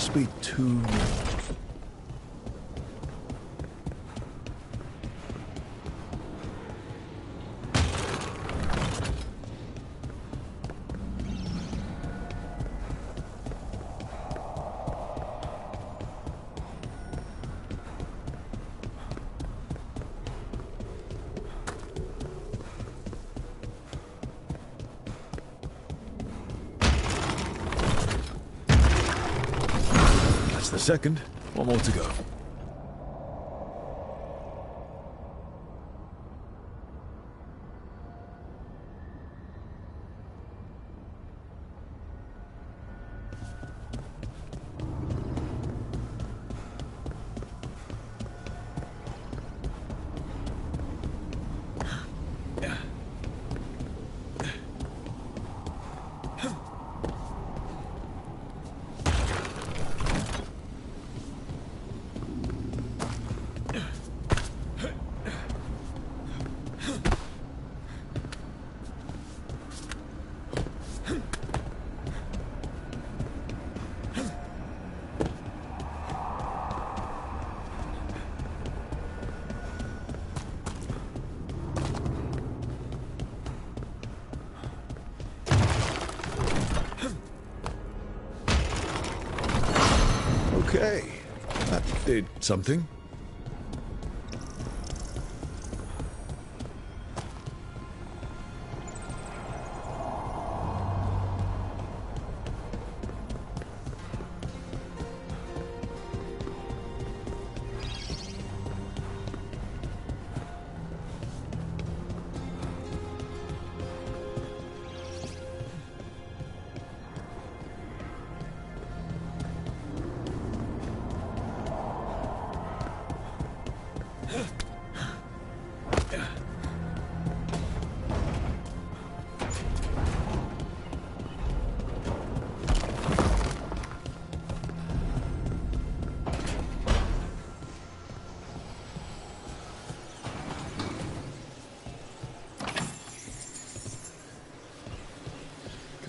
must be two more. The second. One more to go. Okay, that did something.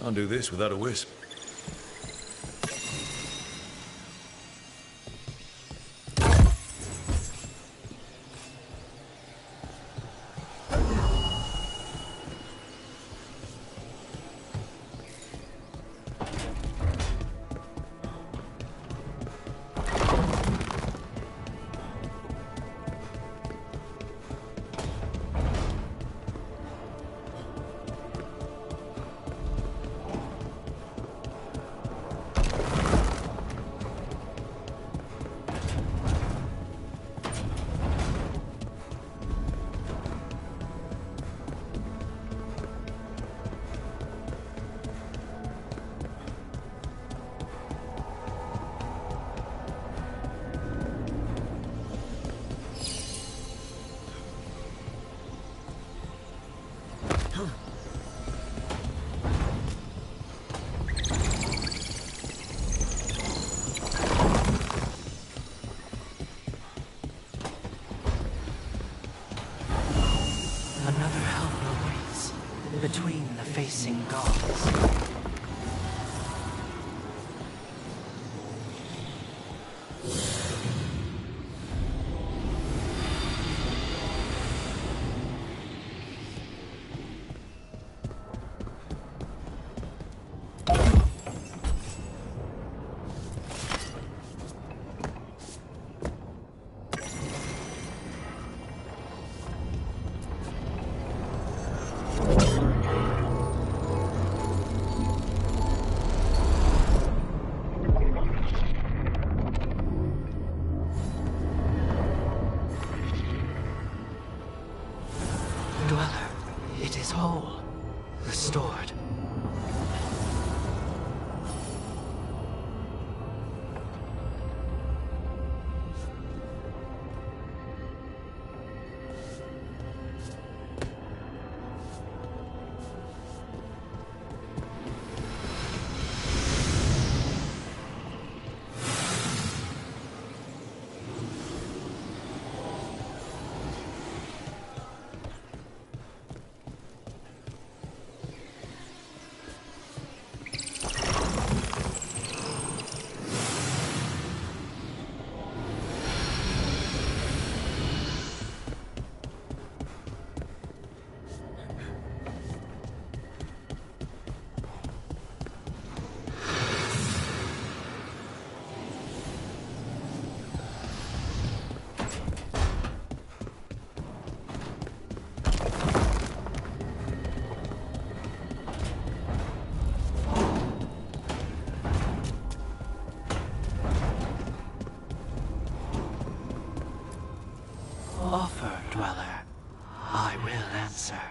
Can't do this without a wisp. Another hell awaits between the facing gods. closer.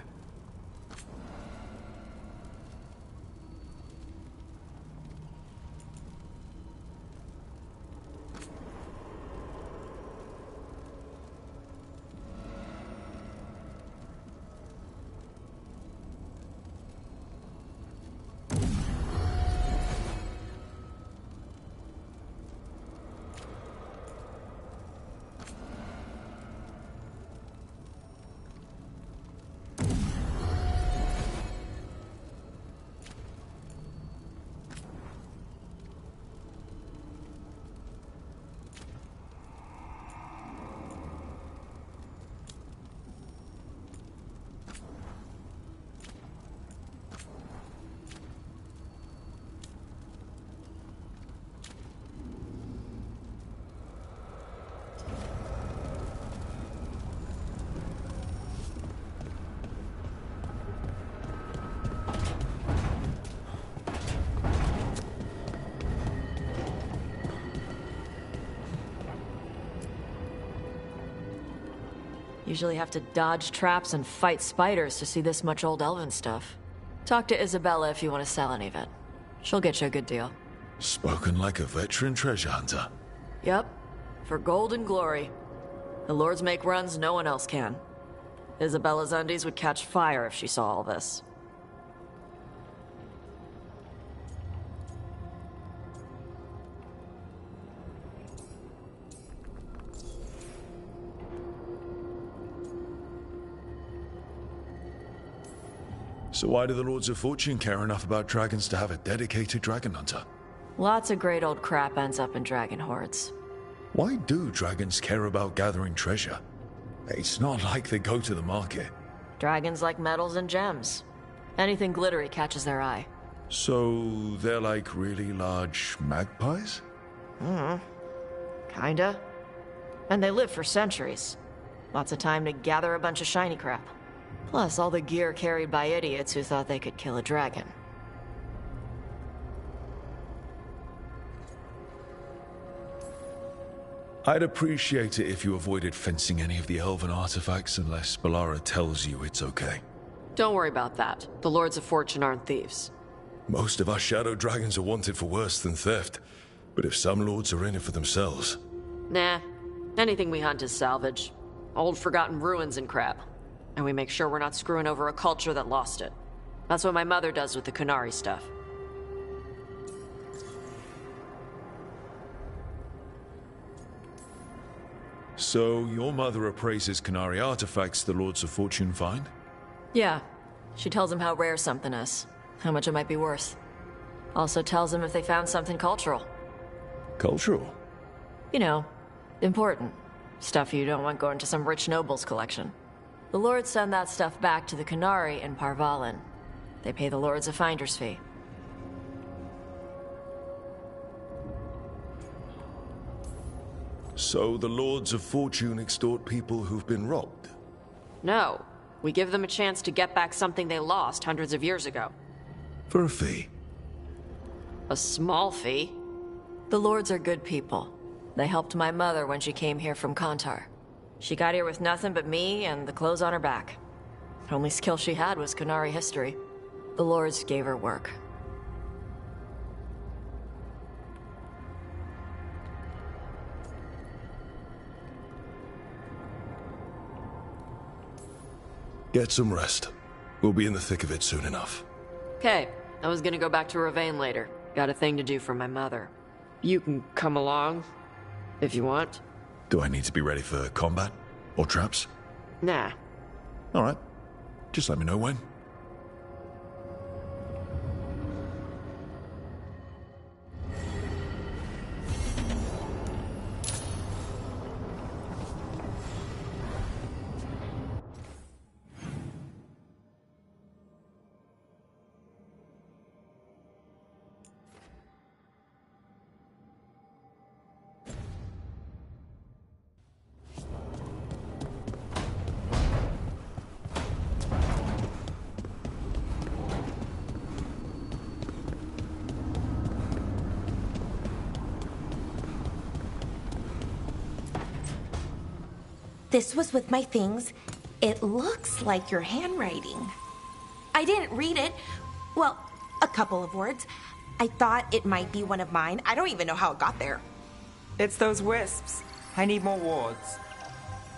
Usually have to dodge traps and fight spiders to see this much old elven stuff. Talk to Isabella if you want to sell any of it. She'll get you a good deal. Spoken like a veteran treasure hunter. Yep. For gold and glory. The lords make runs no one else can. Isabella's undies would catch fire if she saw all this. So why do the Lords of Fortune care enough about dragons to have a dedicated dragon hunter? Lots of great old crap ends up in dragon hordes. Why do dragons care about gathering treasure? It's not like they go to the market. Dragons like metals and gems. Anything glittery catches their eye. So they're like really large magpies? Kinda. And they live for centuries. Lots of time to gather a bunch of shiny crap. Plus, all the gear carried by idiots who thought they could kill a dragon. I'd appreciate it if you avoided fencing any of the elven artifacts unless Balara tells you it's okay. Don't worry about that. The Lords of Fortune aren't thieves. Most of our shadow dragons are wanted for worse than theft, but if some lords are in it for themselves... Nah. Anything we hunt is salvage. Old forgotten ruins and crap. And we make sure we're not screwing over a culture that lost it. That's what my mother does with the Kunari stuff. So, your mother appraises Kunari artifacts the Lords of Fortune find? Yeah. She tells them how rare something is, how much it might be worth. Also tells them if they found something cultural. Cultural? You know, important. Stuff you don't want going to some rich noble's collection. The Lords send that stuff back to the Kunari in Parvalin. They pay the Lords a finder's fee. So the Lords of Fortune extort people who've been robbed? No. We give them a chance to get back something they lost hundreds of years ago. For a fee? A small fee. The Lords are good people. They helped my mother when she came here from Kantar. She got here with nothing but me and the clothes on her back. The only skill she had was Kunari history. The Lords gave her work. Get some rest. We'll be in the thick of it soon enough. Okay, I was gonna go back to Ravain later. Got a thing to do for my mother. You can come along, if you want. Do I need to be ready for combat? Or traps? Nah. Alright. Just let me know when. This was with my things, It looks like your handwriting. I didn't read it. Well, a couple of words. I thought it might be one of mine. I don't even know how it got there. It's those wisps. I need more wards.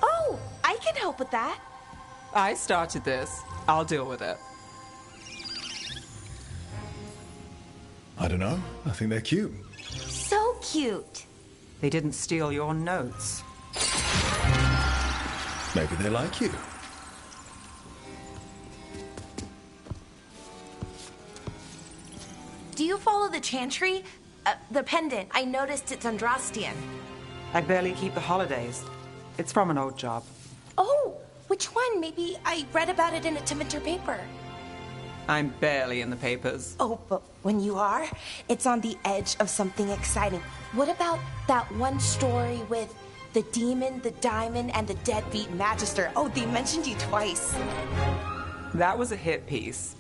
Oh, I can help with that. I started this. I'll deal with it. I don't know. I think they're cute. So cute. They didn't steal your notes. Maybe they like you. Do you follow the chantry? The pendant. I noticed it's Andrastian. I barely keep the holidays. It's from an old job. Oh, which one? Maybe I read about it in a Timenter paper. I'm barely in the papers. Oh, but when you are, it's on the edge of something exciting. What about that one story with the demon, the diamond, and the deadbeat magister? Oh, they mentioned you twice. That was a hit piece.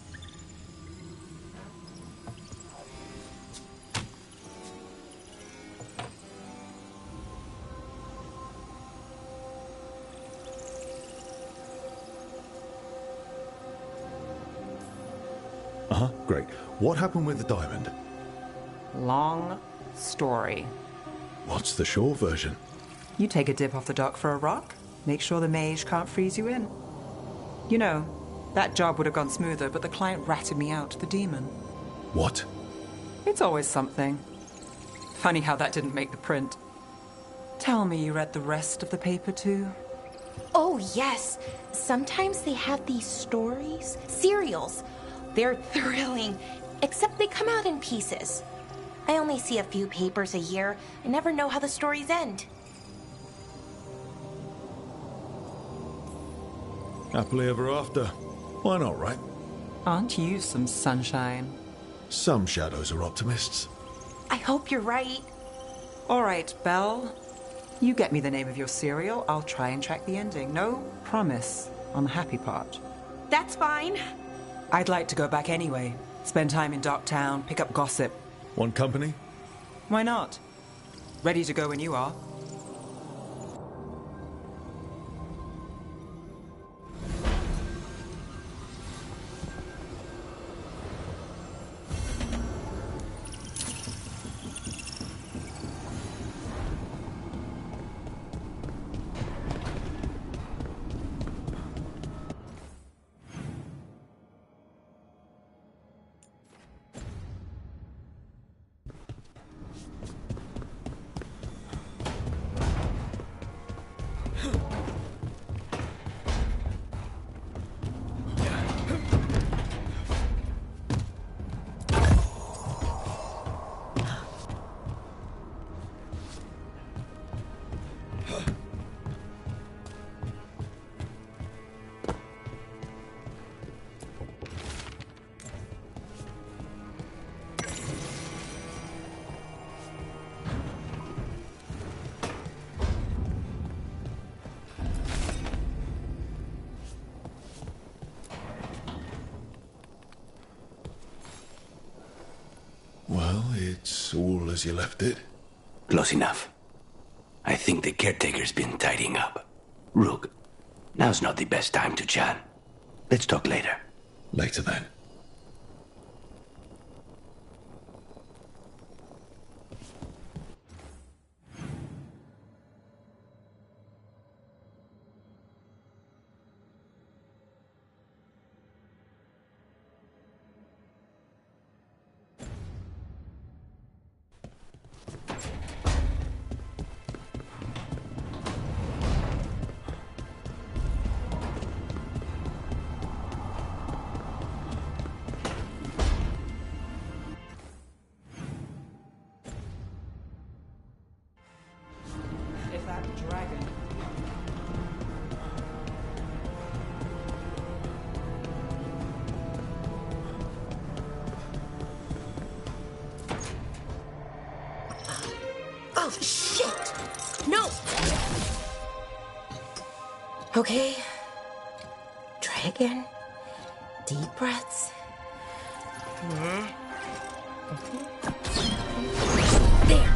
Uh-huh, great. What happened with the diamond? Long story. What's the short version? You take a dip off the dock for a rock, make sure the mage can't freeze you in. You know, that job would have gone smoother, but the client ratted me out, the demon. What? It's always something. Funny how that didn't make the print. Tell me you read the rest of the paper too? Oh, yes. Sometimes they have these stories, serials. They're thrilling, except they come out in pieces. I only see a few papers a year. I never know how the stories end. Happily ever after. Why not, right? Aren't you some sunshine? Some shadows are optimists. I hope you're right. All right, Belle. You get me the name of your serial, I'll try and track the ending. No promise on the happy part. That's fine. I'd like to go back anyway. Spend time in Docktown, pick up gossip. Want company? Why not? Ready to go when you are. Well, it's all as you left it. Close enough. I think the caretaker's been tidying up. Rook, now's not the best time to chat. Let's talk later. Later then. If that dragon... Oh, shit! No! Okay. Try again. Deep breaths. There.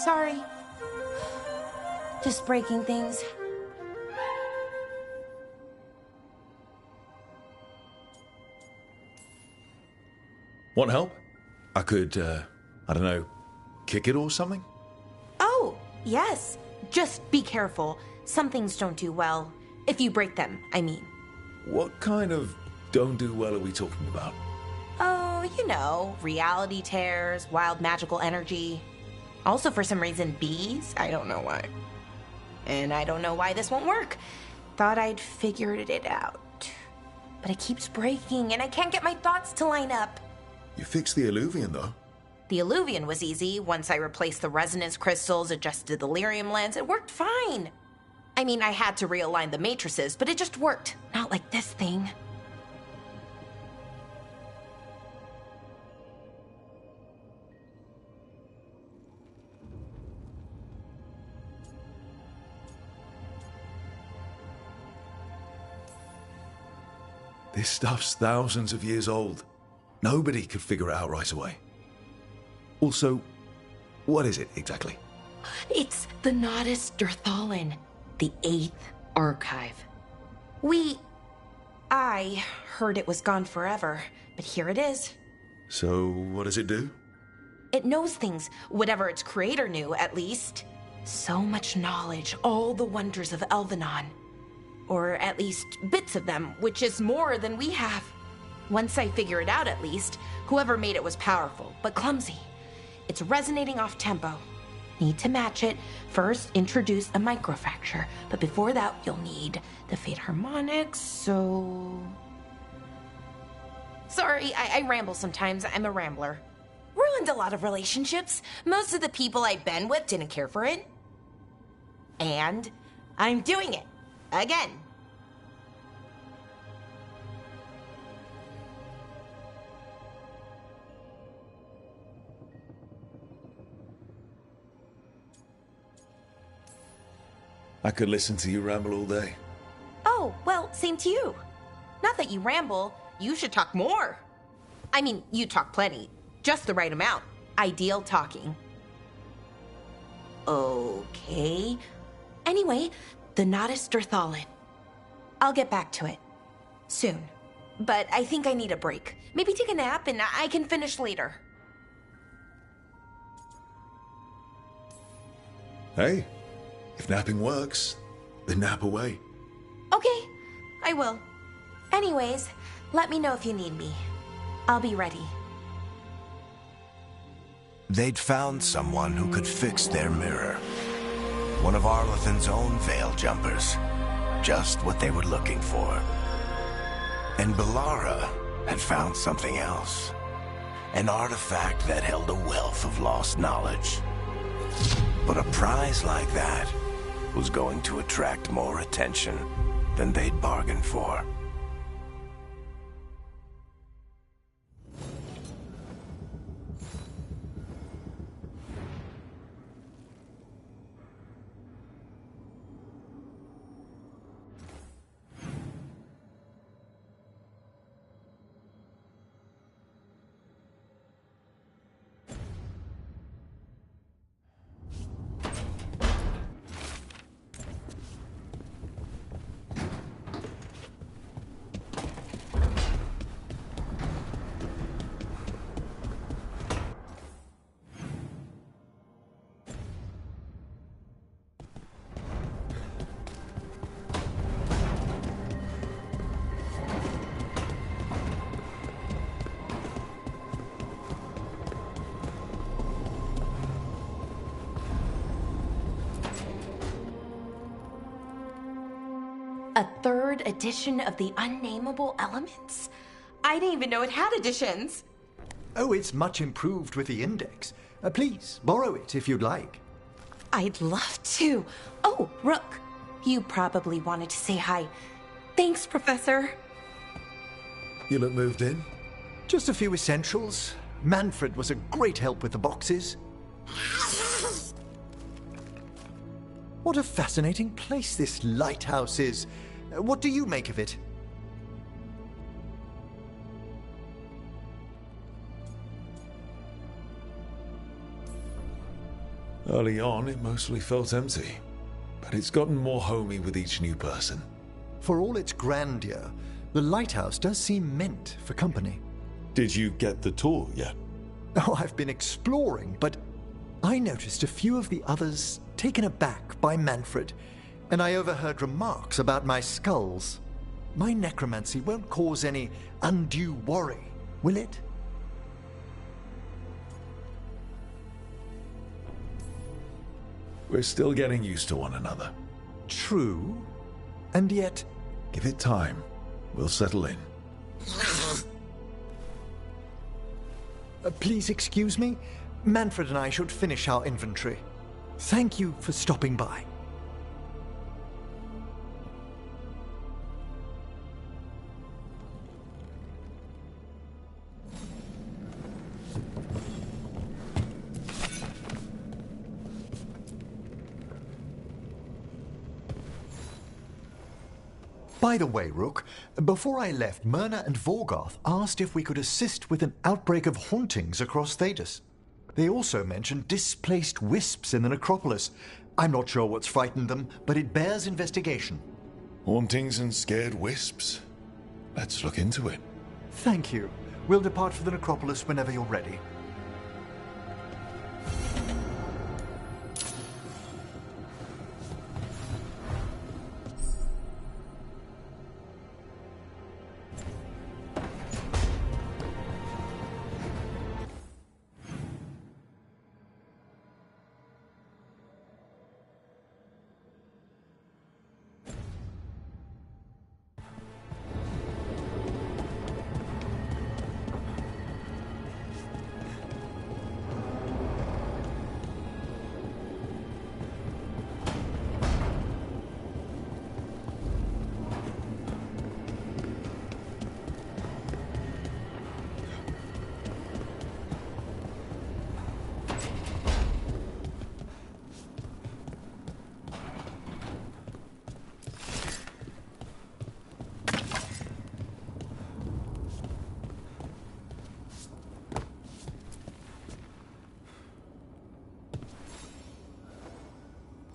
Sorry. Just breaking things. Want help? I could, I don't know, kick it or something? Oh, yes. Just be careful. Some things don't do well. If you break them, I mean. What kind of don't do well are we talking about? Oh, you know, reality tears, wild magical energy. Also, for some reason, bees. I don't know why. And I don't know why this won't work. Thought I'd figured it out. But it keeps breaking, and I can't get my thoughts to line up. You fixed the Illuvian, though. The Illuvian was easy. Once I replaced the resonance crystals, adjusted the lyrium lens, it worked fine. I mean, I had to realign the matrices, but it just worked. Not like this thing. This stuff's thousands of years old. Nobody could figure it out right away. Also, what is it exactly? It's the Nodus Durthalin, the 8th archive. I heard it was gone forever, but here it is. So, what does it do? It knows things, whatever its creator knew, at least. So much knowledge, all the wonders of Elvenon. Or at least bits of them, which is more than we have. Once I figure it out, at least, whoever made it was powerful, but clumsy. It's resonating off tempo. Need to match it. First, introduce a microfracture, but before that, you'll need the Fate harmonics, so... Sorry, I ramble sometimes. I'm a rambler. Ruined a lot of relationships. Most of the people I've been with didn't care for it. And I'm doing it. Again. I could listen to you ramble all day. Oh, well, same to you. Not that you ramble, you should talk more. I mean, you talk plenty. Just the right amount. Ideal talking. Okay. Anyway, the Nodus Durthalin. I'll get back to it. Soon. But I think I need a break. Maybe take a nap and I can finish later. Hey, if napping works, then nap away. Okay, I will. Anyways, let me know if you need me. I'll be ready. They'd found someone who could fix their mirror. One of Arlathan's own veil jumpers. Just what they were looking for. And Bellara had found something else. An artifact that held a wealth of lost knowledge. But a prize like that was going to attract more attention than they'd bargained for. A third edition of the Unnameable Elements? I didn't even know it had editions. Oh, it's much improved with the index. Please, borrow it if you'd like. I'd love to. Oh, Rook, you probably wanted to say hi. Thanks, Professor. You look moved in. Just a few essentials. Manfred was a great help with the boxes. What a fascinating place this lighthouse is. What do you make of it? Early on, it mostly felt empty, but it's gotten more homey with each new person. For all its grandeur, the lighthouse does seem meant for company. Did you get the tour yet? Oh, I've been exploring, but I noticed a few of the others taken aback by Manfred, and I overheard remarks about my skulls. My necromancy won't cause any undue worry, will it? We're still getting used to one another. True, and yet... Give it time. We'll settle in. Please excuse me. Manfred and I should finish our inventory. Thank you for stopping by. By the way, Rook, before I left, Myrna and Veilguard asked if we could assist with an outbreak of hauntings across Thedas. They also mentioned displaced wisps in the necropolis. I'm not sure what's frightened them, but it bears investigation. Hauntings and scared wisps? Let's look into it. Thank you. We'll depart for the necropolis whenever you're ready.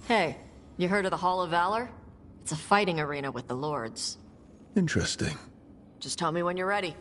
Hey, you heard of the Hall of Valor? It's a fighting arena with the Lords. Interesting. Just tell me when you're ready.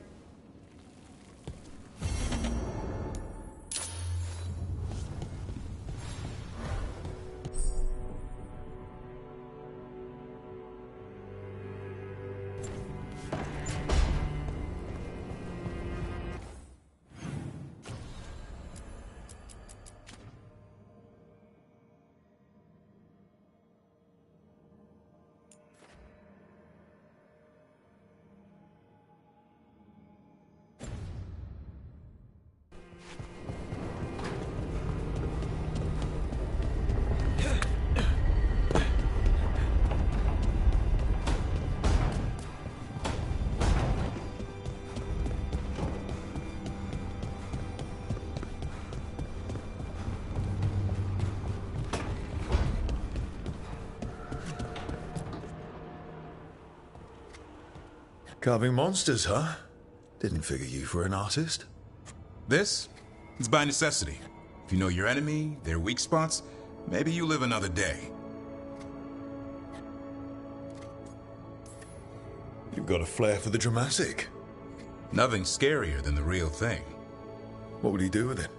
Carving monsters, huh? Didn't figure you for an artist. This? It's by necessity. If you know your enemy, their weak spots, maybe you live another day. You've got a flair for the dramatic. Nothing scarier than the real thing. What would he do with it?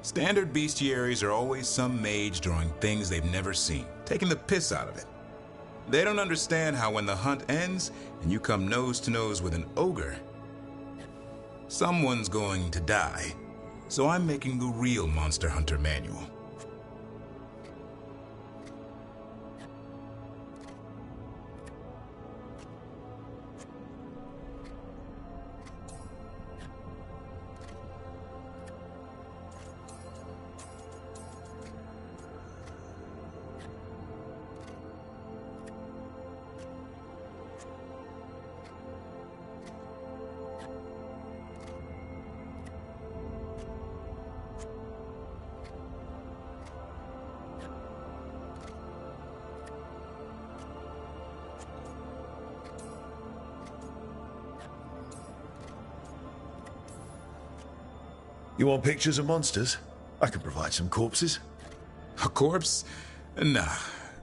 Standard bestiaries are always some mage drawing things they've never seen, taking the piss out of it. They don't understand how when the hunt ends and you come nose to nose with an ogre, someone's going to die. So I'm making the real Monster Hunter manual. You want pictures of monsters? I can provide some corpses. A corpse? Nah.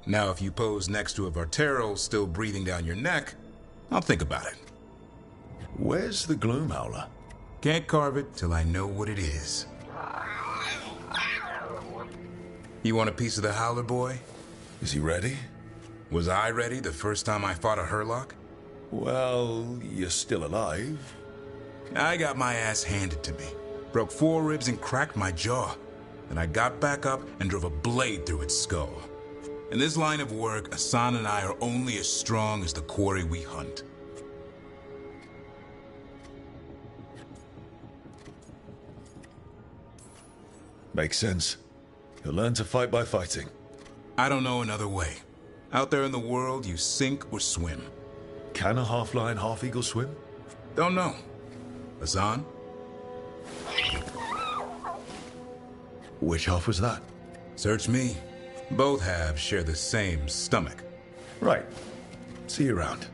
Now if you pose next to a Vartero still breathing down your neck, I'll think about it. Where's the Gloom Howler? Can't carve it till I know what it is. You want a piece of the Howler, boy? Is he ready? Was I ready the first time I fought a Herlock? Well, you're still alive. I got my ass handed to me. Broke 4 ribs and cracked my jaw. Then I got back up and drove a blade through its skull. In this line of work, Hassan and I are only as strong as the quarry we hunt. Makes sense. You'll learn to fight by fighting. I don't know another way. Out there in the world, you sink or swim. Can a half-lion, half-eagle swim? Don't know. Hassan? Which half was that? Search me. Both halves share the same stomach. Right. See you around.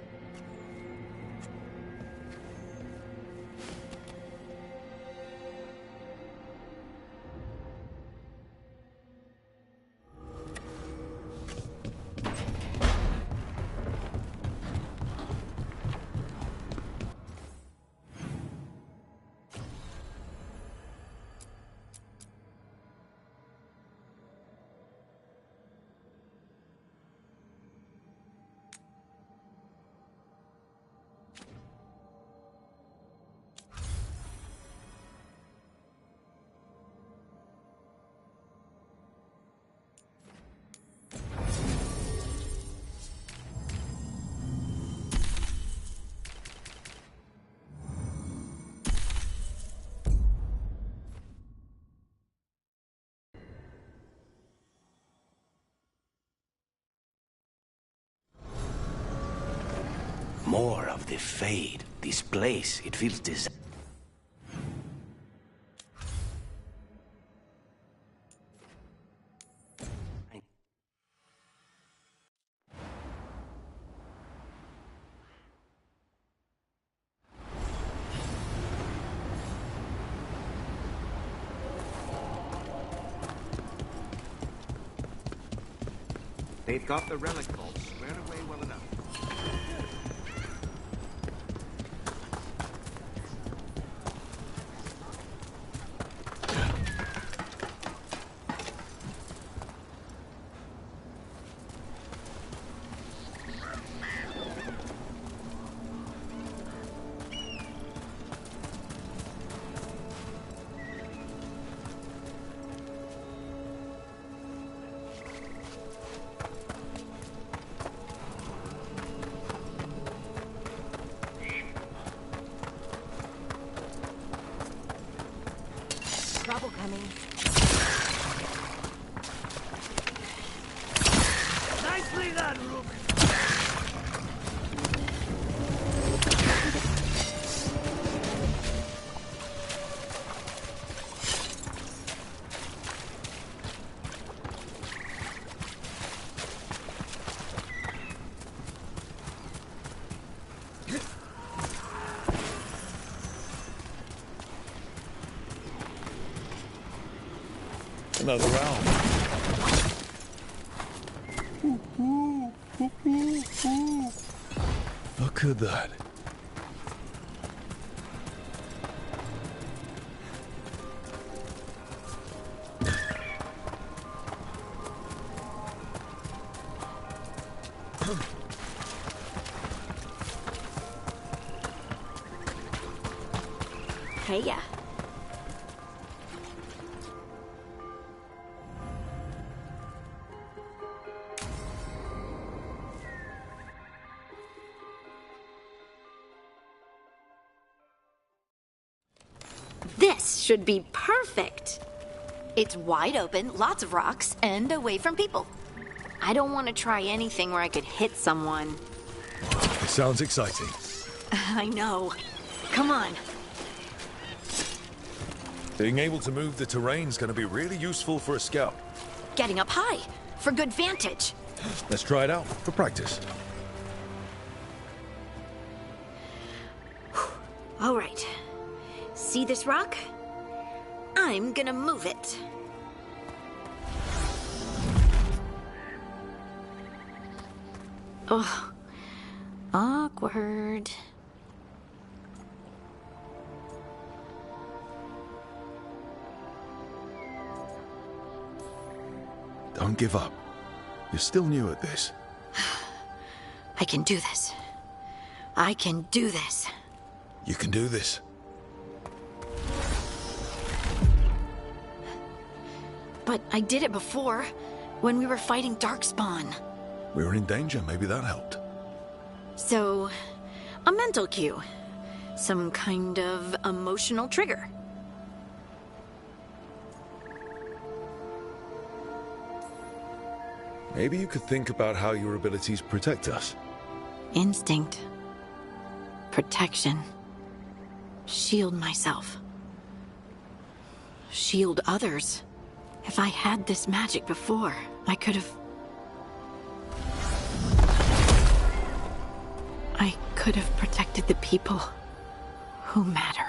More of the fade. This place, it feels They've got the relic vault squared away well enough. Trouble coming. Nicely done, Rook. Another round. Look at that. Hey-ya. This should be perfect. It's wide open, lots of rocks, and away from people. I don't want to try anything where I could hit someone. It sounds exciting. I know. Come on. Being able to move the terrain's going to be really useful for a scout. Getting up high for good vantage. Let's try it out for practice. All right. See this rock? I'm gonna move it. Oh, awkward. Don't give up. You're still new at this. I can do this. I can do this. You can do this. But I did it before, when we were fighting Darkspawn. We were in danger, maybe that helped. So, a mental cue. Some kind of emotional trigger. Maybe you could think about how your abilities protect us. Instinct. Protection. Shield myself. Shield others. If I had this magic before, I could have... I could have protected the people who matter.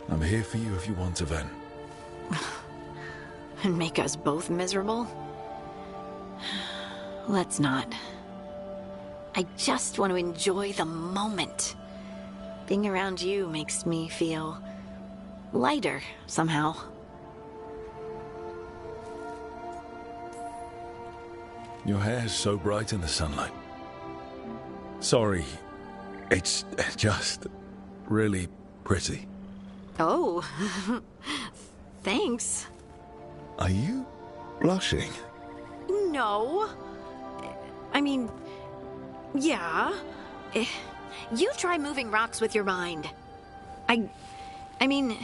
I'm here for you if you want to, Ven. And make us both miserable? Let's not. I just want to enjoy the moment. Being around you makes me feel lighter somehow. Your hair's so bright in the sunlight. Sorry, it's just really pretty. Oh, thanks. Are you blushing? No. I mean, yeah. You try moving rocks with your mind. I mean,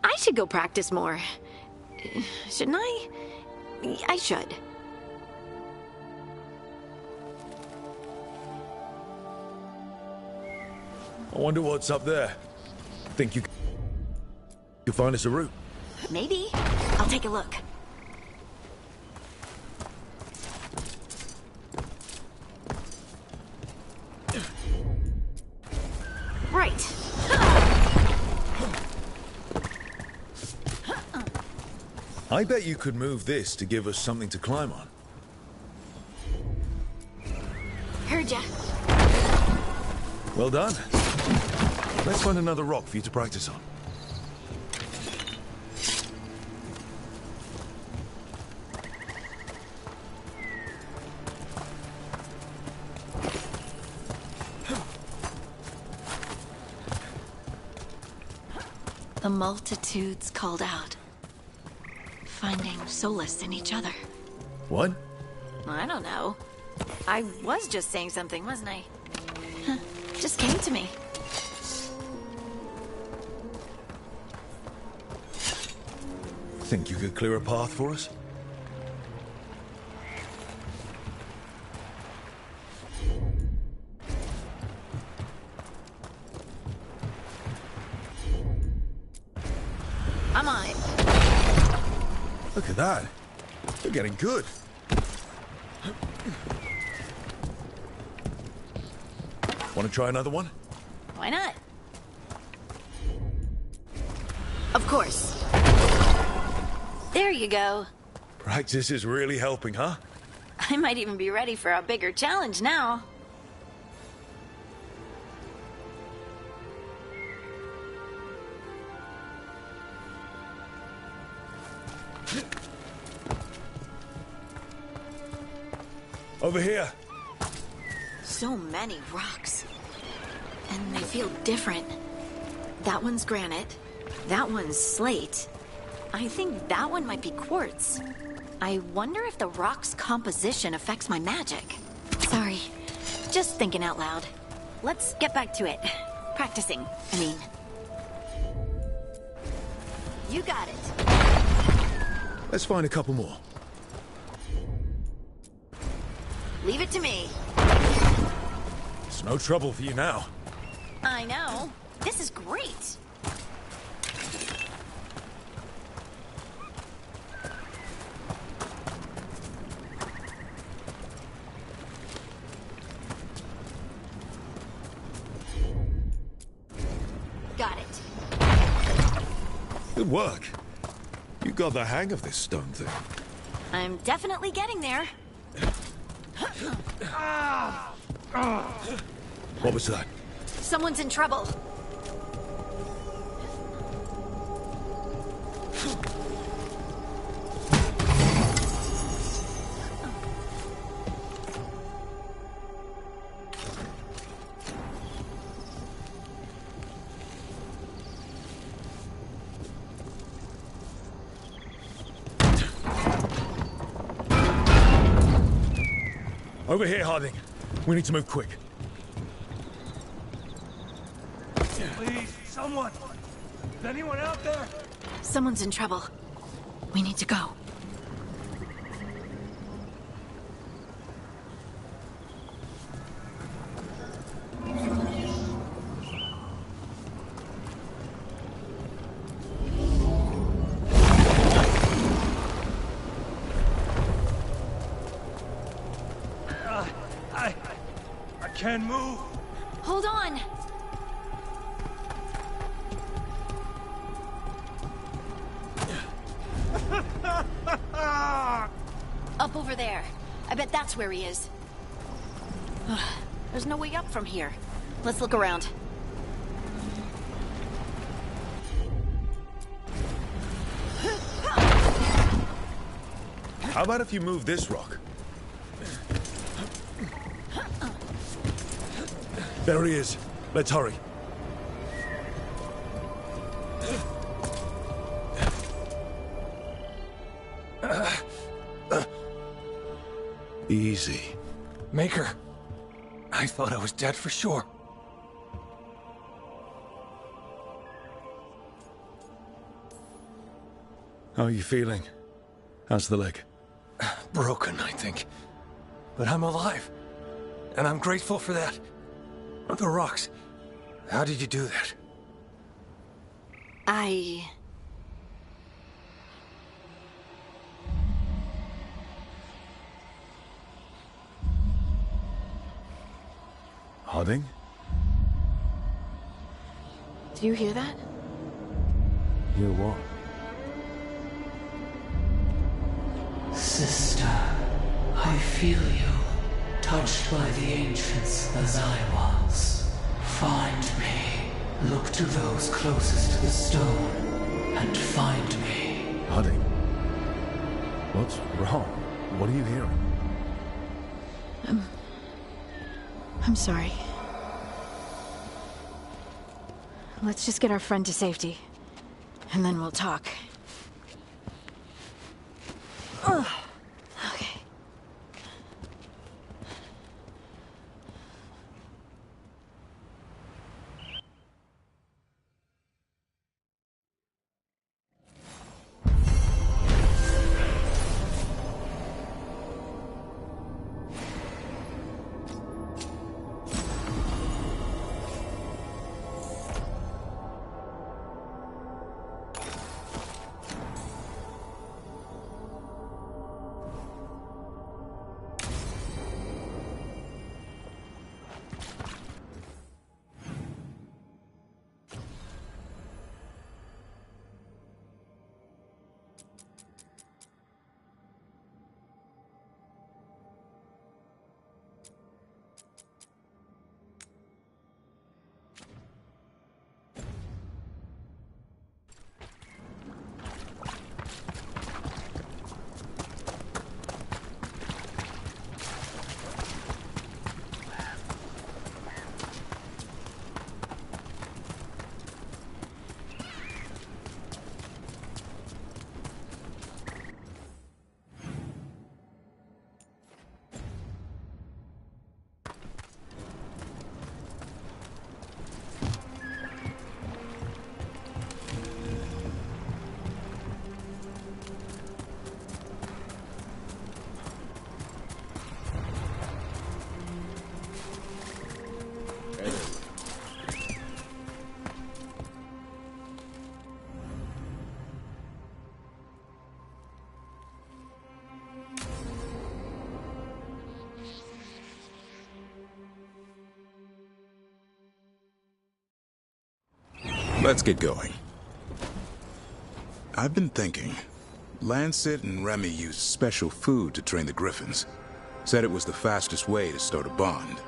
I should go practice more. Shouldn't I? I should. I wonder what's up there. Think you could find us a route? Maybe. I'll take a look. Right. I bet you could move this to give us something to climb on. Heard ya. Well done. Let's find another rock for you to practice on. The multitudes called out, finding solace in each other. What? I don't know. I was just saying something, wasn't I? Huh. Just came to me. Think you could clear a path for us? I'm on it. Look at that. You're getting good. Want to try another one? Why not? Of course. There you go. Practice is really helping, huh? I might even be ready for a bigger challenge now. Over here. So many rocks. And they feel different. That one's granite. That one's slate. I think that one might be quartz. I wonder if the rock's composition affects my magic. Sorry, just thinking out loud. Let's get back to it. Practicing, I mean. You got it. Let's find a couple more. Leave it to me. It's no trouble for you now. I know. This is great. Got it. Good work. You got the hang of this stone thing. I'm definitely getting there. What was that? Someone's in trouble. Over here, Harding. We need to move quick. Please, someone! Is anyone out there? Someone's in trouble. We need to go. I can't move. Hold on! Up over there. I bet that's where he is. There's no way up from here. Let's look around. How about if you move this rock? There he is. Let's hurry. Easy. Maker. I thought I was dead for sure. How are you feeling? How's the leg? Broken, I think. But I'm alive. And I'm grateful for that. The rocks. How did you do that? Harding? Do you hear that? Hear what? Sister, I feel you, touched by the ancients as I was. Find me. Look to those closest to the stone, and find me. Harding? What's wrong? What are you hearing? I'm sorry. Let's just get our friend to safety, and then we'll talk. Okay. Let's get going. I've been thinking, Lancet and Remy used special food to train the griffins. Said it was the fastest way to start a bond.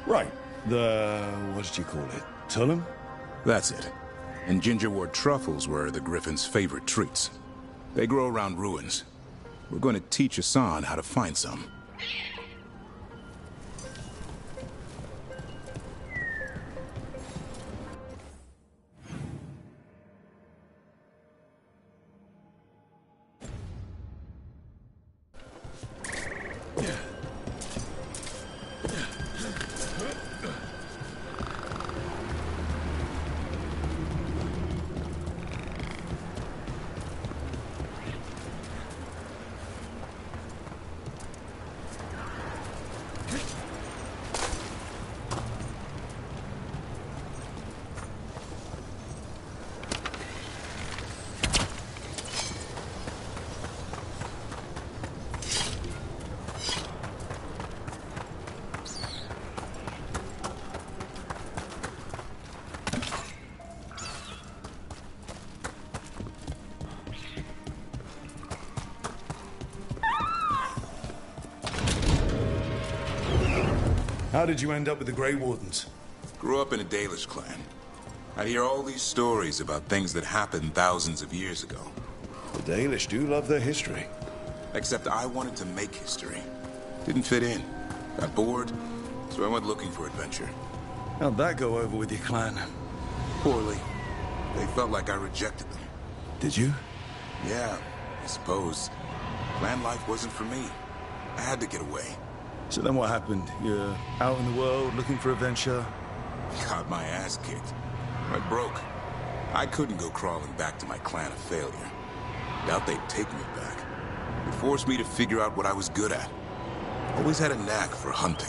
Right. What did you call it? Tullum? That's it. And gingerwort truffles were the griffins' favorite treats. They grow around ruins. We're going to teach Hassan how to find some. How did you end up with the Grey Wardens? Grew up in a Dalish clan. I'd hear all these stories about things that happened thousands of years ago. The Dalish do love their history. Except I wanted to make history. Didn't fit in. Got bored, so I went looking for adventure. How'd that go over with your clan? Poorly. They felt like I rejected them. Did you? Yeah, I suppose. Clan life wasn't for me. I had to get away. So then what happened? You're out in the world looking for adventure? Got my ass kicked. I broke. I couldn't go crawling back to my clan of failure. Doubt they'd take me back. It forced me to figure out what I was good at. Always had a knack for hunting.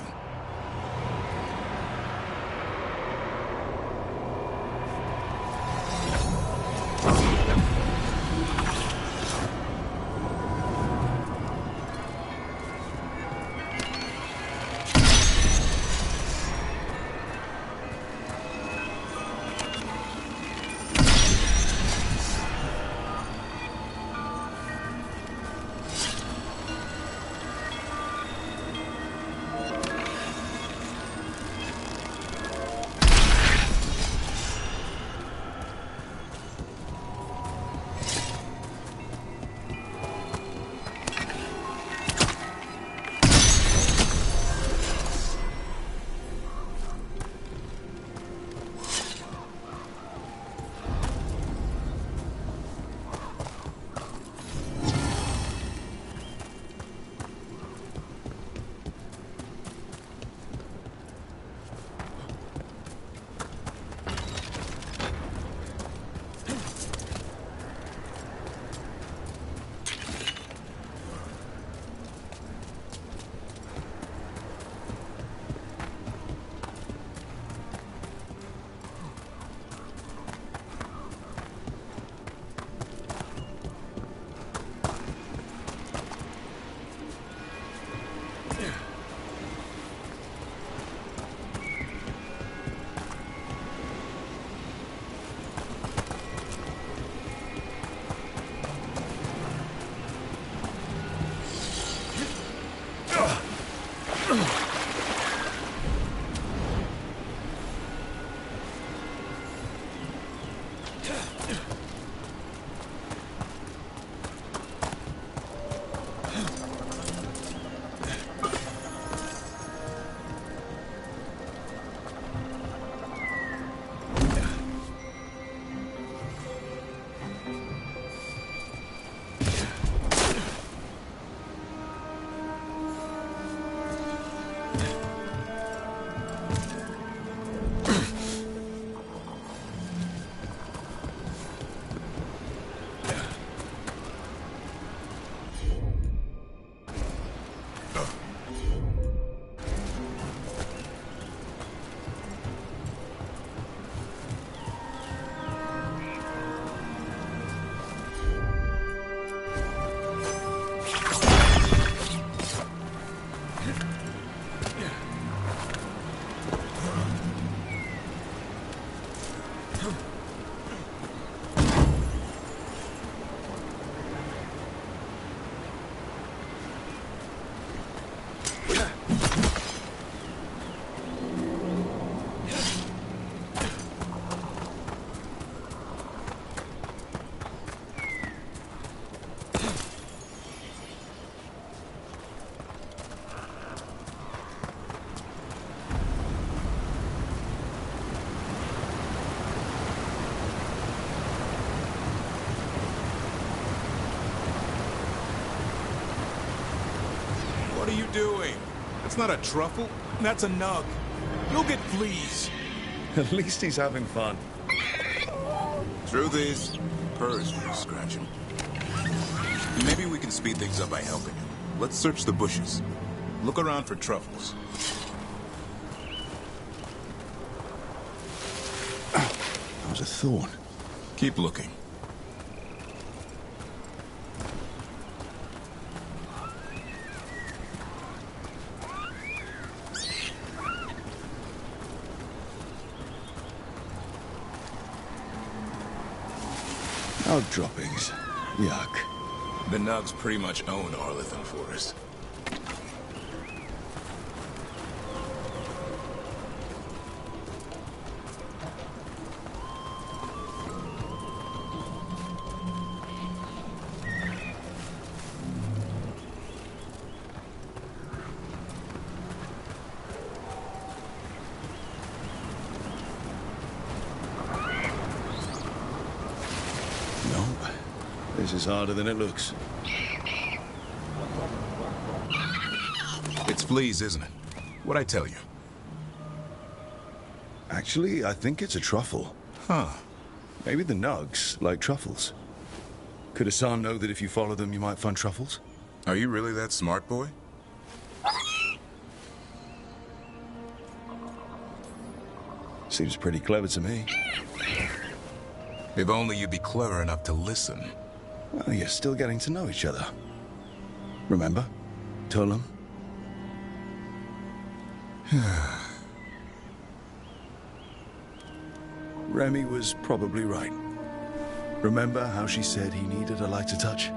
are you doing? That's not a truffle. That's a nug. You'll get fleas. At least he's having fun. Truth is, purrs when you scratch him. Maybe we can speed things up by helping him. Let's search the bushes. Look around for truffles. That was a thorn. Keep looking. Nug droppings. Yuck. The Nugs pretty much own Arlithan Forest. This is harder than it looks. It's fleas, isn't it? What'd I tell you? Actually, I think it's a truffle. Huh. Maybe the Nugs like truffles. Could Hassan know that if you follow them, you might find truffles? Are you really that smart, boy? Seems pretty clever to me. If only you'd be clever enough to listen. Well, you're still getting to know each other. Remember? Tullum? Remy was probably right. Remember how she said he needed a lighter touch?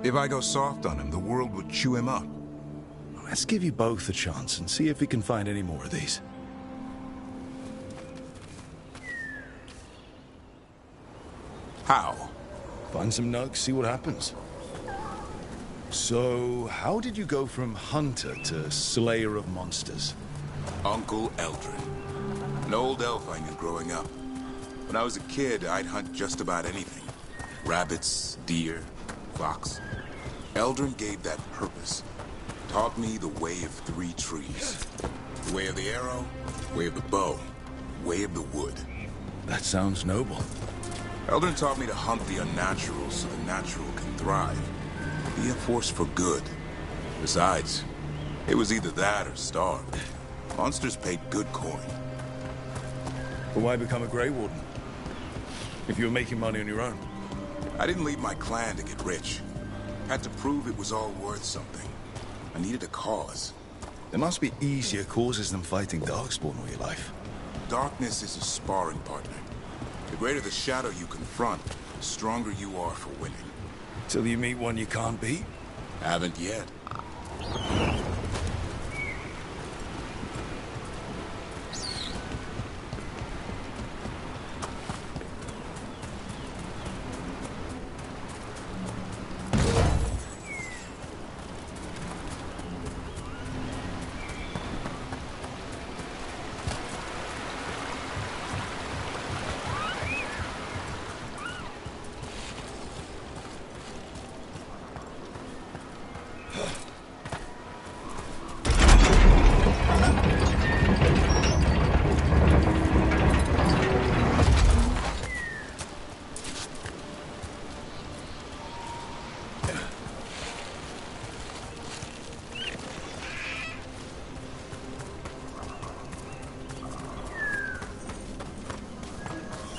If I go soft on him, the world would chew him up. Let's give you both a chance and see if we can find any more of these. How? Find some nugs, see what happens. So, how did you go from hunter to slayer of monsters? Uncle Eldrin. An old elf I knew growing up. When I was a kid, I'd hunt just about anything. Rabbits, deer, fox. Eldrin gave that purpose. Taught me the way of three trees. The way of the arrow, way of the bow, way of the wood. That sounds noble. Eldrin taught me to hunt the unnatural so the natural can thrive. Be a force for good. Besides, it was either that or starve. Monsters paid good coin. But why become a Grey Warden? If you were making money on your own? I didn't leave my clan to get rich. Had to prove it was all worth something. I needed a cause. There must be easier causes than fighting Darkspawn all your life. Darkness is a sparring partner. The greater the shadow you confront, the stronger you are for winning. Till you meet one you can't beat? Haven't yet.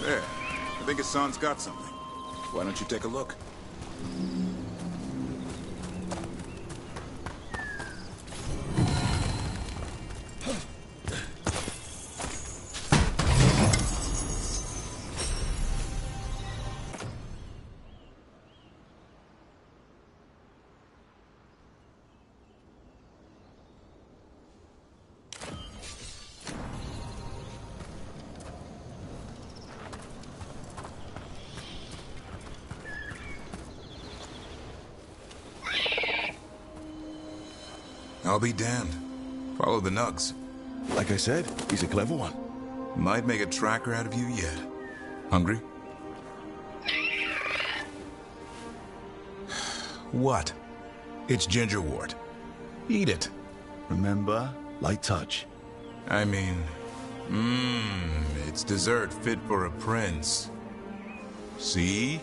There. I think Hassan's got something. Why don't you take a look? I'll be damned. Follow the nugs. Like I said, he's a clever one. Might make a tracker out of you yet. Hungry? What? It's Gingerwort. Eat it. Remember, light touch. I mean, it's dessert fit for a prince. See?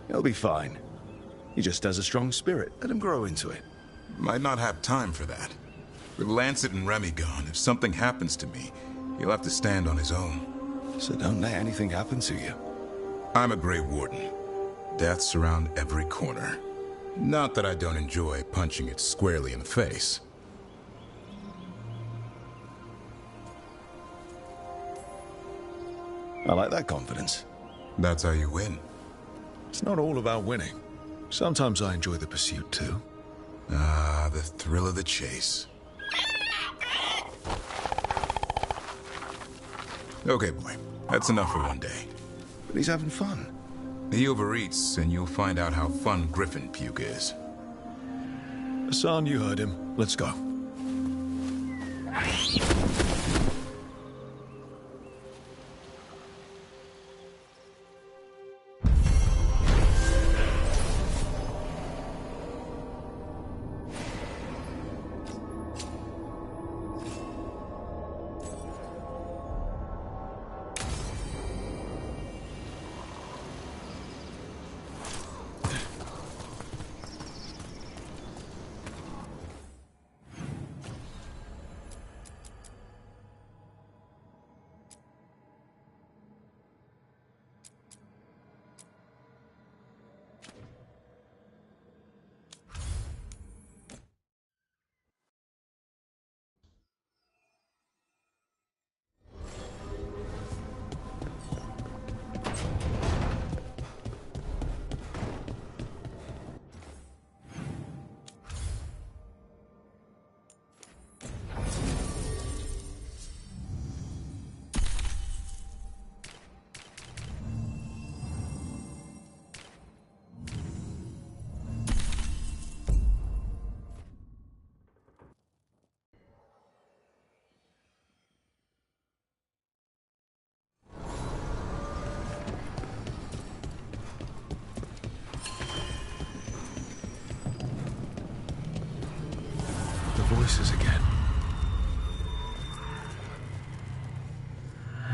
He'll be fine. He just has a strong spirit. Let him grow into it. Might not have time for that. With Lancet and Remy gone, if something happens to me, he'll have to stand on his own. So don't let anything happen to you. I'm a Grey Warden. Death's around every corner. Not that I don't enjoy punching it squarely in the face. I like that confidence. That's how you win. It's not all about winning. Sometimes I enjoy the pursuit too. Ah, the thrill of the chase. Okay, boy. That's enough for one day. But he's having fun. He overeats, and you'll find out how fun Griffin puke is. Hassan, you heard him. Let's go. Voices again.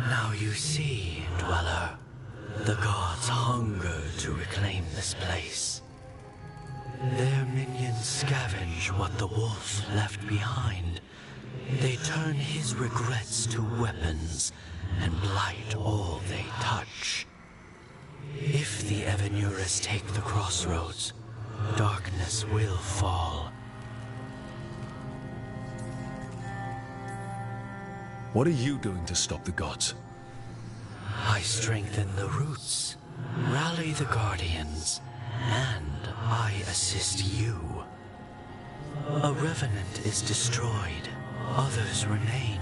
Now you see, Dweller, the gods hunger to reclaim this place. Their minions scavenge what the wolf left behind. They turn his regrets to weapons and blight all they touch. If the Evanuris take the crossroads, darkness will fall. What are you doing to stop the gods? I strengthen the roots, rally the guardians, and I assist you. A revenant is destroyed, others remain.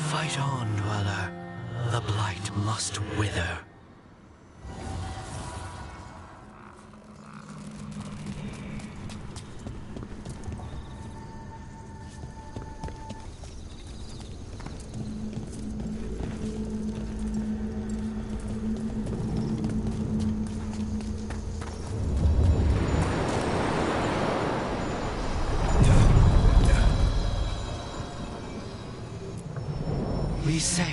Fight on, Dweller. The blight must wither. We sail.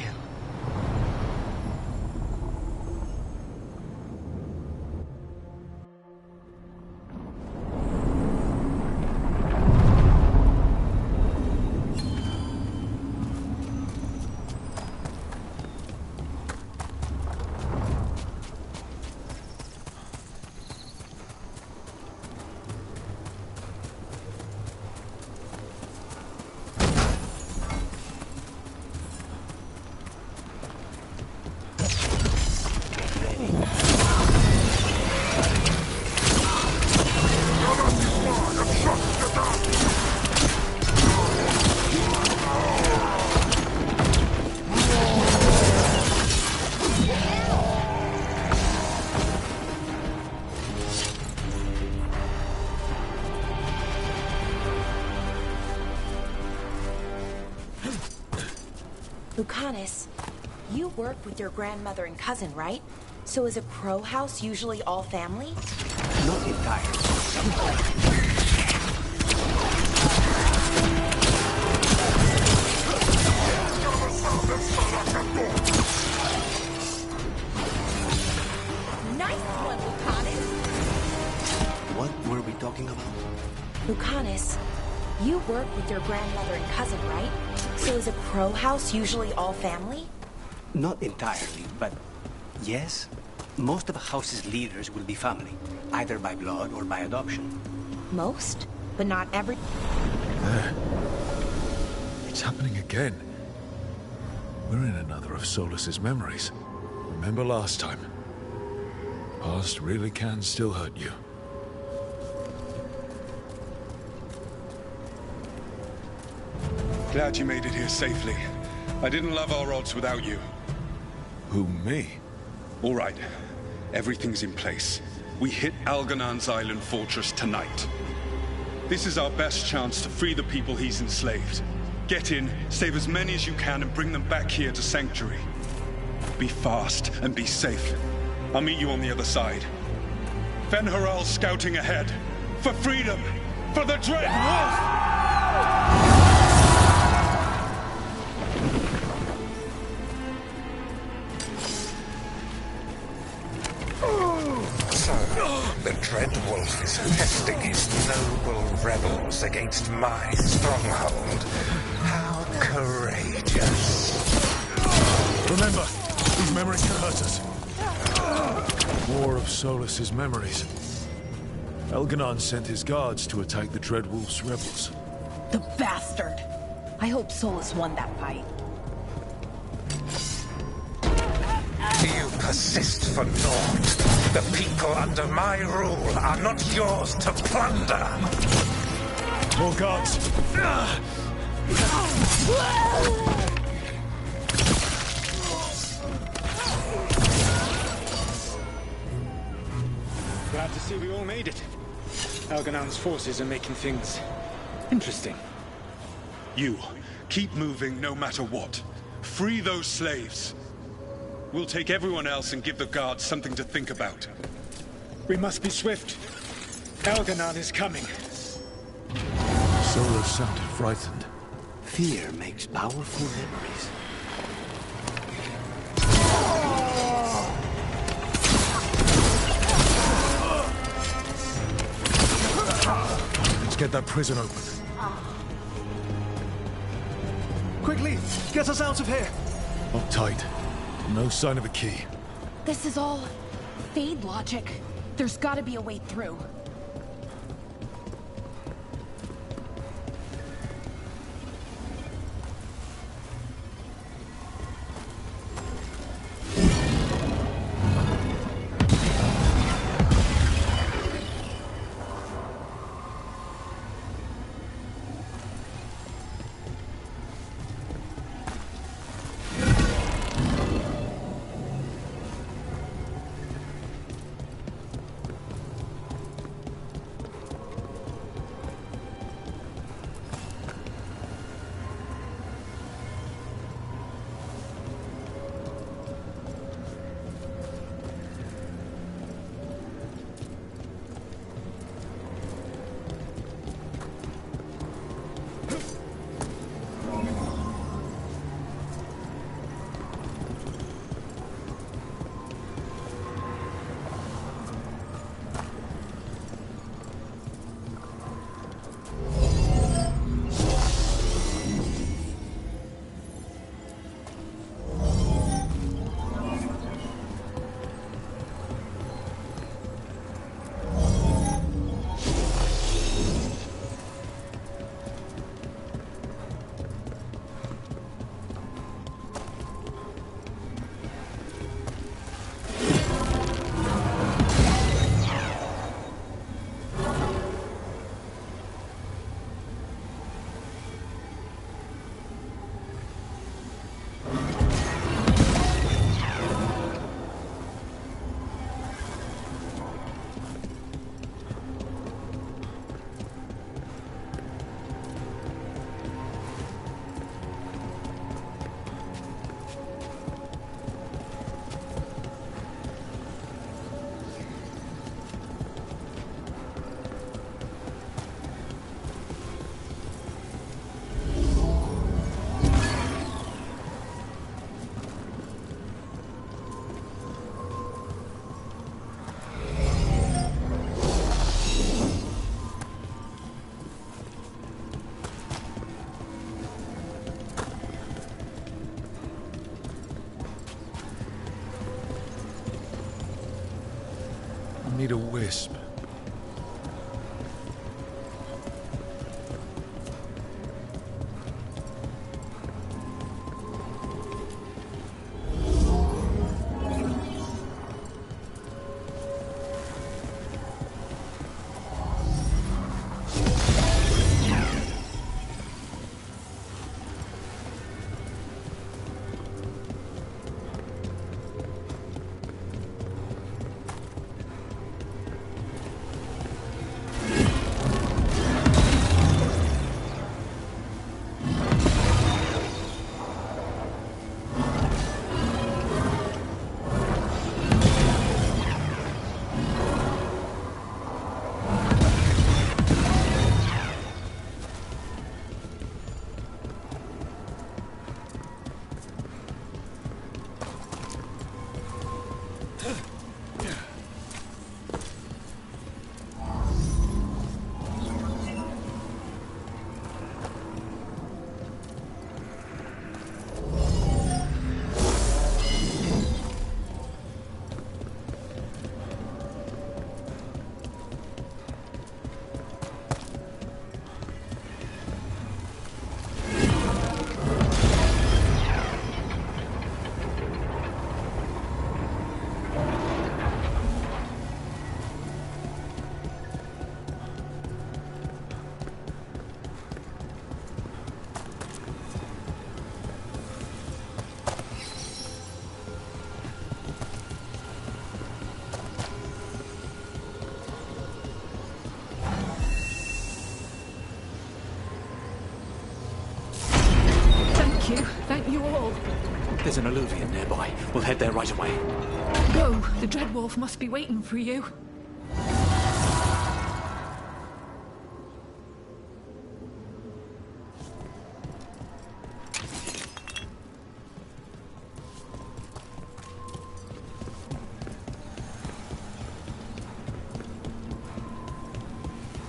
Lucanus, you work with your grandmother and cousin, right? So is a crow house usually all family? Not entirely. Nice one, Lucanus! What were we talking about? Lucanus, you work with your grandmother and cousin, right? So is a crow house usually all family? Not entirely, but yes. Most of a house's leaders will be family, either by blood or by adoption. Most, but not every... There. It's happening again. We're in another of Solus's memories. Remember last time? Past really can still hurt you. Glad you made it here safely. I didn't love our odds without you. Who, me? All right. Everything's in place. We hit Algernon's island fortress tonight. This is our best chance to free the people he's enslaved. Get in, save as many as you can, and bring them back here to Sanctuary. Be fast and be safe. I'll meet you on the other side. Fen-Haral scouting ahead. For freedom! For the Dread Wolf! So, the Dread Wolf is testing his noble rebels against my stronghold. How courageous. Remember, these memories can hurt us. More of Solus's memories. Algernon sent his guards to attack the Dread Wolf's rebels. The bastard! I hope Solus won that fight. You persist for naught. The people under my rule are not yours to plunder. More guards. Glad to see we all made it. Algernon's forces are making things interesting. You, keep moving no matter what. Free those slaves. We'll take everyone else and give the guards something to think about. We must be swift. Algernon is coming. Solus sounded frightened. Fear makes powerful memories. Let's get that prison open. Quickly, get us out of here! Lock tight. No sign of a key. This is all Fade logic. There's gotta be a way through. wisp. Thank you all. There's an alluvium nearby. We'll head there right away. Go. The Dreadwolf must be waiting for you.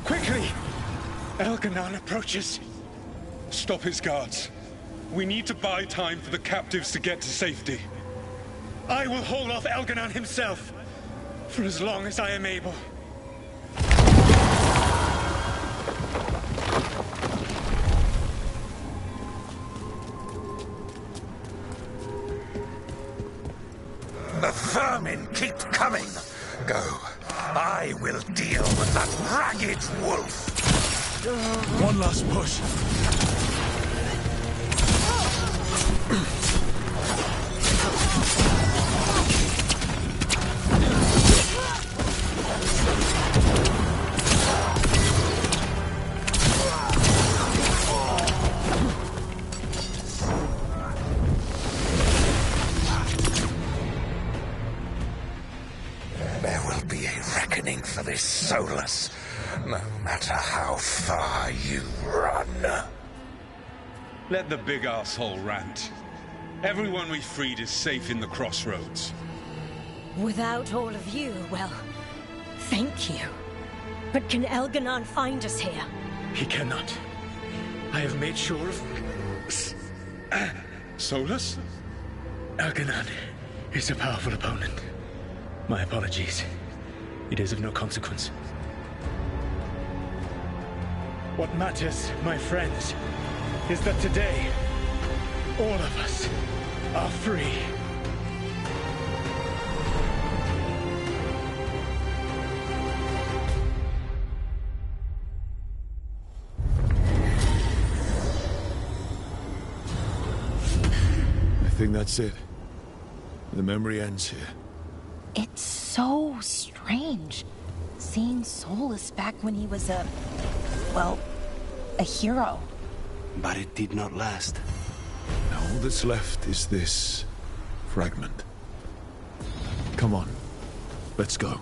Quickly! Elganon approaches. Stop his guards. We need to buy time for the captives to get to safety. I will hold off Elganon himself, for as long as I am able. The vermin keep coming. Go. I will deal with that ragged wolf. One last push. There will be a reckoning for this Solus, no matter how far you run. Let the big asshole rant. Everyone we freed is safe in the crossroads. Without all of you, well, thank you. But can Elganon find us here? He cannot. I have made sure of... Solus? Elganon is a powerful opponent. My apologies. It is of no consequence. What matters, my friends, is that today, all of us are free. I think that's it. The memory ends here. It's so strange seeing Solus back when he was well, a hero. But it did not last. Now all that's left is this fragment. Come on, let's go.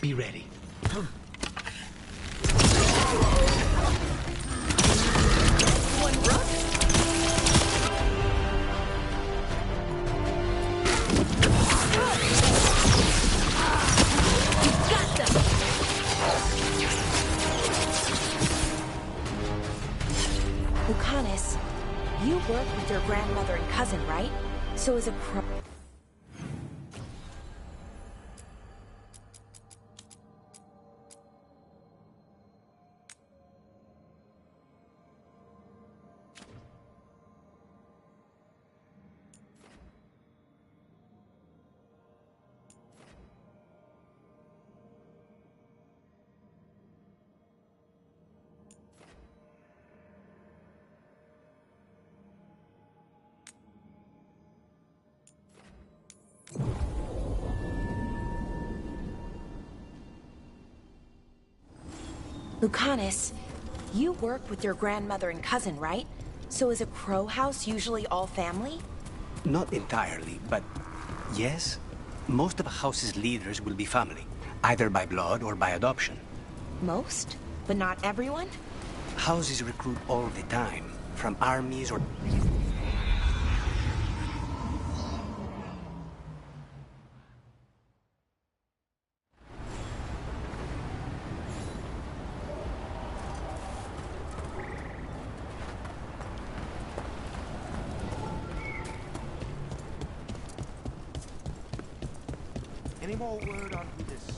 Be ready. Lucanus, you work with your grandmother and cousin, right? So is a crow... Lucanus, you work with your grandmother and cousin, right? So is a crow house usually all family? Not entirely, but yes. Most of a house's leaders will be family, either by blood or by adoption. Most? But not everyone? Houses recruit all the time, from armies or... Any more word on who this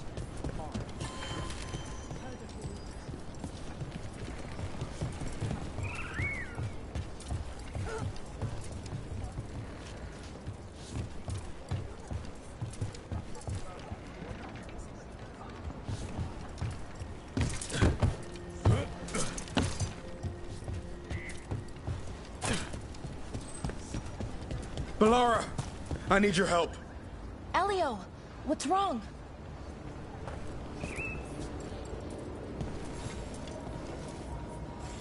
Bellara, I need your help. Elio, what's wrong?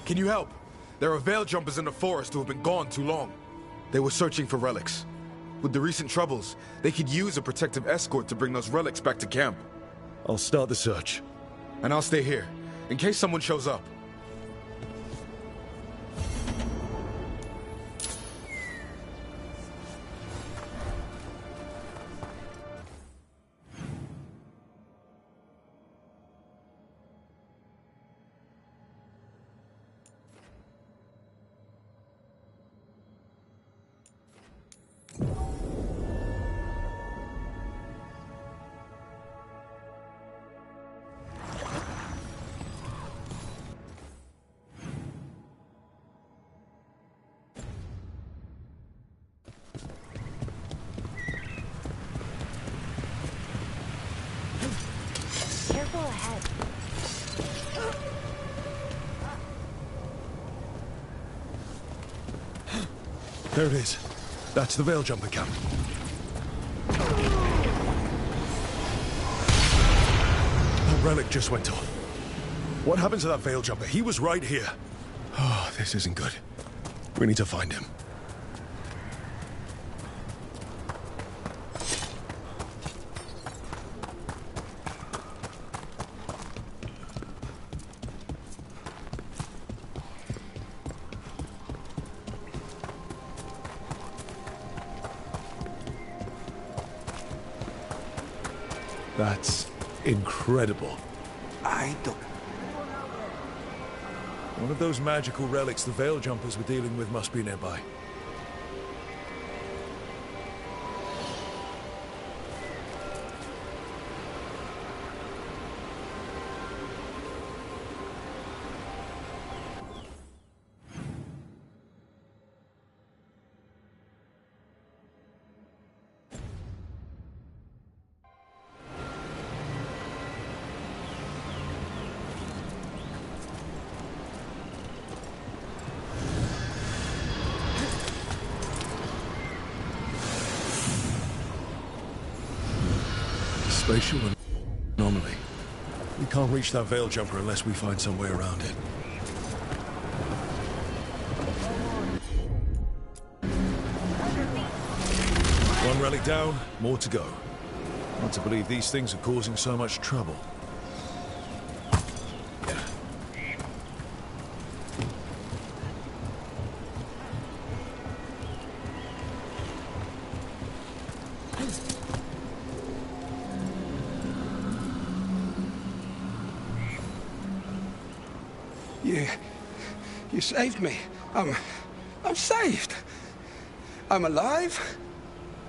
Can you help? There are veil jumpers in the forest who have been gone too long. They were searching for relics. With the recent troubles, they could use a protective escort to bring those relics back to camp. I'll start the search. And I'll stay here, in case someone shows up. Careful ahead. There it is. That's the Veil Jumper camp. That relic just went off. What happened to that Veil Jumper? He was right here. Oh, this isn't good. We need to find him. That's incredible. I don't... One of those magical relics the Veil Jumpers were dealing with must be nearby. Spatial anomaly. We can't reach that Veil Jumper unless we find some way around it. One relic down, more to go. Hard to believe these things are causing so much trouble. You saved me. I'm saved. I'm alive.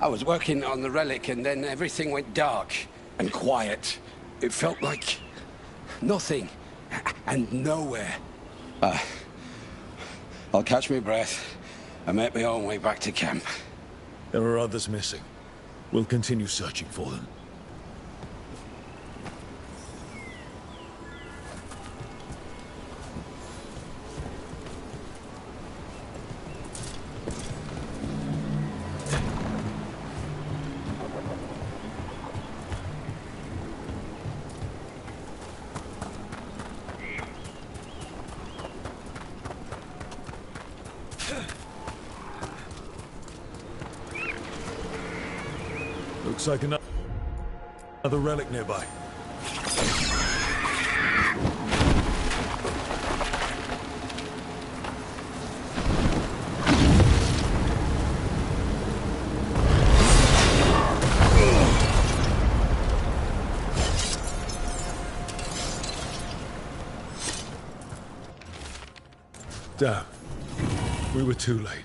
I was working on the relic and then everything went dark and quiet. It felt like nothing and nowhere. I'll catch my breath and make my own way back to camp. There are others missing. We'll continue searching for them. Looks like another relic nearby. Damn. We were too late.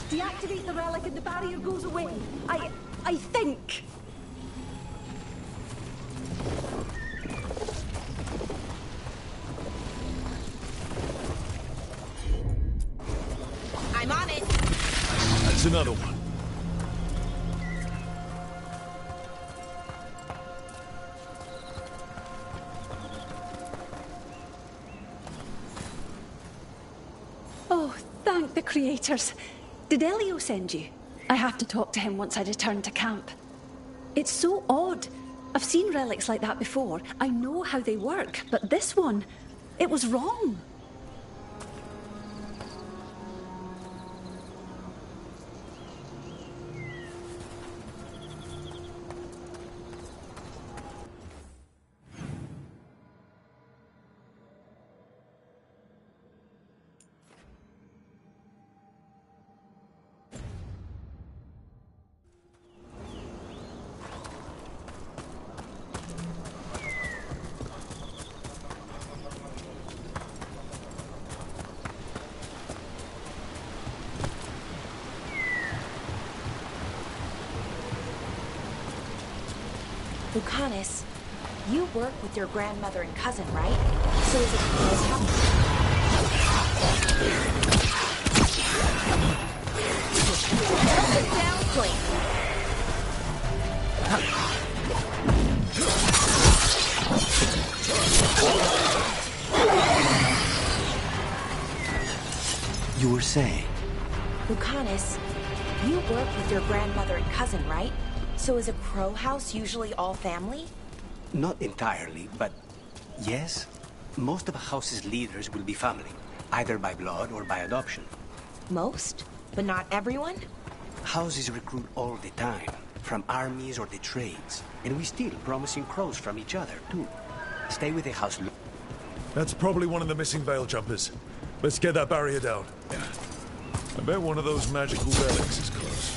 Deactivate the relic and the barrier goes away. I think. I'm on it. That's another one. Oh, thank the creators. Did Elio send you? I have to talk to him once I return to camp. It's so odd. I've seen relics like that before. I know how they work, but this one, it was wrong. Lucanus, you work with your grandmother and cousin, right? So is it Crow's house? Down, Flame. You were saying? Lucanus, you work with your grandmother and cousin, right? So is a crow house usually all family? Not entirely, but yes. Most of a house's leaders will be family, either by blood or by adoption. Most? But not everyone? Houses recruit all the time, from armies or the trades. And we steal promising crows from each other, too. Stay with the house. That's probably one of the missing veil jumpers. Let's get that barrier down. I bet one of those magical relics is close.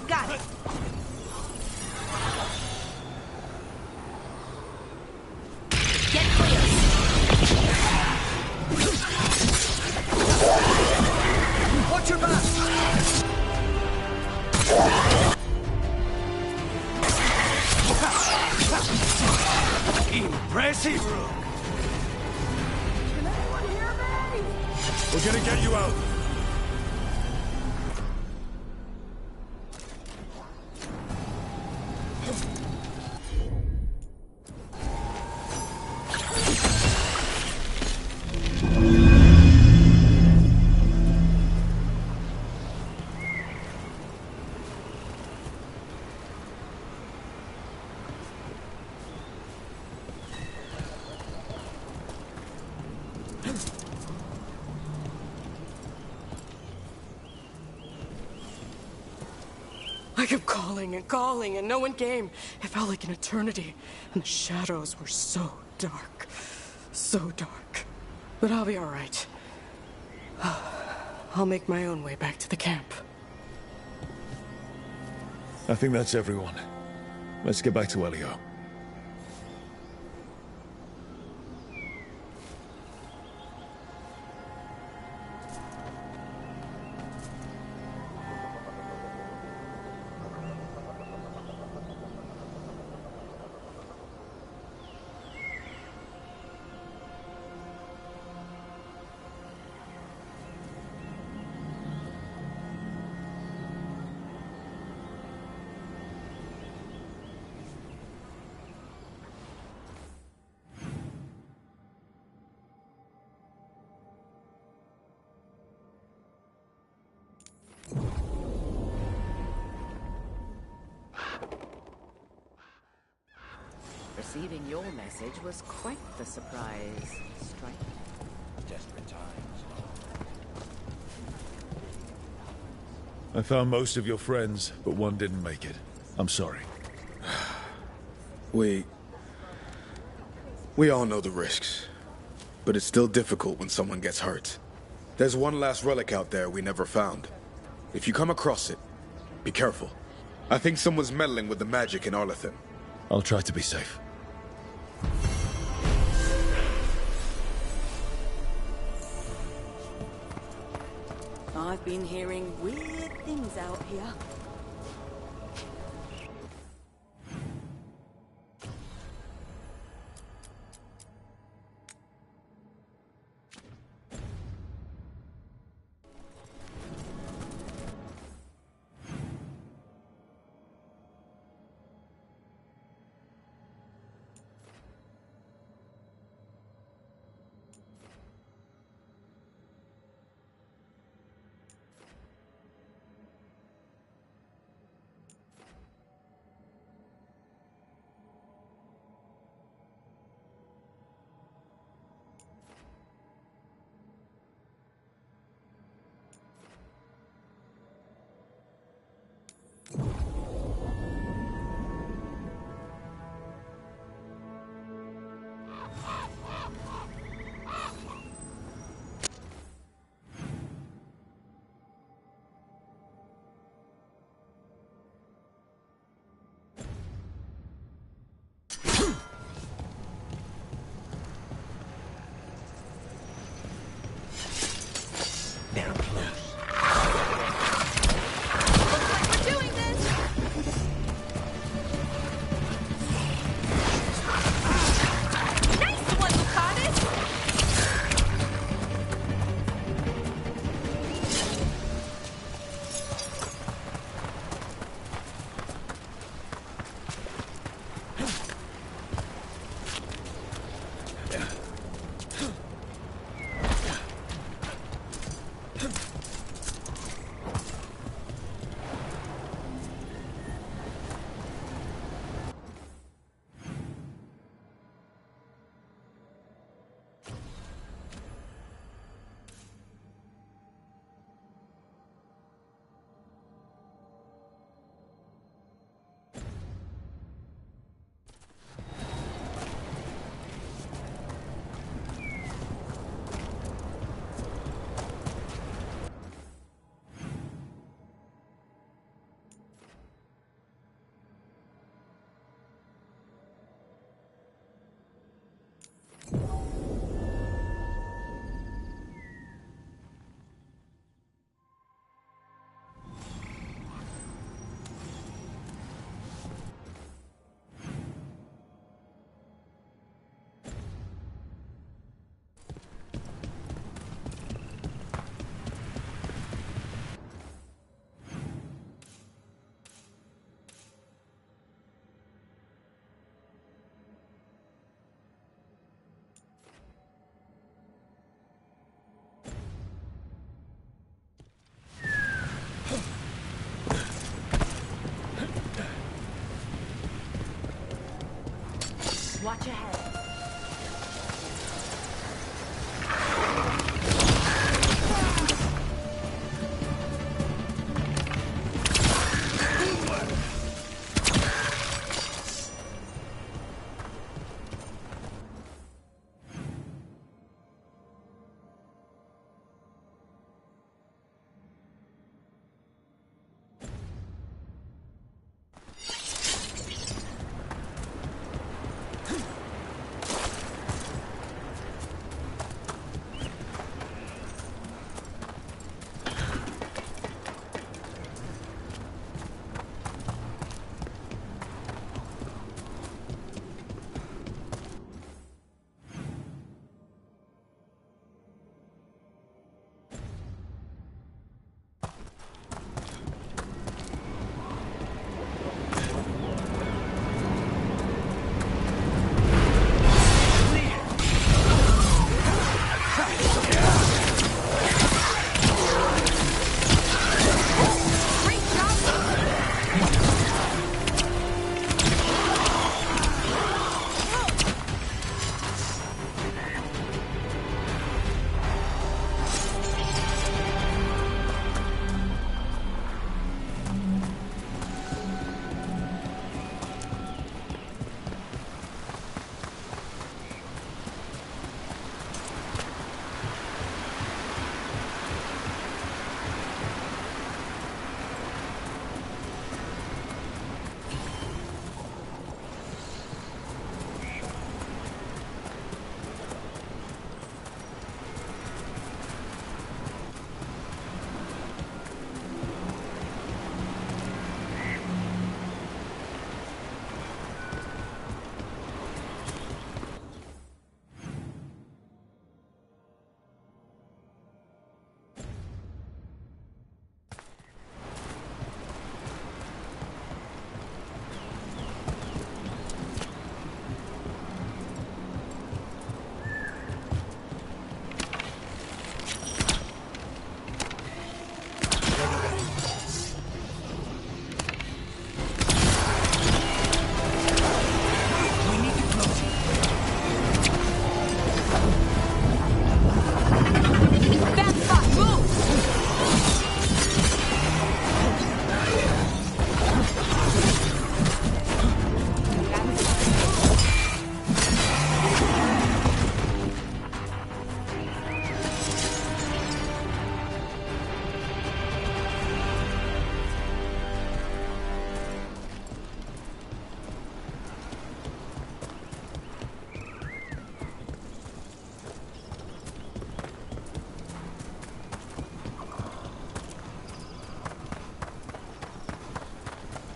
Got it. Get clear. Watch your back! Impressive, Rook. We're gonna get you out. I kept calling and calling, and no one came. It felt like an eternity, and the shadows were so dark. So dark. But I'll be all right. I'll make my own way back to the camp. I think that's everyone. Let's get back to Elio. Receiving your message was quite the surprise, Stripe. Desperate times. I found most of your friends, but one didn't make it. I'm sorry. We all know the risks, but it's still difficult when someone gets hurt. There's one last relic out there we never found. If you come across it, be careful. I think someone's meddling with the magic in Arlethan. I'll try to be safe. I've been hearing weird things out here.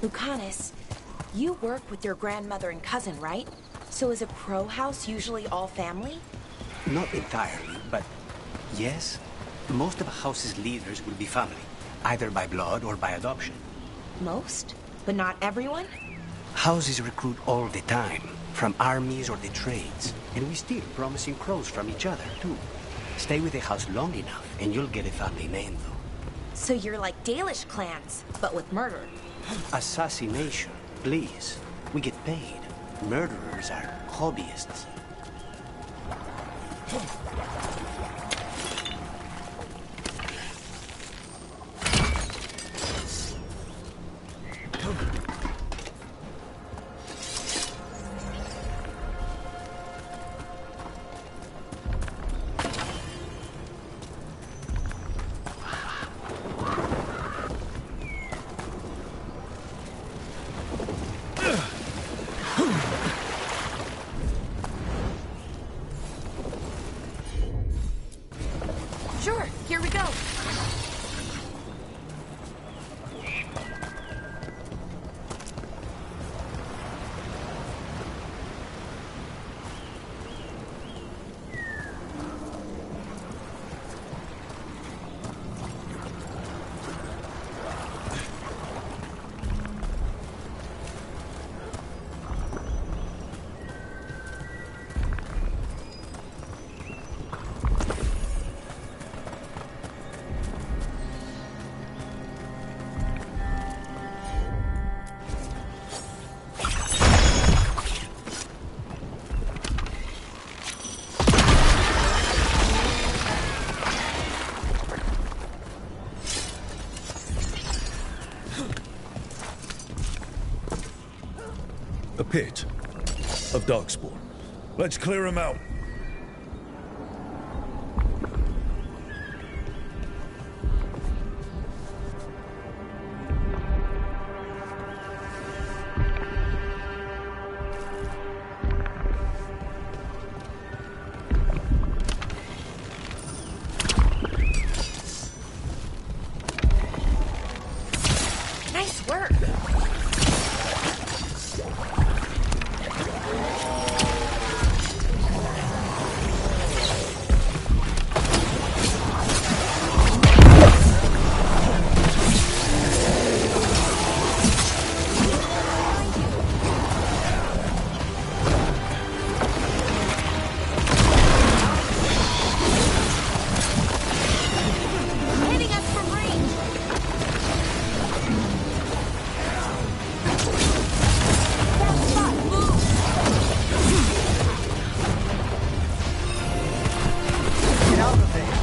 Lucanus, you work with your grandmother and cousin, right? So is a crow house usually all family? Not entirely, but yes. Most of a house's leaders will be family, either by blood or by adoption. Most? But not everyone? Houses recruit all the time, from armies or the trades. And we steal promising crows from each other, too. Stay with the house long enough, and you'll get a family name, though. So you're like Dalish clans, but with murder. Assassination, please. We get paid. Murderers are hobbyists. Sure, here we go. A pit of darkspawn. Let's clear him out. Nice work. Hitting us from range. Get out of there!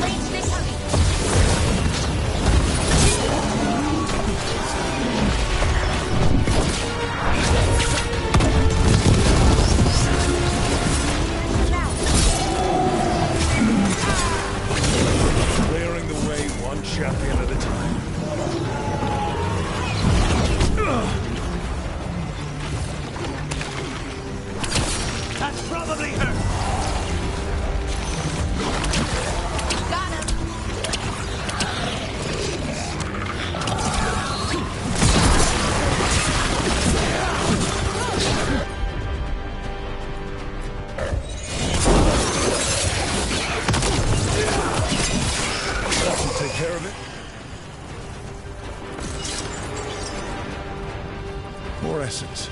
Range incoming. Clearing the way one champion at a time. That's probably her. Got him. That should take care of it. More essence.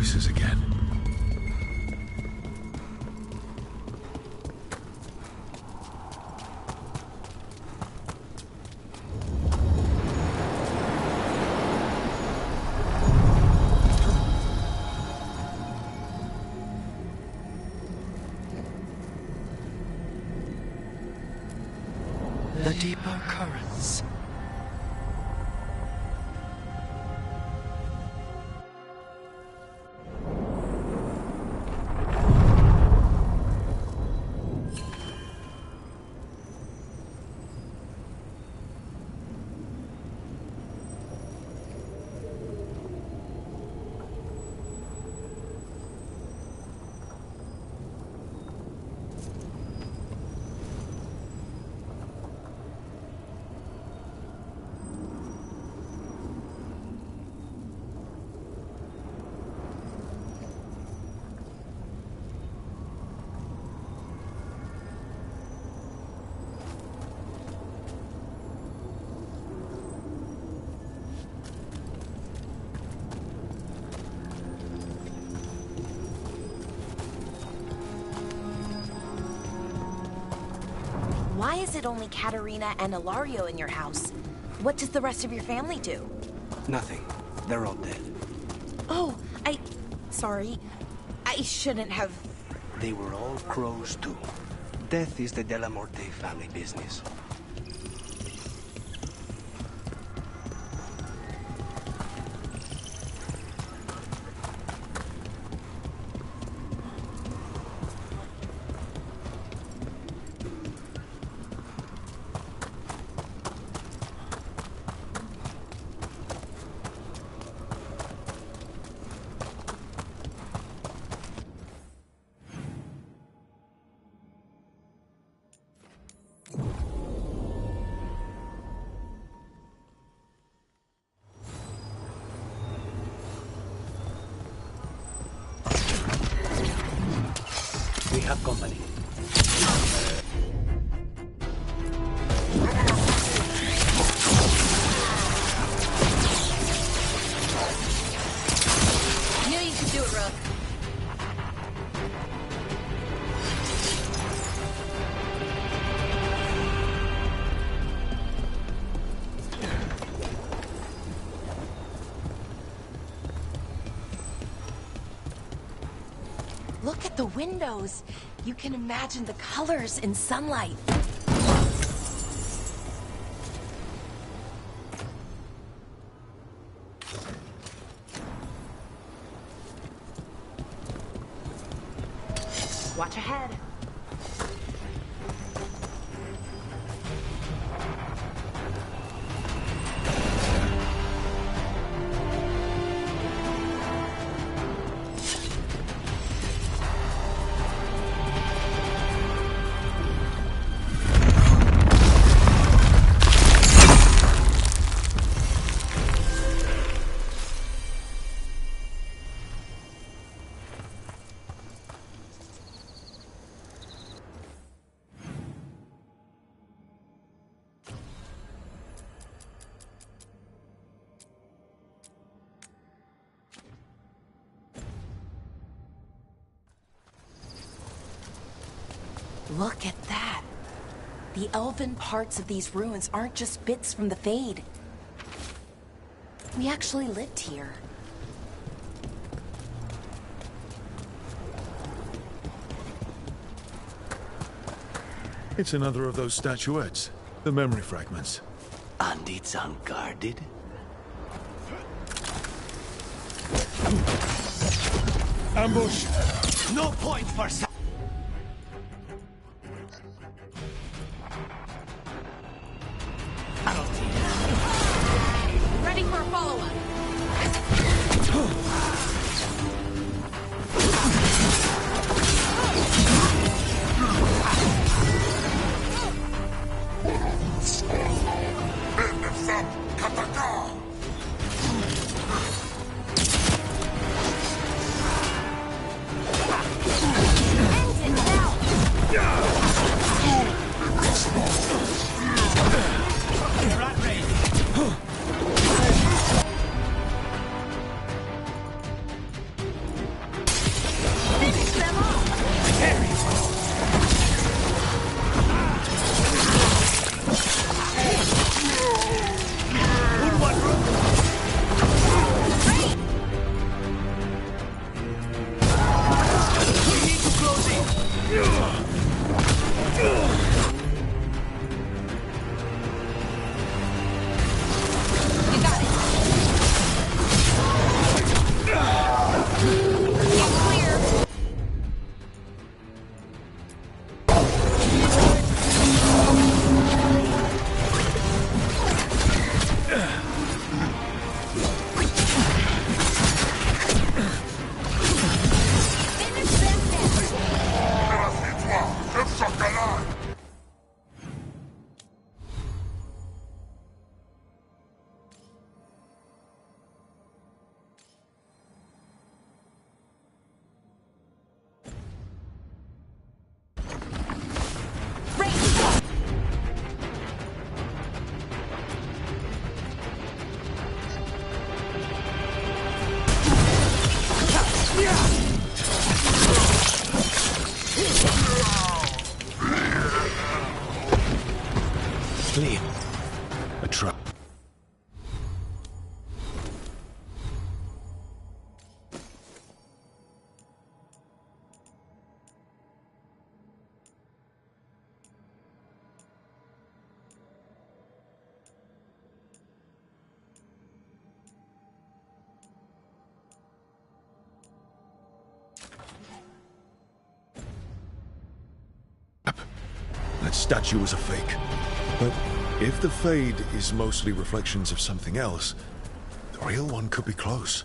voices again. The deeper currents. Why is it only Katerina and Ilario in your house? What does the rest of your family do? Nothing. They're all dead. Oh, sorry. I shouldn't have... They were all crows too. Death is the Della Morte family business. We have company. I knew you could do it, Rook. Look at the windows. You can imagine the colors in sunlight. Watch ahead. Look at that. The elven parts of these ruins aren't just bits from the Fade. We actually lived here. It's another of those statuettes. The memory fragments. And it's unguarded? Ambush! No point for... Ready for a follow-up. Clear. A trap. That statue was a fake. But if the Fade is mostly reflections of something else, the real one could be close.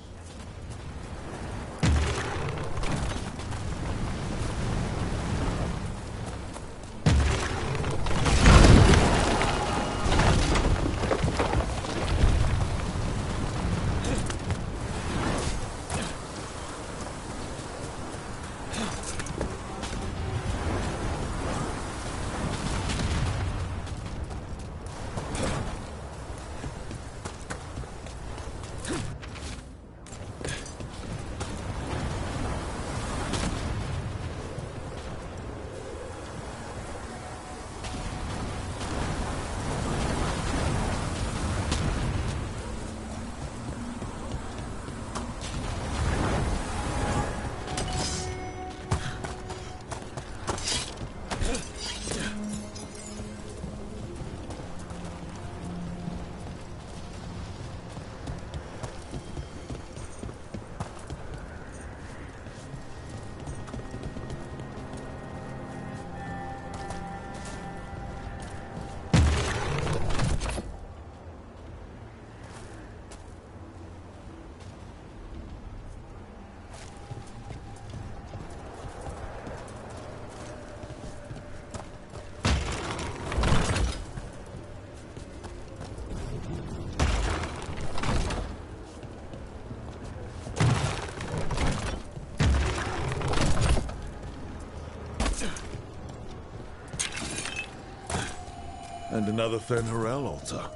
And another Fen'Harel altar.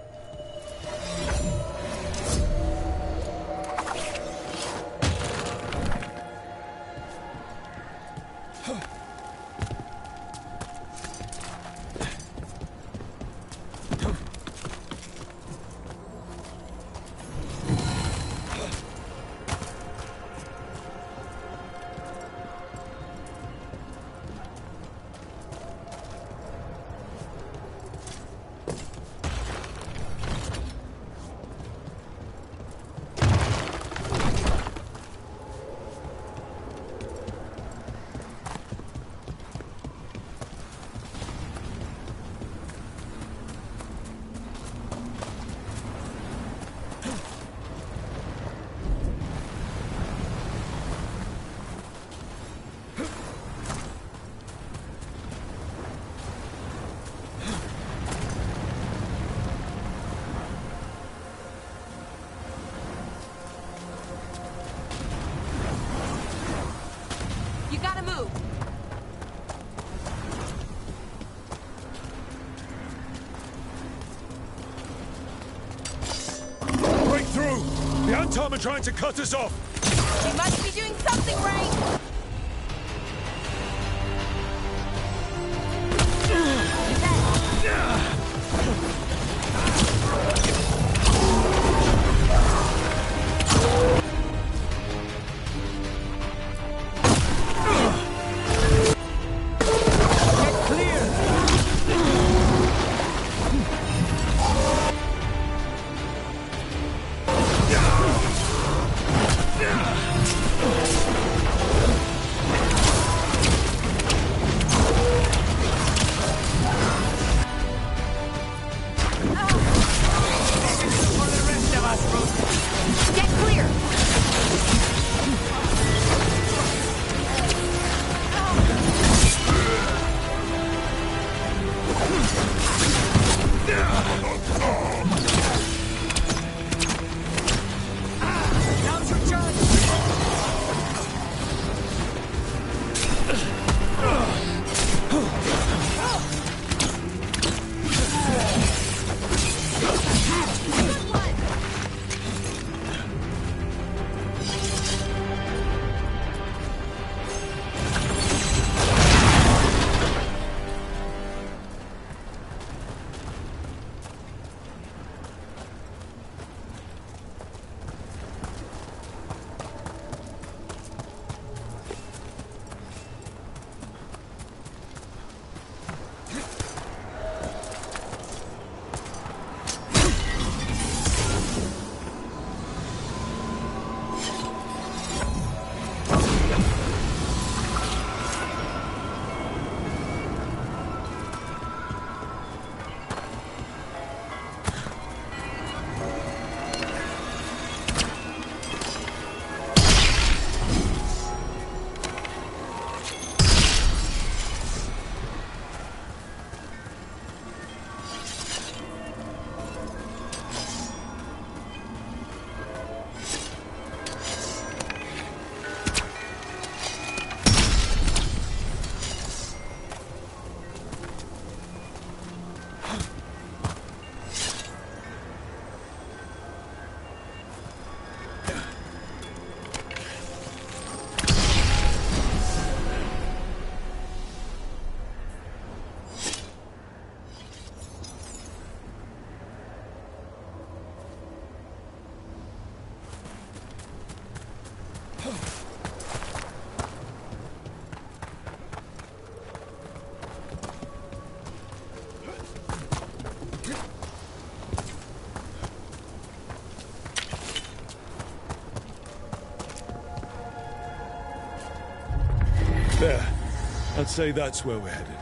Tom are trying to cut us off! We must be doing something right! I'd say that's where we're headed.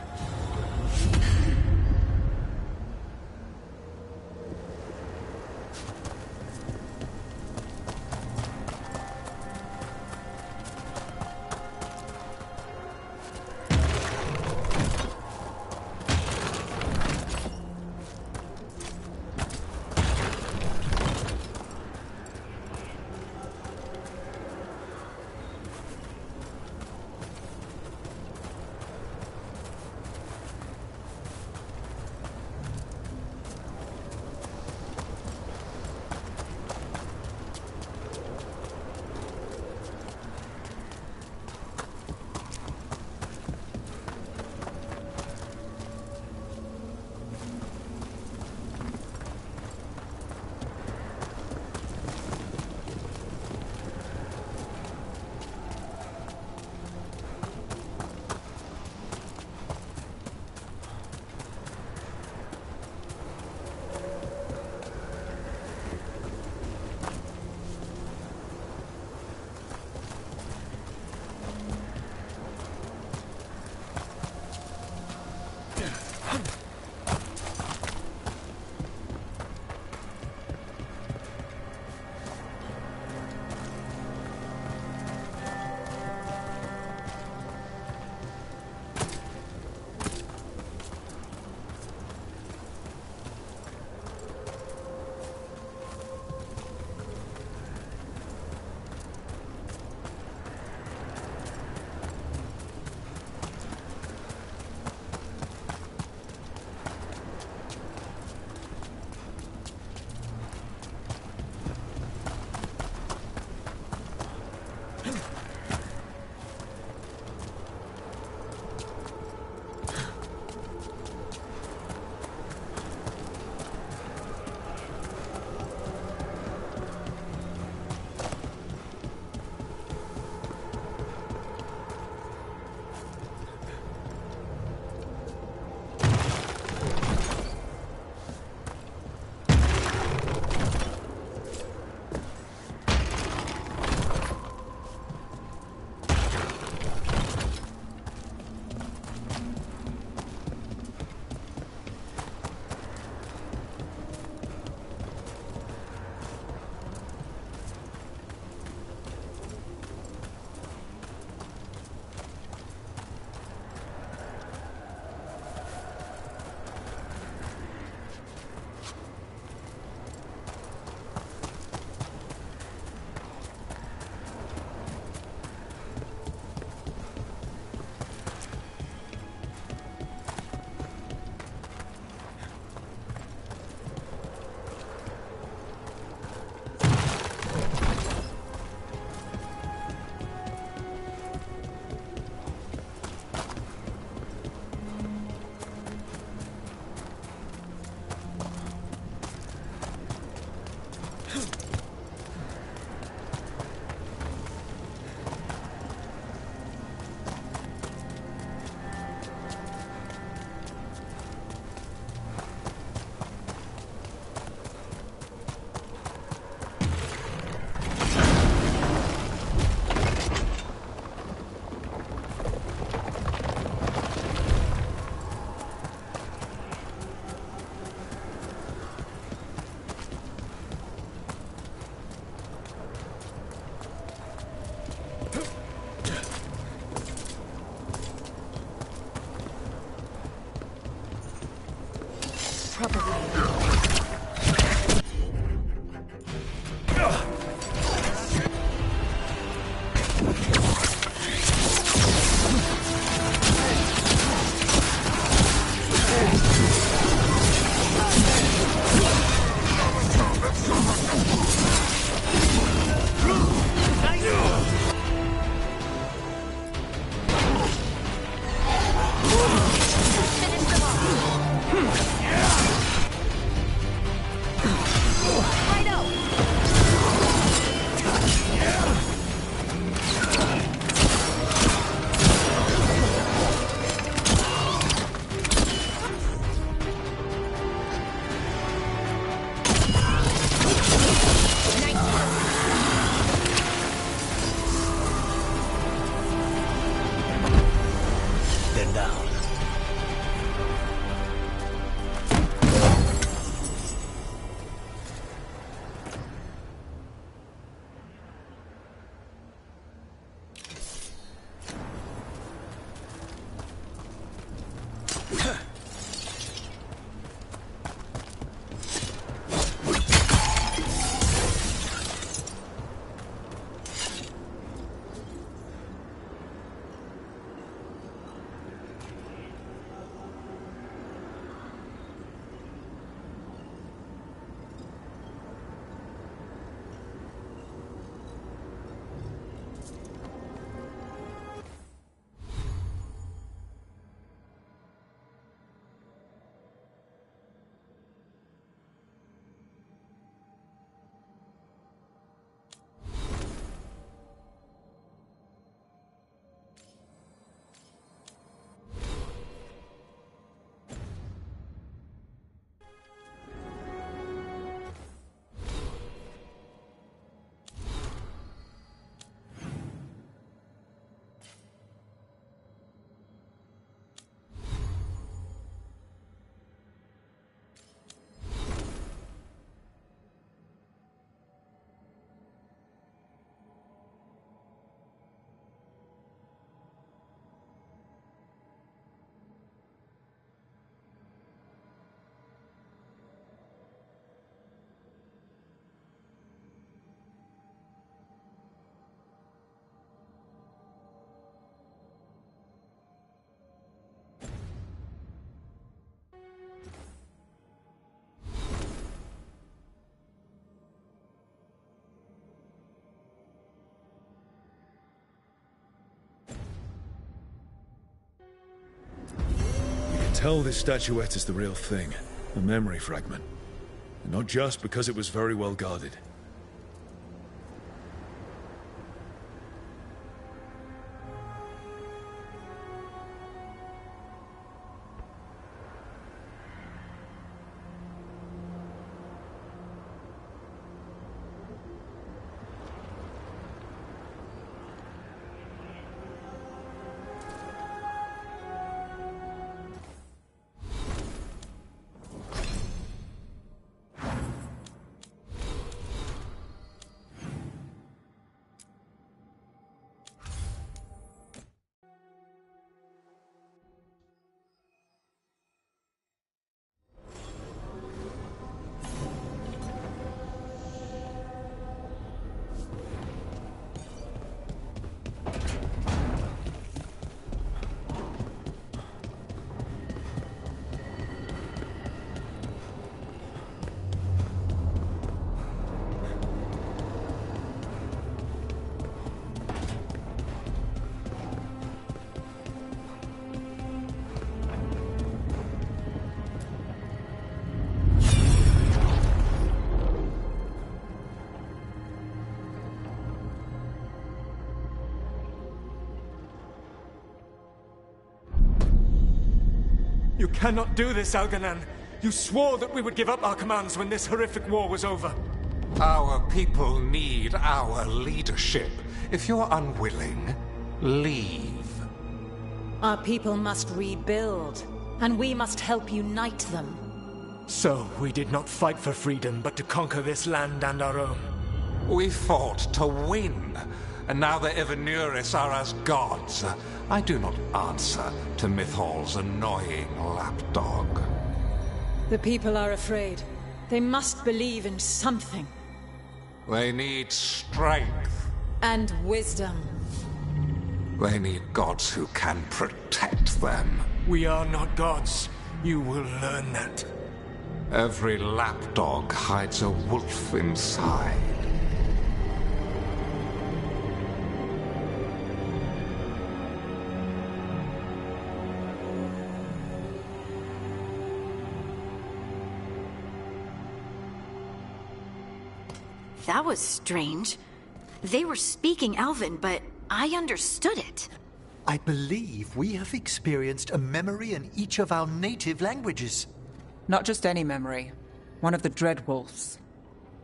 tell this statuette is the real thing, a memory fragment. And not just because it was very well guarded. You cannot do this, Algernon. You swore that we would give up our commands when this horrific war was over. Our people need our leadership. If you're unwilling, leave. Our people must rebuild, and we must help unite them. So, we did not fight for freedom, but to conquer this land and our own. We fought to win, and now the Evanuris are as gods. I do not answer to Mythal's annoying lapdog. The people are afraid. They must believe in something. They need strength. And wisdom. They need gods who can protect them. We are not gods. You will learn that. Every lapdog hides a wolf inside. That was strange. They were speaking Elven, but I understood it. I believe we have experienced a memory in each of our native languages. Not just any memory. One of the Dreadwolves.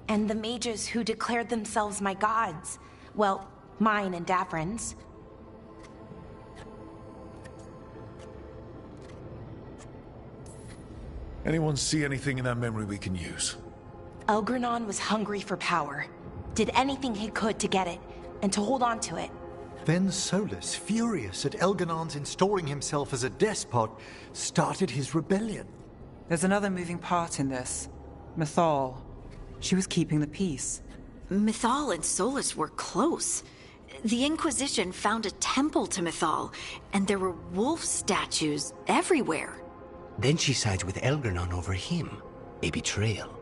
And the mages who declared themselves my gods. Well, mine and Davrin's. Anyone see anything in that memory we can use? Elgranon was hungry for power. Did anything he could to get it, and to hold on to it. Then Solus, furious at Elganon's installing himself as a despot, started his rebellion. There's another moving part in this. Mythal. She was keeping the peace. Mythal and Solus were close. The Inquisition found a temple to Mythal, and there were wolf statues everywhere. Then she sides with Elgranon over him. A betrayal.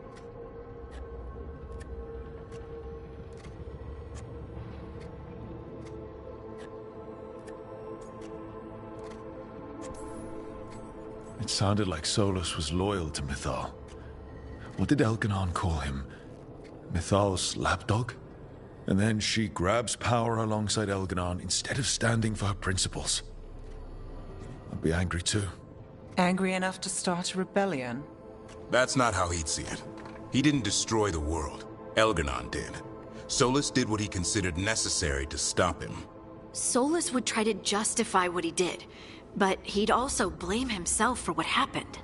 It sounded like Solus was loyal to Mythal. What did Elganon call him? Mythal's lapdog? And then she grabs power alongside Elganon instead of standing for her principles. I'd be angry too. Angry enough to start a rebellion? That's not how he'd see it. He didn't destroy the world. Elganon did. Solus did what he considered necessary to stop him. Solus would try to justify what he did, but he'd also blame himself for what happened.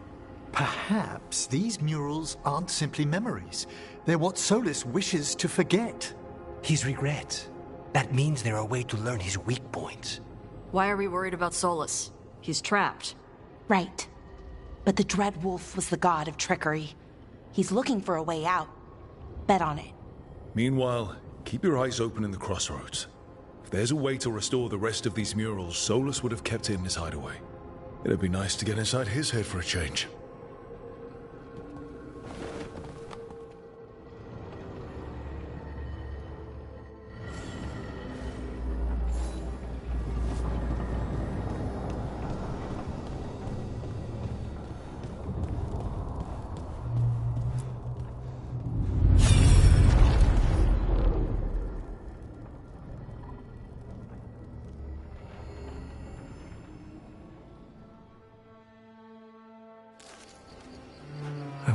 Perhaps these murals aren't simply memories. They're what Solus wishes to forget. His regrets. That means they're a way to learn his weak points. Why are we worried about Solus? He's trapped. Right. But the Dreadwolf was the god of trickery. He's looking for a way out. Bet on it. Meanwhile, keep your eyes open in the crossroads. If there's a way to restore the rest of these murals, Solus would have kept in his hideaway. It'd be nice to get inside his head for a change.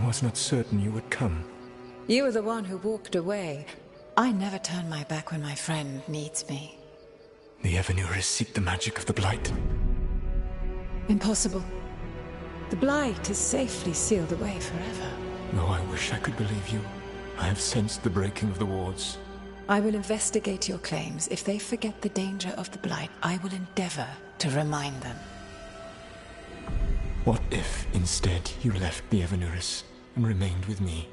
was not certain you would come. You were the one who walked away. I never turn my back when my friend needs me. The Evanurus seek the magic of the Blight. Impossible. The Blight is safely sealed away forever. Though I wish I could believe you. I have sensed the breaking of the wards. I will investigate your claims. If they forget the danger of the Blight, I will endeavor to remind them. What if, instead, you left the Evanurus and remained with me?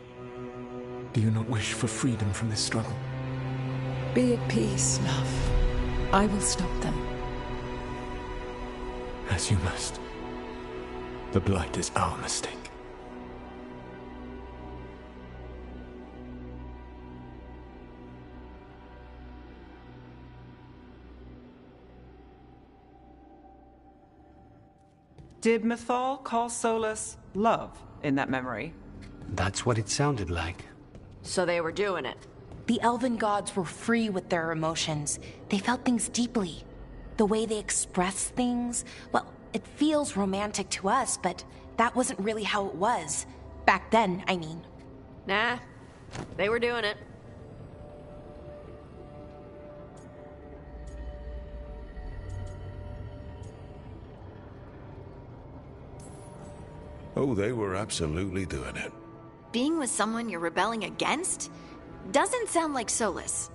Do you not wish for freedom from this struggle? Be at peace, love. I will stop them. As you must. The Blight is our mistake. Did Mythal call Solus love in that memory? That's what it sounded like. So they were doing it. The elven gods were free with their emotions. They felt things deeply. The way they express things, well, it feels romantic to us, but that wasn't really how it was. Back then, I mean. Nah, they were doing it. Oh, they were absolutely doing it. Being with someone you're rebelling against? Doesn't sound like Solus.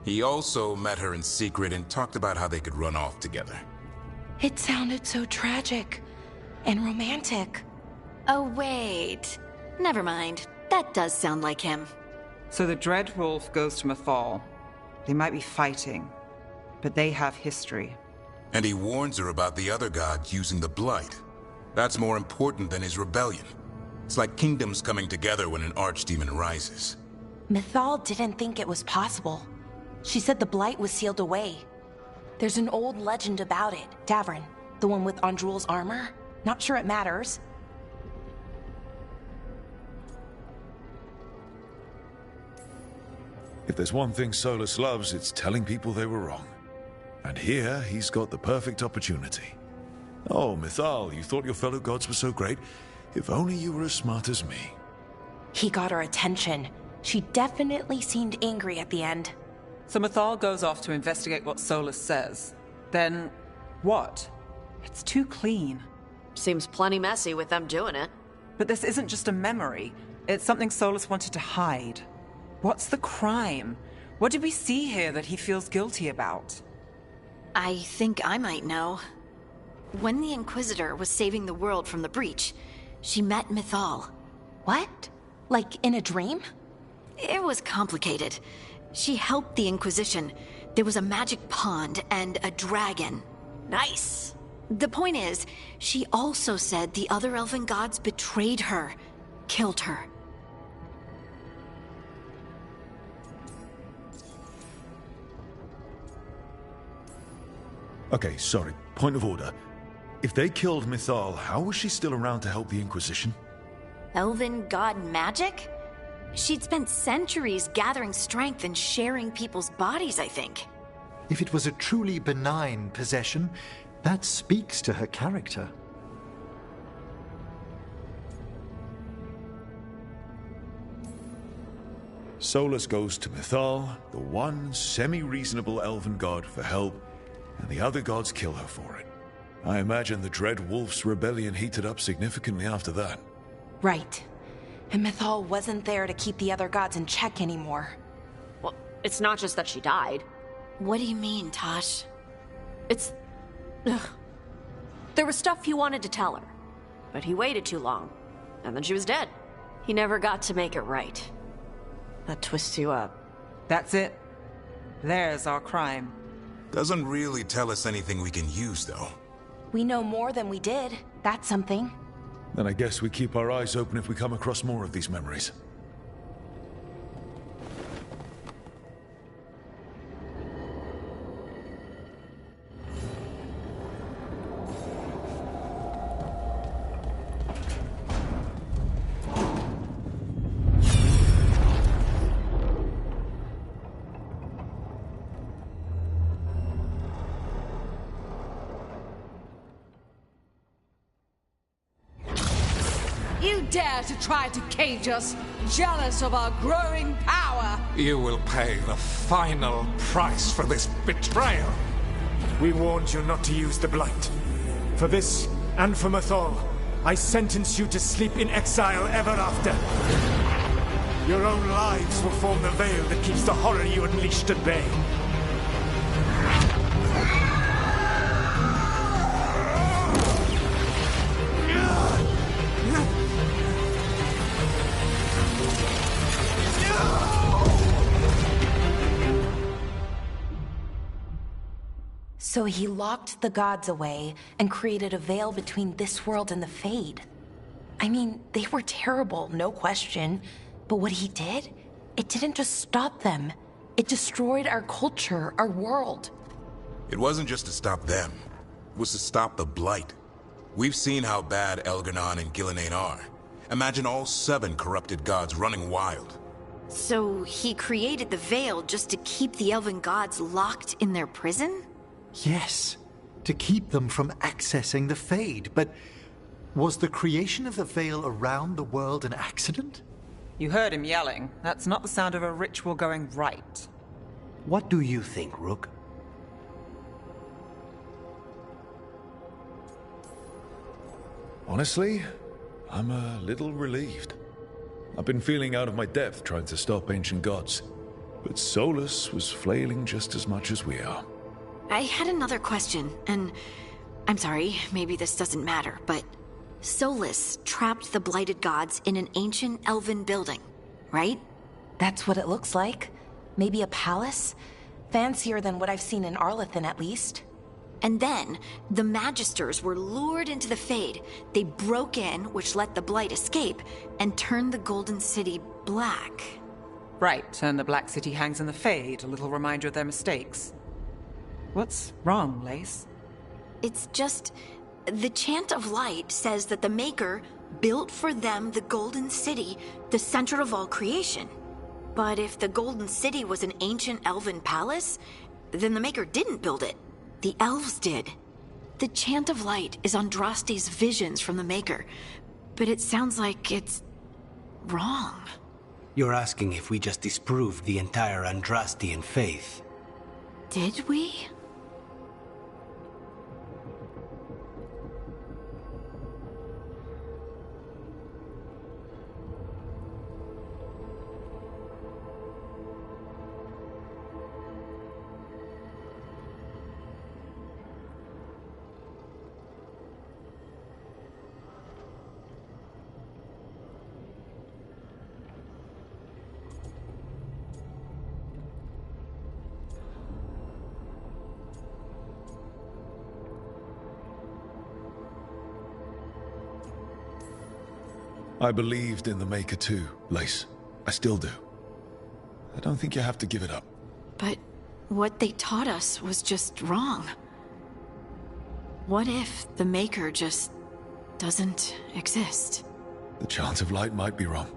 He also met her in secret and talked about how they could run off together. It sounded so tragic and romantic. Oh, wait. Never mind. That does sound like him. So the Dread Wolf goes to Mythal. They might be fighting, but they have history. And he warns her about the other gods using the Blight. That's more important than his rebellion. It's like kingdoms coming together when an archdemon rises. Mythal didn't think it was possible. She said the Blight was sealed away. There's an old legend about it. Davrin, the one with Andrul's armor. Not sure it matters. If there's one thing Solus loves, it's telling people they were wrong. And here, he's got the perfect opportunity. Oh, Mythal, you thought your fellow gods were so great? If only you were as smart as me. He got her attention. She definitely seemed angry at the end. So Mythal goes off to investigate what Solus says. Then, what? It's too clean. Seems plenty messy with them doing it. But this isn't just a memory. It's something Solus wanted to hide. What's the crime? What did we see here that he feels guilty about? I think I might know. When the Inquisitor was saving the world from the breach, she met Mythal. What? Like in a dream? It was complicated. She helped the Inquisition. There was a magic pond and a dragon. Nice! The point is, she also said the other elven gods betrayed her, killed her. Okay, sorry. Point of order. If they killed Mythal, how was she still around to help the Inquisition? Elven god magic? She'd spent centuries gathering strength and sharing people's bodies, I think. If it was a truly benign possession, that speaks to her character. Solus goes to Mythal, the one semi-reasonable elven god, for help, and the other gods kill her for it. I imagine the Dread Wolf's rebellion heated up significantly after that. Right. And Mythal wasn't there to keep the other gods in check anymore. Well, it's not just that she died. What do you mean, Tosh? It's... Ugh. There was stuff he wanted to tell her, but he waited too long, and then she was dead. He never got to make it right. That twists you up. That's it. There's our crime. Doesn't really tell us anything we can use, though. We know more than we did. That's something. Then I guess we keep our eyes open if we come across more of these memories. You dare to try to cage us, jealous of our growing power! You will pay the final price for this betrayal. We warned you not to use the Blight. For this, and for Mythal, I sentence you to sleep in exile ever after. Your own lives will form the veil that keeps the horror you unleashed at bay. So he locked the gods away and created a veil between this world and the Fade. I mean, they were terrible, no question. But what he did, it didn't just stop them. It destroyed our culture, our world. It wasn't just to stop them. It was to stop the Blight. We've seen how bad Elganon and Gillenane are. Imagine all 7 corrupted gods running wild. So he created the Veil just to keep the elven gods locked in their prison? Yes, to keep them from accessing the Fade. But was the creation of the Veil around the world an accident? You heard him yelling. That's not the sound of a ritual going right. What do you think, Rook? Honestly, I'm a little relieved. I've been feeling out of my depth trying to stop ancient gods. But Solus was flailing just as much as we are. I had another question, and I'm sorry, maybe this doesn't matter, but Solus trapped the blighted gods in an ancient elven building, right? That's what it looks like. Maybe a palace? Fancier than what I've seen in Arlethan, at least. And then, the Magisters were lured into the Fade. They broke in, which let the Blight escape, and turned the Golden City black. Right, and the Black City hangs in the Fade, a little reminder of their mistakes. What's wrong, Lace? It's just... the Chant of Light says that the Maker built for them the Golden City, the center of all creation. But if the Golden City was an ancient elven palace, then the Maker didn't build it. The elves did. The Chant of Light is Andraste's visions from the Maker, but it sounds like it's... wrong. You're asking if we just disproved the entire Andrastian faith. Did we? I believed in the Maker too, Lace. I still do. I don't think you have to give it up. But what they taught us was just wrong. What if the Maker just doesn't exist? The Chant of Light might be wrong,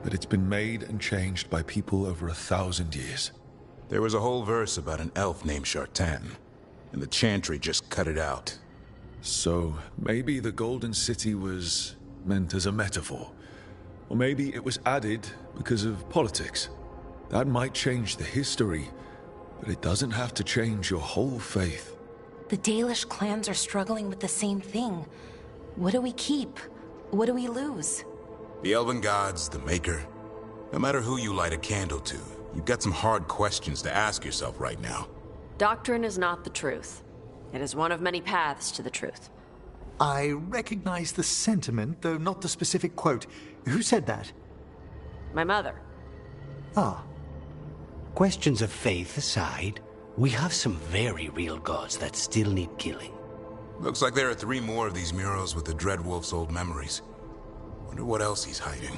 but it's been made and changed by people over 1,000 years. There was a whole verse about an elf named Shartan, and the Chantry just cut it out. So maybe the Golden City was meant as a metaphor. Or maybe it was added because of politics. That might change the history, but it doesn't have to change your whole faith. The Dalish clans are struggling with the same thing. What do we keep? What do we lose? The elven gods, the Maker. No matter who you light a candle to, you've got some hard questions to ask yourself right now. Doctrine is not the truth. It is one of many paths to the truth. I recognize the sentiment, though not the specific quote. Who said that? My mother. Ah. Questions of faith aside, we have some very real gods that still need killing. Looks like there are 3 more of these murals with the Dreadwolf's old memories. Wonder what else he's hiding.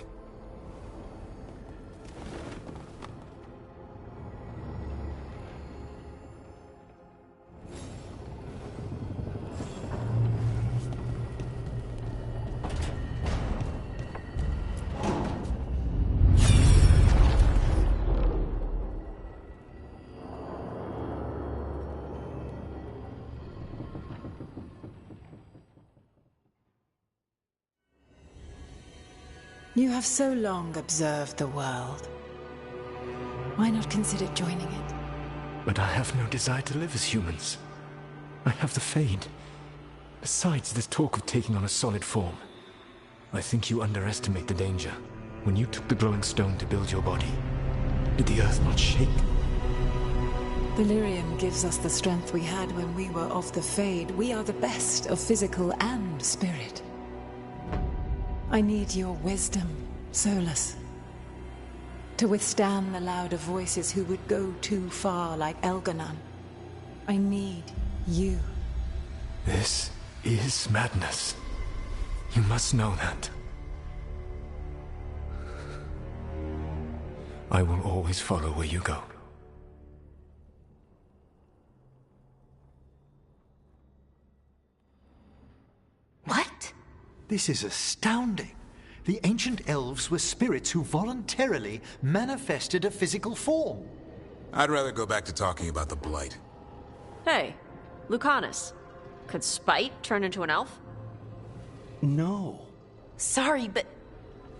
You have so long observed the world. Why not consider joining it? But I have no desire to live as humans. I have the Fade. Besides, there's talk of taking on a solid form. I think you underestimate the danger. When you took the glowing stone to build your body, did the earth not shake? Delirium gives us the strength we had when we were of the Fade. We are the best of physical and spirit. I need your wisdom, Solus. To withstand the louder voices who would go too far like Elganon. I need you. This is madness. You must know that. I will always follow where you go. What? This is astounding. The ancient elves were spirits who voluntarily manifested a physical form. I'd rather go back to talking about the Blight. Hey, Lucanus. Could Spite turn into an elf? No. Sorry, but...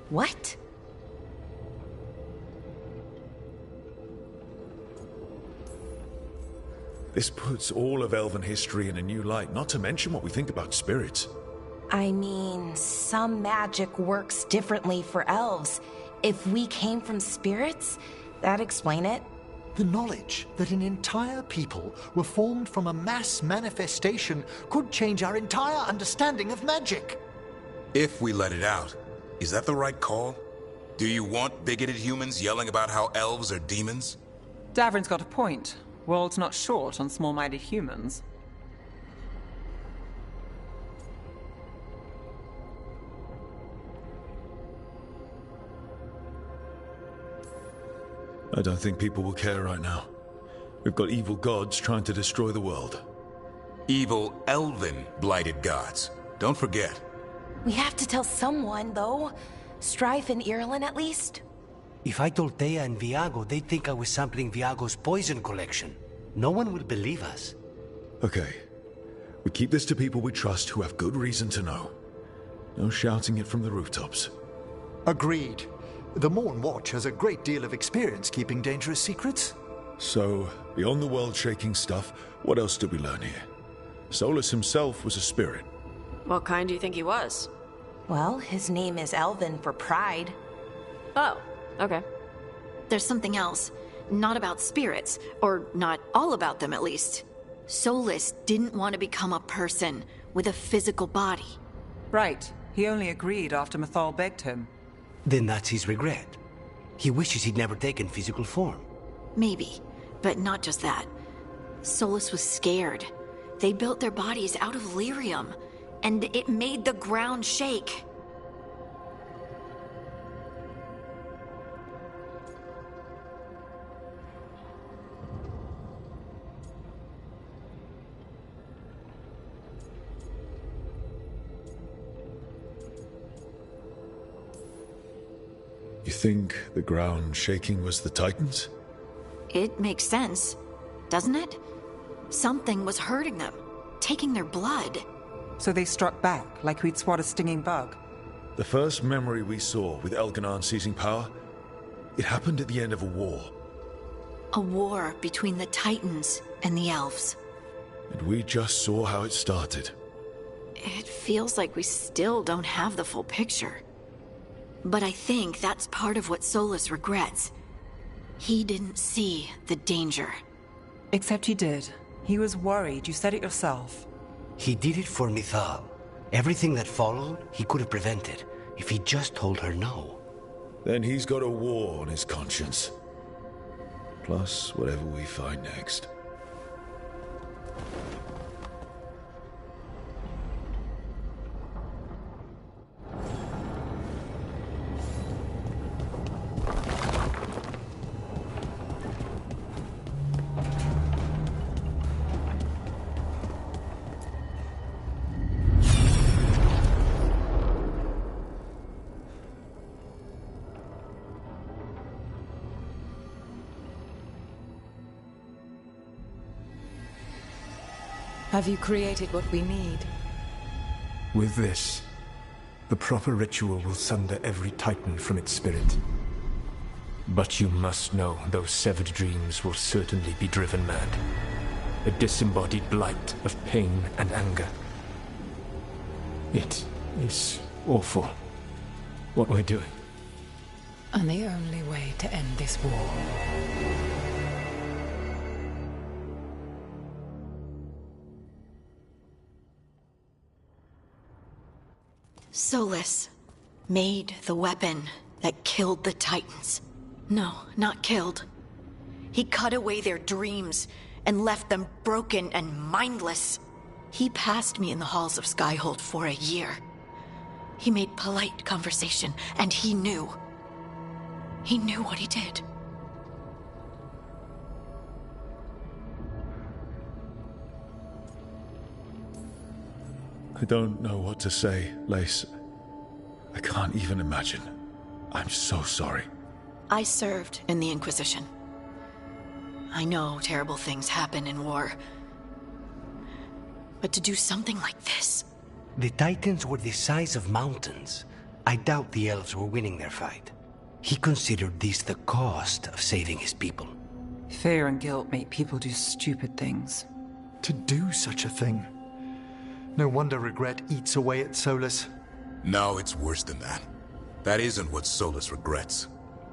what? This puts all of elven history in a new light, not to mention what we think about spirits. I mean, some magic works differently for elves. If we came from spirits, that'd explain it. The knowledge that an entire people were formed from a mass manifestation could change our entire understanding of magic. If we let it out, is that the right call? Do you want bigoted humans yelling about how elves are demons? Davrin's got a point. World's not short on small-minded humans. I don't think people will care right now. We've got evil gods trying to destroy the world. Evil elven blighted gods. Don't forget. We have to tell someone, though. Strife and Irulan, at least. If I told Thea and Viago, they'd think I was sampling Viago's poison collection. No one will believe us. Okay. We keep this to people we trust who have good reason to know. No shouting it from the rooftops. Agreed. The Morn Watch has a great deal of experience keeping dangerous secrets. So, beyond the world-shaking stuff, what else did we learn here? Solus himself was a spirit. What kind do you think he was? Well, his name is Elven for pride. Oh, okay. There's something else. Not about spirits, or not all about them at least. Solus didn't want to become a person with a physical body. Right. He only agreed after Mythal begged him. Then that's his regret. He wishes he'd never taken physical form. Maybe, but not just that. Solus was scared. They built their bodies out of lyrium, and it made the ground shake. You think the ground shaking was the Titans? It makes sense, doesn't it? Something was hurting them, taking their blood. So they struck back, like we'd swat a stinging bug. The first memory we saw with Elganon seizing power, it happened at the end of a war. A war between the Titans and the elves. And we just saw how it started. It feels like we still don't have the full picture. But I think that's part of what Solus regrets. He didn't see the danger. Except he did. He was worried, you said it yourself. He did it for Mythal. Everything that followed, he could have prevented, if he just told her no. Then he's got a war on his conscience. Plus, whatever we find next. Have you created what we need? With this, The proper ritual will sunder every Titan from its spirit. But you must know those severed dreams will certainly be driven mad. A disembodied blight of pain and anger. It is awful what we're doing. And the only way to end this war. Solus made the weapon that killed the Titans. No, not killed. He cut away their dreams and left them broken and mindless. He passed me in the halls of Skyhold for a year. He made polite conversation, and he knew. He knew what he did. I don't know what to say, Lace. I can't even imagine. I'm so sorry. I served in the Inquisition. I know terrible things happen in war. But to do something like this... The Titans were the size of mountains. I doubt the elves were winning their fight. He considered this the cost of saving his people. Fear and guilt make people do stupid things. To do such a thing. No wonder regret eats away at Solus. No, it's worse than that. That isn't what Solus regrets.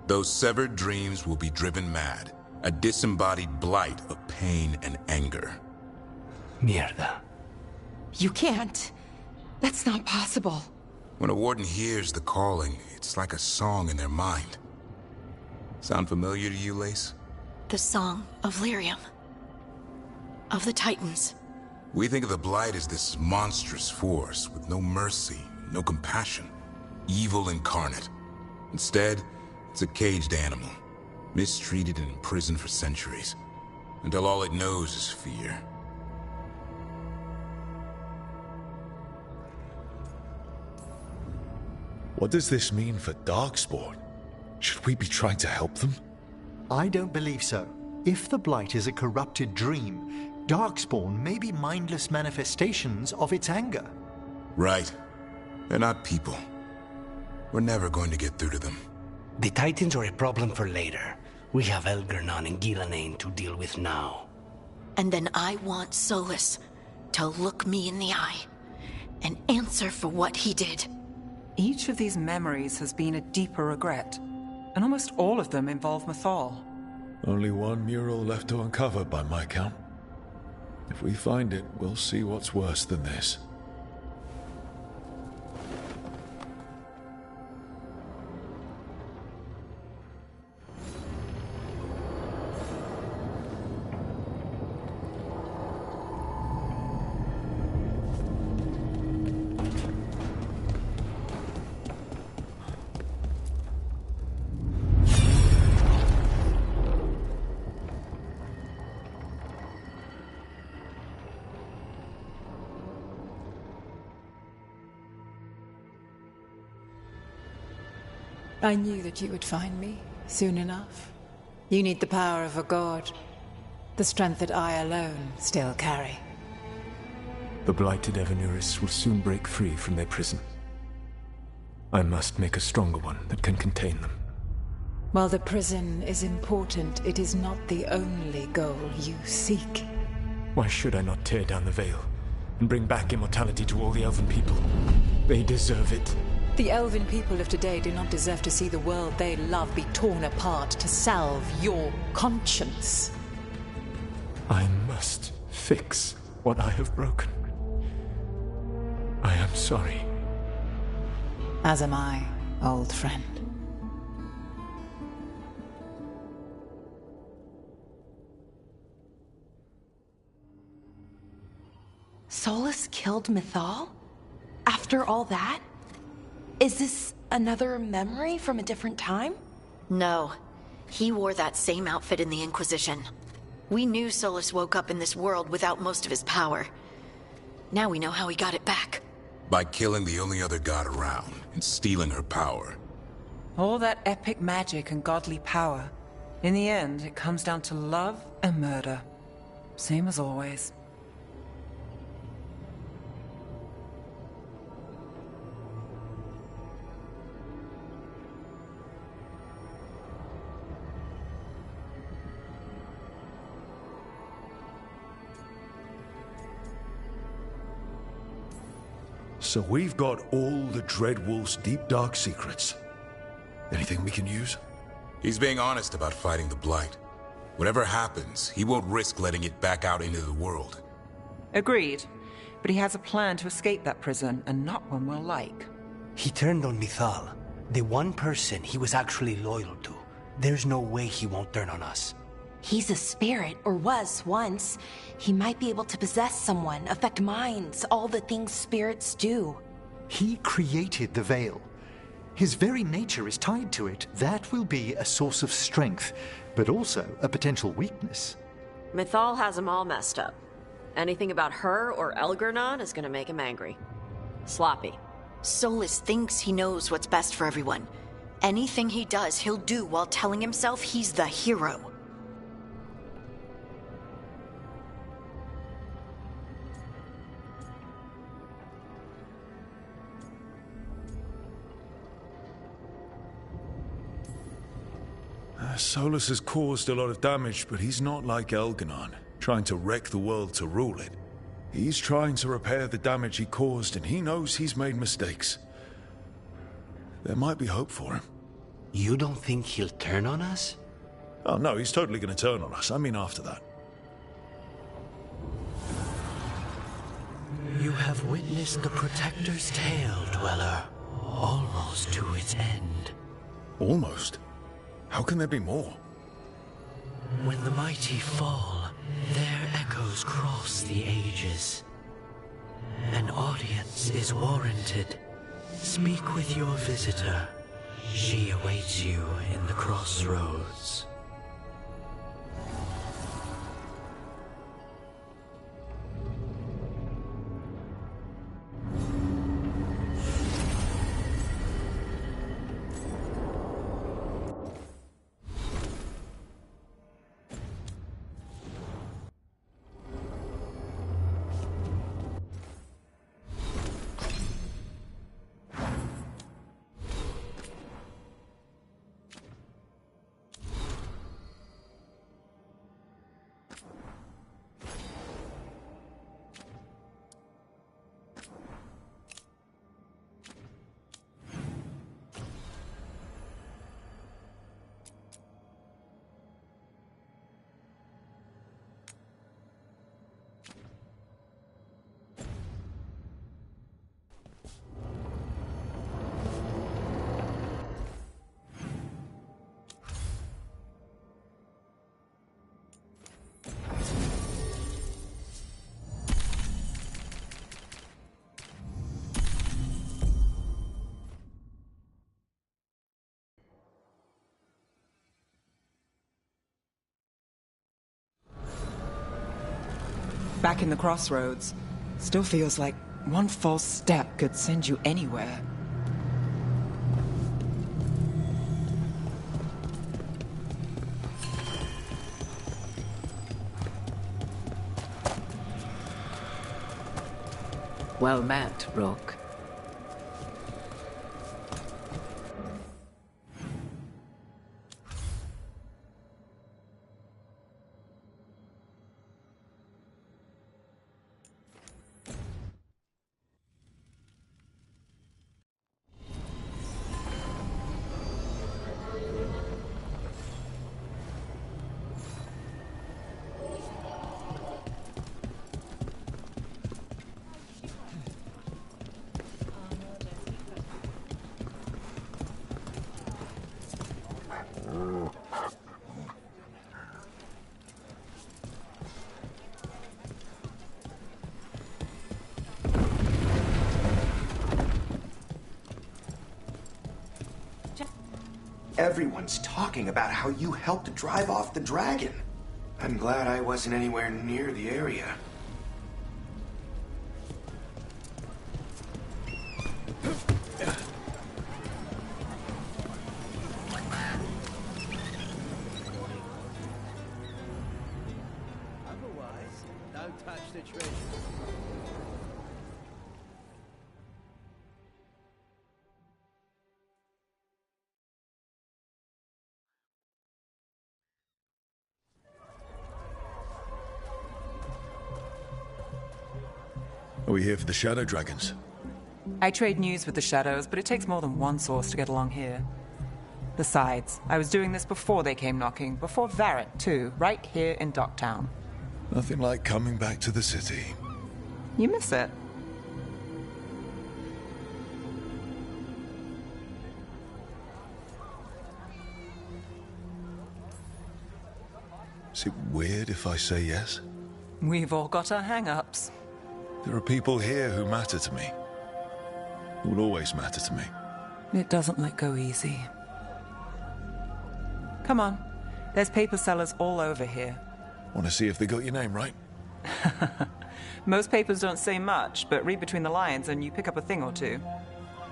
Those severed dreams will be driven mad. A disembodied blight of pain and anger. Mierda. You can't. That's not possible. When a warden hears the calling, it's like a song in their mind. Sound familiar to you, Lace? The song of Lyrium. Of the Titans. We think of the Blight as this monstrous force with no mercy, no compassion. Evil incarnate. Instead, it's a caged animal. Mistreated and imprisoned for centuries. Until all it knows is fear. What does this mean for Darkspawn? Should we be trying to help them? I don't believe so. If the Blight is a corrupted dream, Darkspawn may be mindless manifestations of its anger. Right. They're not people. We're never going to get through to them. The Titans are a problem for later. We have Elgernon and Gillanane to deal with now. And then I want Solus to look me in the eye and answer for what he did. Each of these memories has been a deeper regret, and almost all of them involve Mythal. Only one mural left to uncover by my count. If we find it, we'll see what's worse than this. I knew that you would find me, soon enough. You need the power of a god. The strength that I alone still carry. The blighted Evanuris will soon break free from their prison. I must make a stronger one that can contain them. While the prison is important, it is not the only goal you seek. Why should I not tear down the veil and bring back immortality to all the Elven people? They deserve it. The Elven people of today do not deserve to see the world they love be torn apart to salve your conscience. I must fix what I have broken. I am sorry. As am I, old friend. Solus killed Mythal? After all that? Is this another memory from a different time? No. He wore that same outfit in the Inquisition. We knew Solus woke up in this world without most of his power. Now we know how he got it back. By killing the only other god around and stealing her power. All that epic magic and godly power. In the end, it comes down to love and murder. Same as always. So we've got all the Dreadwolf's deep dark secrets. Anything we can use? He's being honest about fighting the Blight. Whatever happens, he won't risk letting it back out into the world. Agreed. But he has a plan to escape that prison, and not one we'll like. He turned on Mithal, the one person he was actually loyal to. There's no way he won't turn on us. He's a spirit, or was once. He might be able to possess someone, affect minds, all the things spirits do. He created the Veil. His very nature is tied to it. That will be a source of strength, but also a potential weakness. Mithal has him all messed up. Anything about her or Elgernon is gonna make him angry. Sloppy. Solus thinks he knows what's best for everyone. Anything he does, he'll do while telling himself he's the hero. Solus has caused a lot of damage, but he's not like Elgernon, trying to wreck the world to rule it. He's trying to repair the damage he caused, and he knows he's made mistakes. There might be hope for him. You don't think he'll turn on us? Oh no, he's totally going to turn on us. I mean after that. You have witnessed the Protector's tale, Dweller, almost to its end. Almost? How can there be more? When the mighty fall, their echoes cross the ages. An audience is warranted. Speak with your visitor. She awaits you in the crossroads. Back in the crossroads. Still feels like one false step could send you anywhere. Well met, Rook. Everyone's talking about how you helped drive off the dragon. I'm glad I wasn't anywhere near the area. Otherwise, don't touch the treasure. Are we here for the Shadow Dragons? I trade news with the Shadows, but it takes more than one source to get along here. Besides, I was doing this before they came knocking, before Varret, too, right here in Docktown. Nothing like coming back to the city. You miss it. Is it weird if I say yes? We've all got our hang-ups. There are people here who matter to me. Who will always matter to me. It doesn't let go easy. Come on. There's paper sellers all over here. Want to see if they got your name right? Most papers don't say much, but read between the lines and you pick up a thing or two.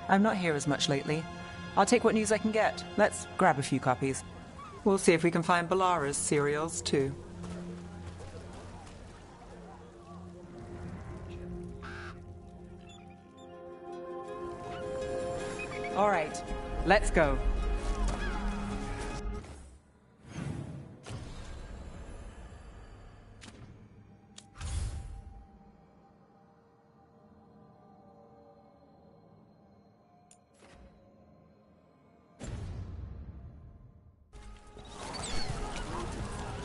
I'm not here as much lately. I'll take what news I can get. Let's grab a few copies. We'll see if we can find Balara's serials, too. All right, let's go.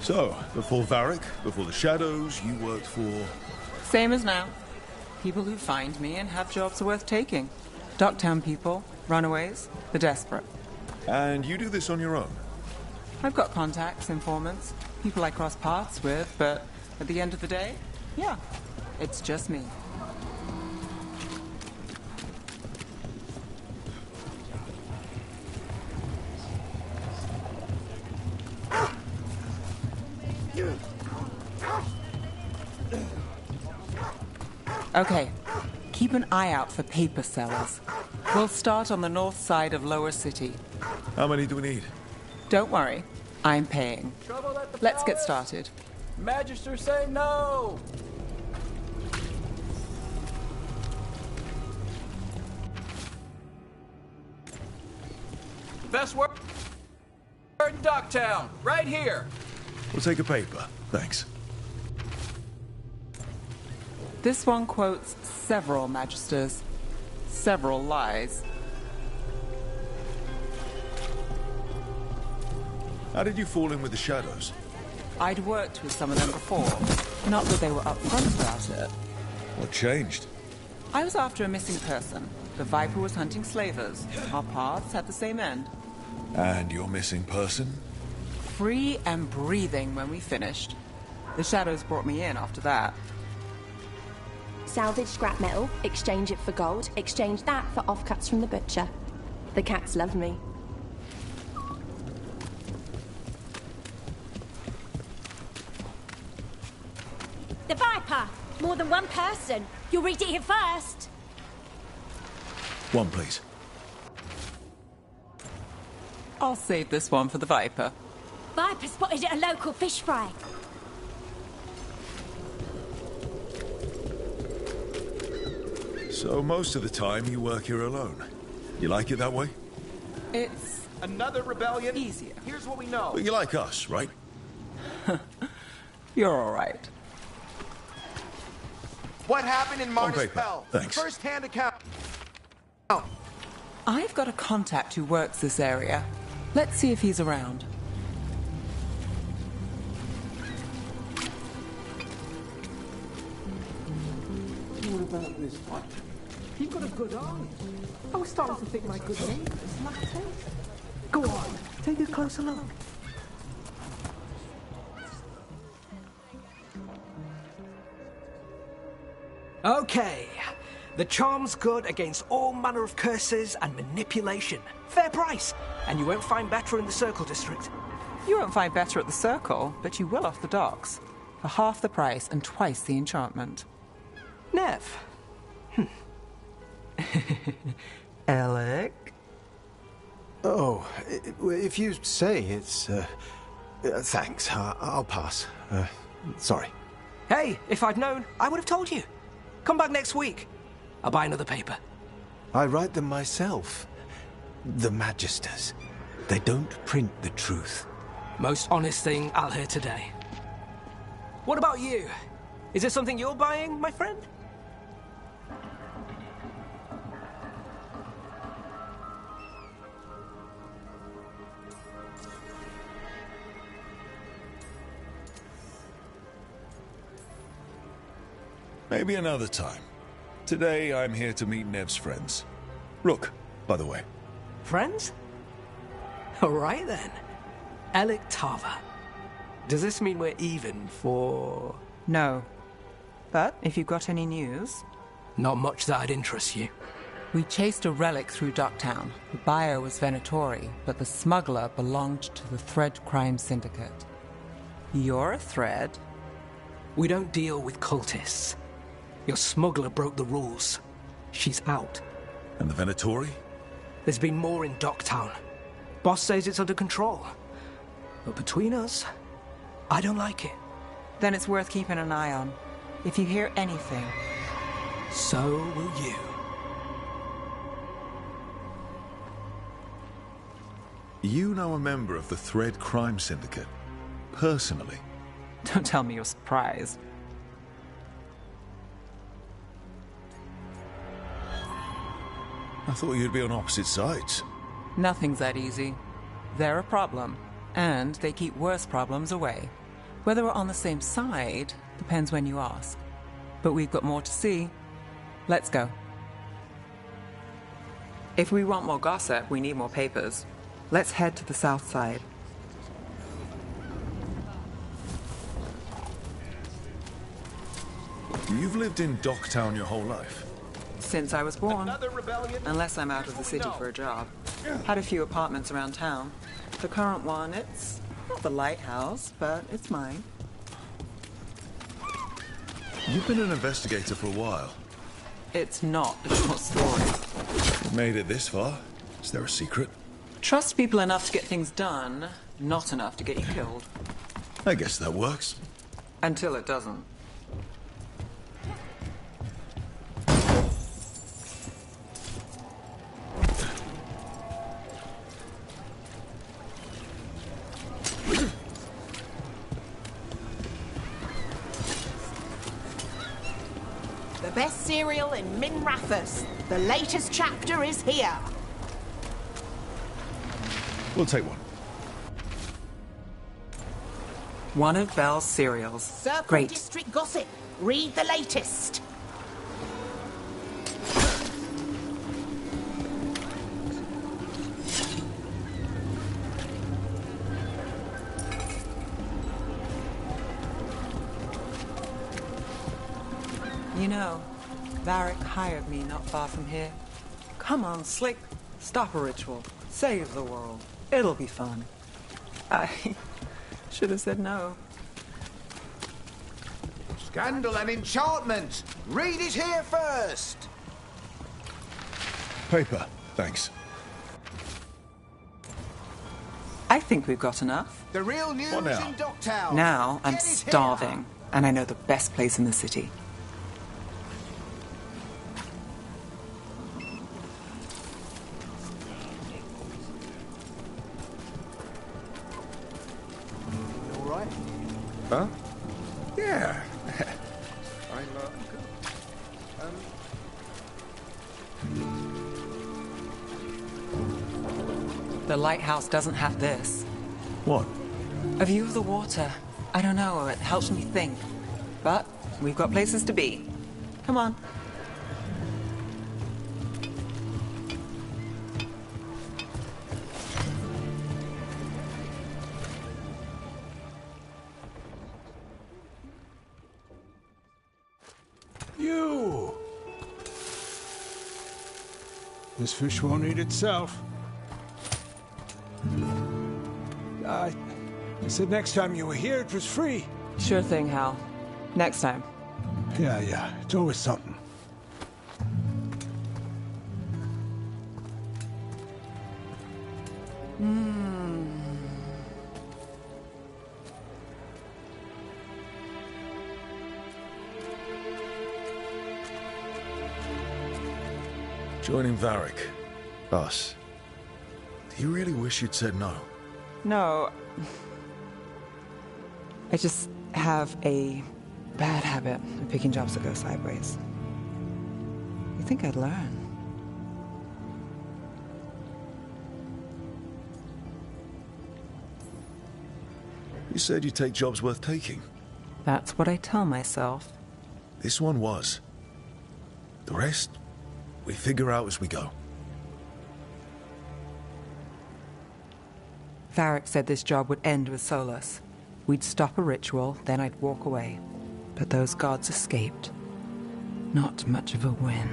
So, before Varric, before the Shadows, you worked for... Same as now. People who find me and have jobs worth taking. Docktown people, runaways, the desperate. And you do this on your own? I've got contacts, informants, people I cross paths with, but at the end of the day, yeah, it's just me. Okay, keep an eye out for paper sellers. We'll start on the north side of Lower City. How many do we need? Don't worry, I'm paying. Let's get started. Magister say no! Best word in Docktown, right here. We'll take a paper, thanks. This one quotes several magisters, several lies. How did you fall in with the Shadows? I'd worked with some of them before. Not that they were upfront about it. What changed? I was after a missing person. The Viper was hunting slavers. Our paths had the same end. And your missing person? Free and breathing when we finished. The Shadows brought me in after that. Salvage scrap metal, exchange it for gold, exchange that for offcuts from the butcher. The cats love me. The Viper! More than one person. You'll read it here first. One, please. I'll save this one for the Viper. Viper spotted at a local fish fry. So most of the time you work here alone. You like it that way? It's another rebellion. Easier. Here's what we know. But you like us, right? You're all right. What happened in Martis Pell? Thanks. First-hand account. I've got a contact who works this area. Let's see if he's around. What about this one? You've got a good eye. I was starting to think my good neighbours lacked taste. Go on, take a closer look. Okay. The charm's good against all manner of curses and manipulation. Fair price. And you won't find better in the Circle District. You won't find better at the Circle, but you will off the docks. For half the price and twice the enchantment. Nev. Alec? Oh, if you say it's... thanks. I'll pass. Sorry. Hey, if I'd known, I would have told you. Come back next week. I'll buy another paper. I write them myself. The Magisters. They don't print the truth. Most honest thing I'll hear today. What about you? Is there something you're buying, my friend? Maybe another time. Today, I'm here to meet Nev's friends. Rook, by the way. Friends? All right then. Elik Tava. Does this mean we're even for... No. But if you've got any news... Not much that'd interest you. We chased a relic through Docktown. The buyer was Venatori, but the smuggler belonged to the Thread Crime Syndicate. You're a Thread? We don't deal with cultists. Your smuggler broke the rules. She's out. And the Venatori? There's been more in Docktown. Boss says it's under control. But between us, I don't like it. Then it's worth keeping an eye on. If you hear anything... So will you. You know a member of the Thread Crime Syndicate, personally. Don't tell me you're surprised. I thought you'd be on opposite sides. Nothing's that easy. They're a problem, and they keep worse problems away. Whether we're on the same side depends when you ask. But we've got more to see. Let's go. If we want more gossip, we need more papers. Let's head to the south side. You've lived in Docktown your whole life? Since I was born. Unless I'm out of the city for a job. Had a few apartments around town. The current one, it's not the lighthouse, but it's mine. You've been an investigator for a while. It's not a short story. You made it this far. Is there a secret? Trust people enough to get things done, not enough to get you killed. I guess that works. Until it doesn't. The best cereal in Min Rathas. The latest chapter is here. We'll take one. One of Belle's cereals. Circle Great. District Gossip. Read the latest. You know, Varric hired me not far from here. Come on, Slick. Stop a ritual. Save the world. It'll be fun. I should have said no. Scandal and enchantment! Read it here first! Paper, thanks. I think we've got enough. The real news What now? in Docktown. Now I'm Get it starving, and I know the best place in the city. All right. Huh? Yeah. The lighthouse doesn't have this. What? A view of the water. I don't know, it helps me think. But we've got places to be. Come on. You! This fish won't eat itself. I said next time you were here it was free. Sure thing, Hal. Next time. Yeah, it's always something. Joining Varric. Us. Do you really wish you'd said no? No. I just have a bad habit of picking jobs that go sideways. You think I'd learn? You said you'd take jobs worth taking. That's what I tell myself. This one was. The rest, we figure out as we go. Varric said this job would end with Solus. We'd stop a ritual, then I'd walk away. But those gods escaped. Not much of a win.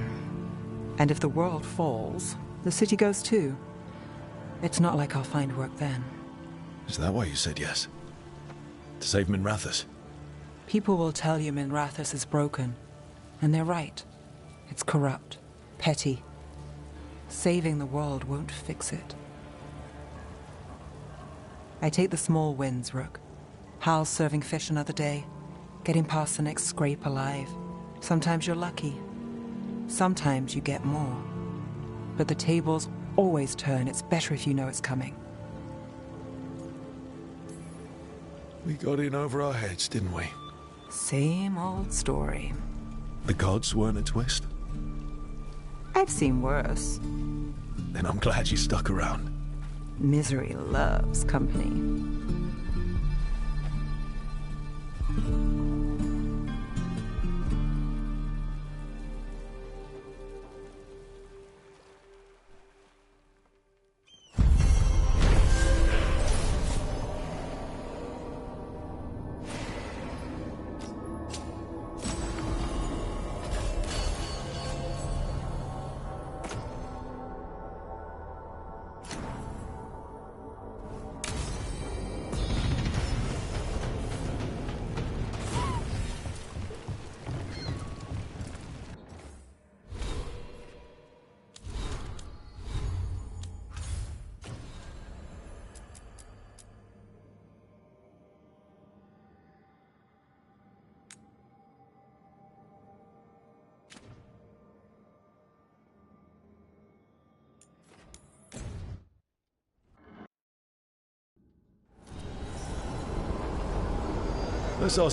And if the world falls, the city goes too. It's not like I'll find work then. Is that why you said yes? To save Minrathous? People will tell you Minrathous is broken. And they're right. It's corrupt, petty. Saving the world won't fix it. I take the small wins, Rook. Hal's serving fish another day. Getting past the next scrape alive. Sometimes you're lucky. Sometimes you get more. But the tables always turn. It's better if you know it's coming. We got in over our heads, didn't we? Same old story. The gods weren't a twist? I've seen worse. Then I'm glad you stuck around. Misery loves company. Let's all...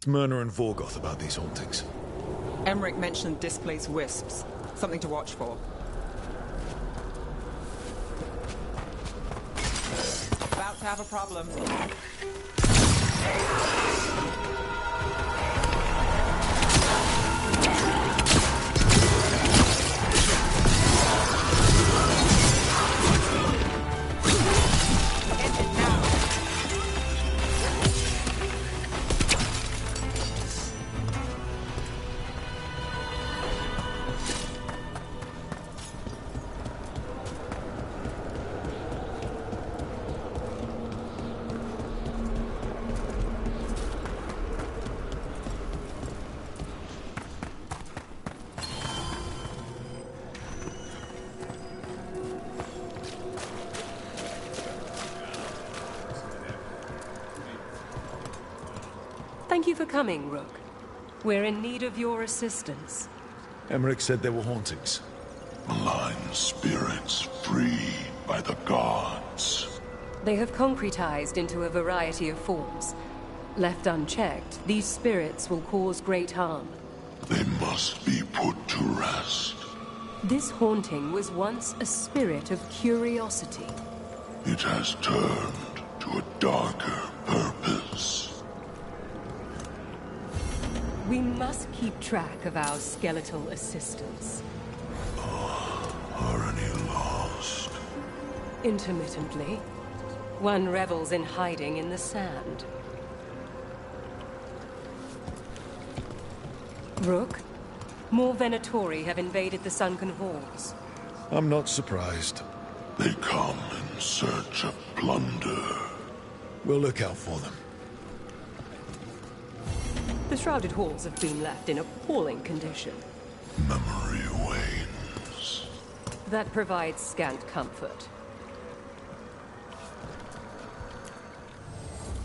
Myrna and Veilguard about these hauntings. Emmerich mentioned displaced wisps. Something to watch for. About to have a problem. Thank you for coming, Rook. We're in need of your assistance. Emmerich said there were hauntings. Malign spirits freed by the gods. They have concretized into a variety of forms. Left unchecked, these spirits will cause great harm. They must be put to rest. This haunting was once a spirit of curiosity. It has turned to a darker purpose. We must keep track of our skeletal assistants. Are any lost? Intermittently. One revels in hiding in the sand. Rook, more Venatori have invaded the sunken halls. I'm not surprised. They come in search of plunder. We'll look out for them. The shrouded halls have been left in appalling condition. Memory wanes. That provides scant comfort.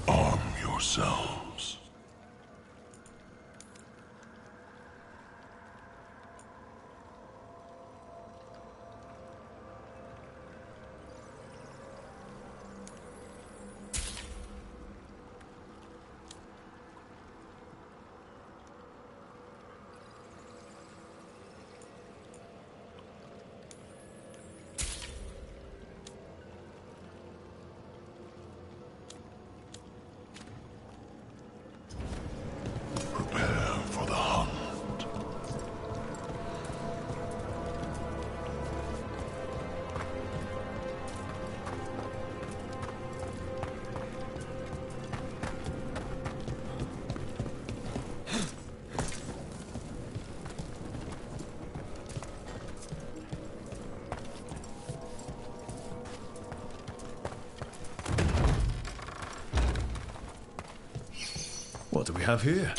Arm yourselves. Prepare for the hunt. What do we have here?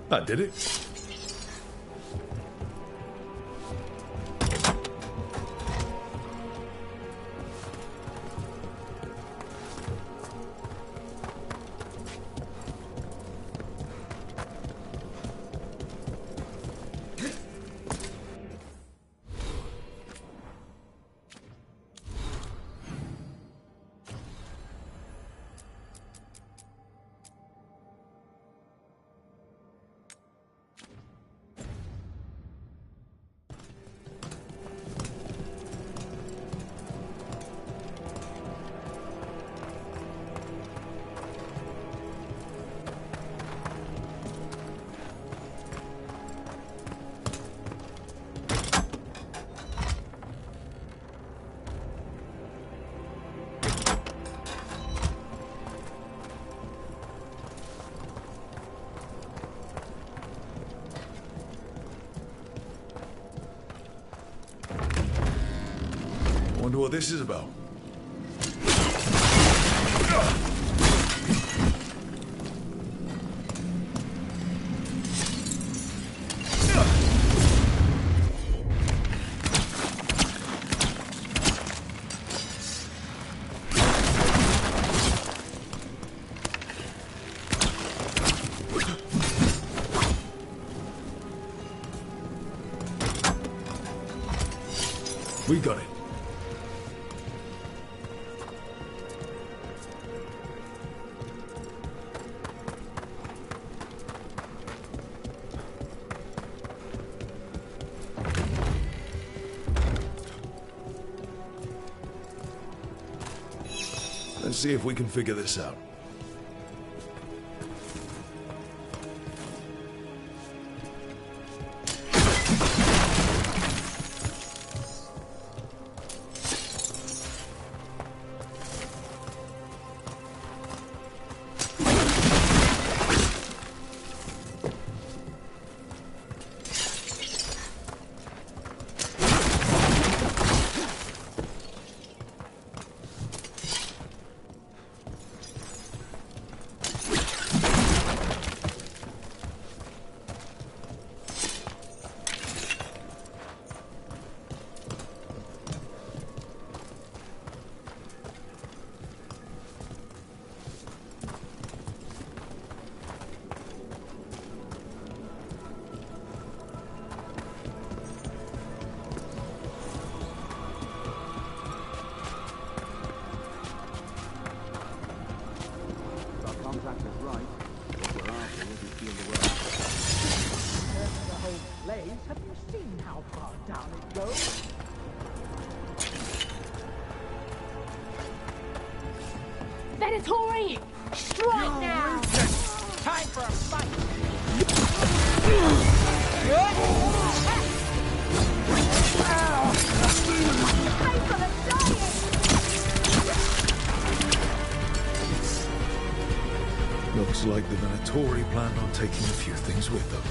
That did it. Wonder what this is about. We got it. Let's see if we can figure this out. Have you seen how far down it goes? Venatori! Strike now! Time for a fight! Looks like the Venatori planned on taking a few things with them.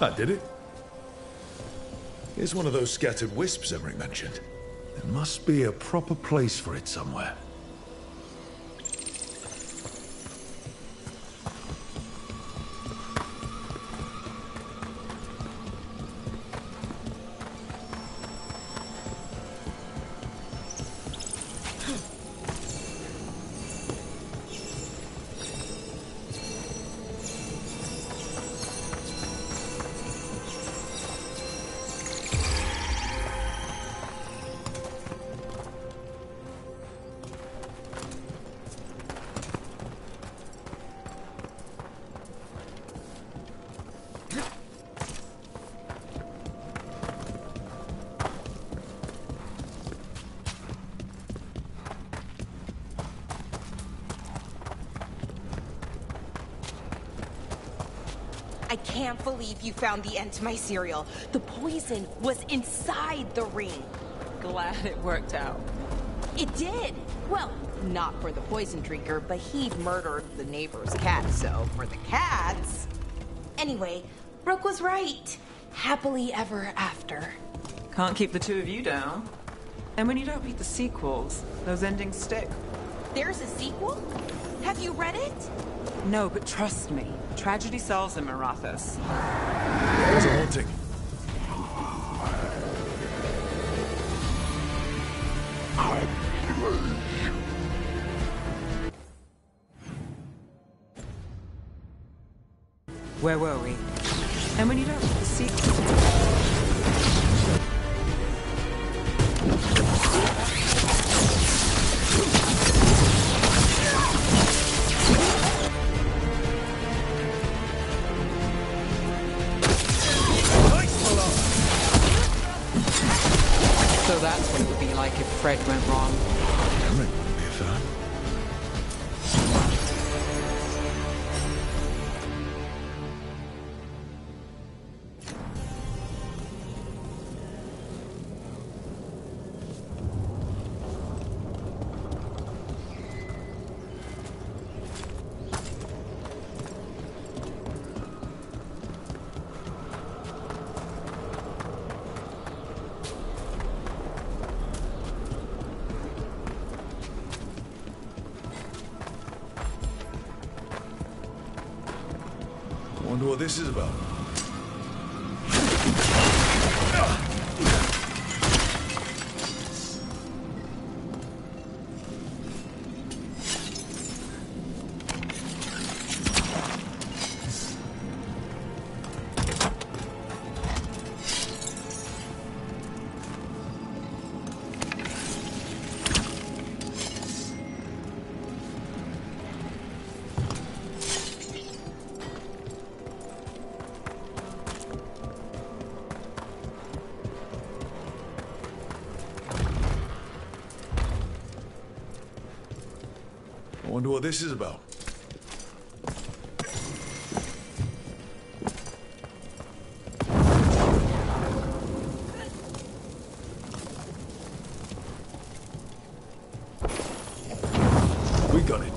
That did it. Here's one of those scattered wisps Emmerich mentioned. There must be a proper place for it somewhere. I can't believe you found the end to my cereal. The poison was inside the ring. Glad it worked out. It did. Well, Not for the poison drinker, but he'd murdered the neighbor's cat, so for the cats... Anyway, Brooke was right. Happily ever after. Can't keep the two of you down. And when you don't read the sequels, those endings stick. There's a sequel? Have you read it? No, but trust me. Tragedy sells in Marathas. There's a haunting. Where were we? And when you don't read the sequels... So that's what it would be like if Fred went wrong. Cameron wouldn't be a fan. Wonder what this is about. I wonder what this is about. We got it.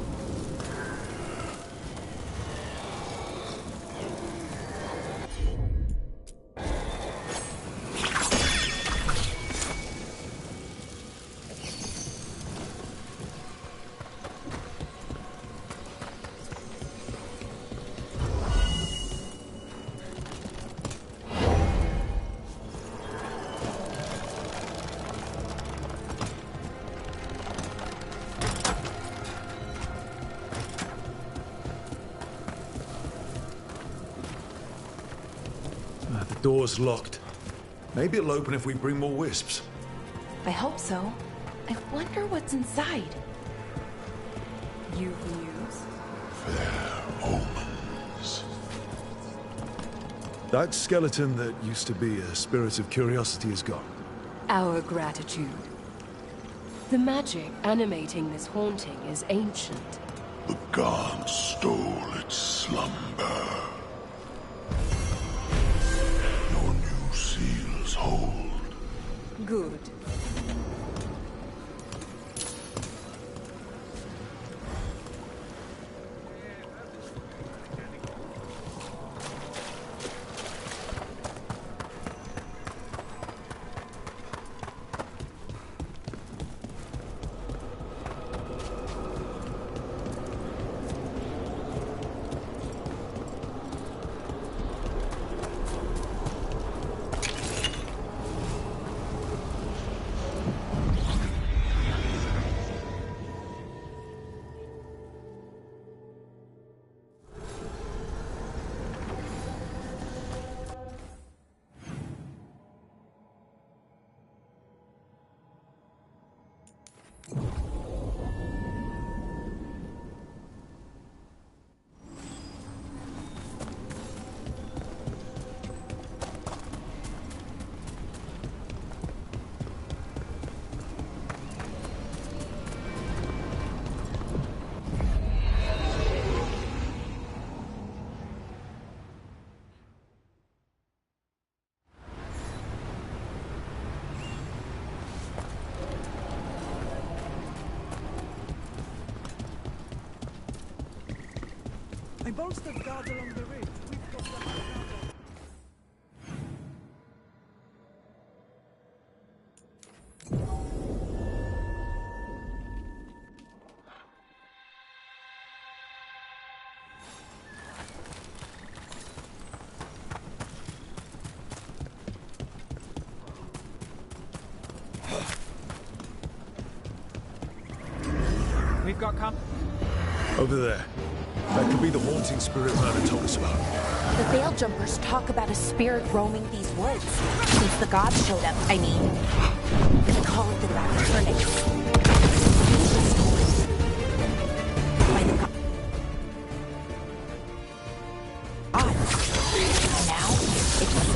The door's locked. Maybe it'll open if we bring more wisps. I hope so. I wonder what's inside. You've news? That skeleton that used to be a spirit of curiosity is gone. Our gratitude. The magic animating this haunting is ancient. The gods stole its slumber. Your new seals hold. Good. bolstered guards along the ridge. We've got the high ground. We've got Over there. That could be the haunting spirit Myrna told us about. The Veiljumpers talk about a spirit roaming these woods. Since the gods showed up, I mean. They call it the Nocturnic. By the gods. Now, it's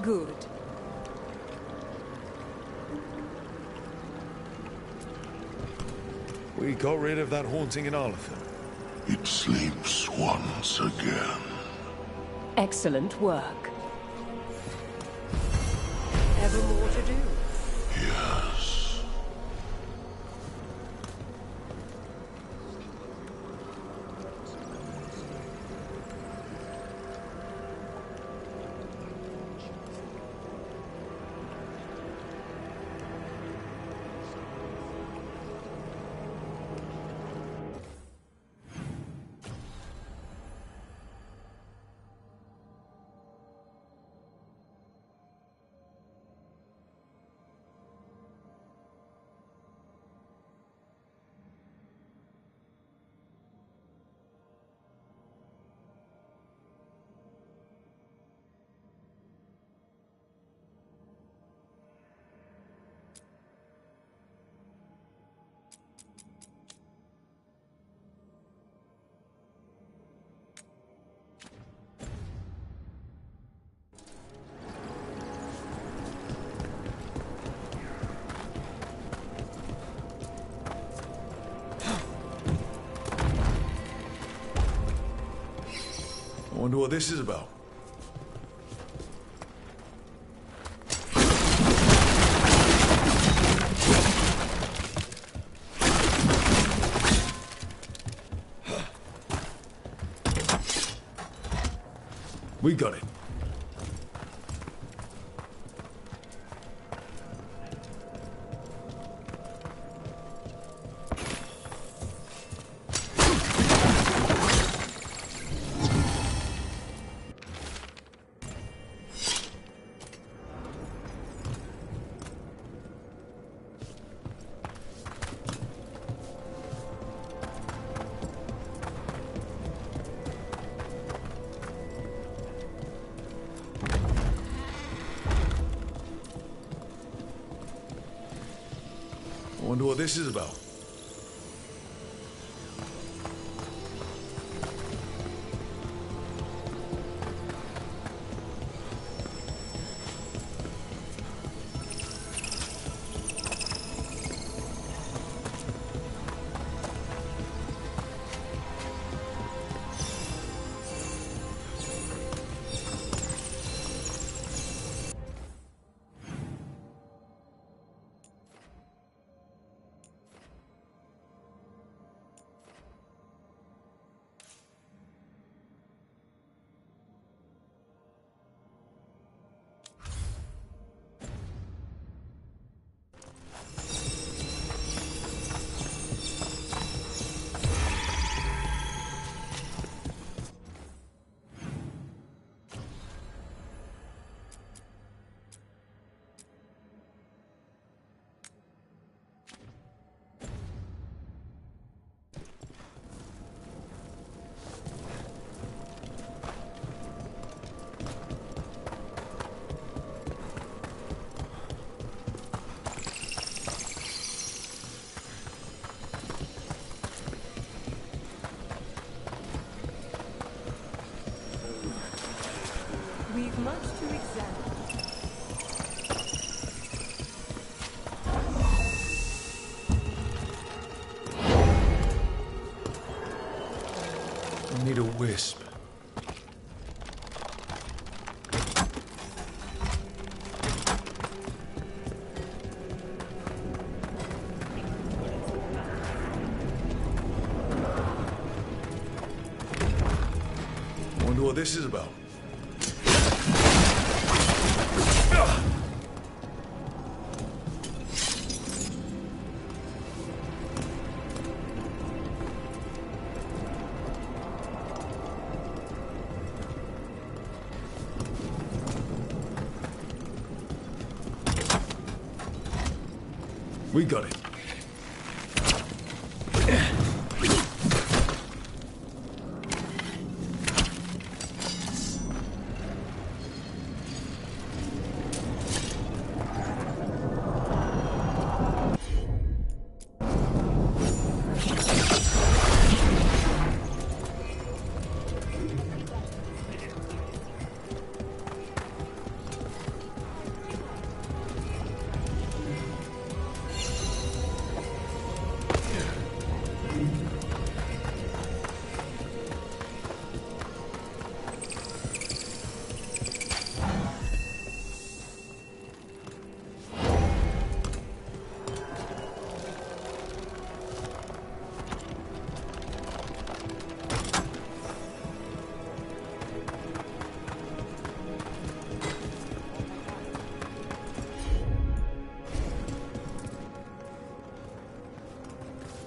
Good. We got rid of that haunting in Arlathan. It sleeps once again. Excellent work. Ever more to do? Yes. I wonder what this is about. We got it. I wonder what this is about. We've much to examine. I need a wisp. Wonder what this is about. We got it.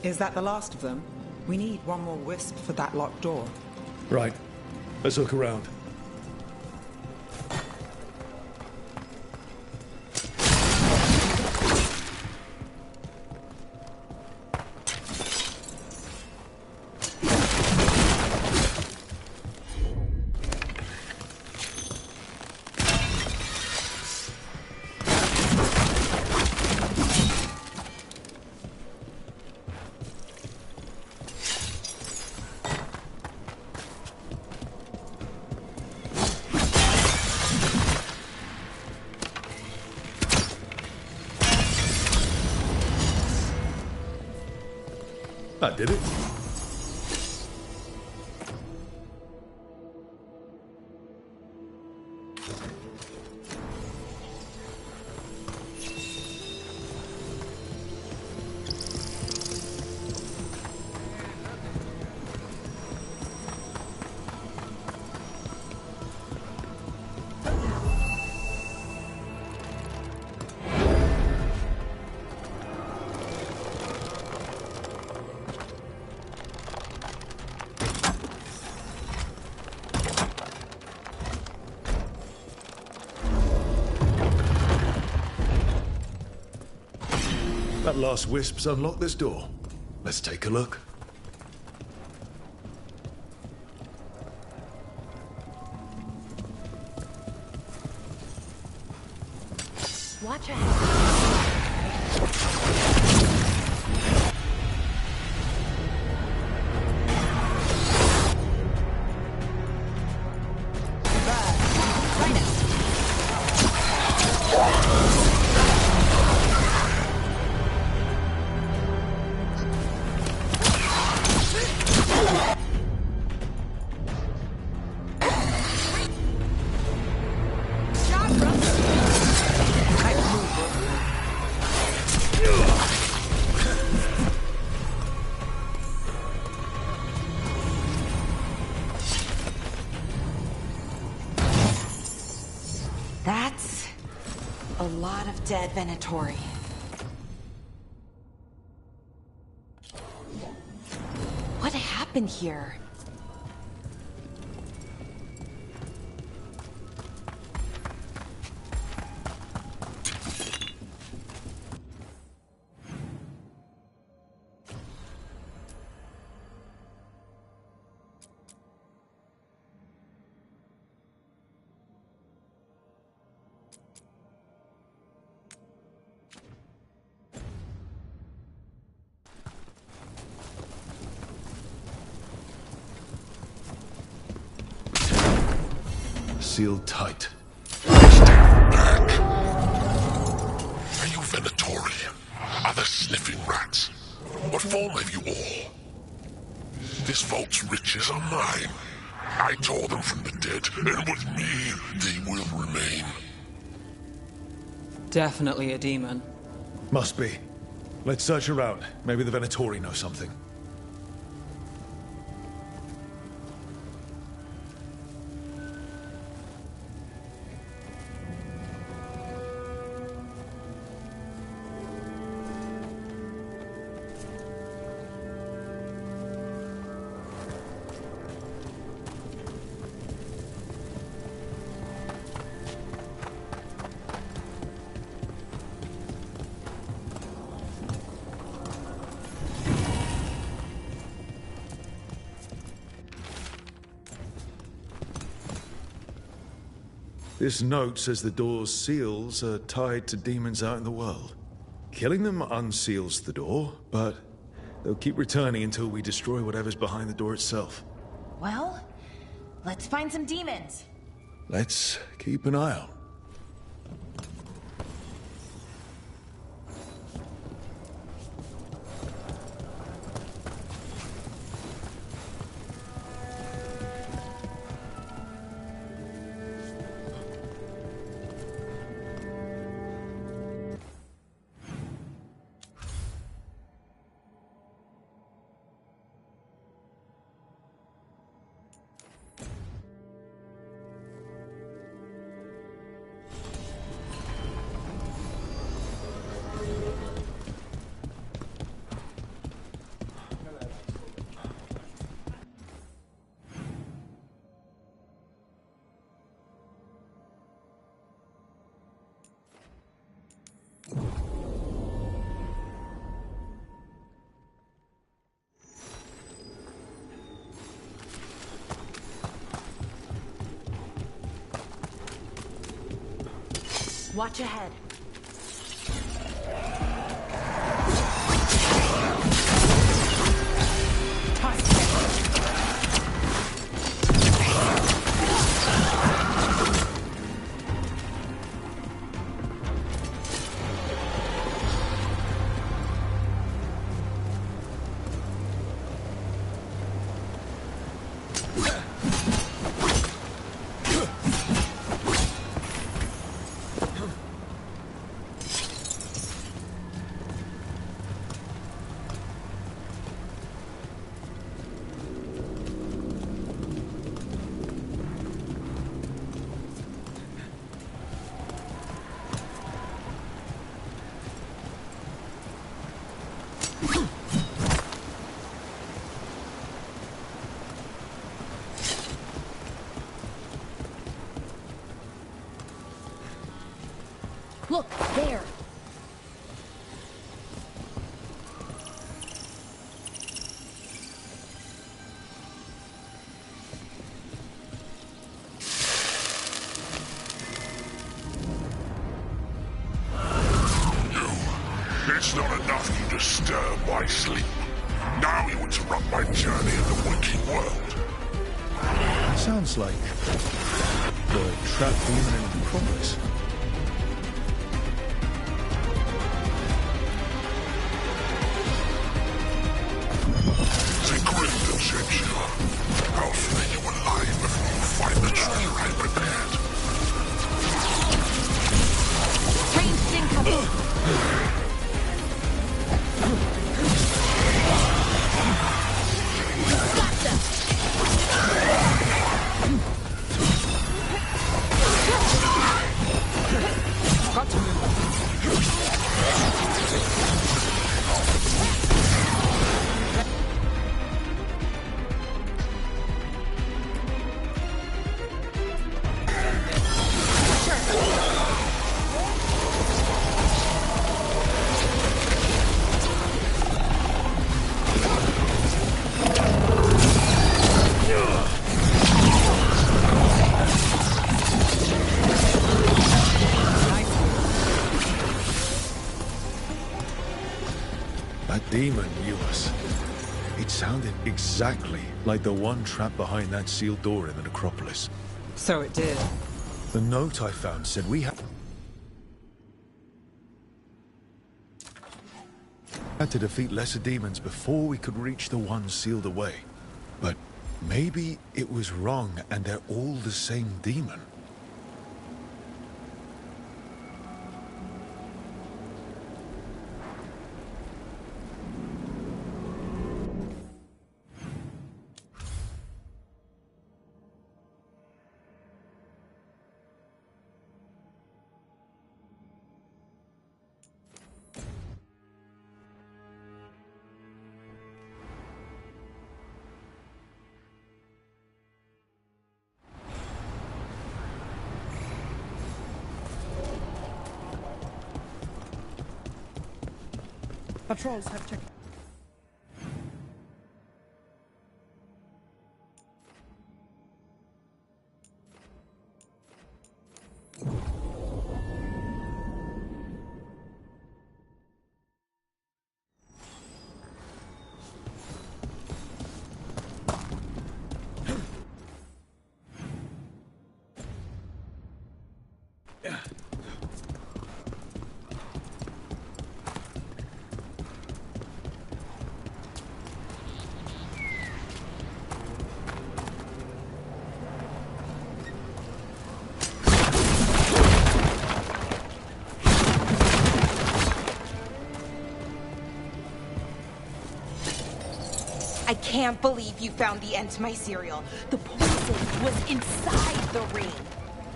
Is that the last of them? We need one more wisp for that locked door. Right. Let's look around. That did it. That last wisp's unlocked this door. Let's take a look. Watch out. That's a lot of dead Venatori. What happened here? Sealed tight. Are you Venatori? Are the sniffing rats? What form have you all? This vault's riches are mine. I tore them from the dead, and with me, they will remain. Definitely a demon. Must be. Let's search around. Maybe the Venatori know something. This note says the door's seals are tied to demons out in the world. Killing them unseals the door, but they'll keep returning until we destroy whatever's behind the door itself. Well, let's find some demons. Let's keep an eye out. Watch ahead. Look, there! It's not enough you disturb my sleep. Now you interrupt my journey in the waking world. Sounds like the trapped demon in the Necropolis. I'll flay you alive before you find the treasure I prepared. Ranged incoming! Got to move. Demon knew us. It sounded exactly like the one trapped behind that sealed door in the Necropolis. So it did. The note I found said we had to defeat lesser demons before we could reach the ones sealed away. But maybe it was wrong and they're all the same demon. Patrols have checked. I can't believe you found the end to my cereal. The poison was inside the ring.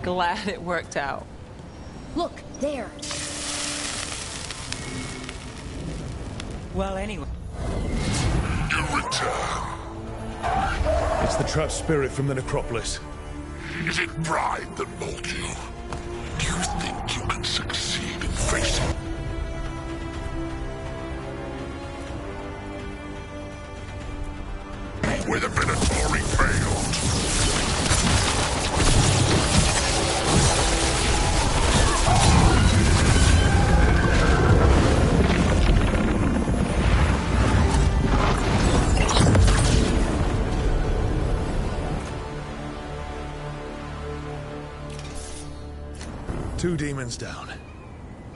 Glad it worked out. Look, there. Well, anyway. You return. It's the trapped spirit from the necropolis. Is it pride that molded you? Do you think you can succeed in facing where the Minotauri failed? Two demons down.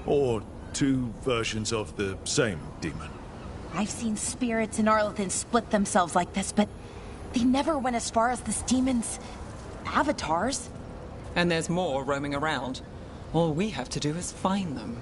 Or two versions of the same demon. I've seen spirits in Arlethan split themselves like this, but they never went as far as this demon's avatars. And there's more roaming around. All we have to do is find them.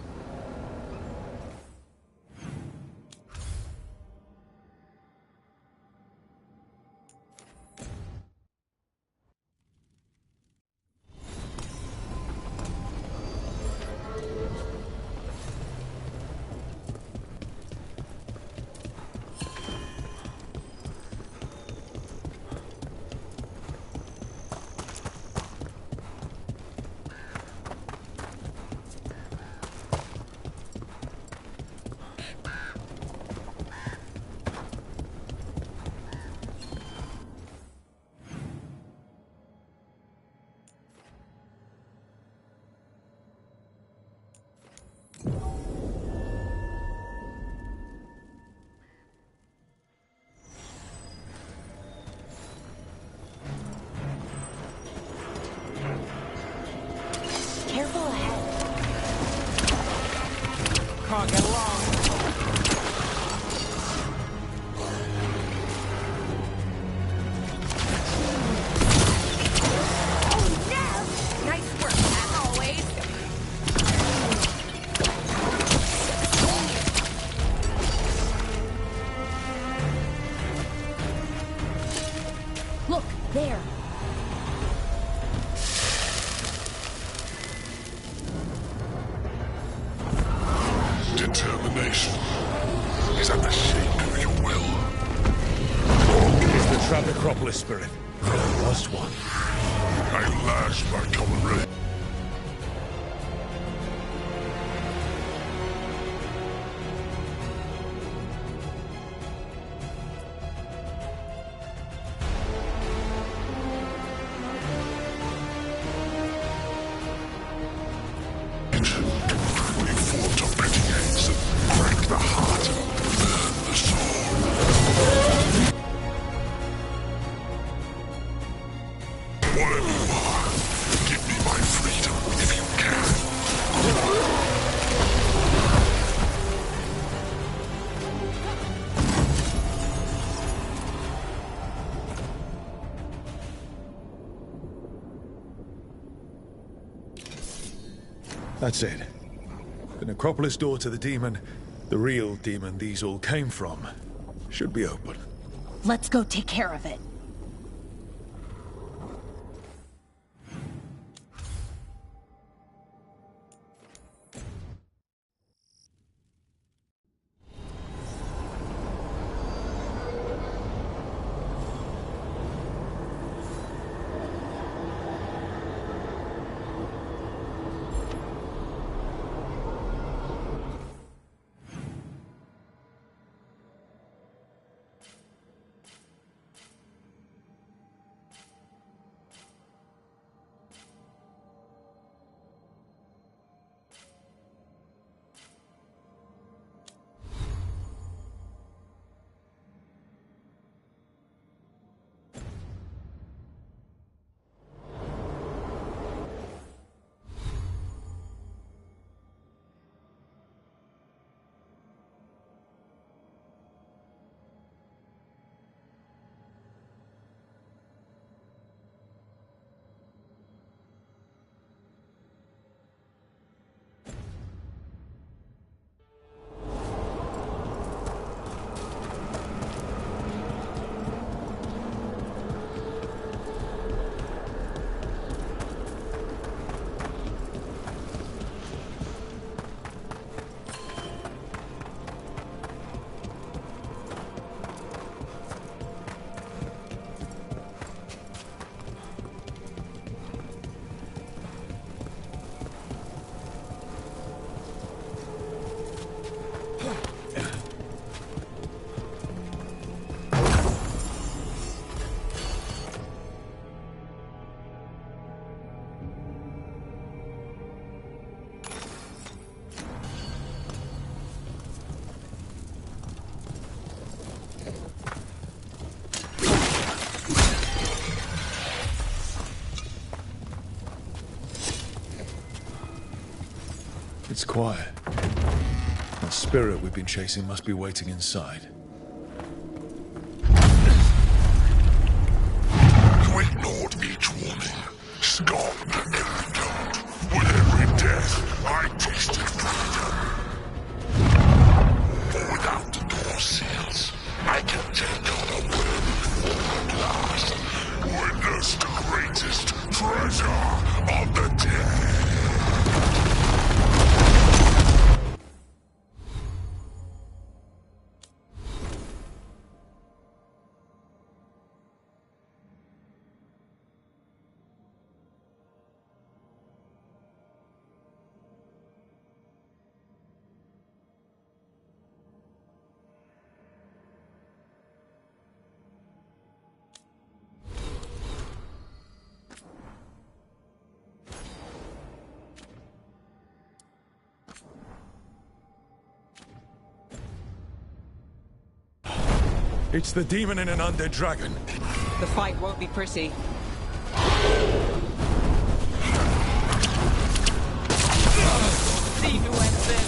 Careful ahead. Can't get along. Oh no! Nice work, as always. Look, there. Determination is at the shape of your will. It's the trapped necropolis spirit. The last one. I lash my common ray. We fought on petty ends and cracked the heart and burned the soul. Whatever you are, That's it. The necropolis door to the demon, the real demon these all came from, should be open. Let's go take care of it. It's quiet. That spirit we've been chasing must be waiting inside. You ignored each warning, scoffed at every taunt. With every death, I tasted freedom. For without the door seals, I can take on a worthy form at last. Witness the greatest treasure of the dead. It's the demon in an undead dragon. The fight won't be pretty. See who ends this.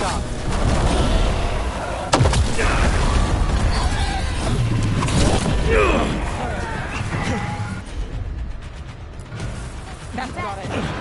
sharp. That's got it.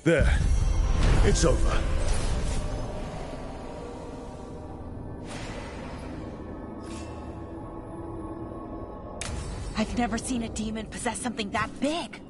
There. It's over. I've never seen a demon possess something that big.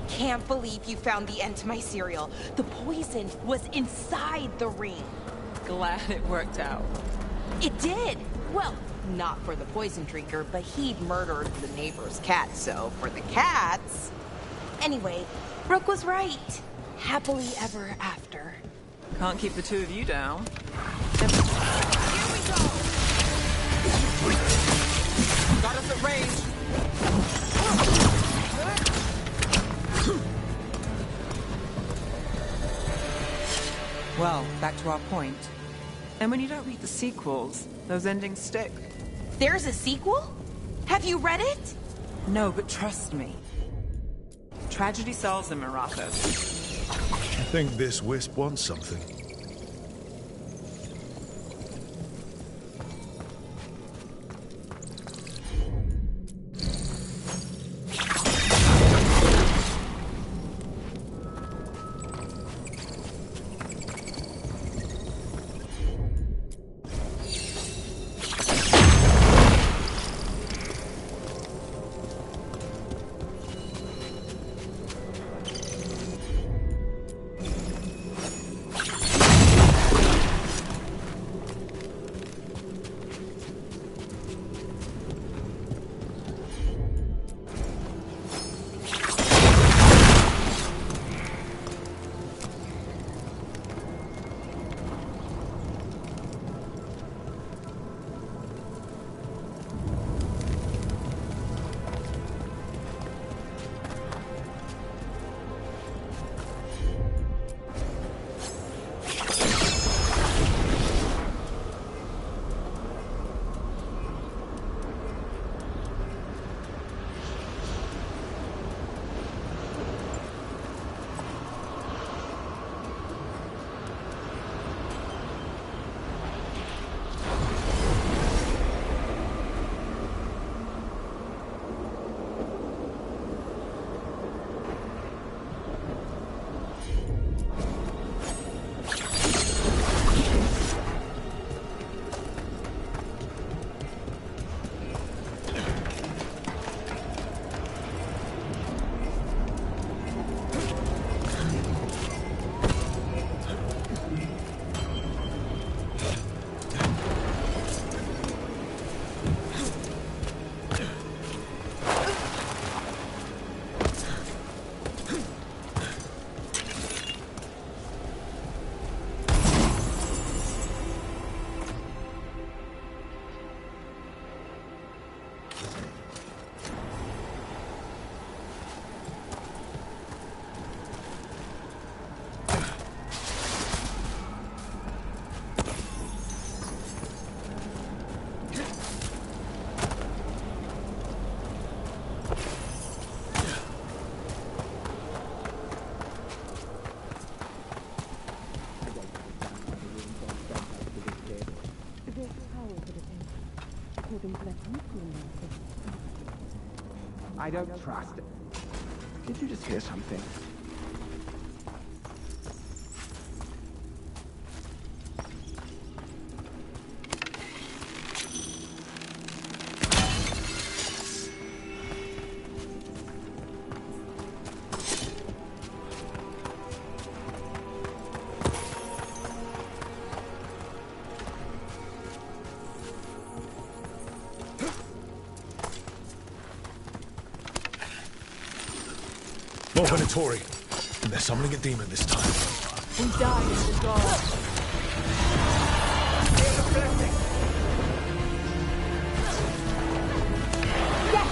can't believe you found the end to my cereal. The poison was inside the ring. Glad it worked out. It did. Well, not for the poison drinker, but he'd murdered the neighbor's cat, so for the cats... Anyway, Brooke was right. Happily ever after. Can't keep the two of you down. Here we go! Got us at range. Well, back to our point. And when you don't read the sequels, those endings stick. There's a sequel? Have you read it? No, but trust me. Tragedy sells in Marathos. I think this wisp wants something. I don't trust it. Did you just hear something? More Venatori. And they're summoning a demon this time. We died in the dark. Yes!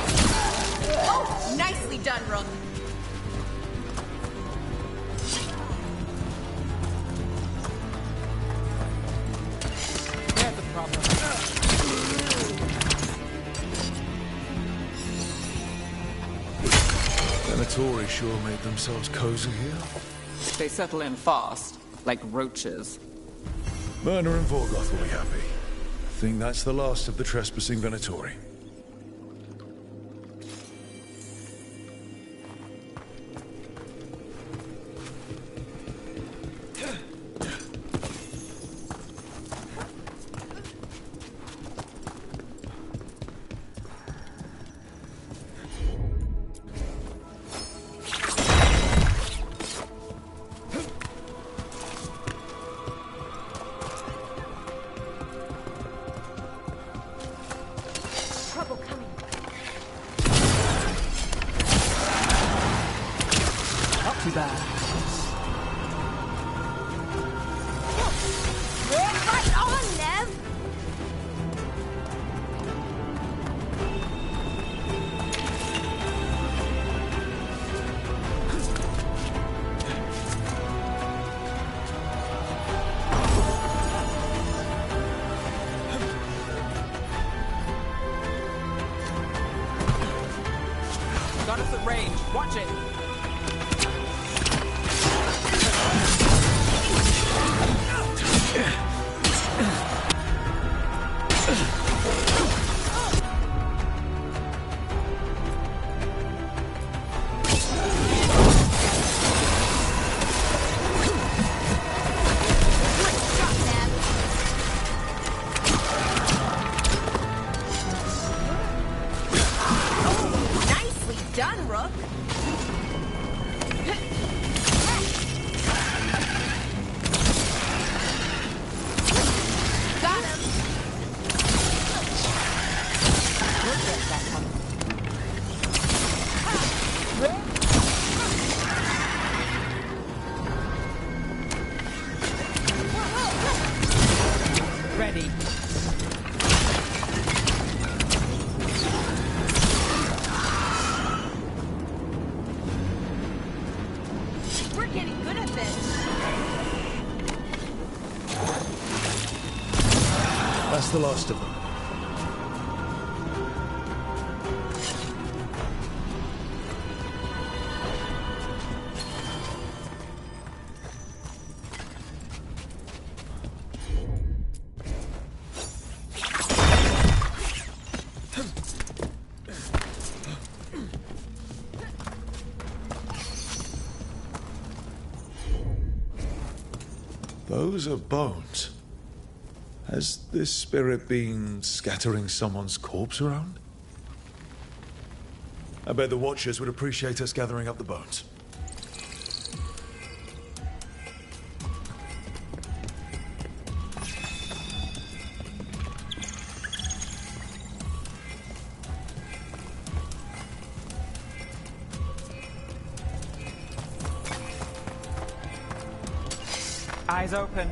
Oh, nicely done, Rook. There's a problem. Venatori sure made themselves cozy here. They settle in fast, like roaches. Myrna and Veilguard will be happy. I think that's the last of the trespassing Venatori. imagine. Done, Rook. Got him. We'll get that one. Ready. We're getting good at this. That's the last of them. Those are bones. Has this spirit been scattering someone's corpse around? I bet the Watchers would appreciate us gathering up the bones. Eyes open.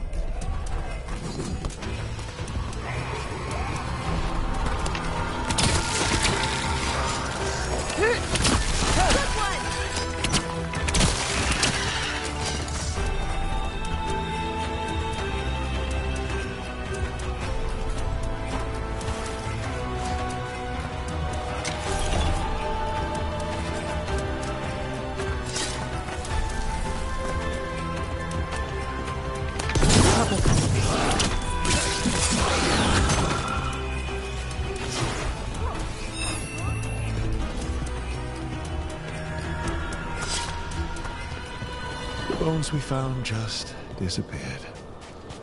The bones we found just disappeared.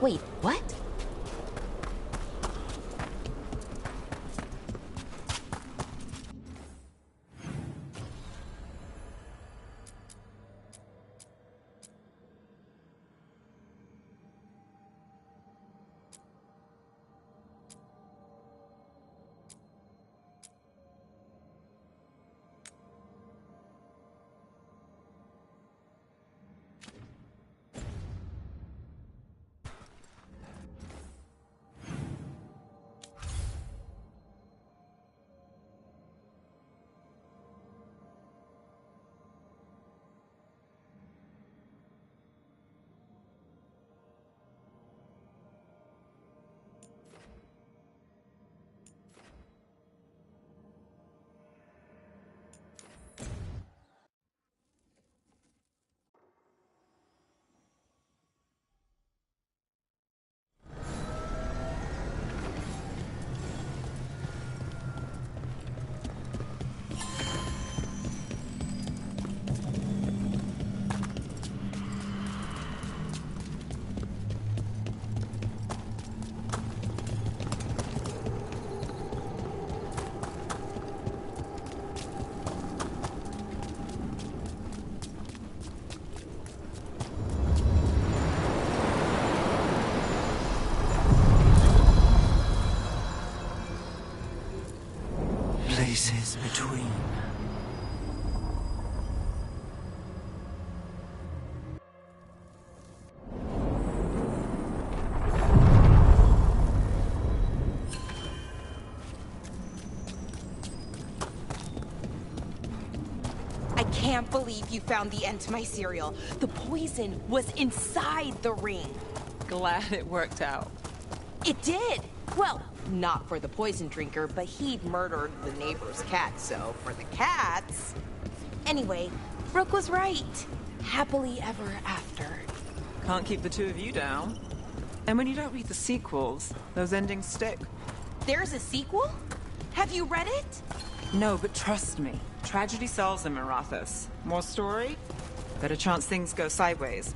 Wait, what? Places between. I can't believe you found the end to my cereal. The poison was inside the ring. Glad it worked out. It did. Well, not for the poison drinker, but he'd murdered the neighbor's cat, so for the cats... Anyway, Rook was right. Happily ever after. Can't keep the two of you down. And when you don't read the sequels, those endings stick. There's a sequel? Have you read it? No, but trust me. Tragedy sells in Marathas. More story? Better chance things go sideways.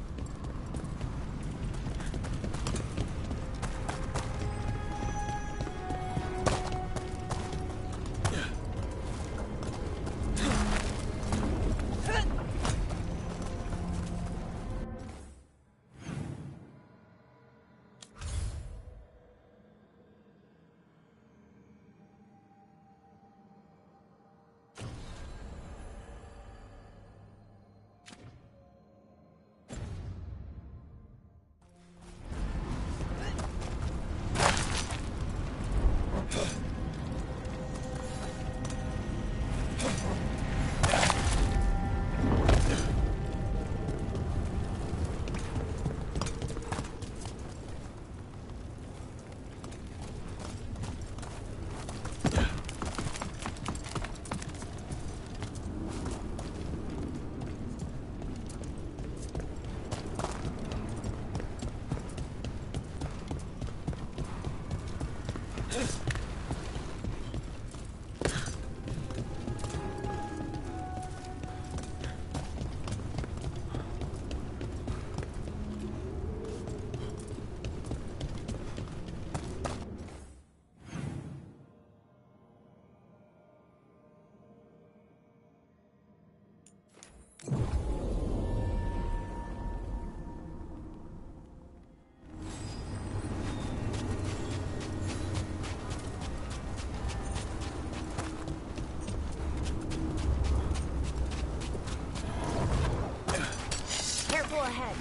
Careful ahead.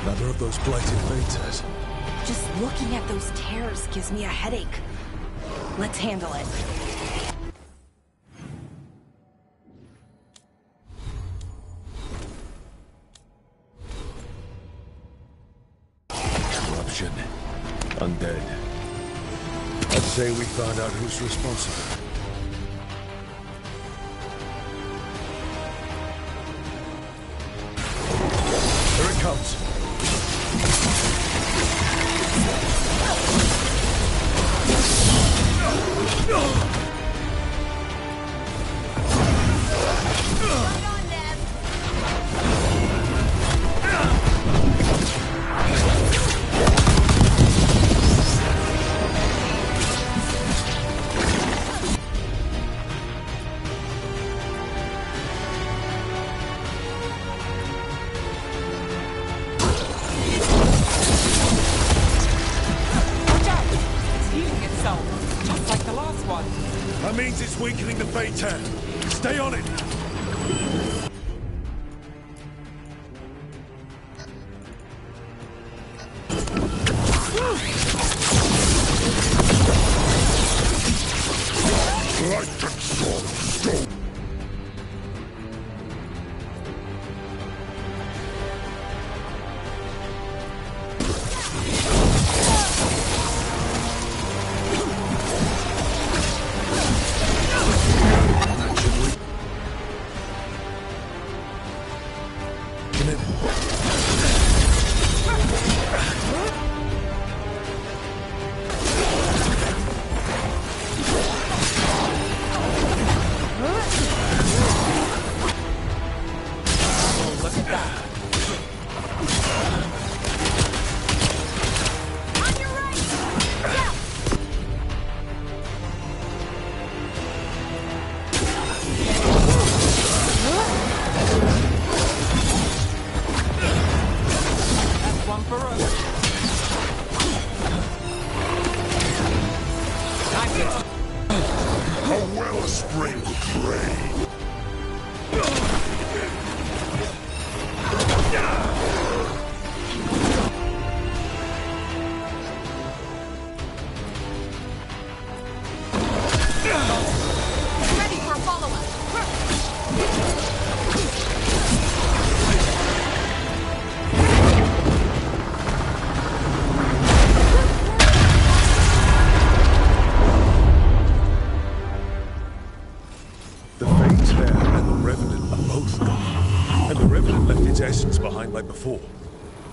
Another of those blighted Vatas. Just looking at those tears gives me a headache. Let's handle it. Corruption. Undead. I'd say we found out who's responsible. Here it comes. That means it's weakening the Vata. Stay on it! Light and sword, stone. A wellspring trade. Ready for a follow-up.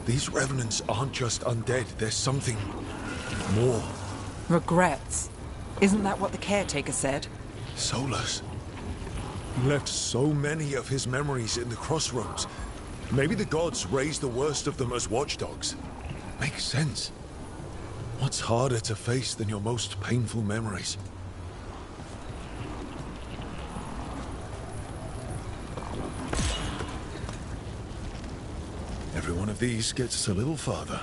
These revenants aren't just undead, there's something more. Regrets. Isn't that what the caretaker said? Solus. He left so many of his memories in the crossroads. Maybe the gods raised the worst of them as watchdogs. Makes sense. What's harder to face than your most painful memories? Every one of these gets us a little farther.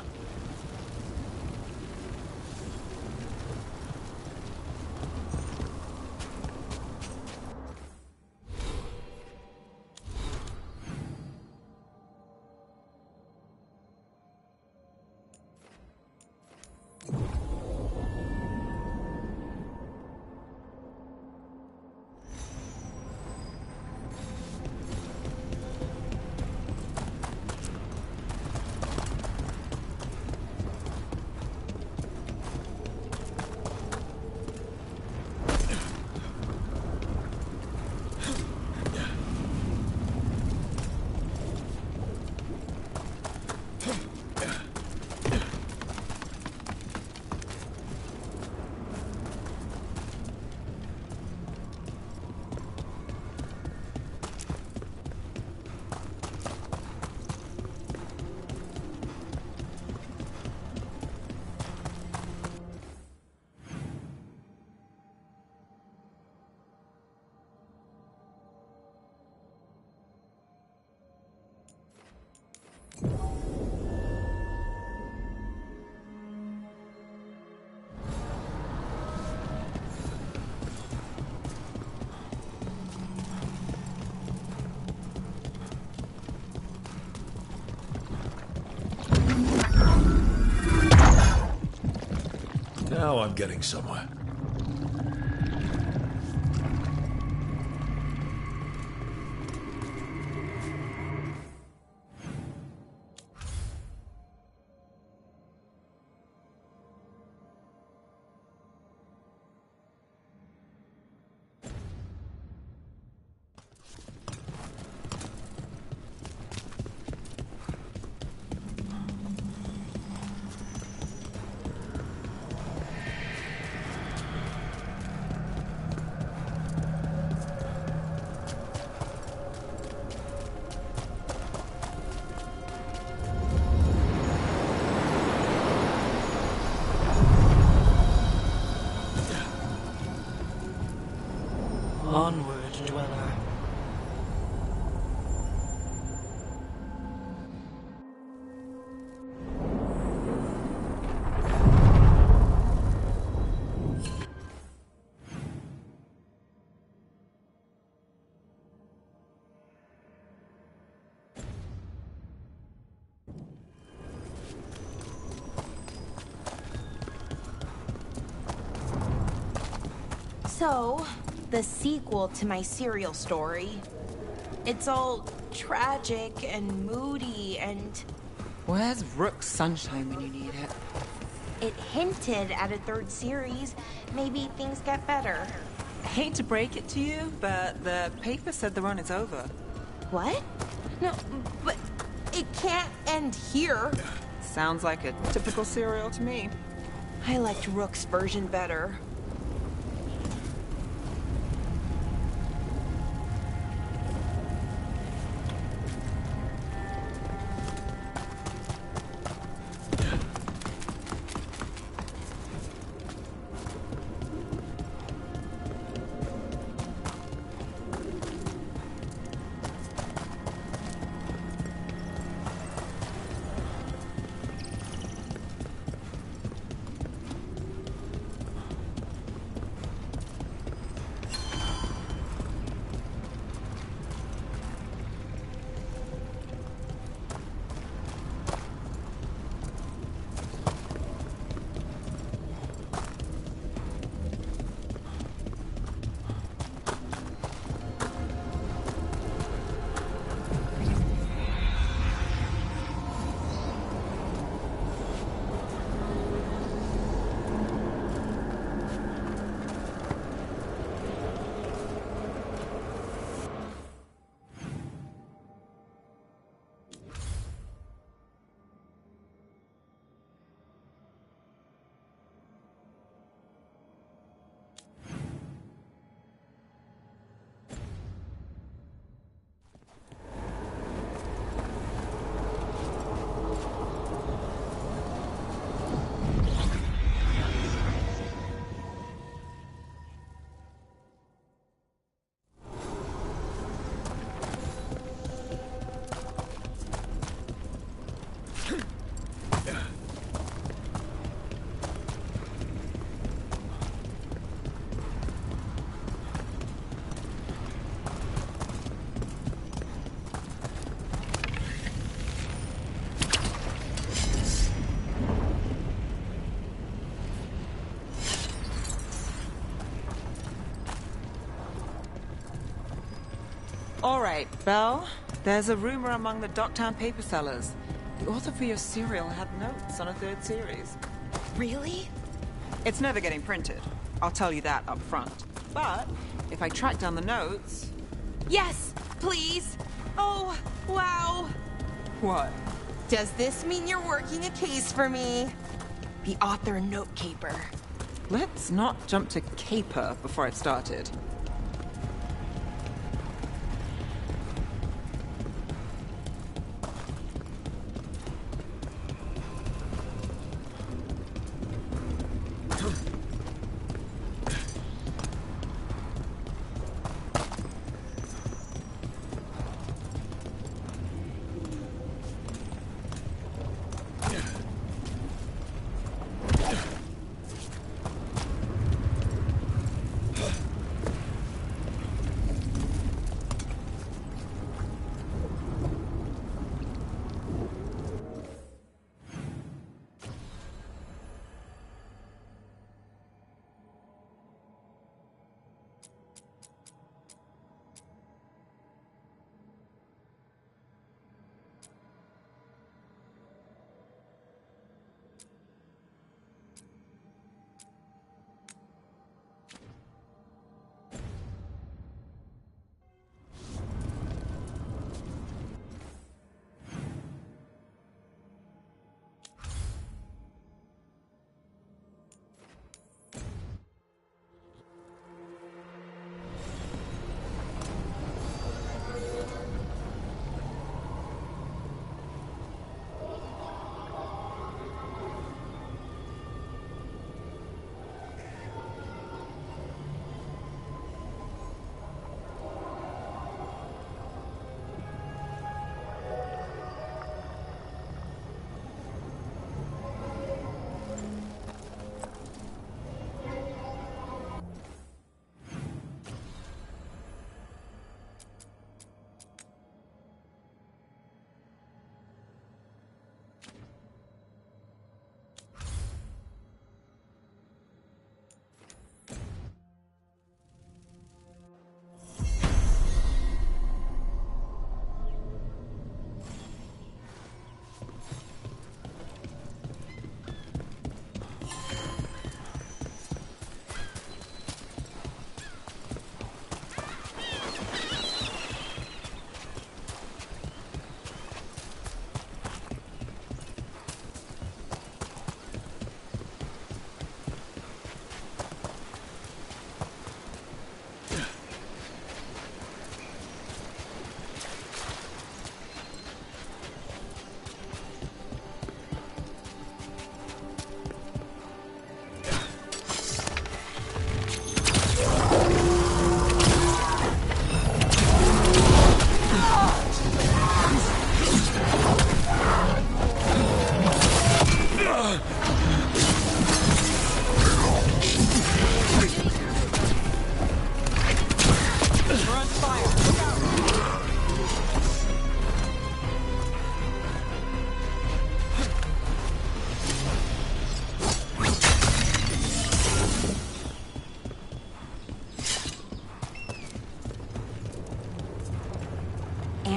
Now I'm getting somewhere. Onward, dweller. So, the sequel to my serial story. It's all tragic and moody and... Where's Rook's sunshine when you need it? It hinted at a third series. Maybe things get better. I hate to break it to you, but the paper said the run is over. What? No, but it can't end here. Sounds like a typical serial to me. I liked Rook's version better. right, Belle. There's a rumor among the Docktown paper sellers. The author for your serial had notes on a third series. Really? It's never getting printed. I'll tell you that up front. But if I track down the notes... Yes, please. Oh, wow. What? Does this mean you're working a case for me? The author note caper. Let's not jump to caper before I've started.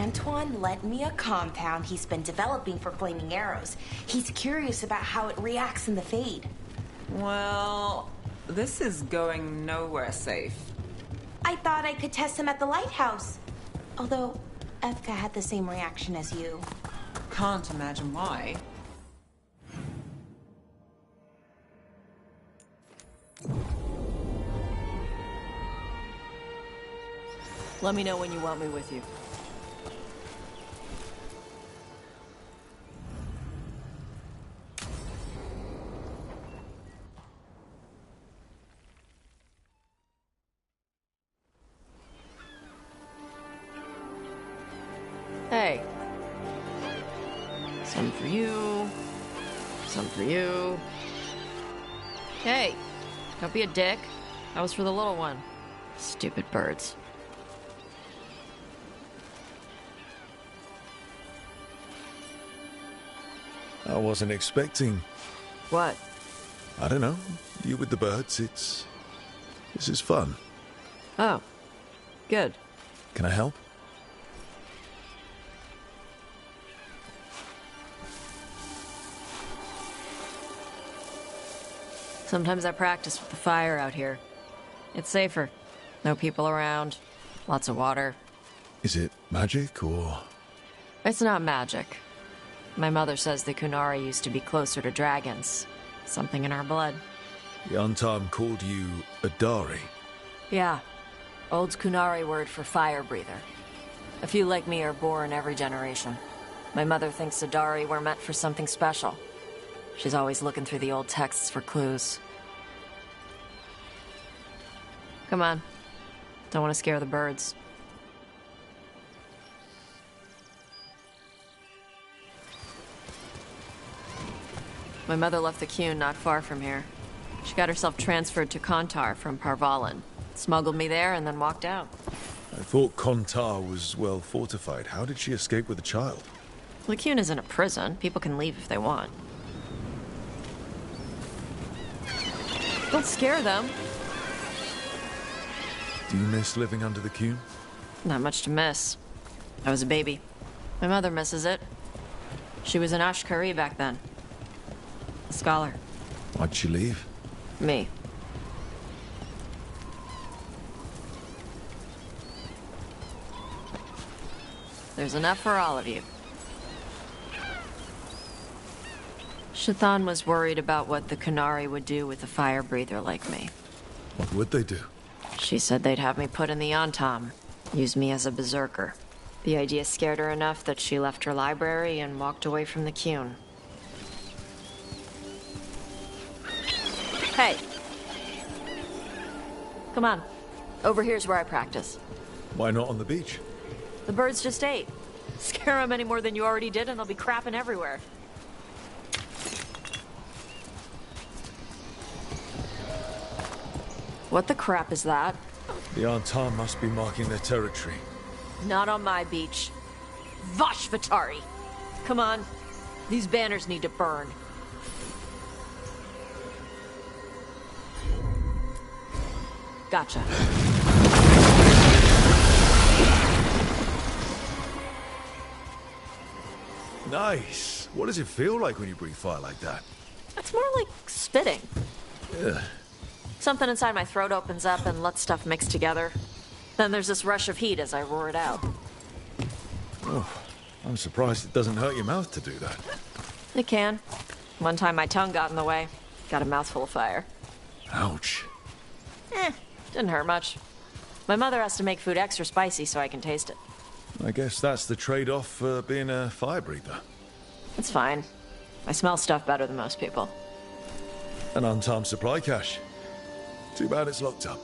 Antoine lent me a compound he's been developing for flaming arrows. He's curious about how it reacts in the Fade. Well, this is going nowhere safe. I thought I could test him at the lighthouse. Although, Evka had the same reaction as you. Can't imagine why. Let me know when you want me with you. Hey. Some for you. Some for you. Hey, don't be a dick. That was for the little one. Stupid birds. I wasn't expecting... What? I don't know. You with the birds, This is fun. Oh. Good. Can I help? Sometimes I practice with the fire out here. It's safer. No people around. Lots of water. Is it magic, or...? It's not magic. My mother says the Kunari used to be closer to dragons. Something in our blood. The Untarm called you a Dari. Yeah. Old Kunari word for fire breather. A few like me are born every generation. My mother thinks the Dari were meant for something special. She's always looking through the old texts for clues. Come on. Don't want to scare the birds. My mother left the Qun not far from here. She got herself transferred to Kontar from Parvalan. Smuggled me there and then walked out. I thought Kontar was well fortified. How did she escape with a child? The Qun isn't a prison. People can leave if they want. Don't scare them. Do you miss living under the Qun? Not much to miss. I was a baby. My mother misses it. She was an Ashkari back then. A scholar. Why'd she leave? Me. There's enough for all of you. Shathan was worried about what the Kunari would do with a fire breather like me. What would they do? She said they'd have me put in the Antam, use me as a berserker. The idea scared her enough that she left her library and walked away from the Qun. Hey! Come on. Over here's where I practice. Why not on the beach? The birds just ate. Scare them any more than you already did and they'll be crapping everywhere. What the crap is that? The Antar must be marking their territory. Not on my beach. Vashvatari! Come on. These banners need to burn. Gotcha. Nice. What does it feel like when you breathe fire like that? It's more like spitting. Ugh. Something inside my throat opens up and lets stuff mix together. Then there's this rush of heat as I roar it out. Oh, I'm surprised it doesn't hurt your mouth to do that. It can. One time my tongue got in the way. Got a mouthful of fire. Ouch. Didn't hurt much. My mother has to make food extra spicy so I can taste it. I guess that's the trade-off for being a fire breather. It's fine. I smell stuff better than most people. An untimed supply cache. Too bad it's locked up.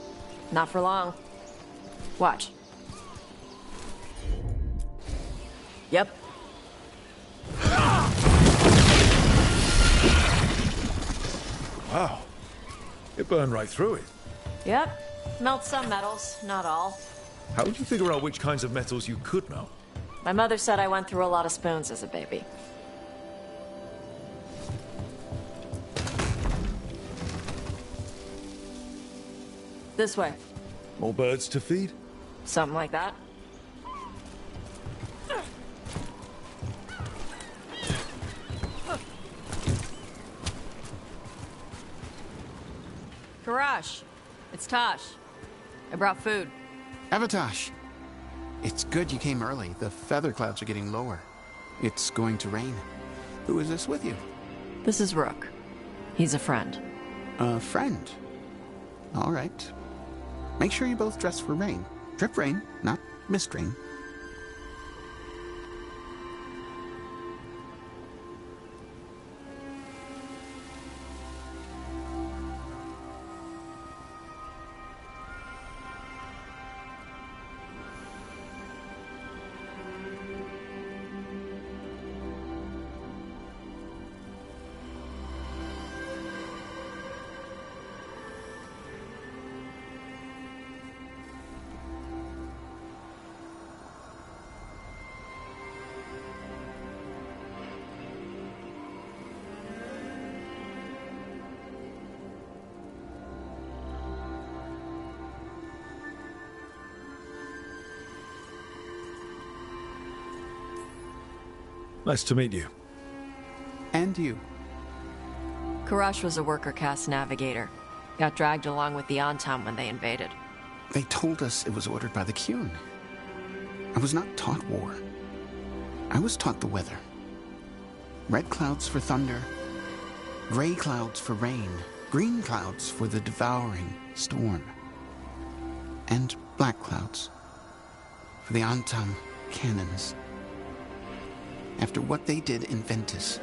Not for long. Watch. Yep. Wow. It burned right through it. Yep. Melt some metals, not all. How would you figure out which kinds of metals you could melt? My mother said I went through a lot of spoons as a baby. This way. More birds to feed? Something like that. Karash, it's Tosh. I brought food. Avatosh, it's good you came early. The feather clouds are getting lower. It's going to rain. Who is this with you? This is Rook. He's a friend. A friend? All right. Make sure you both dress for rain. Drip rain, not mist rain. Nice to meet you. And you. Karash was a worker caste navigator. Got dragged along with the Antam when they invaded. They told us it was ordered by the Qun. I was not taught war. I was taught the weather. Red clouds for thunder, gray clouds for rain, green clouds for the devouring storm, and black clouds for the Antam cannons. After what they did in Ventus,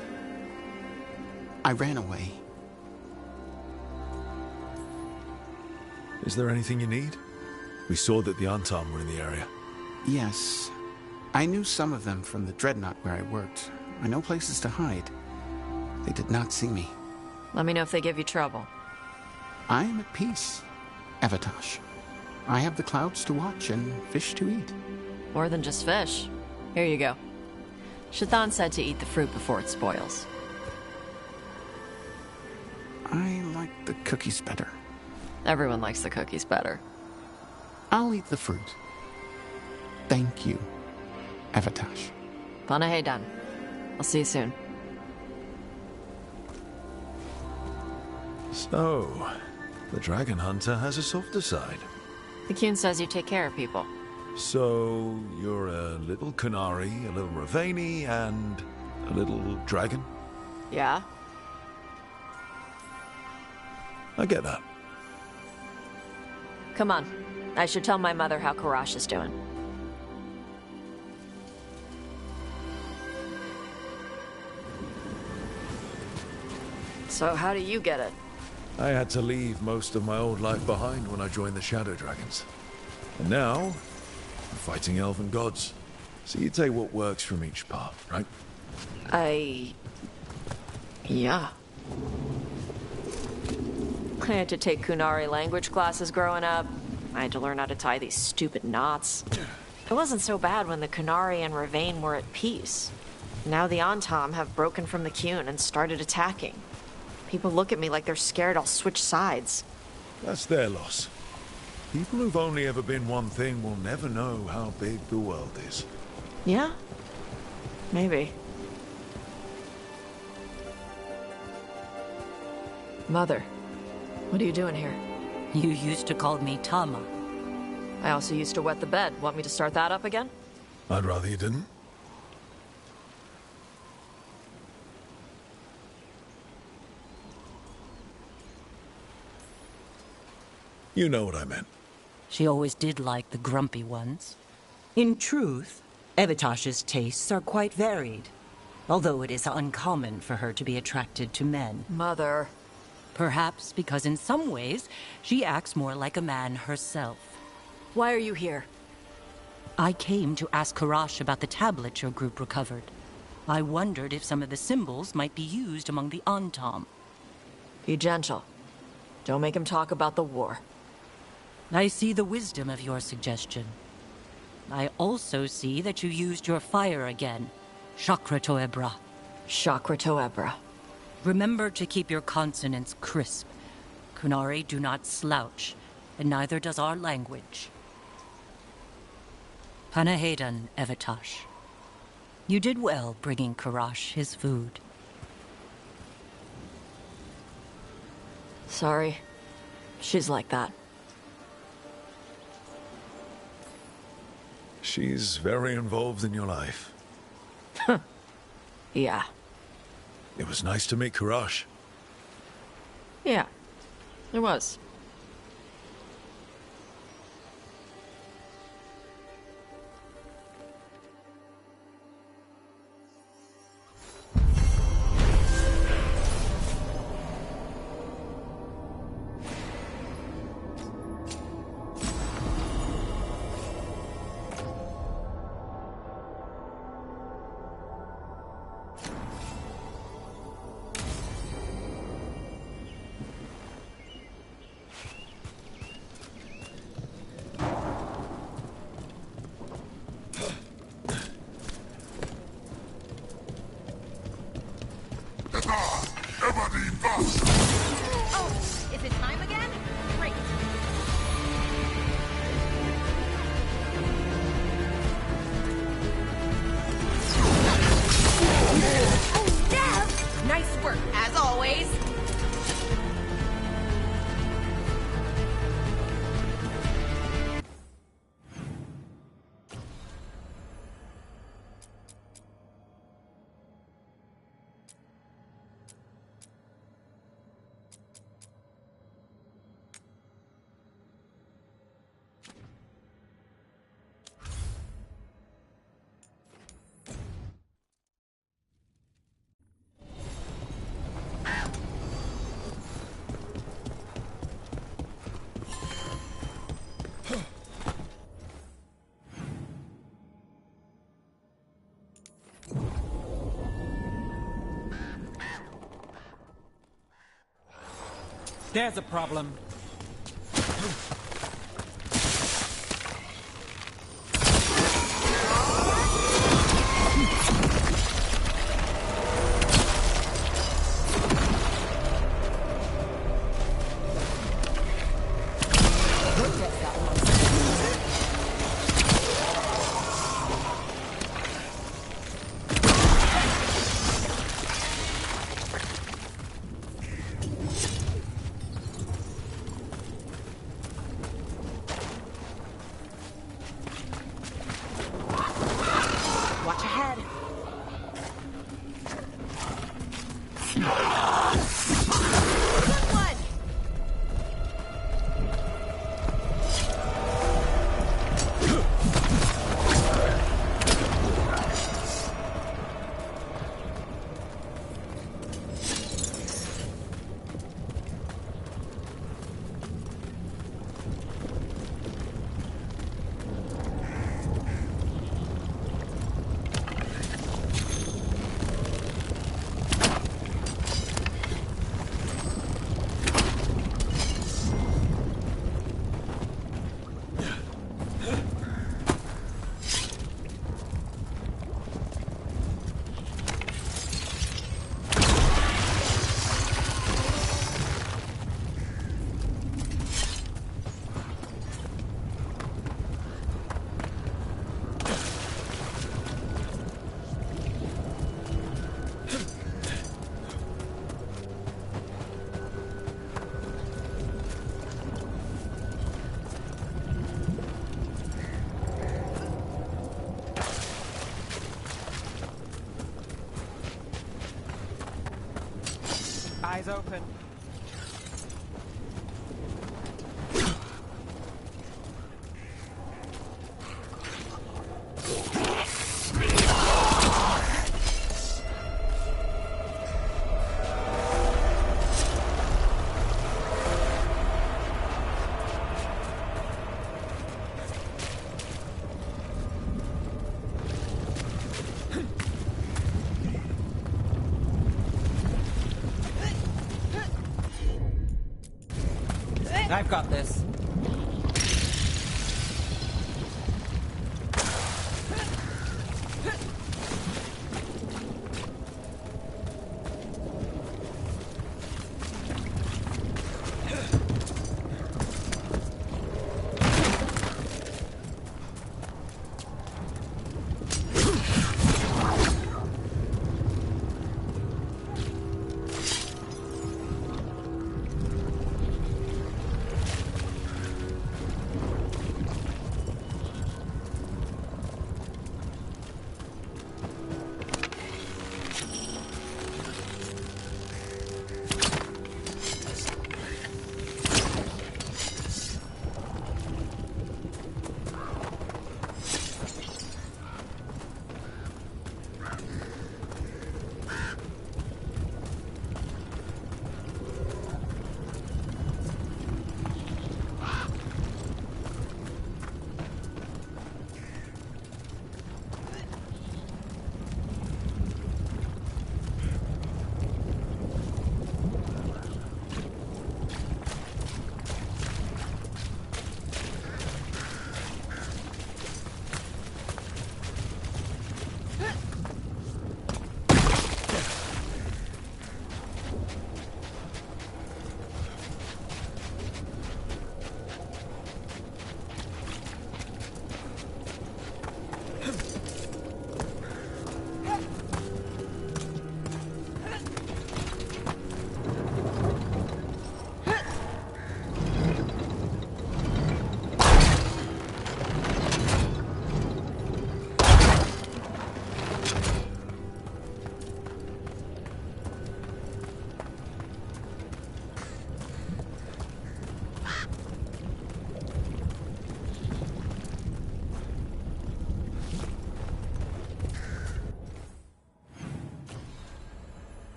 I ran away. Is there anything you need? We saw that the Antam were in the area. Yes. I knew some of them from the dreadnought where I worked. I know places to hide. They did not see me. Let me know if they give you trouble. I am at peace, Evatash. I have the clouds to watch and fish to eat. More than just fish. Here you go. Shathan said to eat the fruit before it spoils. I like the cookies better. Everyone likes the cookies better. I'll eat the fruit. Thank you, Evatash. Panahedan. I'll see you soon. So, the Dragon Hunter has a softer side. The Qun says you take care of people. So, you're a little Qunari, a little Ravani, and a little dragon? Yeah? I get that. Come on. I should tell my mother how Karash is doing. So how do you get it? I had to leave most of my old life behind when I joined the Shadow Dragons. And now, I'm fighting elven gods. So you take what works from each part, right? Yeah. I had to take Qunari language classes growing up. I had to learn how to tie these stupid knots. It wasn't so bad when the Qunari and Ravane were at peace. Now the Antam have broken from the Qun and started attacking. People look at me like they're scared I'll switch sides. That's their loss. People who've only ever been one thing will never know how big the world is. Yeah? Maybe. Mother, what are you doing here? You used to call me Tama. I also used to wet the bed. Want me to start that up again? I'd rather you didn't. You know what I meant. She always did like the grumpy ones. In truth, Evitash's tastes are quite varied, although it is uncommon for her to be attracted to men. Mother. Perhaps because in some ways, she acts more like a man herself. Why are you here? I came to ask Karash about the tablet your group recovered. I wondered if some of the symbols might be used among the Antam. Be gentle. Don't make him talk about the war. I see the wisdom of your suggestion. I also see that you used your fire again. Chakra Toebra. Chakra Toebra. Remember to keep your consonants crisp. Qunari do not slouch, and neither does our language. Panahedan, Evitash. You did well bringing Karash his food. Sorry. She's like that. She's very involved in your life. Yeah. It was nice to meet Karash. Yeah. It was. Oh, is it time again? Great. Oh, Dev! Nice work, as always. There's a problem. Watch ahead. Good one! Eyes open. I've got this.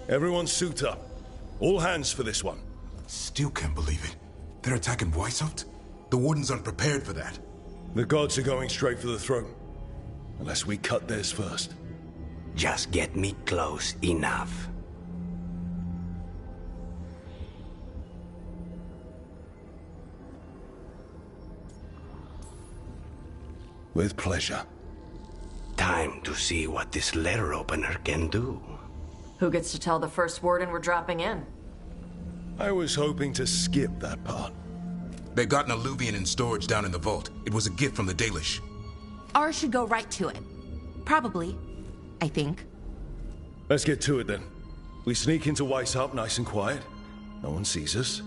Everyone suit up. All hands for this one. Still can't believe it. They're attacking Weishaupt? The Wardens aren't prepared for that. The gods are going straight for the throne. Unless we cut theirs first. Just get me close enough. With pleasure. Time to see what this letter opener can do. Who gets to tell the first warden we're dropping in? I was hoping to skip that part. They got an alluvian in storage down in the vault. It was a gift from the Dalish. Ours should go right to it. Probably. I think. Let's get to it then. We sneak into Weishaupt nice and quiet. No one sees us.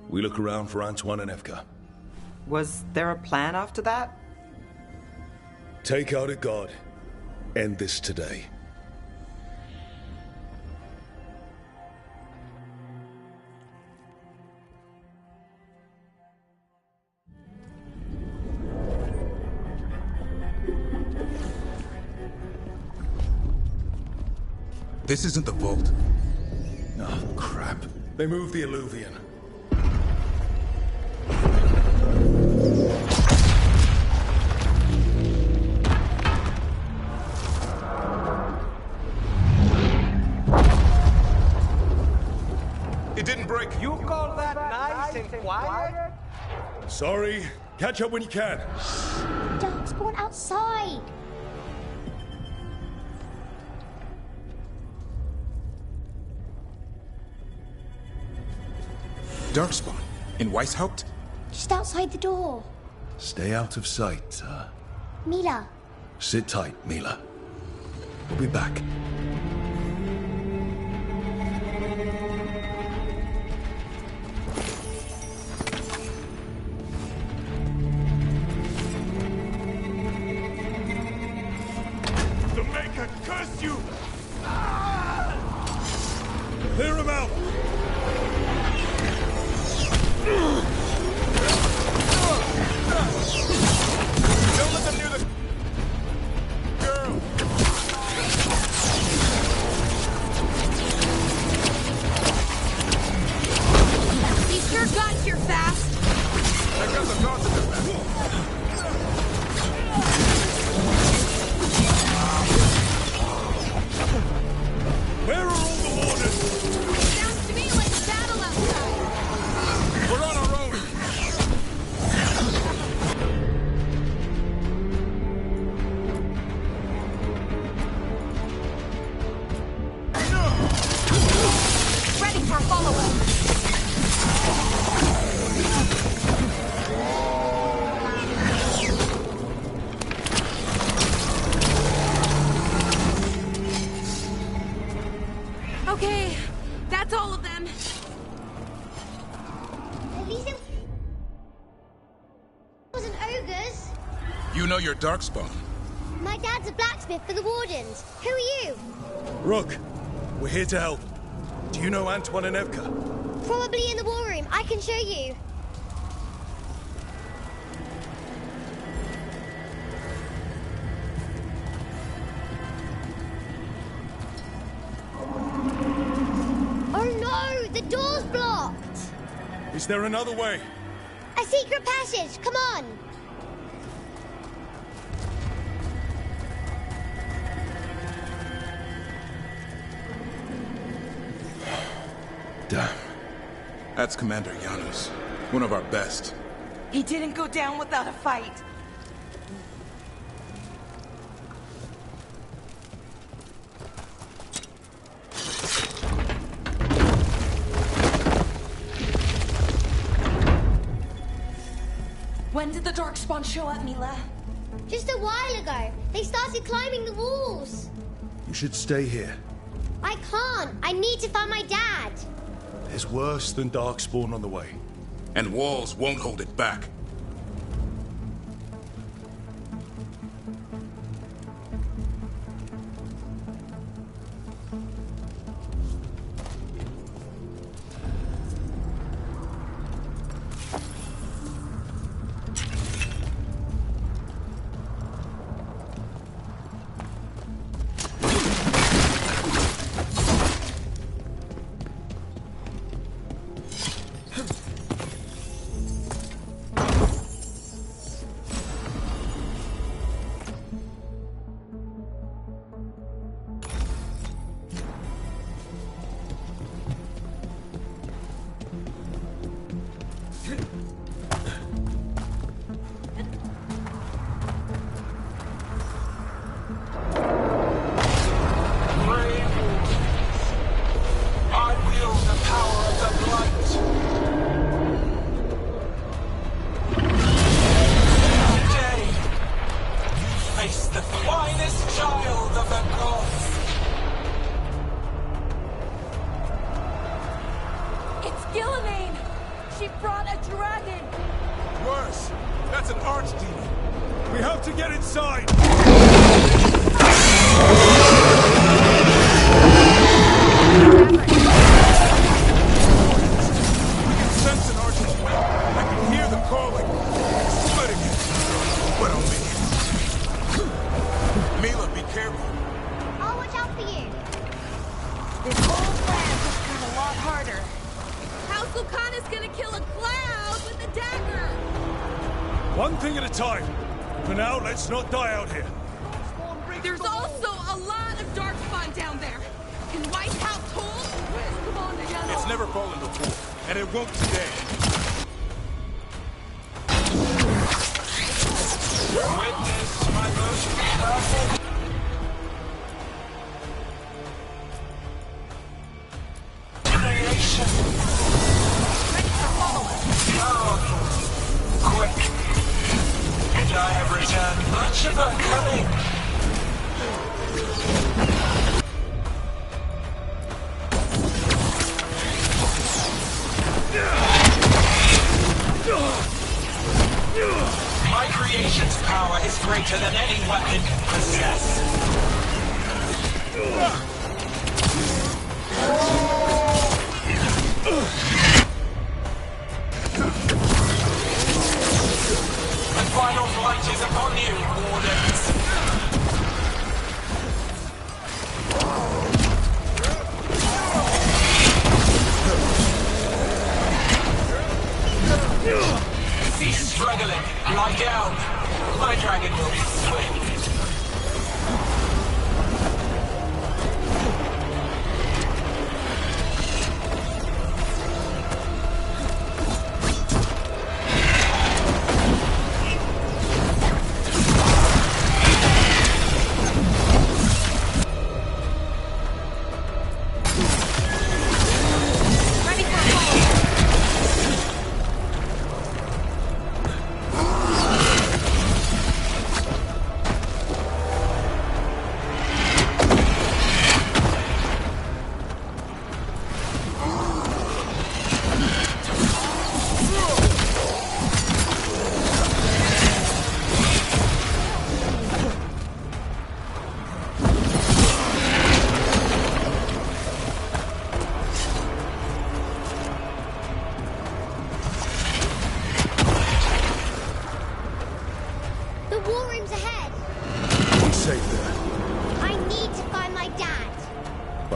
We look around for Antoine and Evgar. Was there a plan after that? Take out a god. End this today. This isn't the vault. Oh, crap. They moved the alluvian. It didn't break. You call that nice and quiet? Sorry. Catch up when you can. Darkspawn outside. Darkspawn? In Weishaupt? Just outside the door. Stay out of sight. Mila. Sit tight, Mila. We'll be back. The Maker curse you! Clear him out! Don't let them near the girl! He sure got here fast. I got the gods in their back. Where are all the wardens? Sounds to me like a battle outside. We're on our own! Ready for a follow-up. Okay, that's all of them. At least it wasn't ogres. You know your Darkspawn. My dad's a blacksmith for the Wardens. Who are you? Rook, we're here to help. Do you know Antoine and Evgar? Probably in the war room. I can show you. Oh no! The door's blocked! Is there another way? A secret passage! Come on! Damn. That's Commander Janus. One of our best. He didn't go down without a fight. When did the Darkspawn show up, Mila? Just a while ago. They started climbing the walls. You should stay here. I can't. I need to find my dad. There's worse than Darkspawn on the way. And walls won't hold it back. She brought a dragon! Worse! That's an archdemon! We have to get inside! We can sense an archdemon. I can hear them calling. Splitting it. But only Mila, be careful. I'll watch out for you. This whole plan just got a lot harder. How's Lucana's gonna kill a cloud with a dagger? One thing at a time. For now, let's not die out here. There's also a lot of darkspawn down there. Can White House hold? Where's Commander Yellow? It's never fallen before, and it won't today. Witness my most powerful... creation. Powerful. Quick. And I have returned much of our cunning. My creation's power is greater than any weapon can possess. The final flight is upon you, Wardens. Cease struggling. Lie down. My dragon will be swift.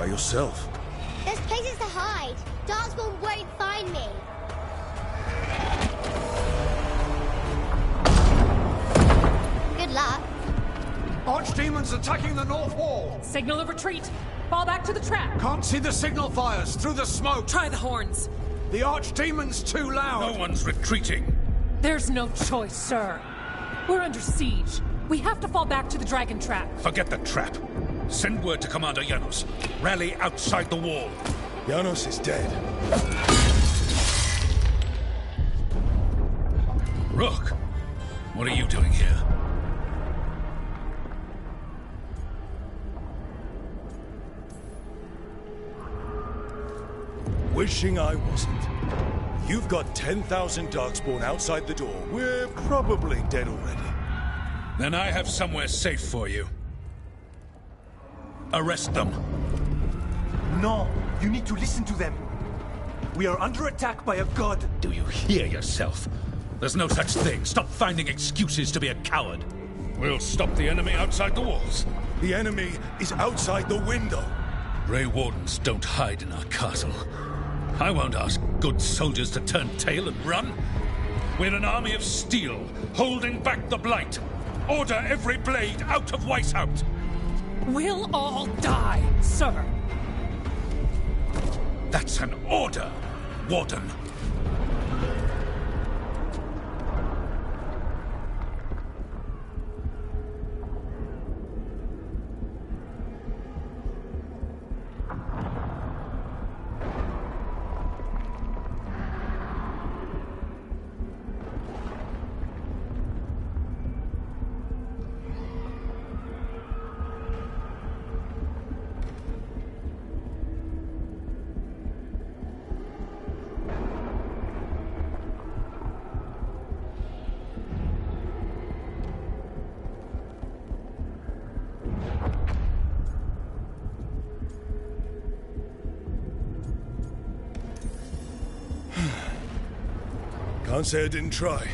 Yourself. There's places to hide. Darkspawn won't find me. Good luck. Archdemons attacking the north wall. Signal of retreat. Fall back to the trap. Can't see the signal fires through the smoke. Try the horns. The Archdemon's too loud. No one's retreating. There's no choice, sir. We're under siege. We have to fall back to the dragon trap. Forget the trap. Send word to Commander Janos. Rally outside the wall. Janos is dead. Rook, what are you doing here? Wishing I wasn't. You've got 10,000 Darkspawn outside the door. We're probably dead already. Then I have somewhere safe for you. Arrest them. No, you need to listen to them. We are under attack by a god. Do you hear yourself? There's no such thing. Stop finding excuses to be a coward. We'll stop the enemy outside the walls. The enemy is outside the window. Grey Wardens don't hide in our castle. I won't ask good soldiers to turn tail and run. We're an army of steel, holding back the Blight. Order every blade out of Weishaupt. We'll all die, sir. That's an order, Warden. Can't say I didn't try.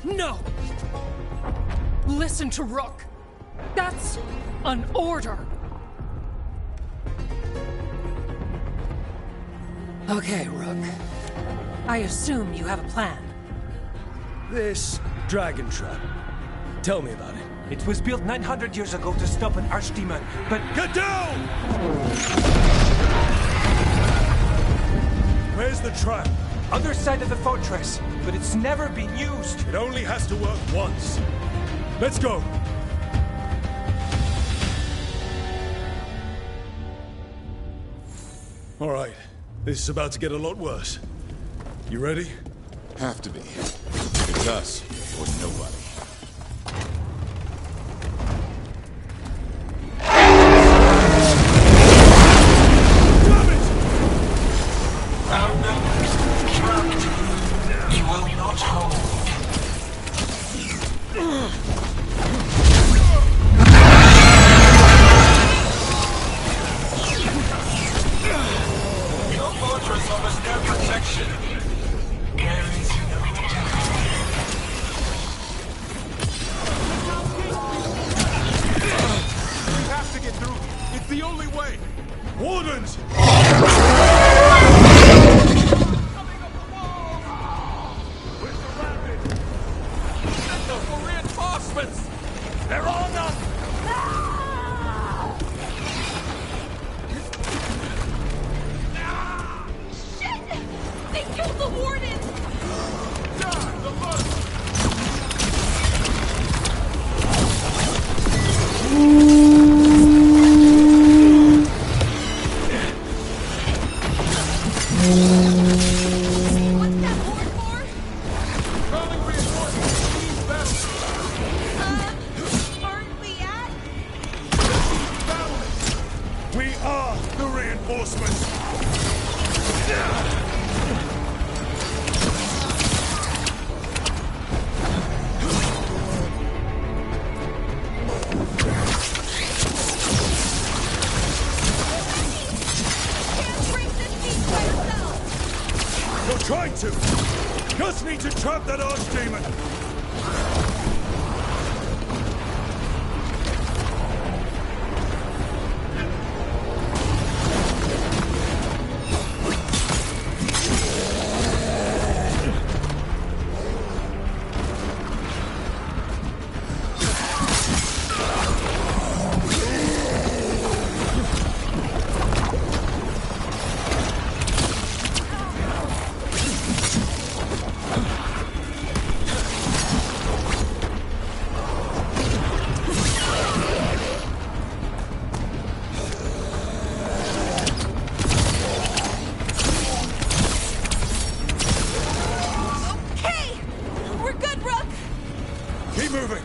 No! Listen to Rook. That's an order. Okay, Rook. I assume you have a plan. This dragon trap. Tell me about it. It was built 900 years ago to stop an archdemon, but... Get down! Where's the trap? Other side of the fortress, but it's never been used. It only has to work once. Let's go! All right. This is about to get a lot worse. You ready? Have to be. It's us or nobody. You will not hold. Your fortress offers no protection. There is no We have to get through. It's the only way. Wardens! Reinforcements! They're on us! Shit! They killed the warden! We are the reinforcements! You're trying to! Just need to trap that archdemon! Keep moving!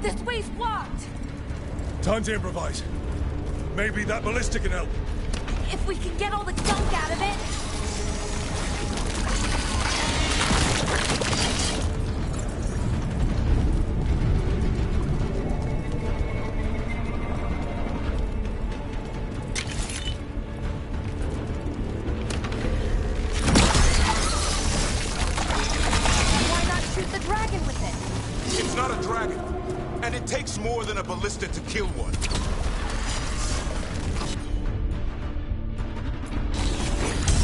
This way's blocked! Time to improvise. Maybe that ballista can help. If we can get all the gunk out of it... ballista to kill one.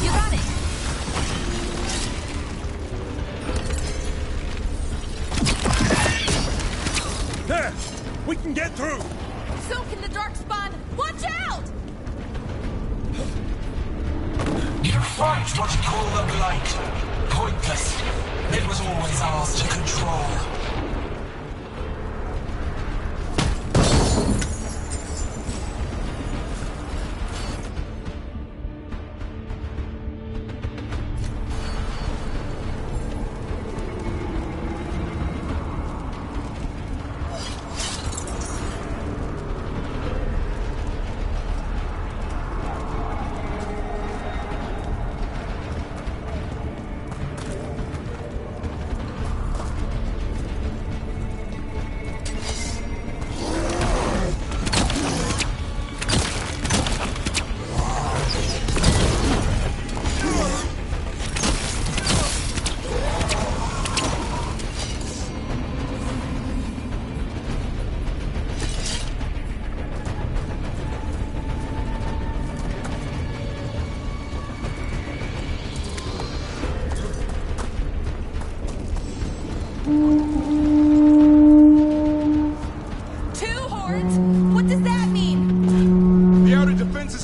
You got it. There! We can get through! So can the Darkspawn. Watch out! You fight what you call the Blight. Pointless. It was always ours to control.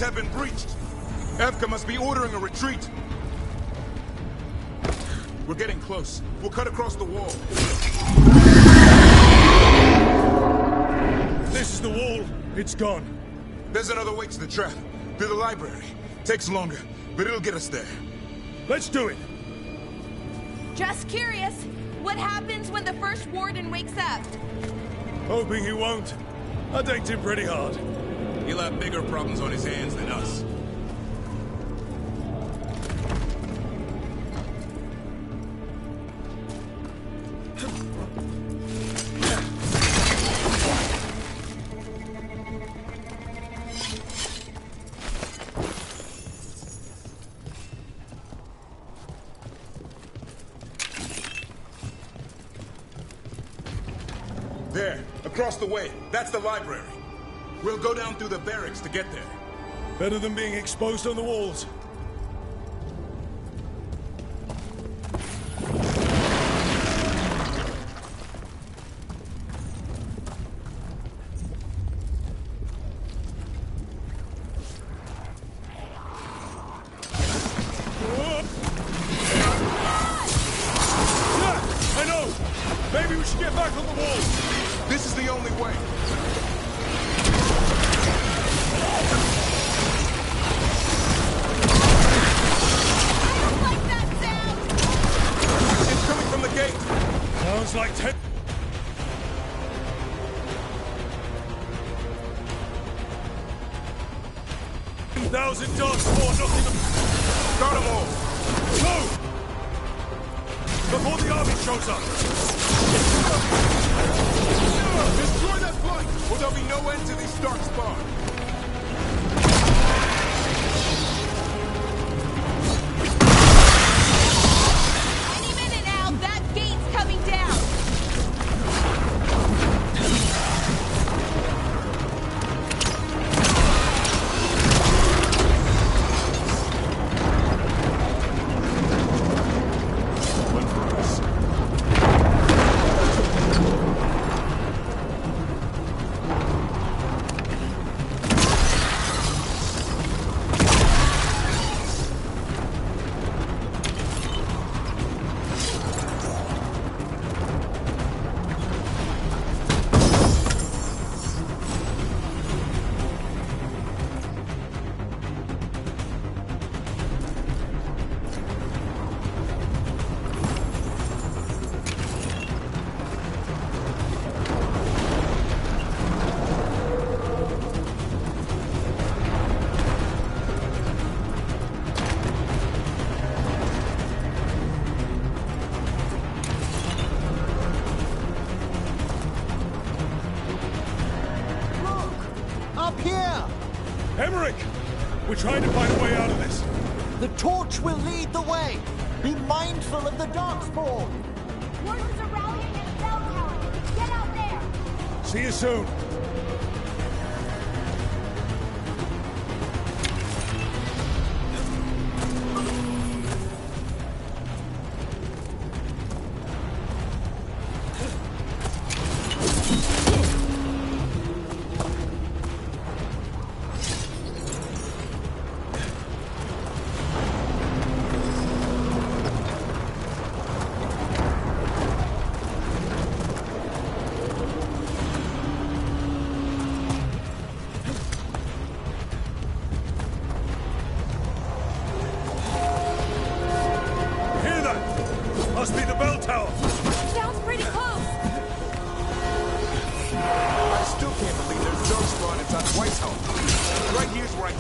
Have been breached. Evka must be ordering a retreat. We're getting close. We'll cut across the wall. This is the wall. It's gone. There's another way to the trap. Through the library. Takes longer, but it'll get us there. Let's do it. Just curious, what happens when the first warden wakes up? Hoping he won't. I danked him pretty hard. He'll have bigger problems on his hands than us. There, across the way. That's the library. We'll go down through the barracks to get there. Better than being exposed on the walls. I know! Maybe we should get back on the walls. This is the only way. Sounds like 10. $1,000 for nothing. Got them all. Go! Before the army shows up. Destroy that flight, or there'll be no end to these Darkspawn. Emmerich! We're trying to find a way out of this. The torch will lead the way. Be mindful of the Darkspawn. Wardens are rallying at a bell tower. Get out there. See you soon.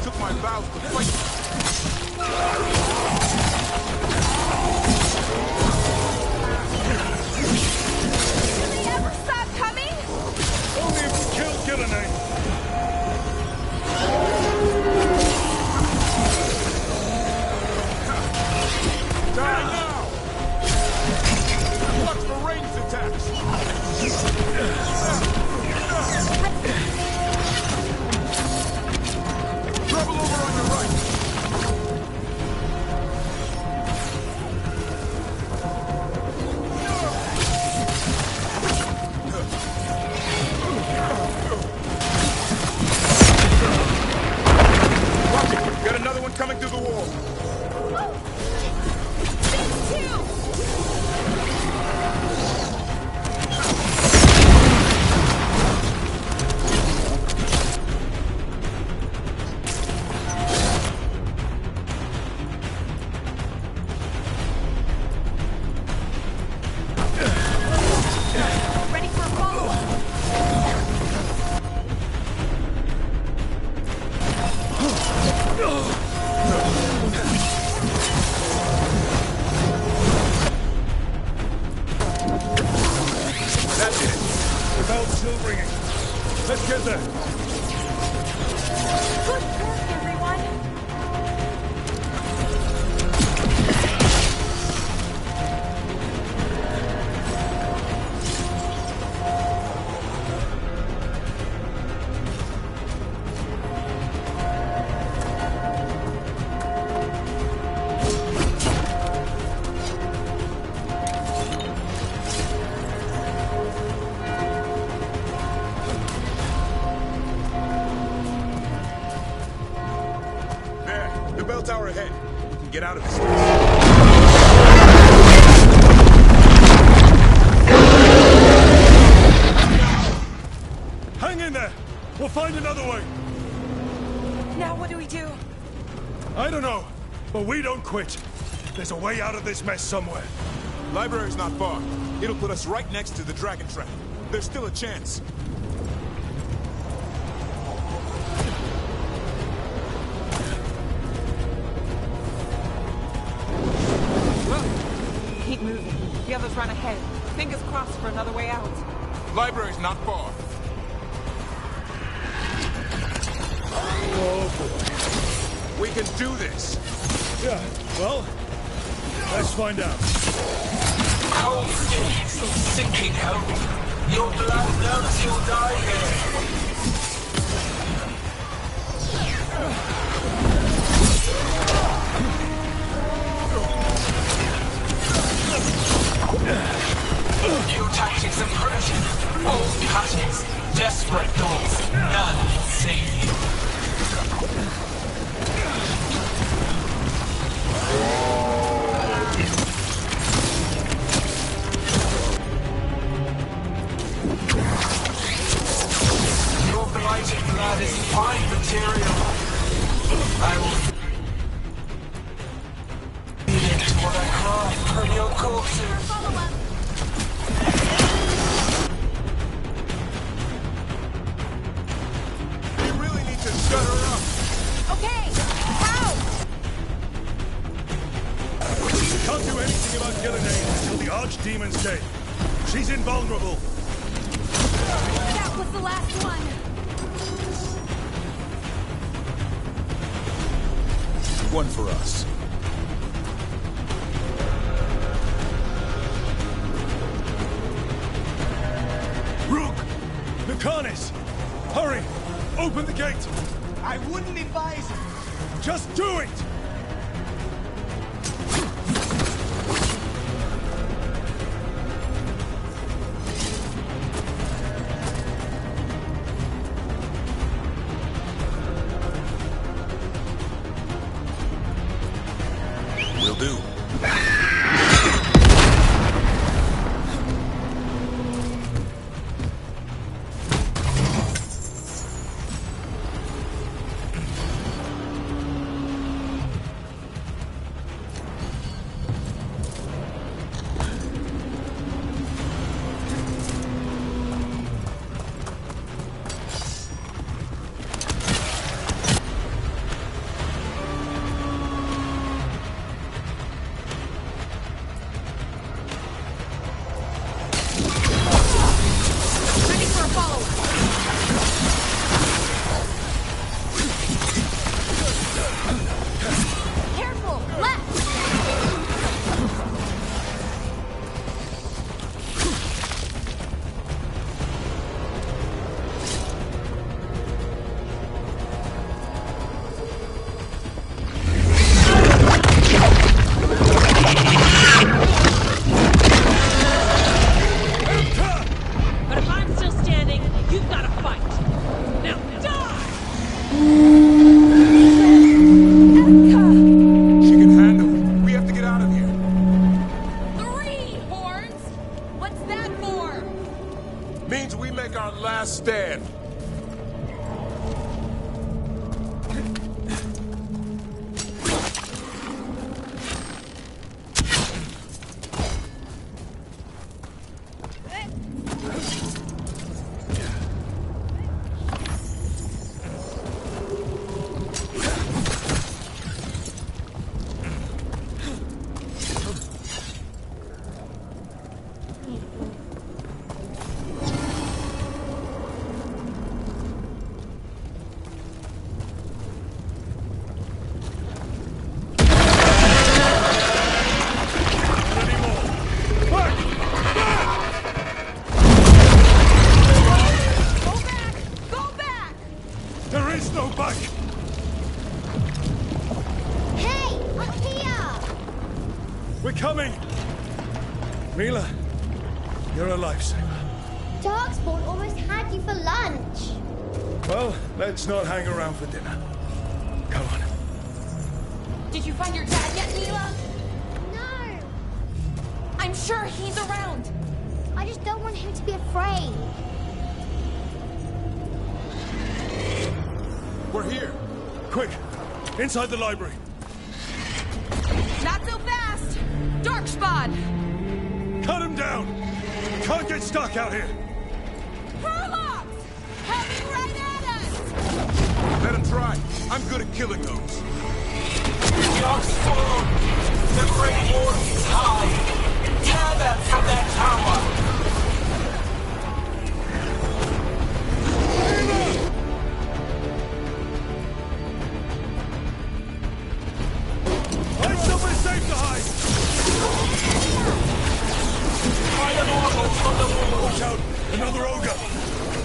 took my vows to fight. Will they ever stop coming? Only if we kill Gillenay. Die now! Watch for ranged attacks! Trouble over on your right! Watch it! Got another one coming through the wall! Ready for a follow-up? That's it. The bell's still ringing. Let's get there. Good work, everyone. There, the bell tower ahead. We can get out of this. Hang in there. We'll find another way. Now what do we do? I don't know, but we don't quit. There's a way out of this mess somewhere. Library's not far. It'll put us right next to the dragon trap. There's still a chance. Keep moving. The others run ahead. Fingers crossed for another way out. Library's not far. Oh boy. We can do this. Yeah, well, let's find out. Cold feet, sinking hope. Your blood knows you'll die here. New tactics of pressure. Old cuttings. Desperate doors. None save you. Your blighted blood is fine material. I will feed it to what I cry from your corpses. We really need to shut her up. Okay, how? We can't do anything about Gillenay until the Archdemons came. She's invulnerable. That was the last one. One for us. Rook! Lucanus! Hurry! Open the gate! I wouldn't advise it. Just do it! Will do. We're coming! Mila, you're a lifesaver. Darkspawn almost had you for lunch. Well, let's not hang around for dinner. Come on. Did you find your dad yet, Mila? No. I'm sure he's around. I just don't want him to be afraid. We're here. Quick, inside the library. Not so fast! Darkspawn! Cut him down! Can't get stuck out here! Prologues! Coming right at us! Let him try. I'm good at killing those. Darkspawn! The Great Warden is high! Tear them from that tower! Find somewhere safe to hide! Find the mortals from the wall! Watch out! Another ogre!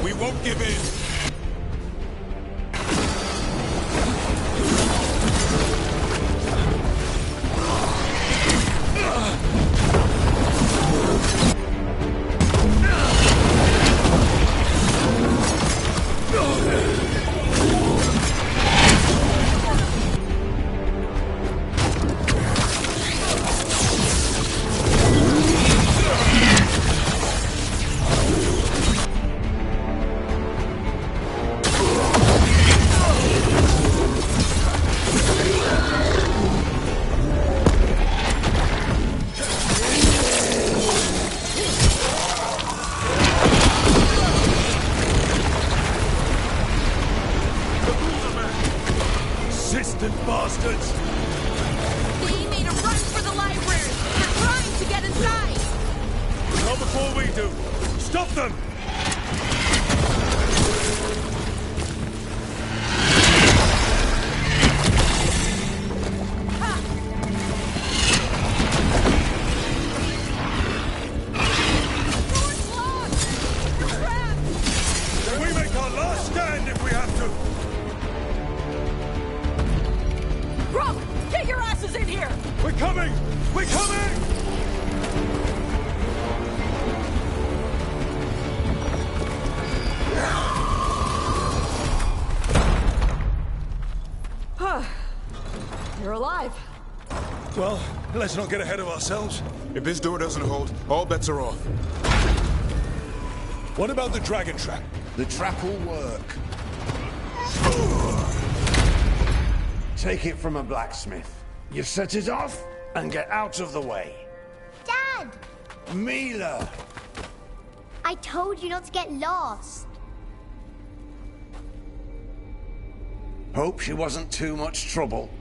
We won't give in. Persistent bastards! They made a run for the library! They're trying to get inside! Not before we do! Stop them! Door's locked! We're trapped! Then we make our last stand if we have to! Rock! Get your asses in here! We're coming! We're coming! You're alive. Well, let's not get ahead of ourselves. If this door doesn't hold, all bets are off. What about the dragon trap? The trap will work. Take it from a blacksmith. You set it off and get out of the way. Dad! Mila! I told you not to get lost. Hope she wasn't too much trouble.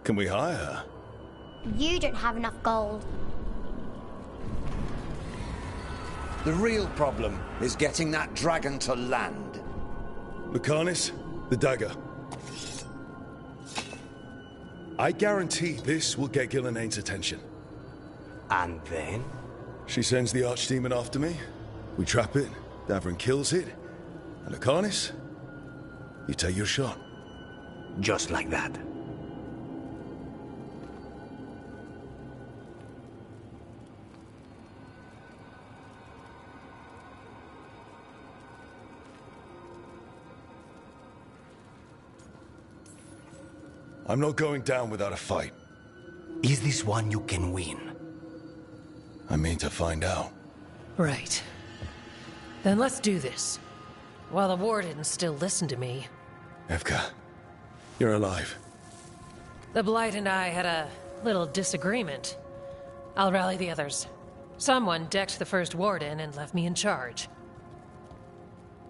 Can we hire her? You don't have enough gold. The real problem is getting that dragon to land. Lucanis, the dagger. I guarantee this will get Gillenaine's attention. And then? She sends the archdemon after me. We trap it, Davrin kills it. And Lucanis, you take your shot. Just like that. I'm not going down without a fight. Is this one you can win? I mean to find out. Right. Then let's do this. While the Wardens still listen to me. Evka, you're alive. The Blight and I had a little disagreement. I'll rally the others. Someone decked the first Warden and left me in charge.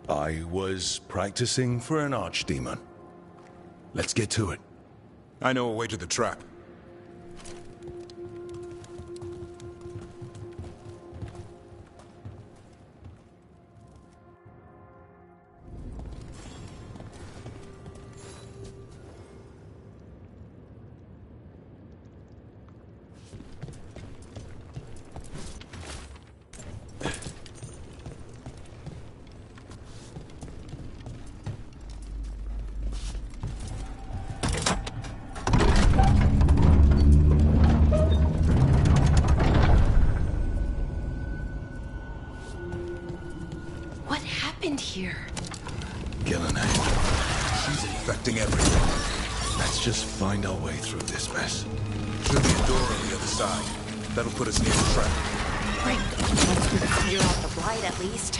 I was practicing for an archdemon. Let's get to it. I know a way to the trap. happened here? Gillinan. She's infecting everything. Let's just find our way through this mess. Should be a door on the other side. That'll put us near the trap. Great. Once we clear out the blight, at least.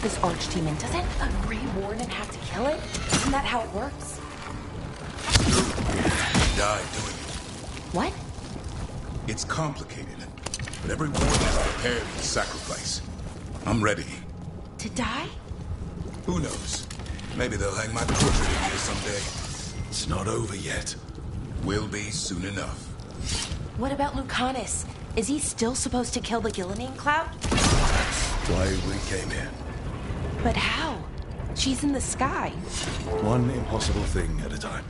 This archdemon, doesn't a Grey Warden have to kill it? Isn't that how it works? He died doing it. What? It's complicated, but every warden is prepared for the sacrifice. I'm ready. To die? Who knows? Maybe they'll hang my portrait in here someday. It's not over yet. Will be soon enough. What about Lucanus? Is he still supposed to kill the Gillinan Cloud? That's why we came here. But how? She's in the sky. One impossible thing at a time.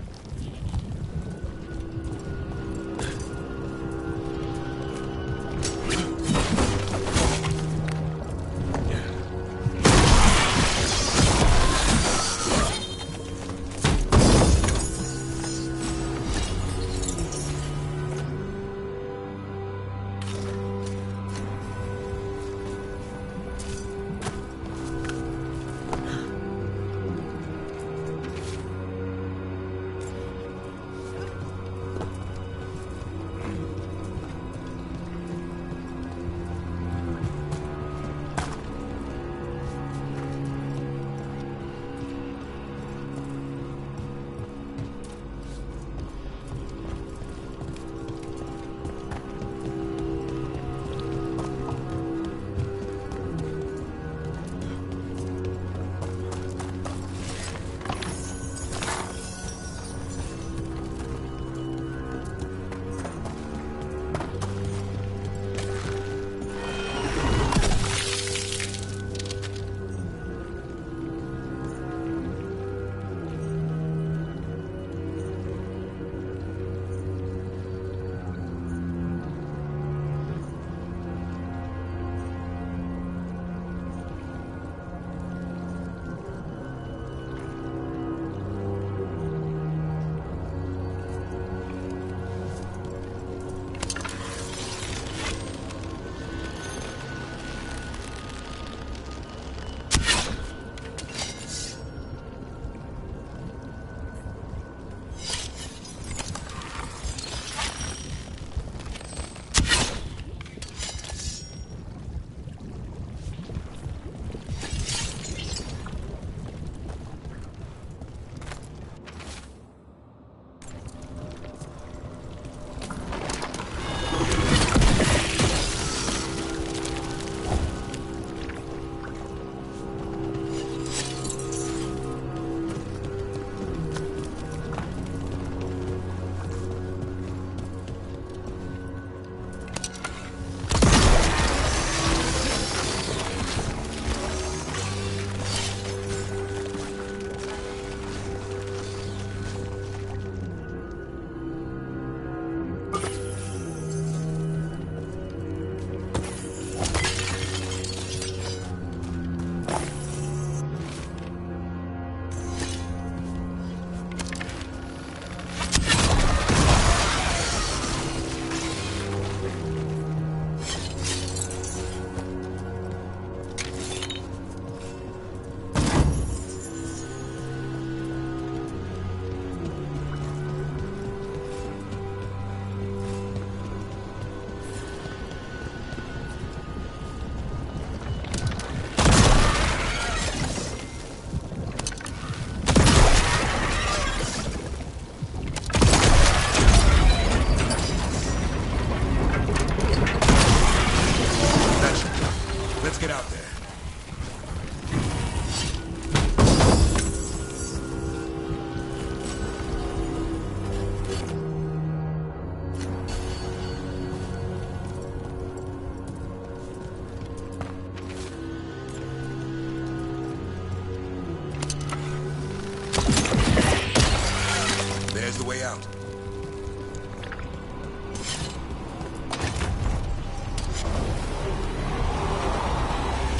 Let's get out there.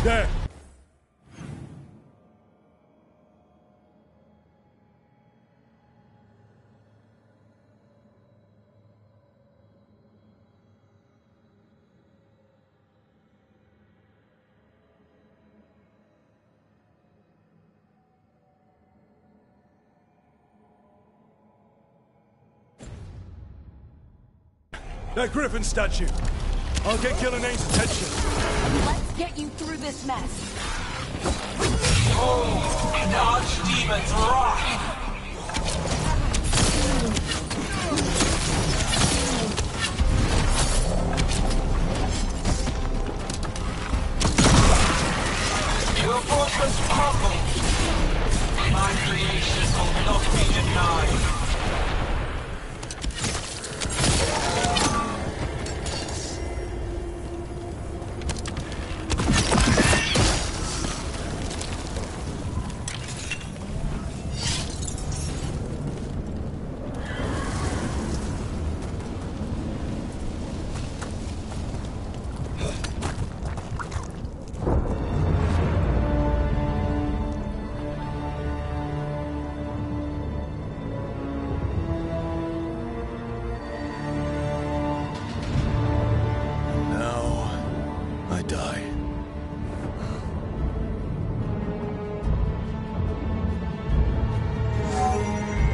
There! That Griffin statue! I'll get Gillenay's attention! Let's get you through this mess. Oh, the Archdemon's wrath! Your fortress crumbles. My creation will not be denied.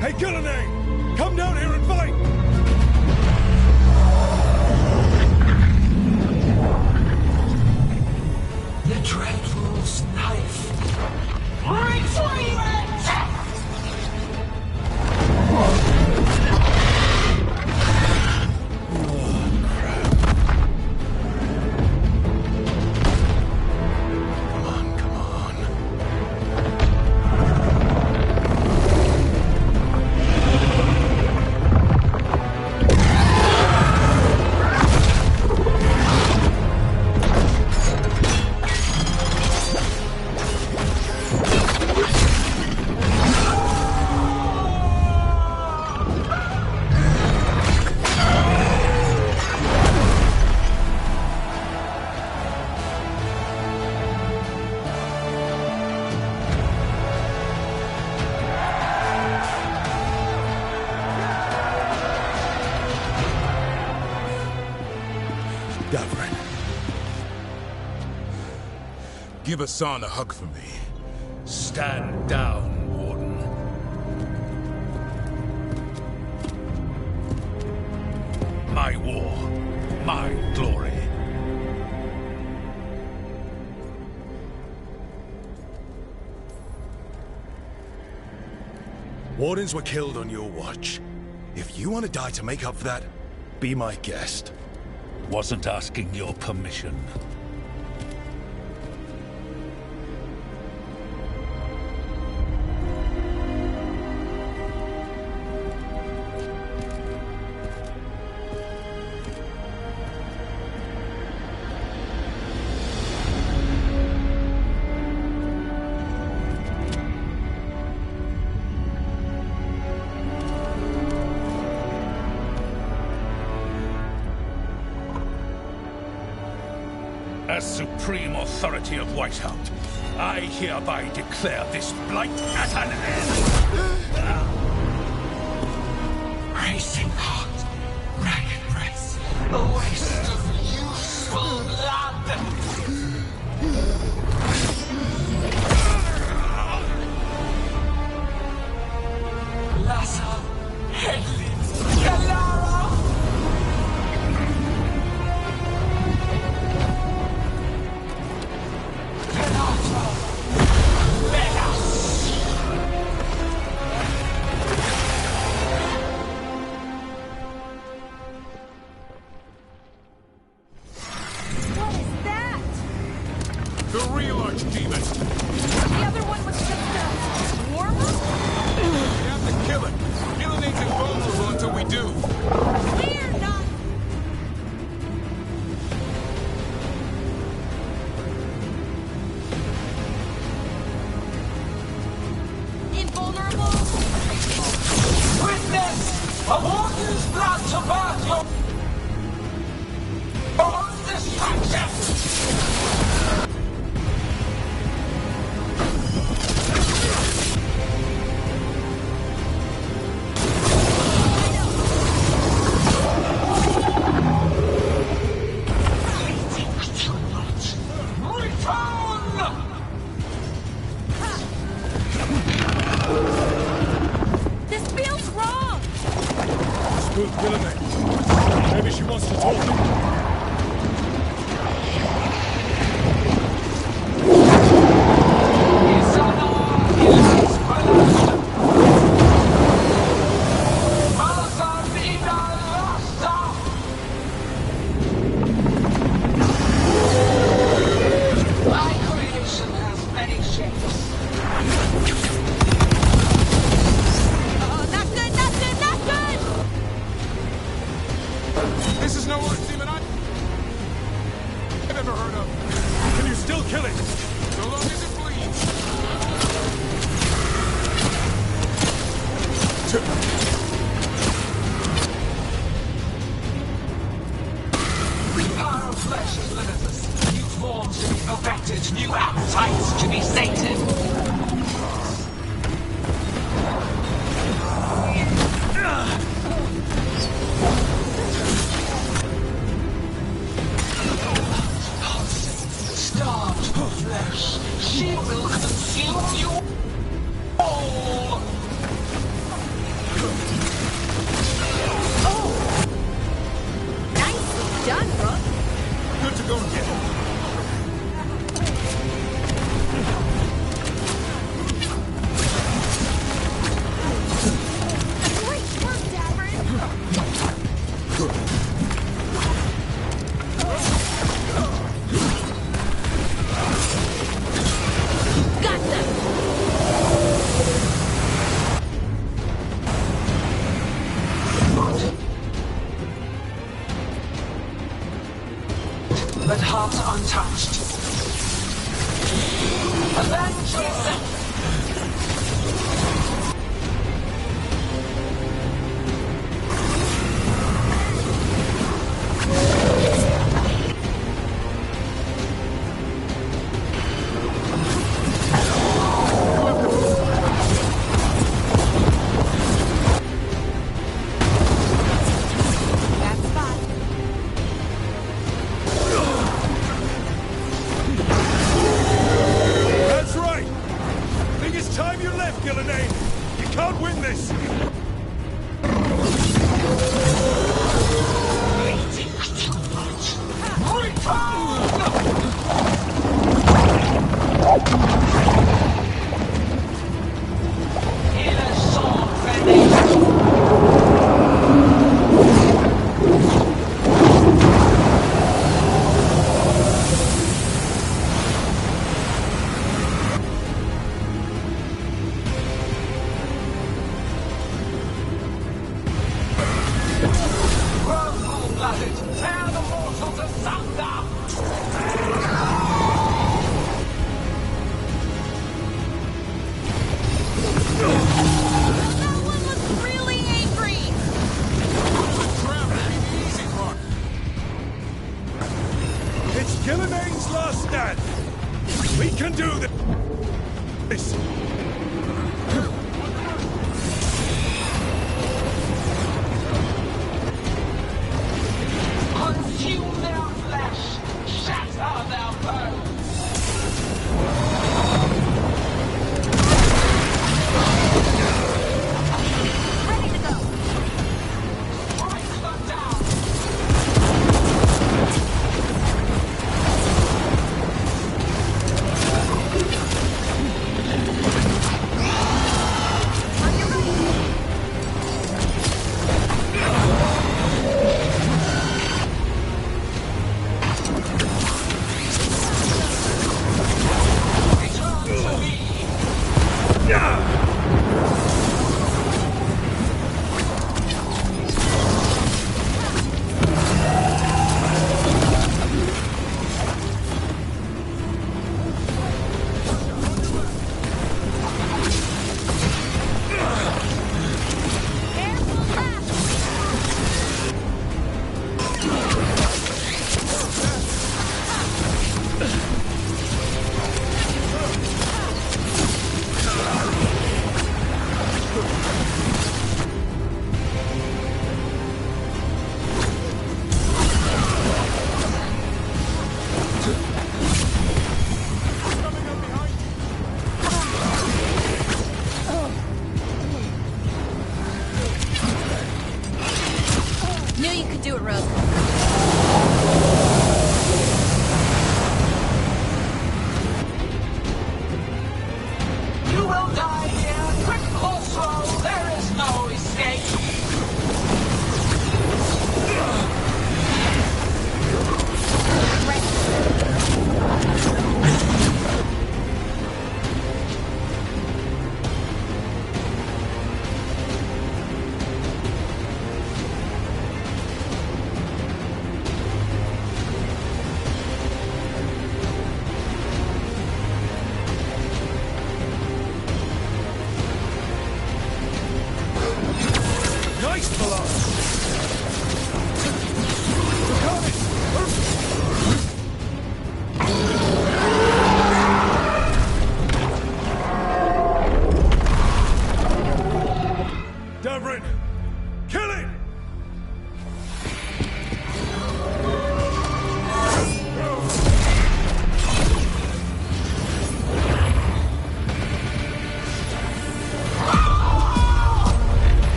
Hey, Gillenay! Come down here and fight! The Dreadful's knife. Retrieve it! Give Hassan a hug for me. Stand down, Warden. My war, my glory. Wardens were killed on your watch. If you want to die to make up for that, be my guest. Wasn't asking your permission. As supreme authority of Whitehound, I hereby declare this blight at an end! Racing heart, ragged breath, a waste of useful blood! Lassa, Headley, Galara! The real Archdemon! The other one was just a warmer? We have to kill it! Gillenay's invulnerable until we do! We're not... invulnerable? Witness! A warden's blood to birth your... own destruction! fine. So long as it bleeds. The power of flesh is limitless. New forms to be perfected, new appetites to be sated. Starved for flesh, she will consume you all! Nicely done, Brooke. Good to go again. Great work, Davrin. Got them. But heart untouched. Avenge yourself! That's fine. That's right! I think it's time you left, Gillenane! You can't win this! Tear the mortals asunder! That one was really angry. It's Gillenane's last stand! We can do this! Consume their flesh! Shatter their bones! Ready to go. Strike them down!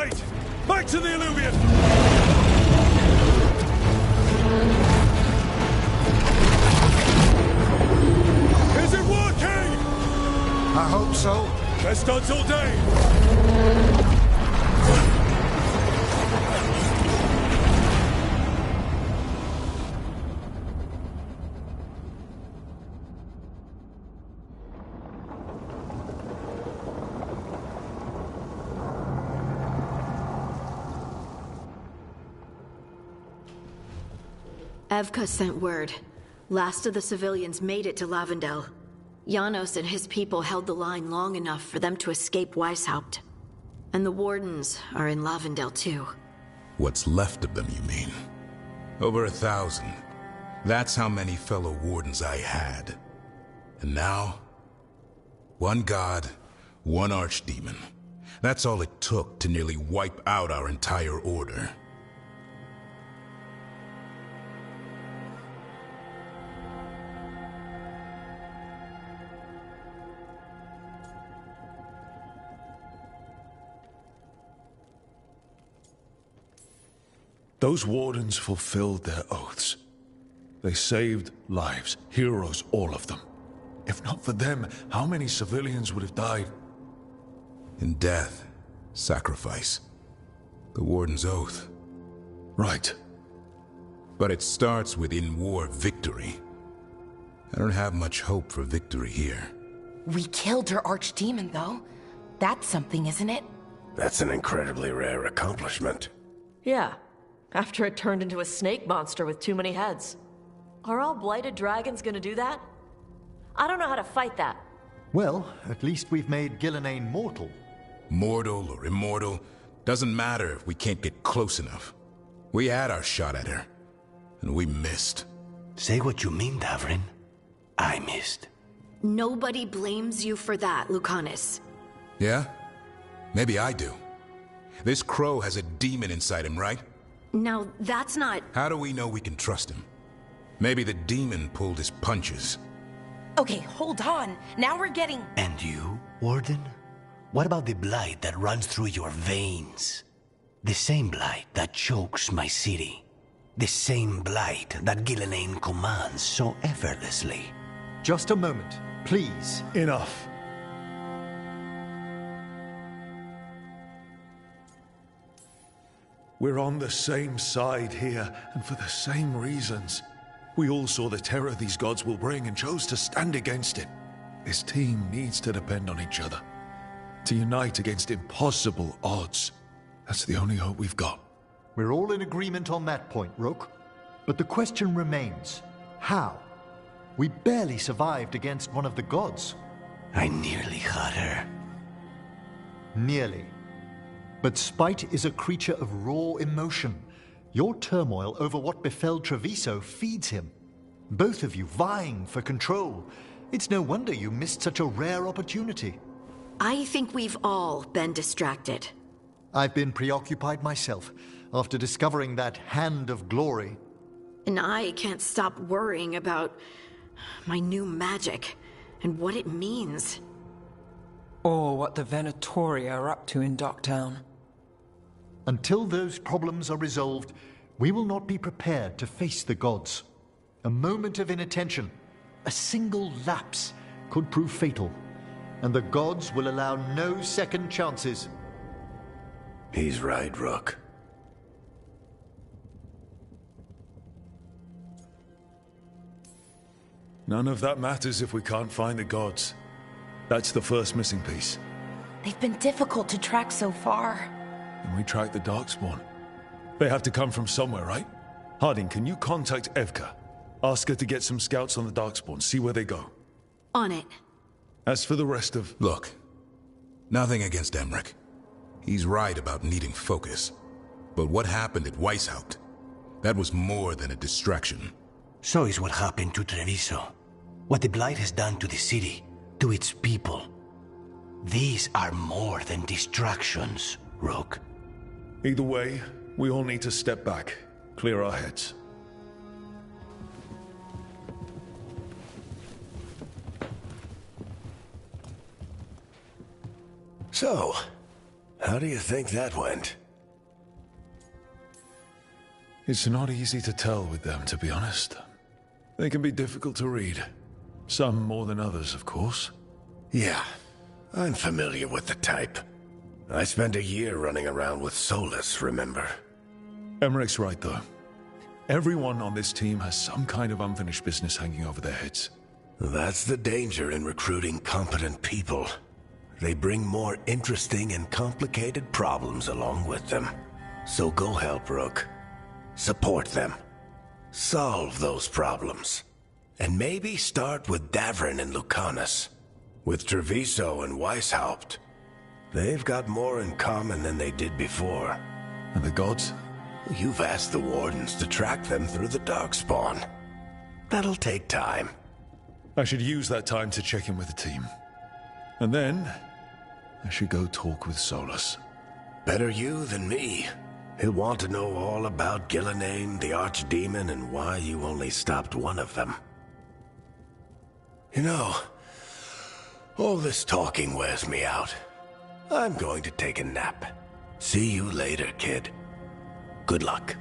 Wait! Back to the Illuvian! Is it working? I hope so. Best odds all day! Evka sent word. Last of the civilians made it to Lavendel. Janos and his people held the line long enough for them to escape Weishaupt. And the Wardens are in Lavendel too. What's left of them, you mean? Over 1,000. That's how many fellow Wardens I had. And now? One god, one archdemon. That's all it took to nearly wipe out our entire order. Those Wardens fulfilled their oaths. They saved lives, heroes, all of them. If not for them, how many civilians would have died? In death, sacrifice. The Warden's oath. Right. But it starts with in-war victory. I don't have much hope for victory here. We killed her archdemon, though. That's something, isn't it? That's an incredibly rare accomplishment. Yeah. After it turned into a snake monster with too many heads. Are all blighted dragons gonna do that? I don't know how to fight that. Well, at least we've made Gillenane mortal. Mortal or immortal, doesn't matter if we can't get close enough. We had our shot at her, and we missed. Say what you mean, Davrin. I missed. Nobody blames you for that, Lucanus. Yeah? Maybe I do. This crow has a demon inside him, right? Now, that's not... How do we know we can trust him? Maybe the demon pulled his punches. Okay, hold on. Now we're getting... And you, Warden? What about the blight that runs through your veins? The same blight that chokes my city. The same blight that Gillenane commands so effortlessly. Just a moment, please. Enough. We're on the same side here, and for the same reasons. We all saw the terror these gods will bring and chose to stand against it. This team needs to depend on each other. To unite against impossible odds. That's the only hope we've got. We're all in agreement on that point, Rook. But the question remains, how? We barely survived against one of the gods. I nearly had her. Nearly. But spite is a creature of raw emotion. Your turmoil over what befell Treviso feeds him. Both of you vying for control. It's no wonder you missed such a rare opportunity. I think we've all been distracted. I've been preoccupied myself after discovering that hand of glory. And I can't stop worrying about my new magic and what it means. Or what the Venatori are up to in Docktown. Until those problems are resolved, we will not be prepared to face the gods. A moment of inattention, a single lapse, could prove fatal, and the gods will allow no second chances. He's right, Rook. None of that matters if we can't find the gods. That's the first missing piece. They've been difficult to track so far. And we track the Darkspawn. They have to come from somewhere, right? Harding, can you contact Evka? Ask her to get some scouts on the Darkspawn, see where they go. On it. As for the rest of... Look, nothing against Emmerich. He's right about needing focus. But what happened at Weishaupt? That was more than a distraction. So is what happened to Treviso. What the Blight has done to the city, to its people. These are more than distractions, Rook. Either way, we all need to step back, clear our heads. So, How do you think that went? It's not easy to tell with them, to be honest. They can be difficult to read. Some more than others, of course. Yeah, I'm familiar with the type. I spent a year running around with Solus, remember? Emmerich's right, though. Everyone on this team has some kind of unfinished business hanging over their heads. That's the danger in recruiting competent people. They bring more interesting and complicated problems along with them. So go help Rook. Support them. Solve those problems. And maybe start with Davrin and Lucanus. With Treviso and Weishaupt. They've got more in common than they did before. And the gods? You've asked the Wardens to track them through the Darkspawn. That'll take time. I should use that time to check in with the team. And then, I should go talk with Solus. Better you than me. He'll want to know all about Gillenane, the Archdemon, and why you only stopped one of them. You know, all this talking wears me out. I'm going to take a nap. See you later, kid. Good luck.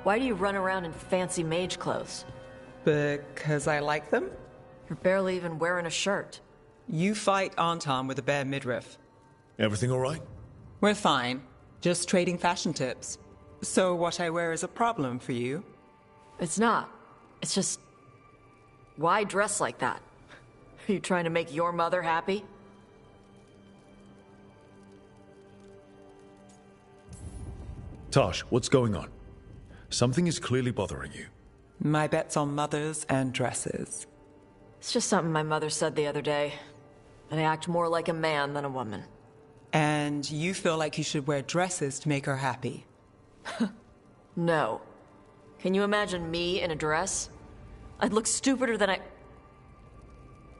Why do you run around in fancy mage clothes? Because I like them? You're barely even wearing a shirt. You fight Anton with a bare midriff. Everything all right? We're fine. Just trading fashion tips. So what I wear is a problem for you? It's not. It's just... Why dress like that? Are you trying to make your mother happy? Tosh, what's going on? Something is clearly bothering you. My bet's on mothers and dresses. It's just something my mother said the other day. That I act more like a man than a woman. And you feel like you should wear dresses to make her happy? No. Can you imagine me in a dress? I'd look stupider than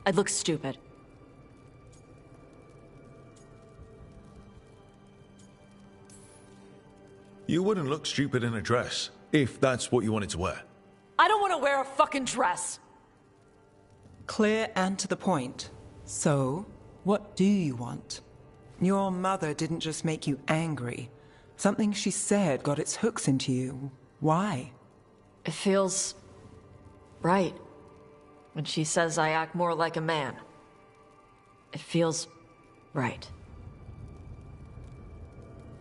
I'd look stupid. You wouldn't look stupid in a dress, if that's what you wanted to wear. I don't want to wear a fucking dress! Clear and to the point. So, what do you want? Your mother didn't just make you angry. Something she said got its hooks into you. Why? It feels... right. When she says I act more like a man. It feels... right.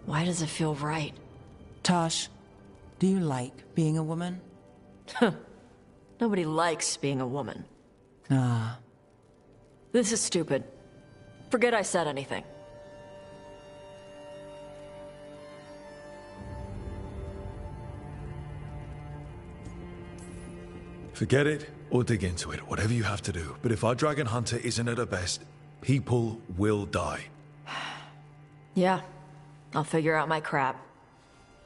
Why does it feel right? Tosh, do you like being a woman? Nobody likes being a woman. Ah. This is stupid. Forget I said anything. Forget it, or dig into it, whatever you have to do. But if our dragon hunter isn't at her best, people will die. Yeah, I'll figure out my crap.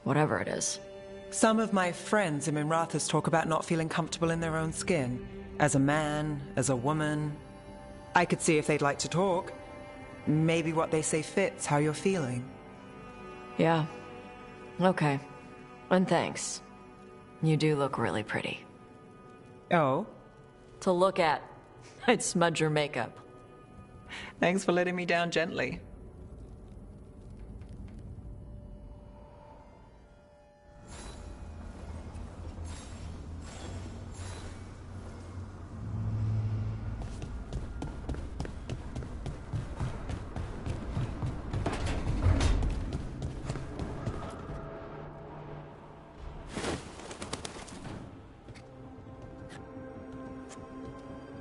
Whatever it is. Some of my friends in Minrathous talk about not feeling comfortable in their own skin. As a man, as a woman. I could see if they'd like to talk. Maybe what they say fits how you're feeling. Yeah. Okay. And thanks. You do look really pretty. Oh? To look at. I'd smudge your makeup. Thanks for letting me down gently.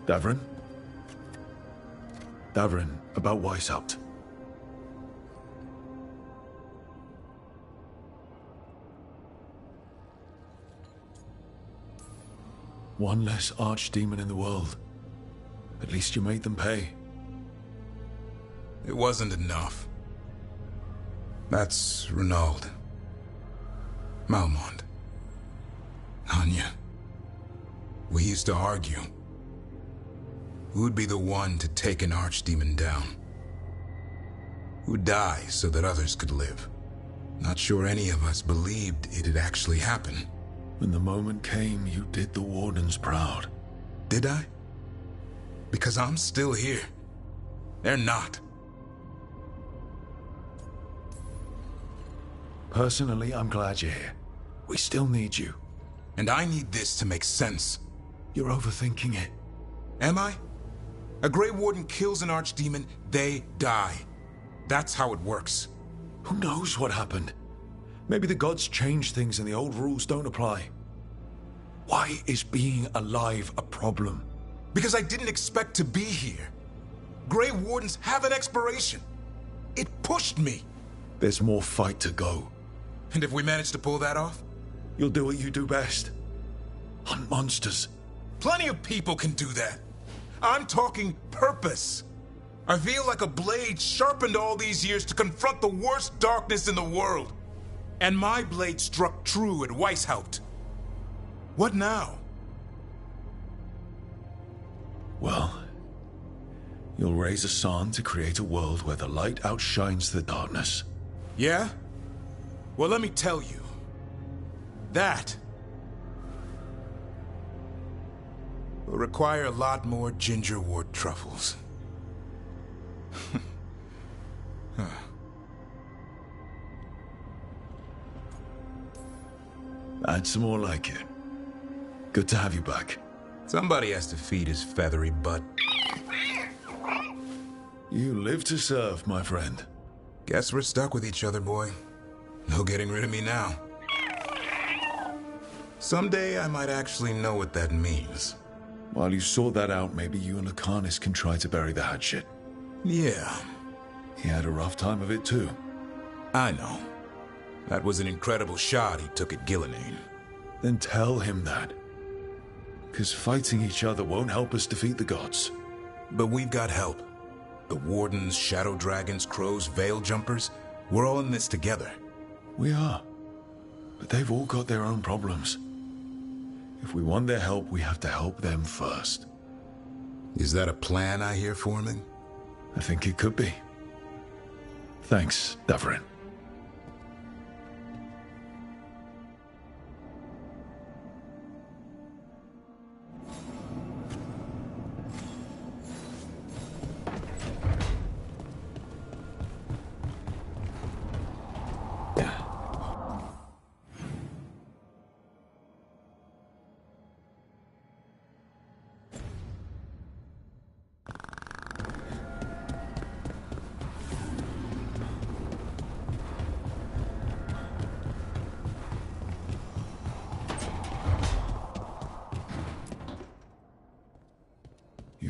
Davrin? Davrin, about Weishaupt. One less archdemon in the world. At least you made them pay. It wasn't enough. That's Renaud. Malmond. Anya. We used to argue. Who'd be the one to take an archdemon down? Who'd die so that others could live? Not sure any of us believed it'd actually happen. When the moment came, you did the Wardens proud. Did I? Because I'm still here. They're not. Personally, I'm glad you're here. We still need you. And I need this to make sense. You're overthinking it. Am I? A Grey Warden kills an archdemon, they die. That's how it works. Who knows what happened? Maybe the gods changed things and the old rules don't apply. Why is being alive a problem? Because I didn't expect to be here. Grey Wardens have an expiration. It pushed me. There's more fight to go. And if we manage to pull that off? You'll do what you do best. Hunt monsters. Plenty of people can do that. I'm talking purpose. I feel like a blade sharpened all these years to confront the worst darkness in the world. And my blade struck true at Weishaupt. What now? Well, you'll raise a sun to create a world where the light outshines the darkness. Yeah? Well, let me tell you. That will require a lot more gingerwort truffles. Huh. Add some more like it. Good to have you back. Somebody has to feed his feathery butt. You live to serve, my friend. Guess we're stuck with each other, boy. No getting rid of me now. Someday I might actually know what that means. While you sort that out, maybe you and Lucanus can try to bury the hatchet. Yeah. He had a rough time of it too. I know. That was an incredible shot he took at Gillenane. Then tell him that. Because fighting each other won't help us defeat the gods. But we've got help. The Wardens, Shadow Dragons, Crows, Veil Jumpers, we're all in this together. We are. But they've all got their own problems. If we want their help, we have to help them first. Is that a plan I hear forming? I think it could be. Thanks, Davrin.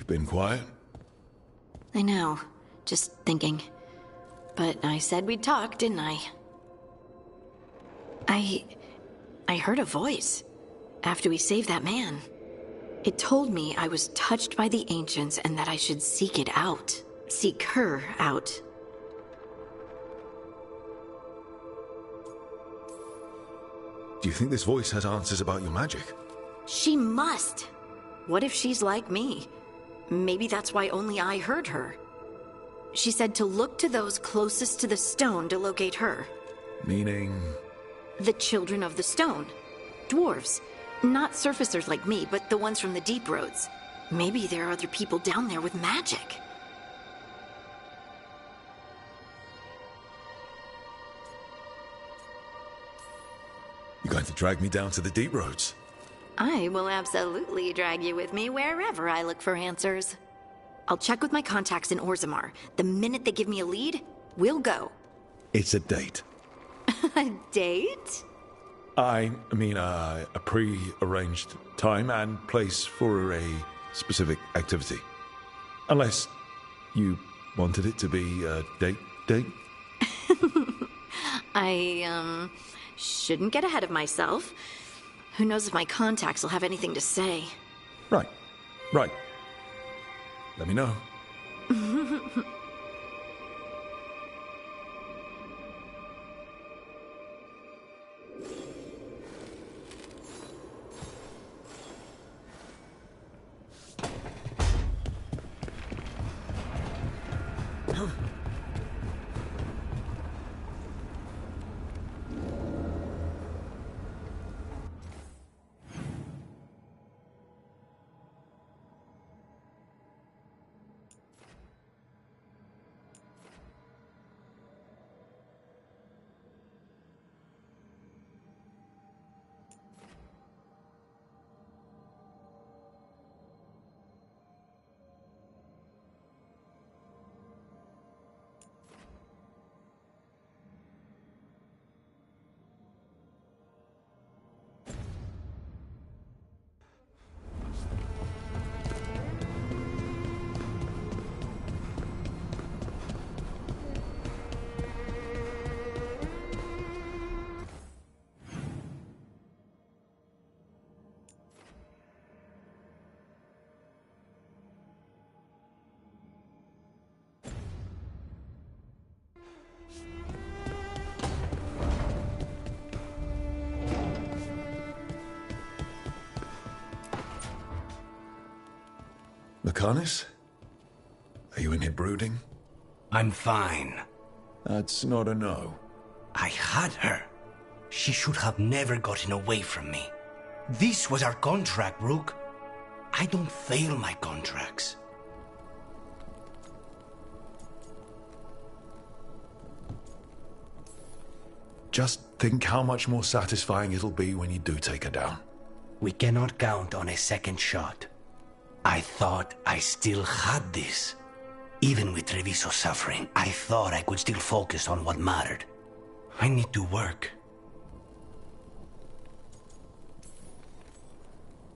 Been quiet? I know. Just thinking. But I said we'd talk, didn't I? I heard a voice after we saved that man. It told me I was touched by the ancients and that I should seek it out. Seek her out. Do you think this voice has answers about your magic? She must. What if she's like me? Maybe that's why only I heard her. She said to look to those closest to the stone to locate her. Meaning? The children of the stone. Dwarves. Not surfacers like me, but the ones from the deep roads. Maybe there are other people down there with magic. You're going to drag me down to the deep roads? I will absolutely drag you with me wherever I look for answers. I'll check with my contacts in Orzammar. The minute they give me a lead, we'll go. It's a date. A date? I mean, a pre-arranged time and place for a specific activity. Unless you wanted it to be a date? I, shouldn't get ahead of myself. Who knows if my contacts will have anything to say. Right. Let me know. Mechanis? Are you in here brooding? I'm fine. That's not a no. I had her. She should have never gotten away from me. This was our contract, Rook. I don't fail my contracts. Just think how much more satisfying it'll be when you do take her down. We cannot count on a second shot. I thought I still had this. Even with Treviso suffering, I thought I could still focus on what mattered. I need to work.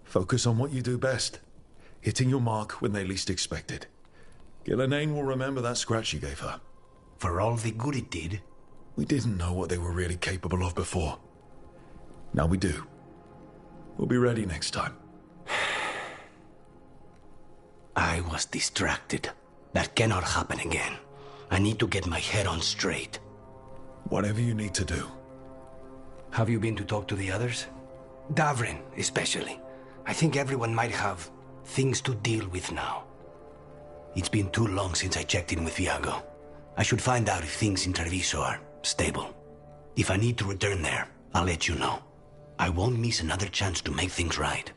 Focus on what you do best. Hitting your mark when they least expect it. Gillenane will remember that scratch you gave her. For all the good it did. We didn't know what they were really capable of before. Now we do. We'll be ready next time. I was distracted. That cannot happen again. I need to get my head on straight. Whatever you need to do. Have you been to talk to the others? Davrin, especially. I think everyone might have things to deal with now. It's been too long since I checked in with Viago. I should find out if things in Treviso are stable. If I need to return there, I'll let you know. I won't miss another chance to make things right.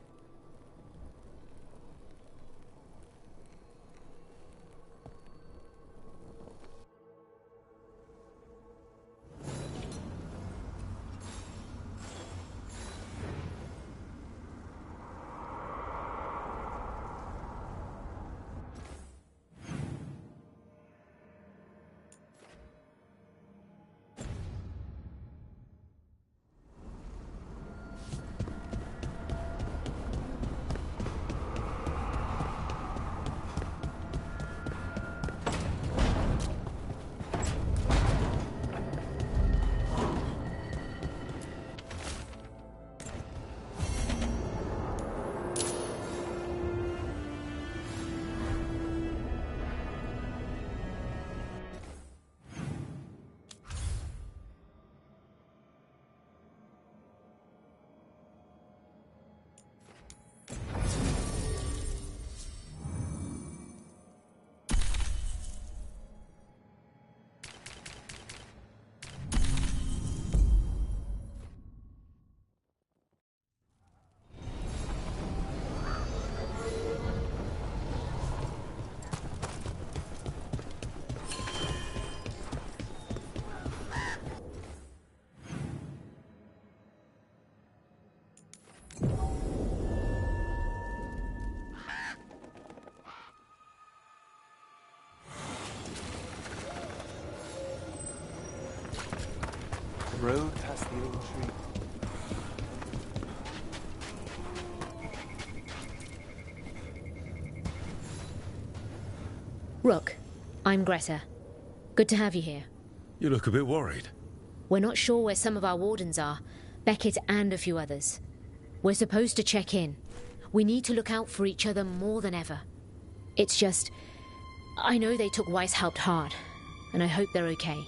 Road past the old tree. Rook, I'm Greta. Good to have you here. You look a bit worried. We're not sure where some of our wardens are, Beckett and a few others. We're supposed to check in. We need to look out for each other more than ever. It's just... I know they took Weishaupt hard, and I hope they're okay.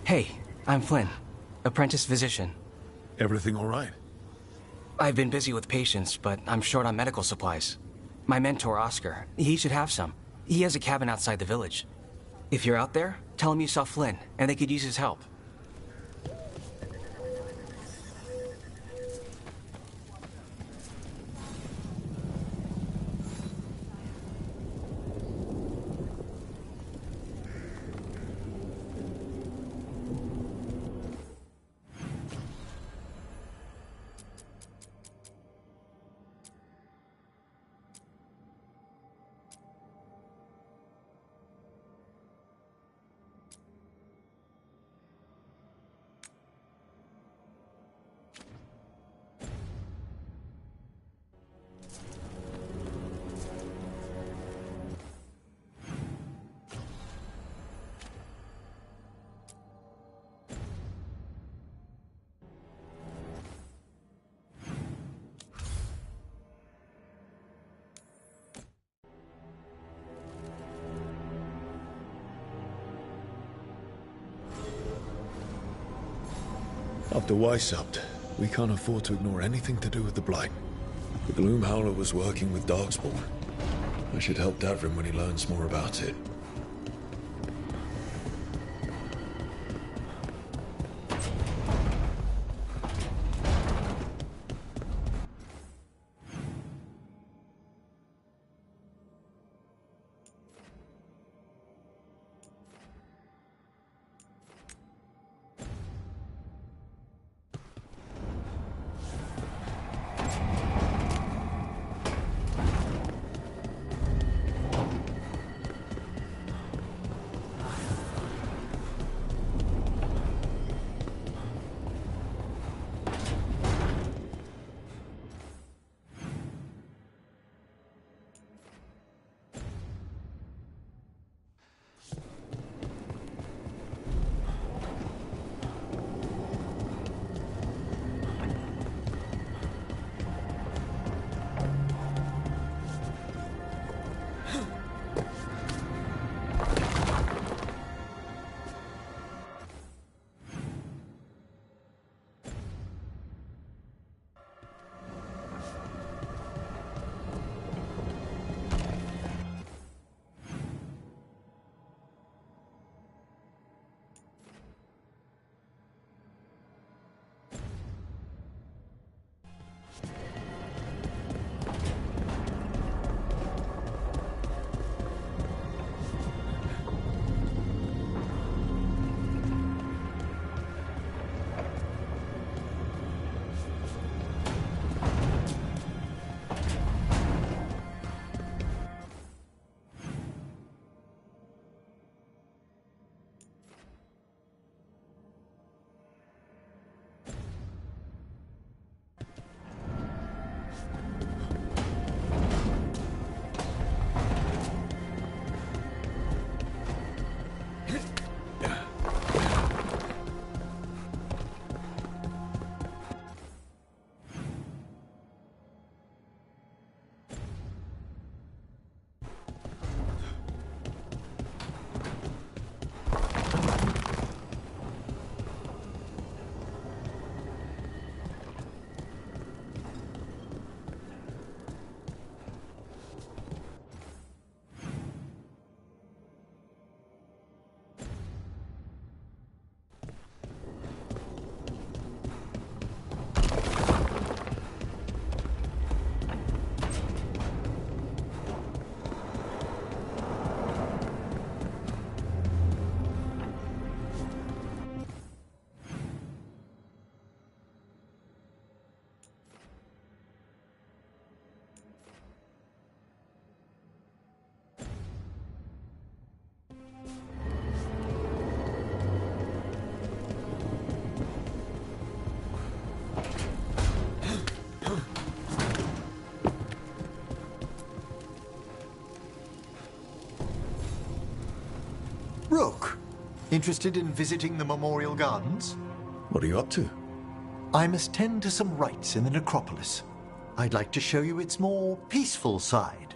Hey, I'm Flynn, apprentice physician. Everything all right? I've been busy with patients, but I'm short on medical supplies. My mentor, Oscar, he should have some. He has a cabin outside the village. If you're out there, tell him you saw Flynn, and they could use his help. After Weishaupt, we can't afford to ignore anything to do with the Blight. The Gloom Howler was working with Darkspawn. I should help Davrin when he learns more about it. Interested in visiting the Memorial Gardens? What are you up to? I must tend to some rites in the necropolis. I'd like to show you its more peaceful side.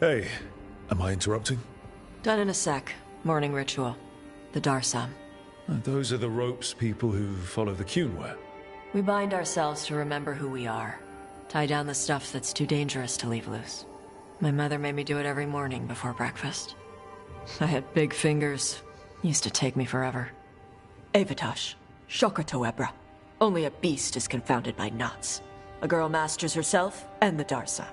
Hey, am I interrupting? Done in a sec. Morning ritual. The Darsam. Those are the ropes people who follow the Qun wear. We bind ourselves to remember who we are. Tie down the stuff that's too dangerous to leave loose. My mother made me do it every morning before breakfast. I had big fingers. Used to take me forever. Avatash. Shokratoebra. Only a beast is confounded by knots. A girl masters herself and the Darsam.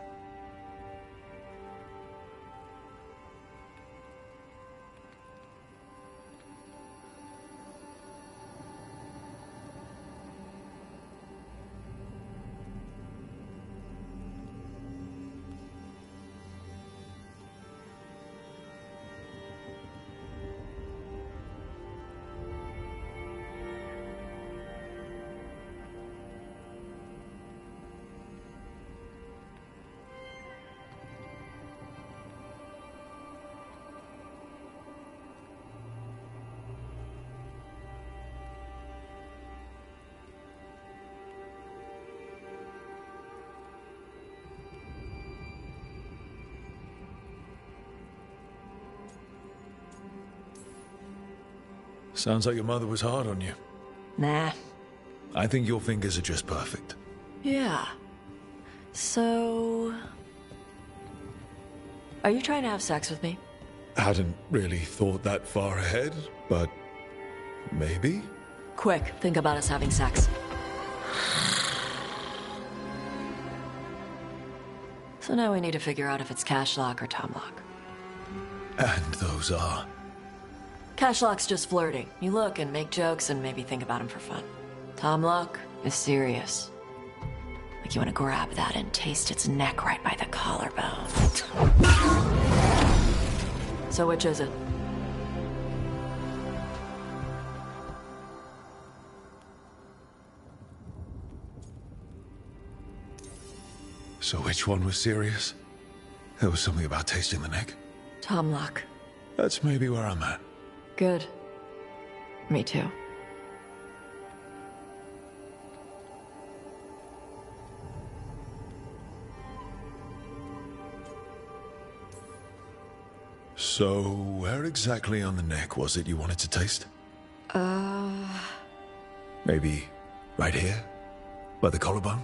Sounds like your mother was hard on you. Nah. I think your fingers are just perfect. Yeah. So... Are you trying to have sex with me? Hadn't really thought that far ahead, but maybe? Quick, think about us having sex. So now we need to figure out if it's Cashlock or Tomlock. And those are? Cashlock's just flirting. You look and make jokes and maybe think about him for fun. Tomlock is serious. Like you want to grab that and taste its neck right by the collarbone. So which is it? So which one was serious? There was something about tasting the neck. Tomlock. That's maybe where I'm at. Good. Me too. So, where exactly on the neck was it you wanted to taste? Maybe right here? By the collarbone?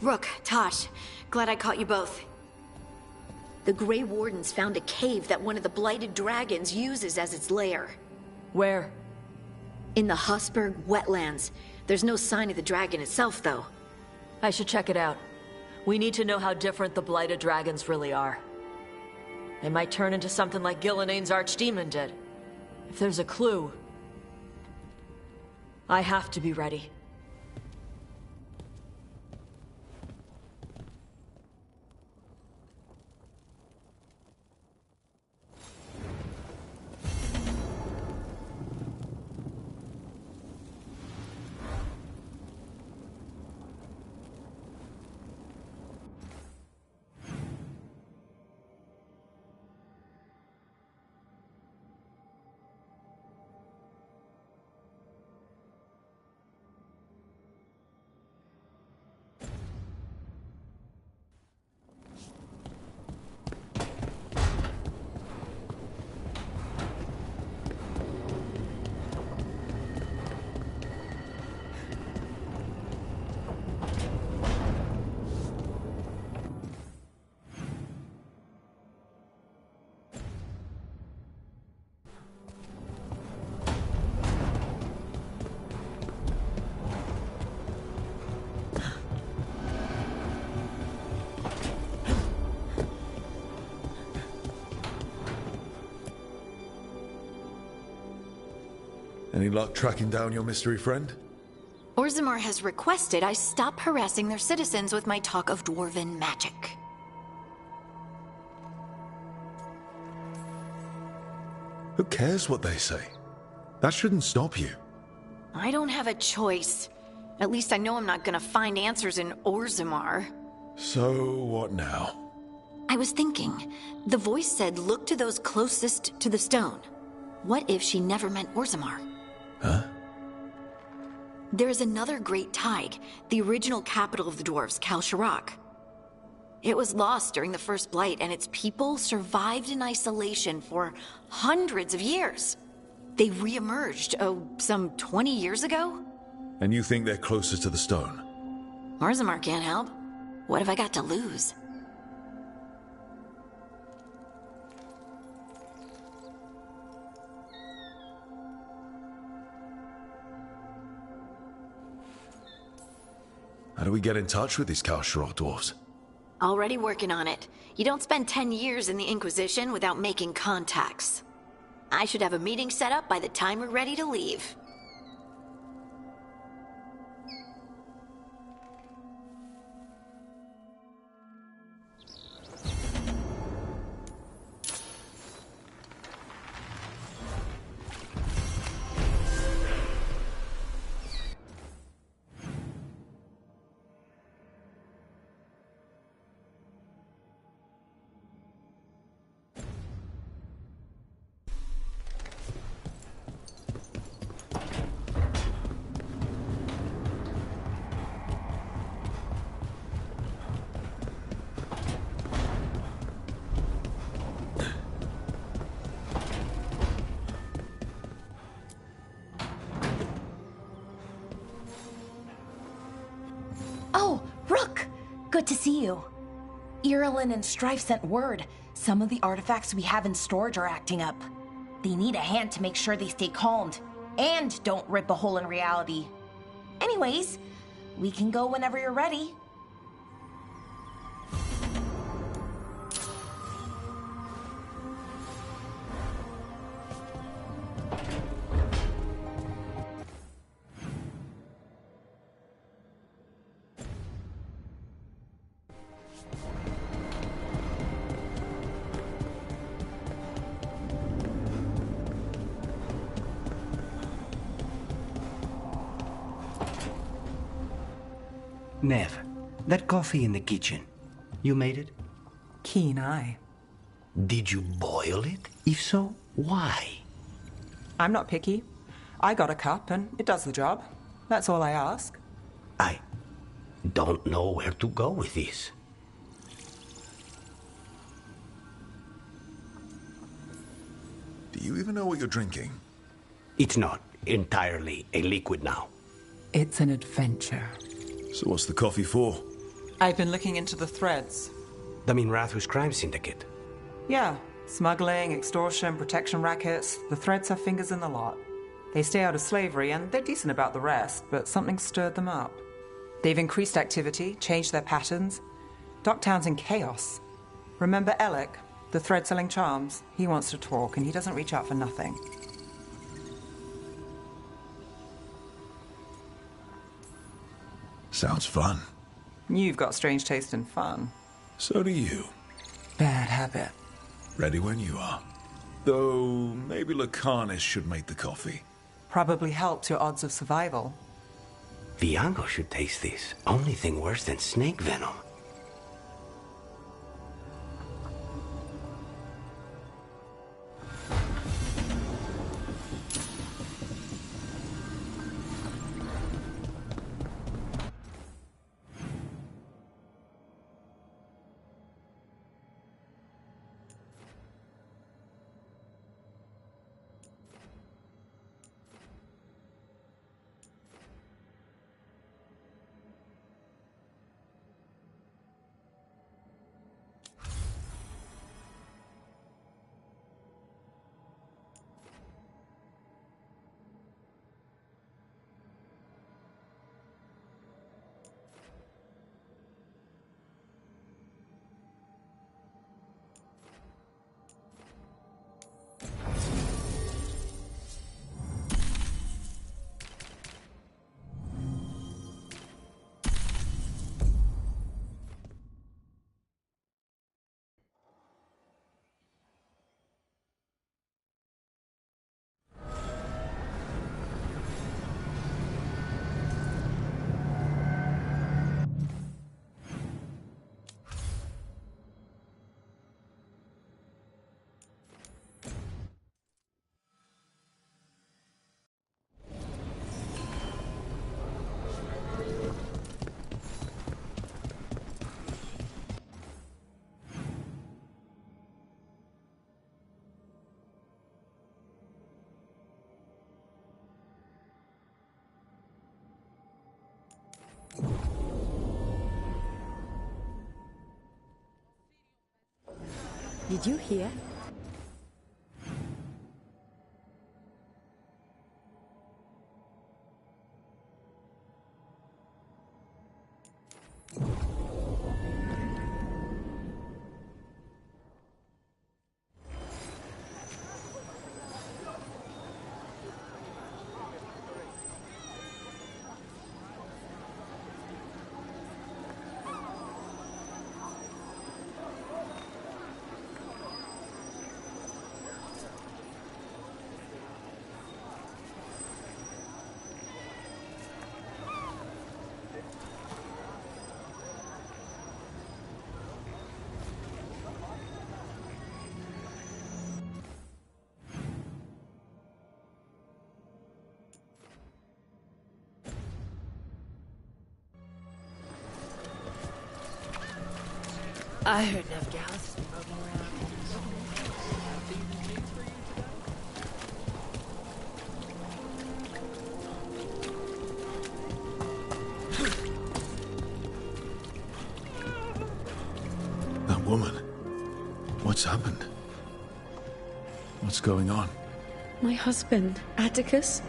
Rook, Tosh, glad I caught you both. The Grey Wardens found a cave that one of the Blighted Dragons uses as its lair. Where? In the Hussberg wetlands. There's no sign of the dragon itself, though. I should check it out. We need to know how different the Blighted Dragons really are. They might turn into something like Gillenane's Archdemon did. If there's a clue, I have to be ready. Any luck tracking down your mystery friend? Orzammar has requested I stop harassing their citizens with my talk of dwarven magic. Who cares what they say? That shouldn't stop you. I don't have a choice. At least I know I'm not gonna find answers in Orzammar. So, what now? I was thinking, the voice said look to those closest to the stone. What if she never meant Orzammar? Huh? There is another great tide, the original capital of the dwarves, Kal Shirak. It was lost during the First Blight, and its people survived in isolation for hundreds of years. They re-emerged, some 20 years ago? And you think they're closer to the stone? Orzammar can't help. What have I got to lose? How do we get in touch with these Kal Shirak dwarves? Already working on it. You don't spend 10 years in the Inquisition without making contacts. I should have a meeting set up by the time we're ready to leave. Oh, Rook! Good to see you. Irulan and Strife sent word. Some of the artifacts we have in storage are acting up. They need a hand to make sure they stay calmed. And don't rip a hole in reality. Anyways, we can go whenever you're ready. Nev, that coffee in the kitchen, you made it? Keen eye. Did you boil it? If so, why? I'm not picky. I got a cup and it does the job. That's all I ask. I don't know where to go with this. Do you even know what you're drinking? It's not entirely a liquid now. It's an adventure. So what's the coffee for? I've been looking into the threads. The Minrathus crime syndicate. Yeah, smuggling, extortion, protection rackets. The threads have fingers in the lot. They stay out of slavery and they're decent about the rest, but something stirred them up. They've increased activity, changed their patterns. Docktown's in chaos. Remember Alec, the thread-selling charms? He wants to talk and he doesn't reach out for nothing. Sounds fun. You've got strange taste in fun. So do you. Bad habit. Ready when you are. Though, maybe Lucanus should make the coffee. Probably helps your odds of survival. Viango should taste this. Only thing worse than snake venom. Did you hear? I heard Nevgalis has been poking around. That woman. What's happened? What's going on? My husband, Atticus,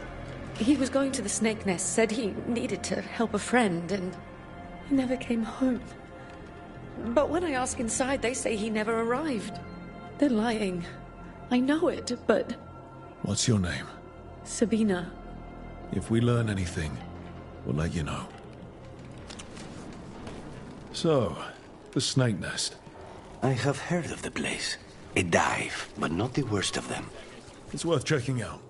he was going to the Snake Nest, said he needed to help a friend, and he never came home. But when I ask inside, they say he never arrived. They're lying. I know it, but... What's your name? Sabina. If we learn anything, we'll let you know. So, the Snake Nest. I have heard of the place. A dive, but not the worst of them. It's worth checking out.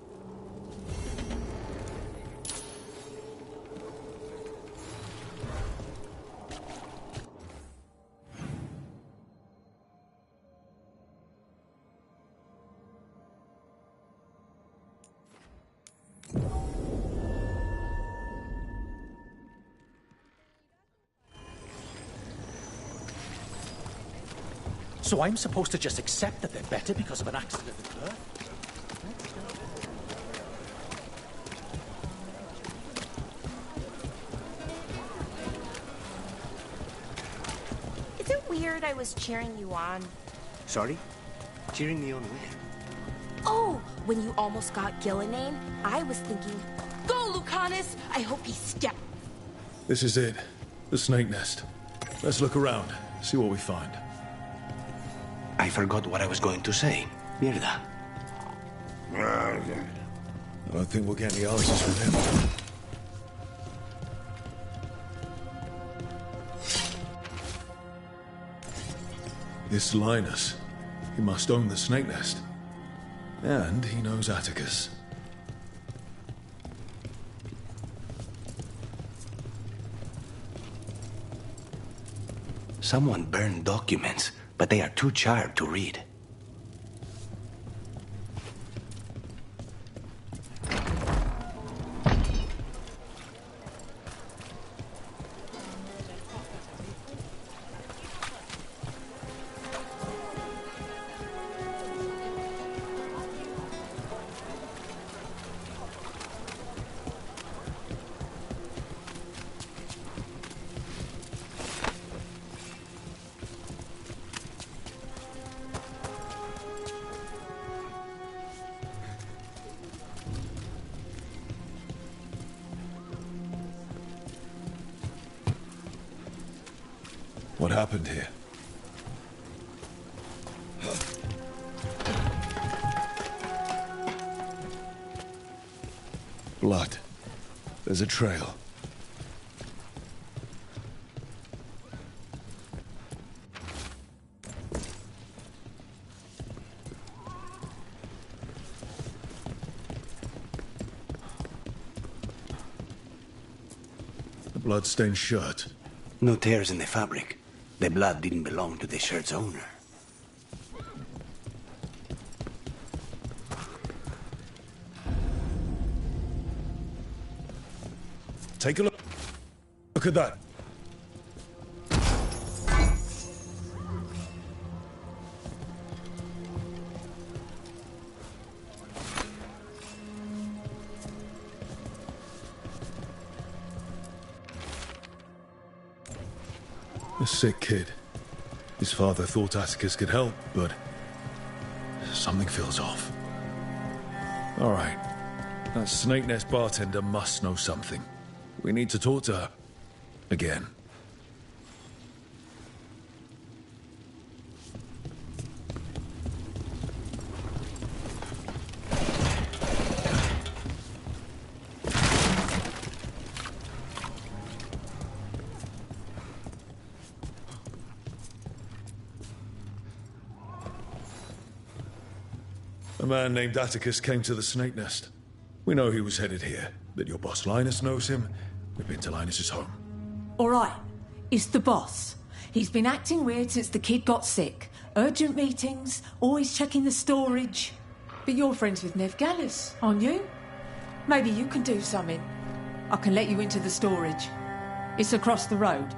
So I'm supposed to just accept that they're better because of an accident at birth? Is it weird I was cheering you on? Sorry? Cheering me on where? Oh, when you almost got Gillinane, I was thinking, go, Lucanus! I hope he stepped. This is it. The Snake Nest. Let's look around, see what we find. I forgot what I was going to say. Mierda. I don't think we'll get any answers from him. This Linus. He must own the Snake Nest. And he knows Atticus. Someone burned documents, but they are too charred to read. What happened here? Blood. There's a trail. The blood-stained shirt. No tears in the fabric. The blood didn't belong to the shirt's owner. Take a look. Look at that. A sick kid. His father thought Atticus could help, but Something feels off. All right. That Snake Nest bartender must know something. We need to talk to her. Again. A man named Atticus came to the Snake Nest. We know he was headed here, that your boss Linus knows him. We've been to Linus's home. All right, it's the boss. He's been acting weird since the kid got sick. Urgent meetings, always checking the storage. But you're friends with Nev Gallus, aren't you? Maybe you can do something. I can let you into the storage. It's across the road.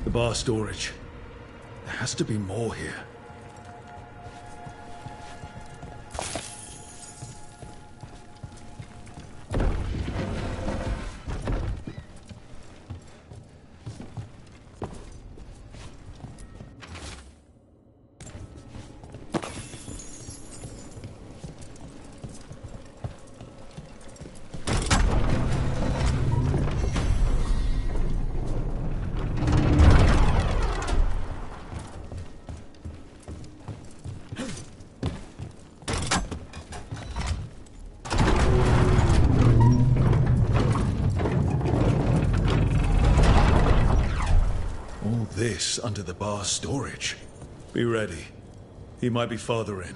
The bar storage. There has to be more here. This under the bar storage. Be ready. He might be farther in.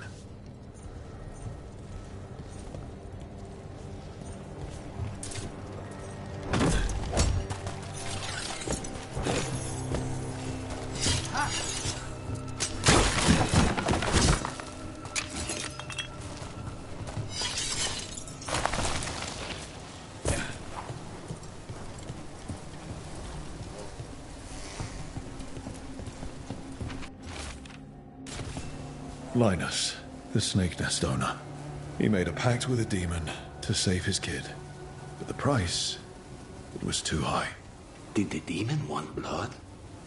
Linus, the Snake Nest owner. He made a pact with a demon to save his kid. But the price, it was too high. Did the demon want blood?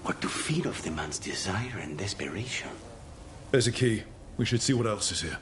Or to feed off the man's desire and desperation? There's a key. We should see what else is here.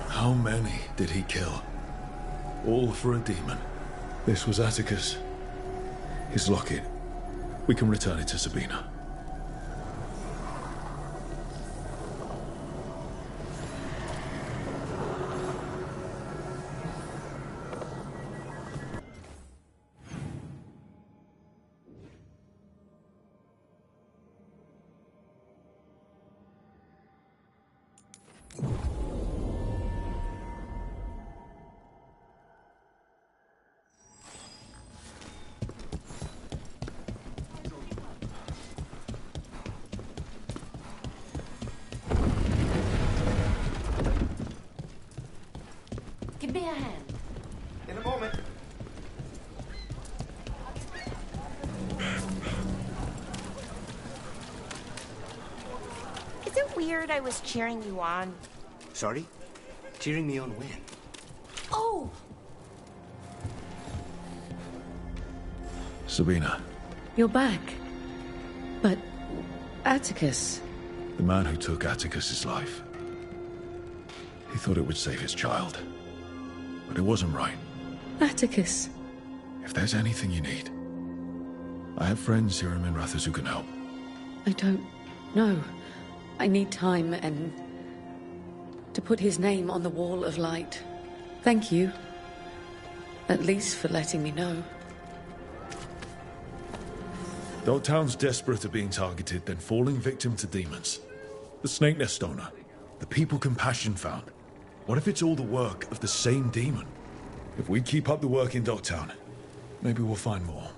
How many did he kill? All for a demon. This was Atticus. His locket. We can return it to Sabina. Give me a hand. In a moment. Is it weird I was cheering you on? Sorry? Cheering me on when? Oh! Sabina, You're back. But Atticus... the man who took Atticus's life. He thought it would save his child. But it wasn't right. Atticus. If there's anything you need, I have friends here in Minrathous who can help. I don't know. I need time and... to put his name on the wall of light. Thank you. At least for letting me know. Dogtown's desperate at being targeted, then falling victim to demons. The Snake Nest owner, the people Compassion found. What if it's all the work of the same demon? If we keep up the work in Dogtown, maybe we'll find more.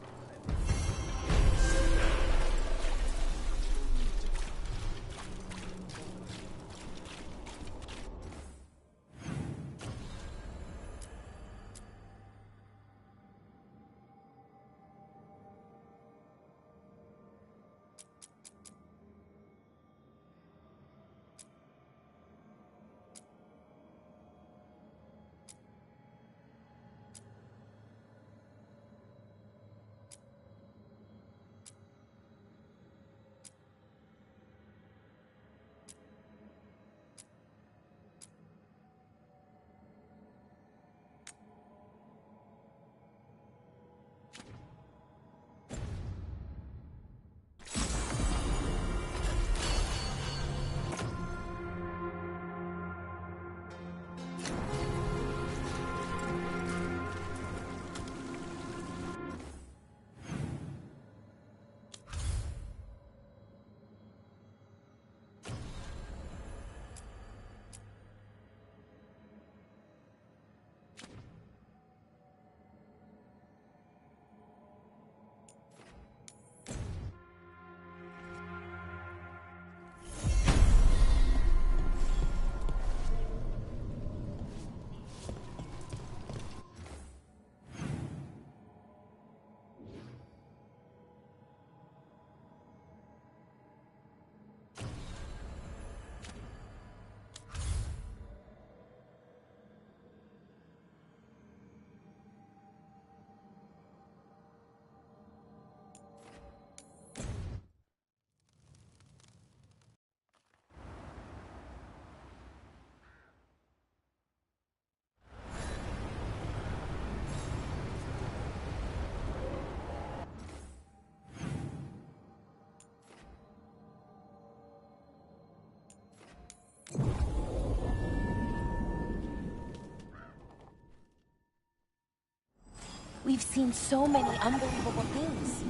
We've seen so many unbelievable things.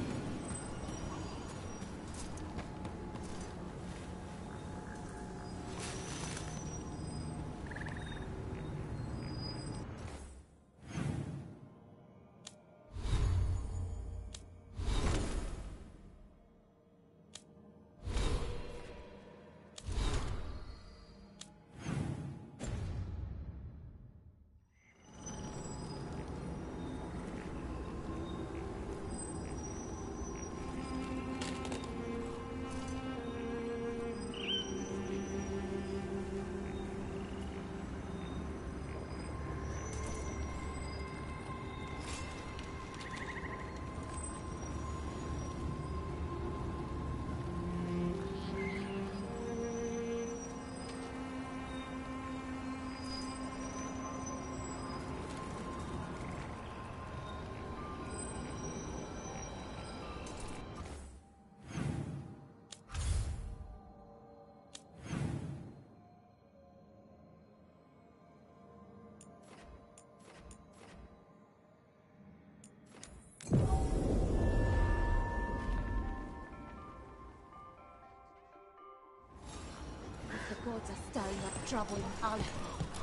The gods are stirring up trouble in Aleph.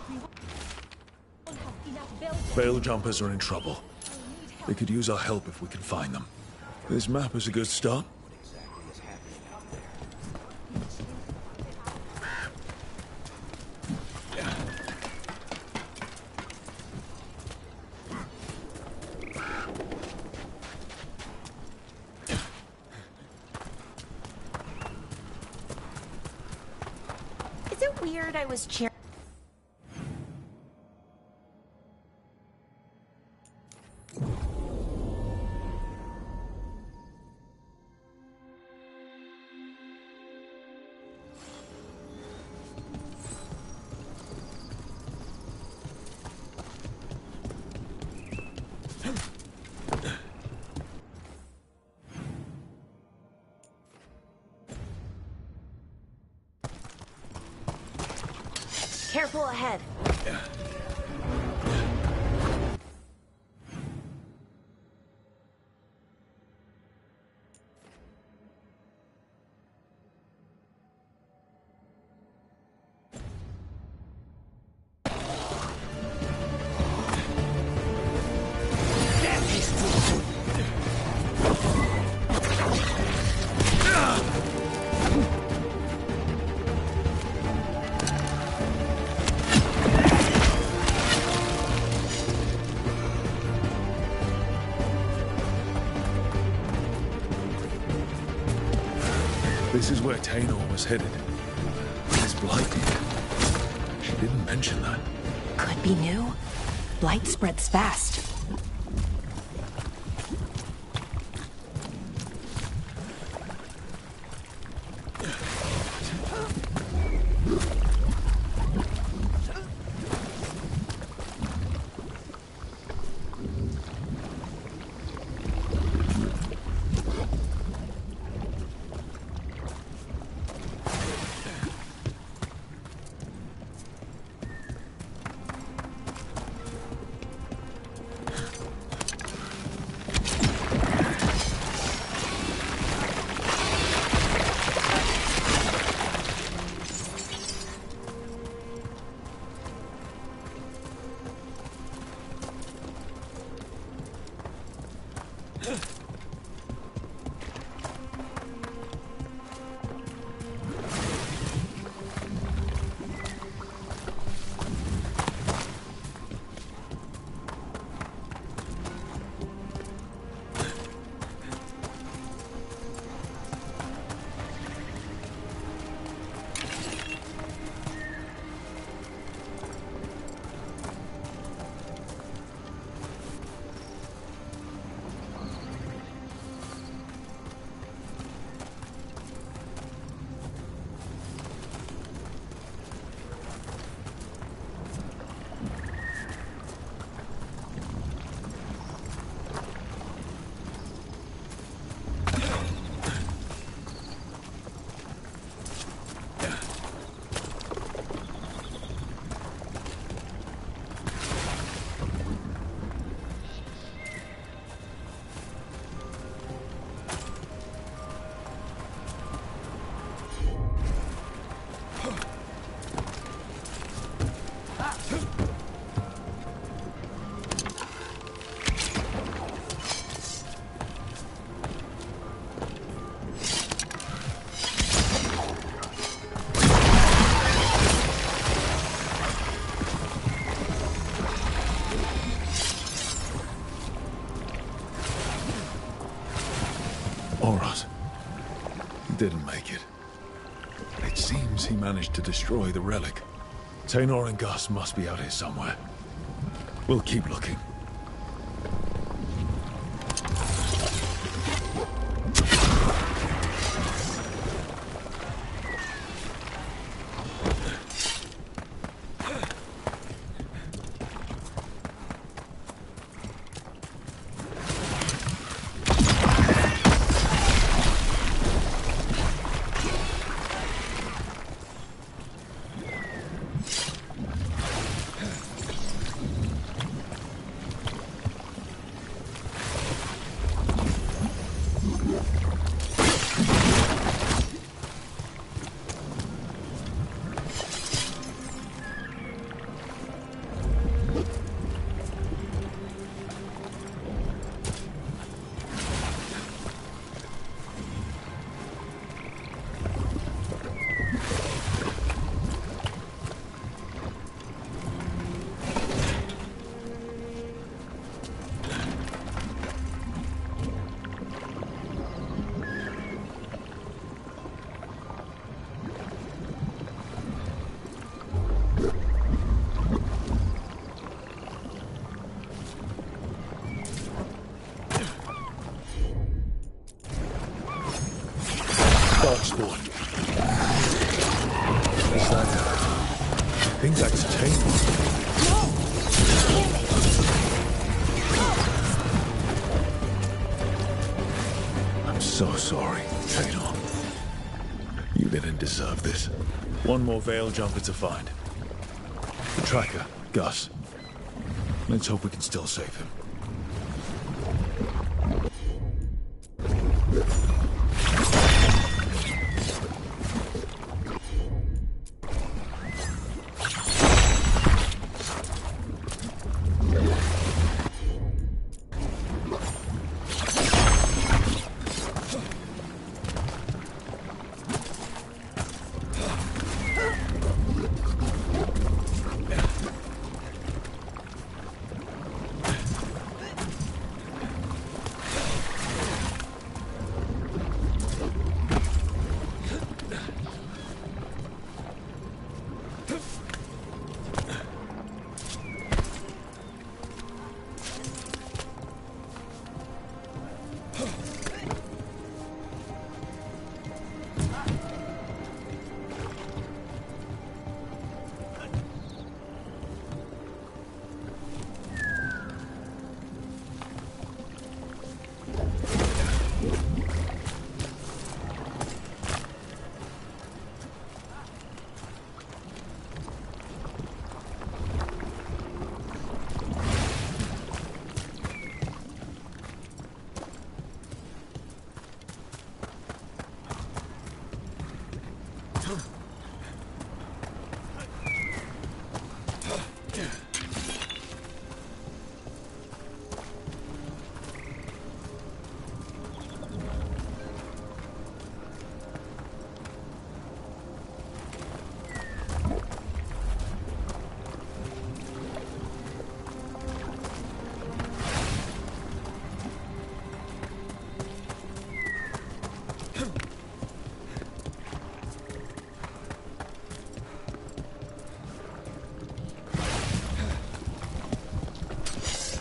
We won't have enough bells. Veil jumpers are in trouble. They could use our help if we can find them. This map is a good start. Is it weird I was cheering? Careful ahead. This is where Tainor was headed. His blight. She didn't mention that. Could be new. Blight spreads fast. Didn't make it. It seems he managed to destroy the relic. Tainor and Gus must be out here somewhere. We'll keep looking. Darkspawn. What's that? I think that's Tainor. I'm so sorry, Tainor. You didn't deserve this. One more Veil jumper to find. The tracker, Gus. Let's hope we can still save him.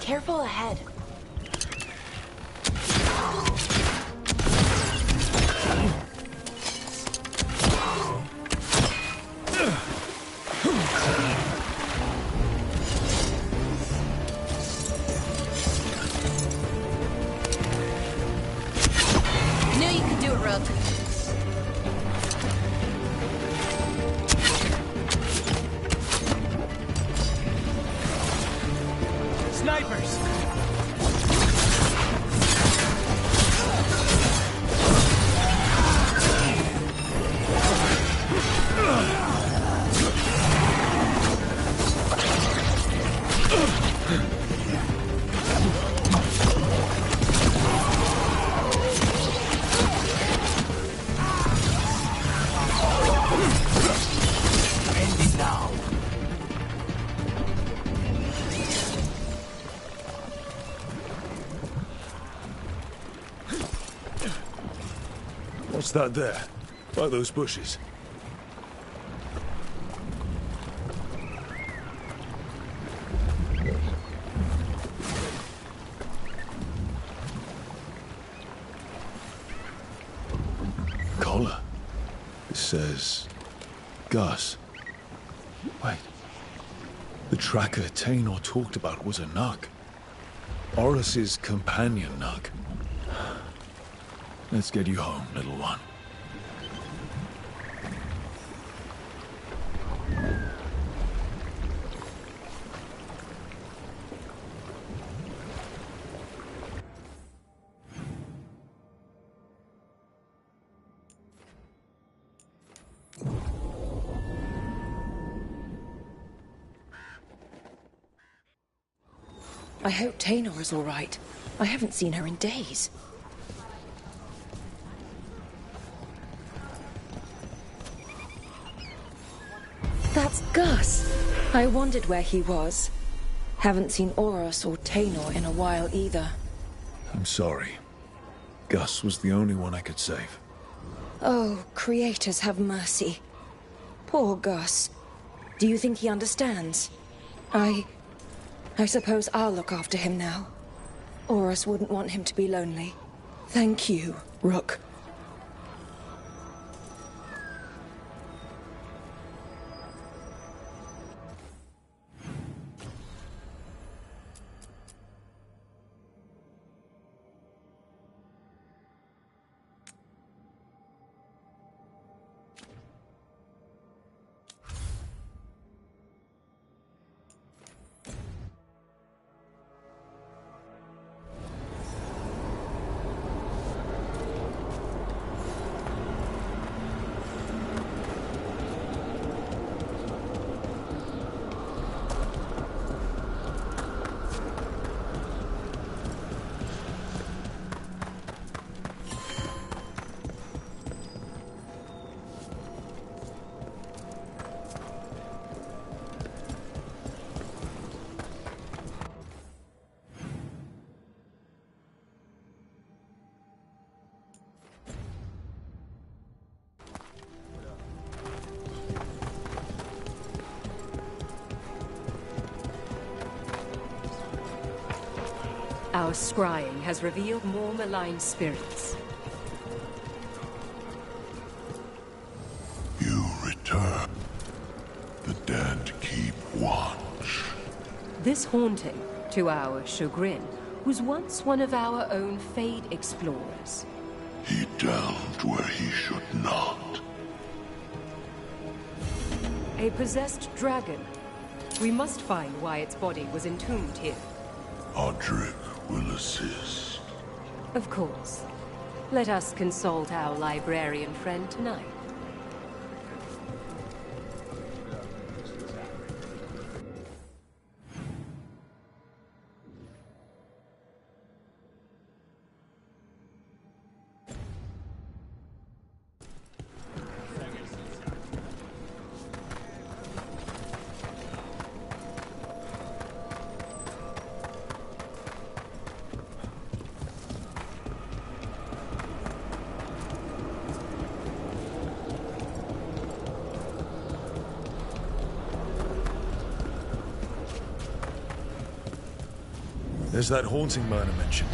Careful ahead. Knew you could do it, Rook. Snipers! End it now. What's that there? By those bushes? Collar. It says... Gus. Wait. The tracker Taynor talked about was a Nug. Horus's companion Nug. Let's get you home, little one. I hope Taynor is all right. I haven't seen her in days. That's Gus. I wondered where he was. Haven't seen Oros or Taynor in a while either. I'm sorry. Gus was the only one I could save. Oh, creators have mercy. Poor Gus. Do you think he understands? I suppose I'll look after him now. Oros wouldn't want him to be lonely. Thank you, Rook. Our scrying has revealed more malign spirits. You return. The dead keep watch. This haunting, to our chagrin, was once one of our own Fade explorers. He delved where he should not. A possessed dragon. We must find why its body was entombed here. Audric will assist. Of course. Let us consult our librarian friend tonight. There's that haunting murder mentioned.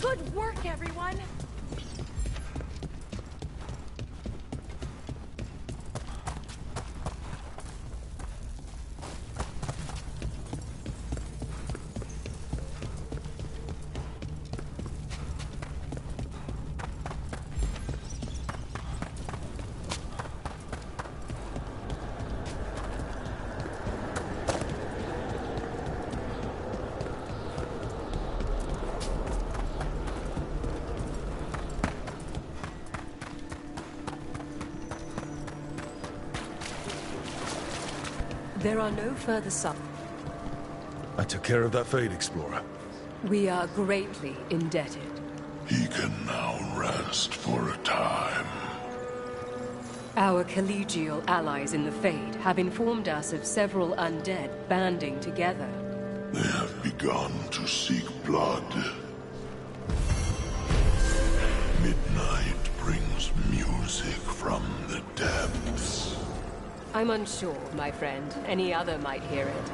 Good work, everyone! There are no further signs. I took care of that Fade Explorer. We are greatly indebted. He can now rest for a time. Our collegial allies in the Fade have informed us of several undead banding together. They have begun to seek blood. Midnight brings music from the depths. I'm unsure, my friend. Any other might hear it.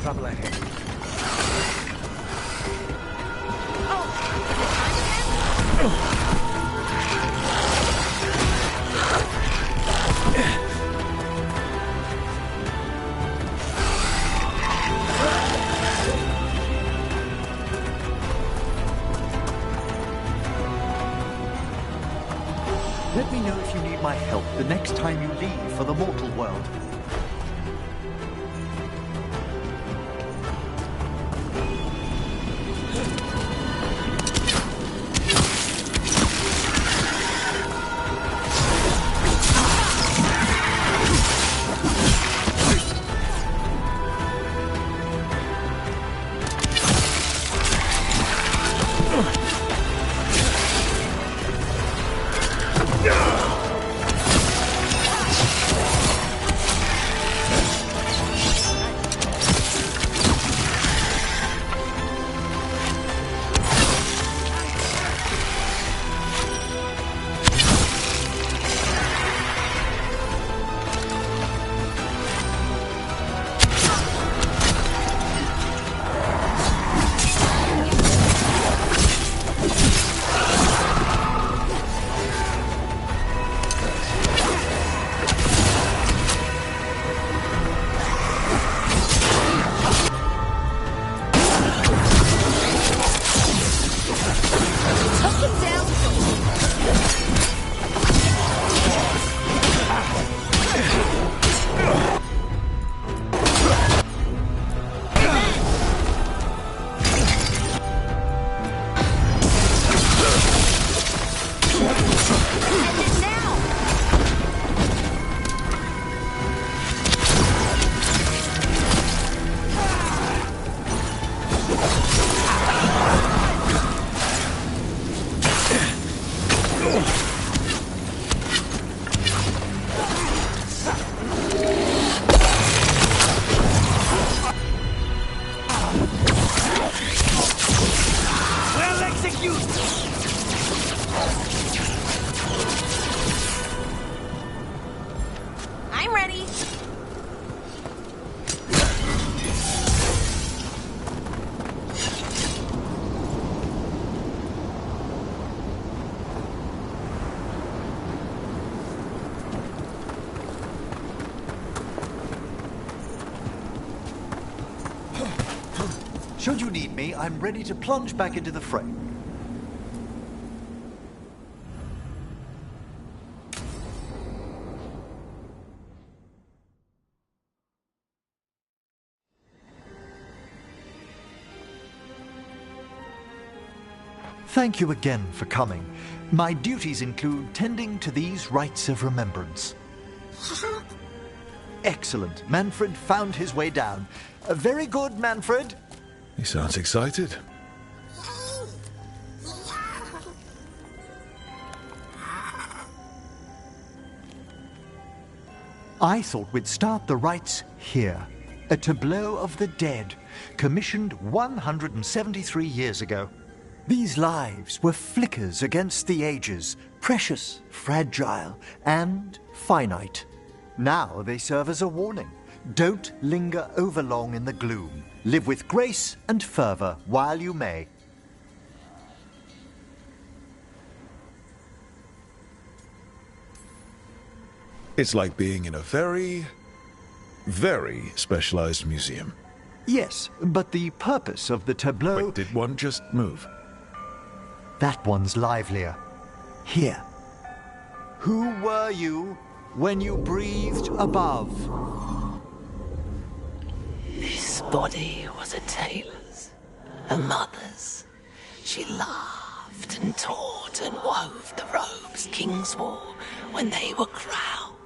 Trouble ahead. Let me know if you need my help the next time you leave for the mortal world. Should you need me, I'm ready to plunge back into the fray. Thank you again for coming. My duties include tending to these rites of remembrance. Excellent. Manfred found his way down. Very good, Manfred. He sounds excited. I thought we'd start the rites here. A tableau of the dead, commissioned 173 years ago. These lives were flickers against the ages, precious, fragile, and finite. Now they serve as a warning. Don't linger overlong in the gloom. Live with grace and fervor while you may. It's like being in a very, very specialized museum. Yes, but the purpose of the tableau... Wait, did one just move? That one's livelier. Here. Who were you when you breathed above? This body was a tailor's, a mother's. She laughed and taught and wove the robes kings wore when they were crowned.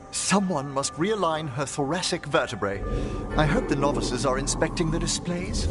Someone must realign her thoracic vertebrae. I hope the novices are inspecting the displays.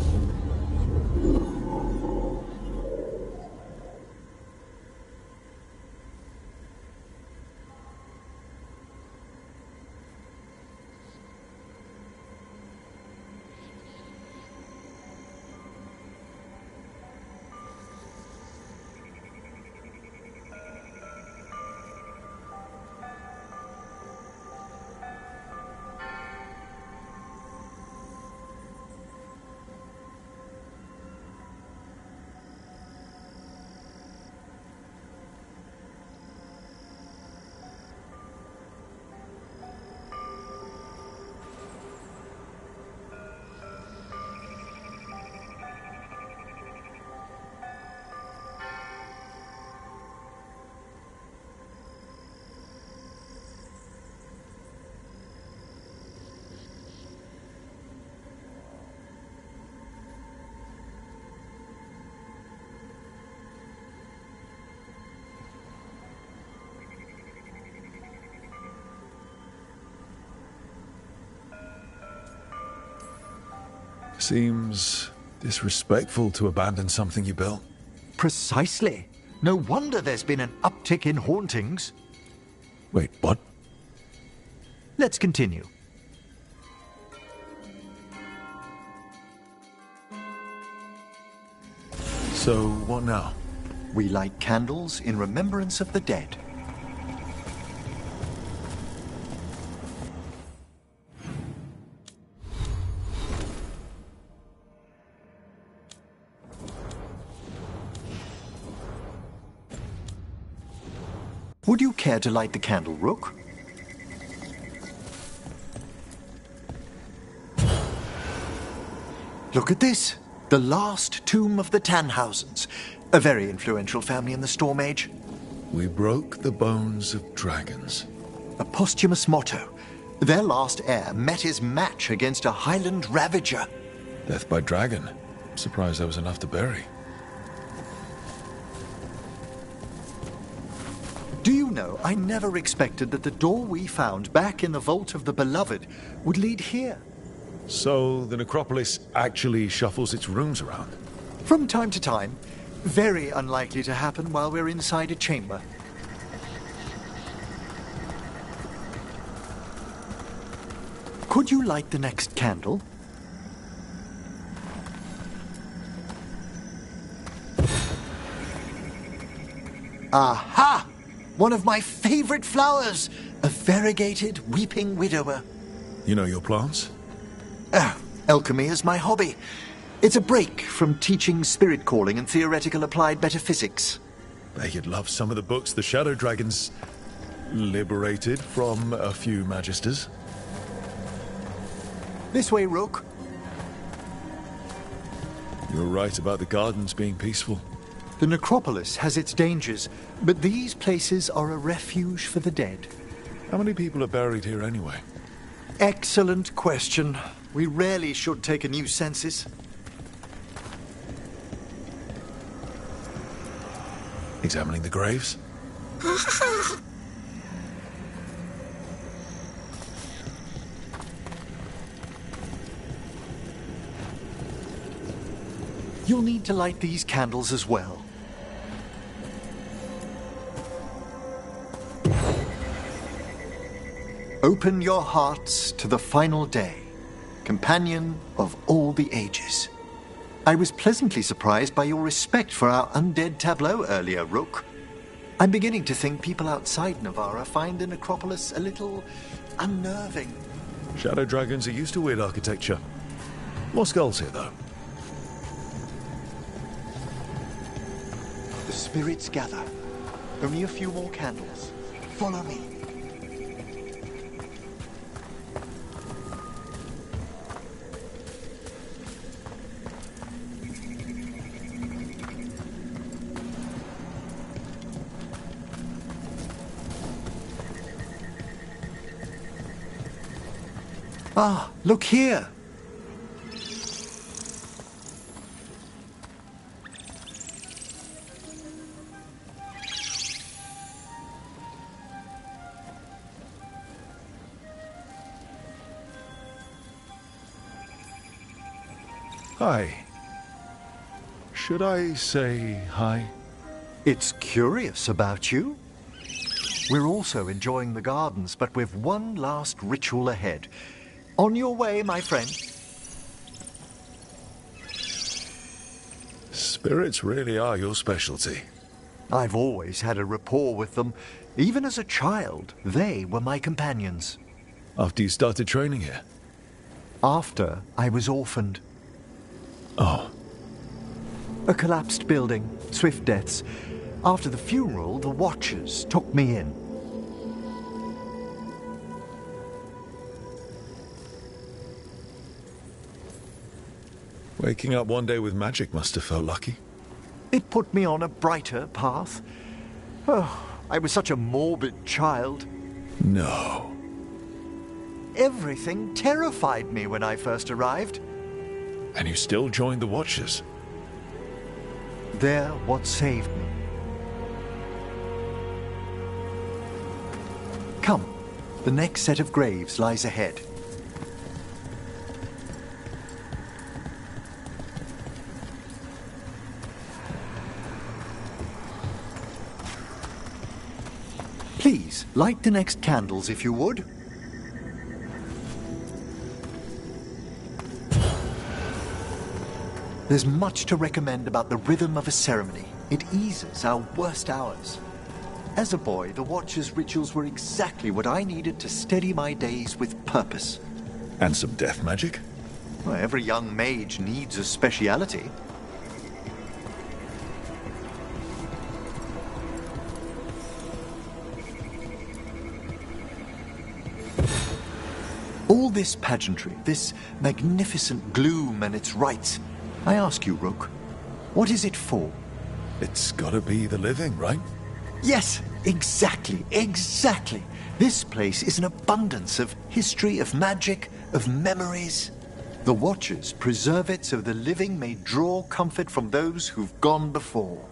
Seems disrespectful to abandon something you built. Precisely. No wonder there's been an uptick in hauntings. Wait, what? Let's continue. So, what now? We light candles in remembrance of the dead. Would you care to light the candle, Rook? Look at this. The last tomb of the Tannhausens. A very influential family in the Storm Age. We broke the bones of dragons. A posthumous motto. Their last heir met his match against a Highland Ravager. Death by dragon. I'm surprised there was enough to bury. Do you know, I never expected that the door we found back in the Vault of the Beloved would lead here. So, the necropolis actually shuffles its rooms around? From time to time. Very unlikely to happen while we're inside a chamber. Could you light the next candle? Aha! One of my favorite flowers! A variegated weeping widower. You know your plants? Alchemy is my hobby. It's a break from teaching spirit calling and theoretical applied metaphysics. Bet you'd love some of the books the Shadow Dragons liberated from a few Magisters. This way, Rook. You're right about the gardens being peaceful. The necropolis has its dangers, but these places are a refuge for the dead. How many people are buried here anyway? Excellent question. We rarely should take a new census. Examining the graves? You'll need to light these candles as well. Open your hearts to the final day, companion of all the ages. I was pleasantly surprised by your respect for our undead tableau earlier, Rook. I'm beginning to think people outside Navarra find the necropolis a little unnerving. Shadow dragons are used to weird architecture. More skulls here, though. The spirits gather. Only a few more candles. Follow me. Ah, look here! Hi. Should I say hi? It's curious about you. We're also enjoying the gardens, but with one last ritual ahead. On your way, my friend. Spirits really are your specialty. I've always had a rapport with them. Even as a child, they were my companions. After you started training here? After I was orphaned. Oh. A collapsed building, swift deaths. After the funeral, the Watchers took me in. Waking up one day with magic must have felt lucky. It put me on a brighter path. Oh, I was such a morbid child. No. Everything terrified me when I first arrived. And you still joined the Watchers? They're what saved me. Come, the next set of graves lies ahead. Please, light the next candles if you would. There's much to recommend about the rhythm of a ceremony. It eases our worst hours. As a boy, the Watcher's rituals were exactly what I needed to steady my days with purpose. And some death magic? Well, every young mage needs a speciality. All this pageantry, this magnificent gloom and its rites, I ask you, Rook, what is it for? It's gotta be the living, right? Yes, exactly, exactly. This place is an abundance of history, of magic, of memories. The Watchers preserve it so the living may draw comfort from those who've gone before.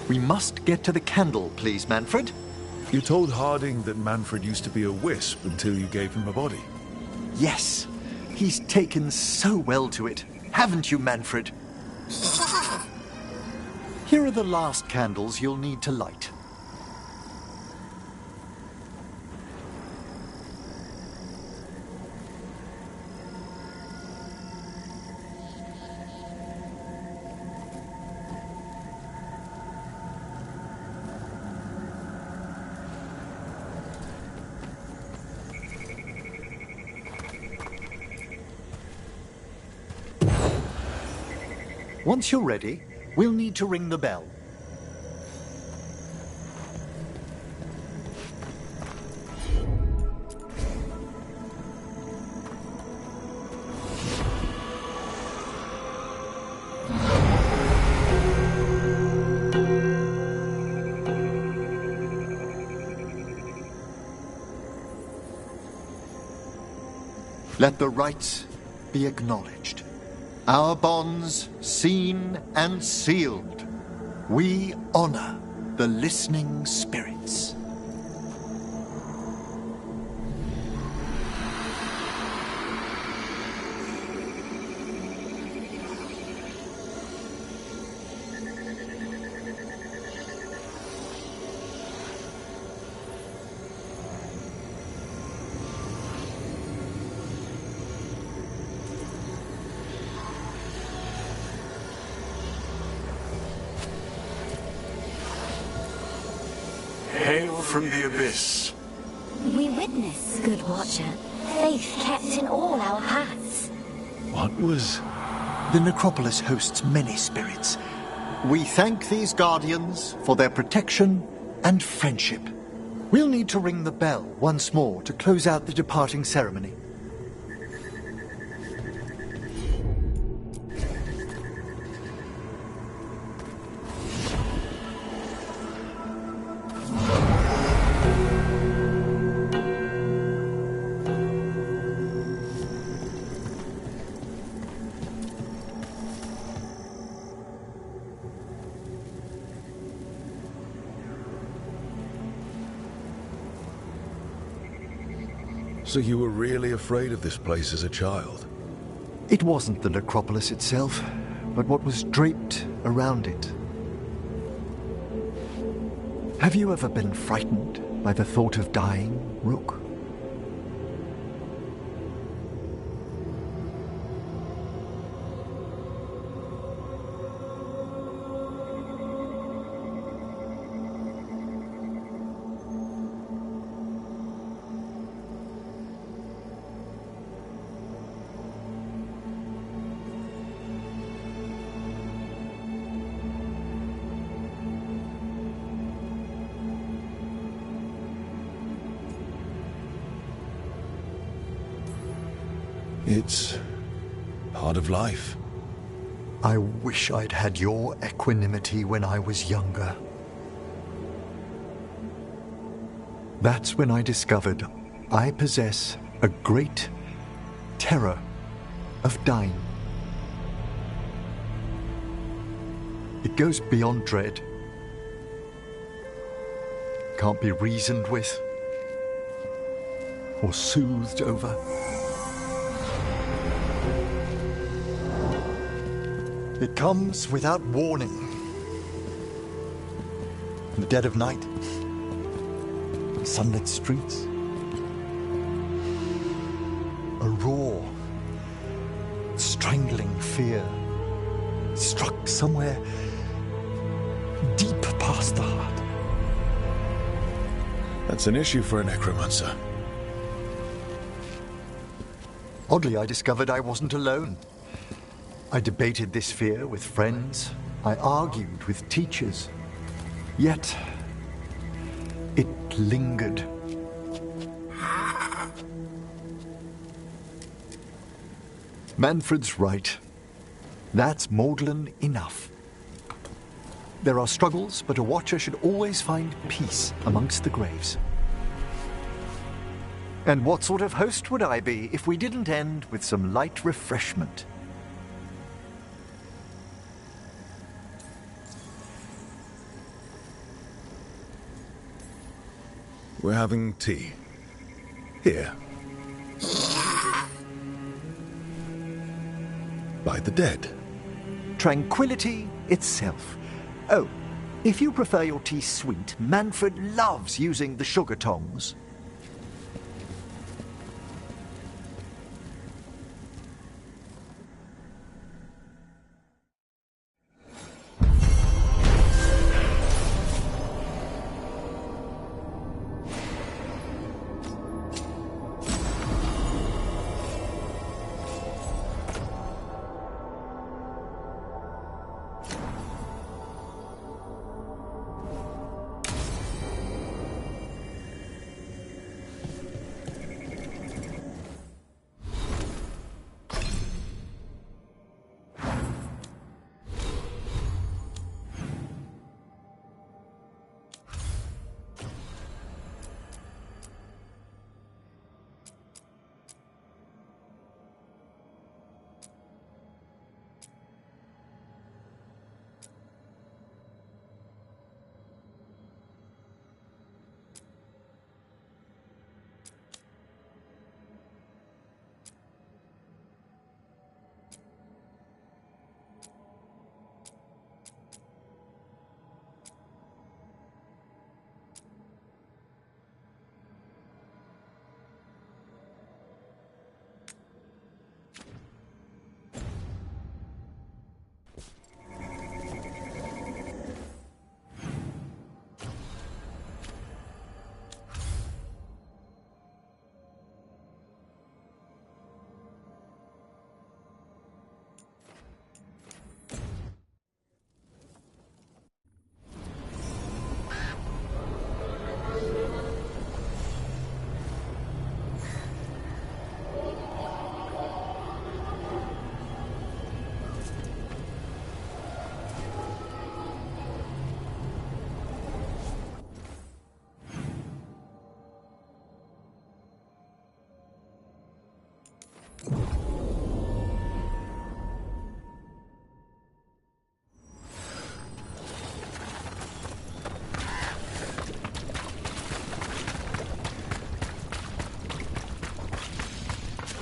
We must get to the candle, please, Manfred. You told Harding that Manfred used to be a wisp until you gave him a body. Yes, he's taken so well to it. haven't you, Manfred? Here are the last candles you'll need to light. Once you're ready, we'll need to ring the bell. Let the rites be acknowledged. Our bonds seen and sealed. We honor the listening spirits. Hail from the abyss. We witness, good watcher, faith kept in all our hearts. What was... The necropolis hosts many spirits. We thank these guardians for their protection and friendship. We'll need to ring the bell once more to close out the departing ceremony. So you were really afraid of this place as a child? It wasn't the necropolis itself, but what was draped around it. Have you ever been frightened by the thought of dying, Rook? It's part of life. I wish I'd had your equanimity when I was younger. That's when I discovered I possess a great terror of dying. It goes beyond dread. Can't be reasoned with or soothed over. It comes without warning. In the dead of night, sunlit streets, a raw, strangling fear struck somewhere deep past the heart. That's an issue for a necromancer. Oddly, I discovered I wasn't alone. I debated this fear with friends. I argued with teachers. Yet, it lingered. Manfred's right. That's maudlin enough. There are struggles, but a watcher should always find peace amongst the graves. And what sort of host would I be if we didn't end with some light refreshment? We're having tea. Here. by the dead. Tranquility itself. Oh, if you prefer your tea sweet, Manfred loves using the sugar tongs.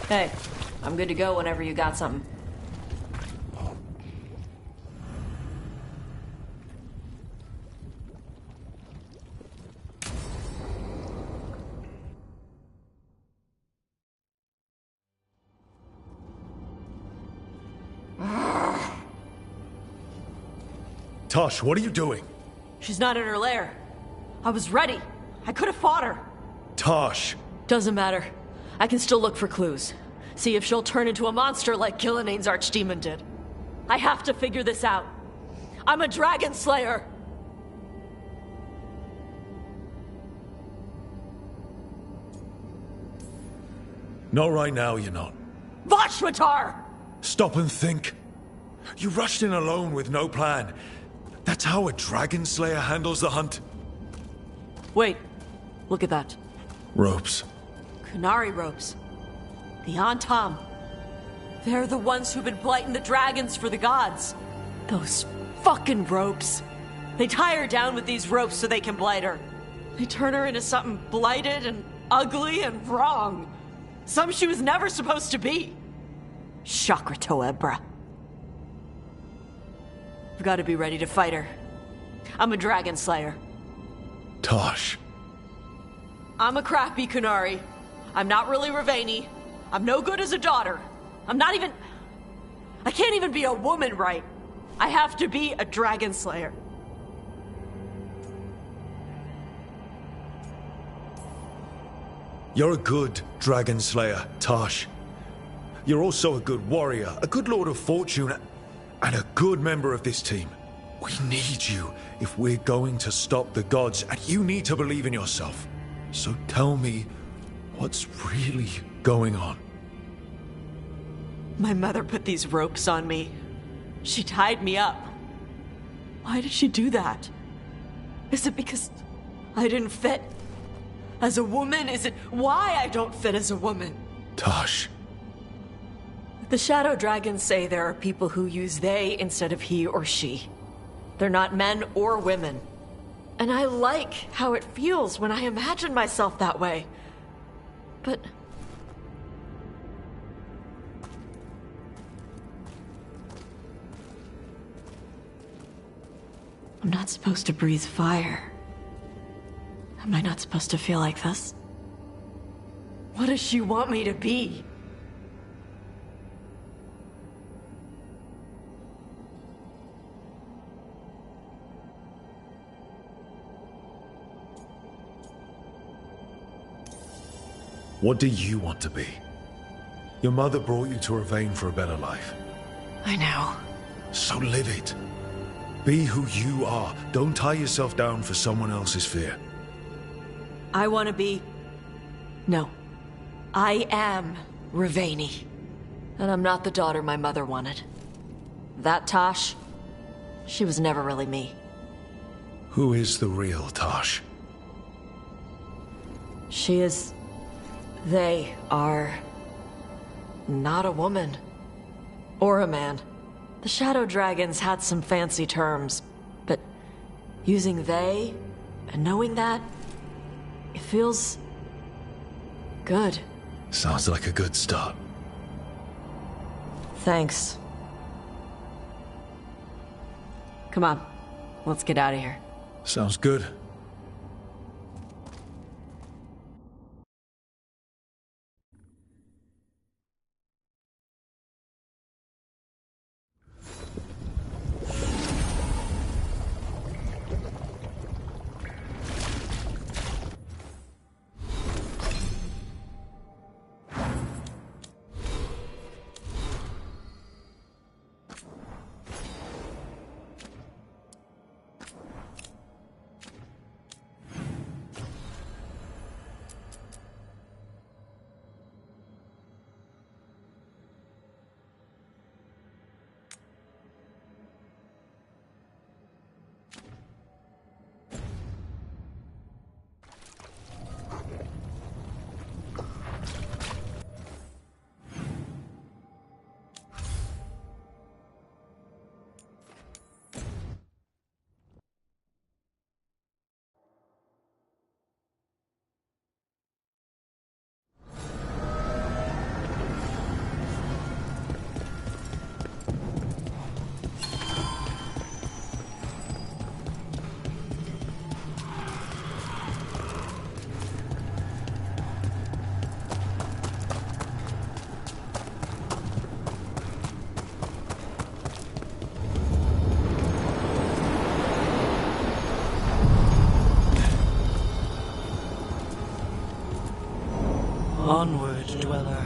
Hey, I'm good to go whenever you got something. Tosh, what are you doing? She's not in her lair. I was ready. I could have fought her. Tosh! Doesn't matter. I can still look for clues. See if she'll turn into a monster like Gilneane's archdemon did. I have to figure this out. I'm a dragon slayer! Not right now, you're not. Vashwatar! Stop and think. You rushed in alone with no plan. That's how a dragon slayer handles the hunt. Wait. Look at that. Ropes. Kunari ropes. The Antam. They're the ones who've been blighting the dragons for the gods. Those fucking ropes. They tie her down with these ropes so they can blight her. They turn her into something blighted and ugly and wrong. Some she was never supposed to be. Shakratoa, bruh. I've got to be ready to fight her. I'm a dragon slayer. Tosh. I'm a crappy Kunari. I'm not really Ravani. I'm no good as a daughter. I'm not even... I can't even be a woman right. I have to be a dragon slayer. You're a good dragon slayer, Tosh. You're also a good warrior, a good lord of fortune, and a good member of this team. We need you if we're going to stop the gods, and you need to believe in yourself. So tell me, what's really going on? My mother put these ropes on me. She tied me up. Why did she do that? Is it because I didn't fit? As a woman, is it why I don't fit as a woman? Tosh. The Shadow Dragons say there are people who use they instead of he or she. They're not men or women. And I like how it feels when I imagine myself that way. But... I'm not supposed to breathe fire. Am I not supposed to feel like this? What does she want me to be? What do you want to be? Your mother brought you to Ravane for a better life. I know. So live it. Be who you are. Don't tie yourself down for someone else's fear. I want to be... No. I am Ravane. And I'm not the daughter my mother wanted. That Tosh, she was never really me. Who is the real Tosh? She is... They are... not a woman. Or a man. The Shadow Dragons had some fancy terms, but using they and knowing that, it feels... good. Sounds like a good start. Thanks. Come on, let's get out of here. Sounds good. Onward, dweller.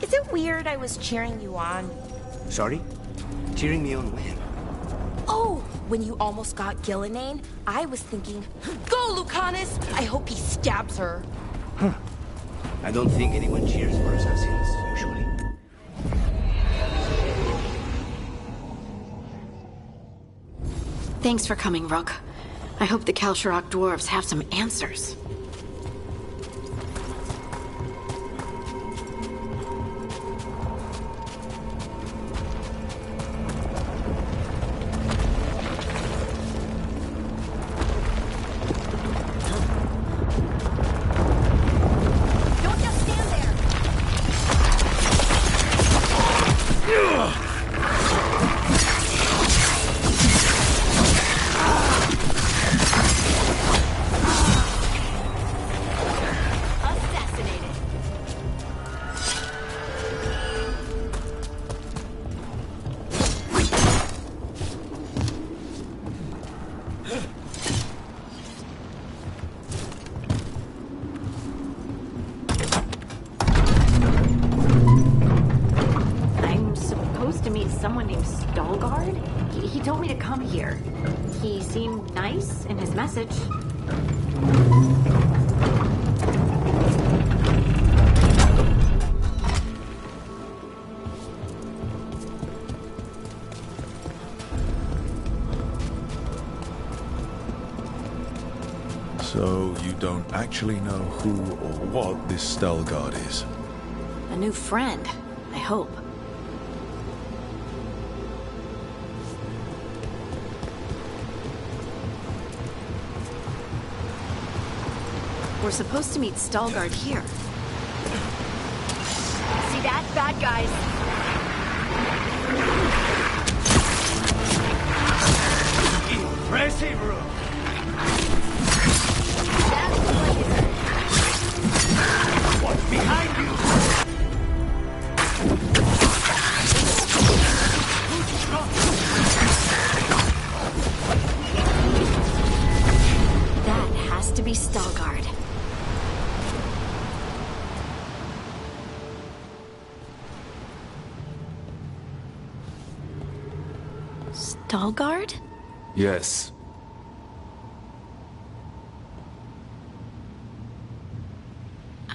Is it weird I was cheering you on? Sorry? Cheering me on when? Oh, when you almost got Gillenane, I was thinking, go, Lucanus! I hope he stabs her. Huh. I don't think anyone cheers for assassins, usually. Thanks for coming, Rook. I hope the Kalsharok dwarves have some answers. Someone named Veilguard? He told me to come here. He seemed nice in his message. don't actually know who or what this Veilguard is. A new friend, I hope. We're supposed to meet Veilguard here. See that? Bad guys. Impressive, Rook. What's behind you? That has to be Veilguard. Veilguard? Yes.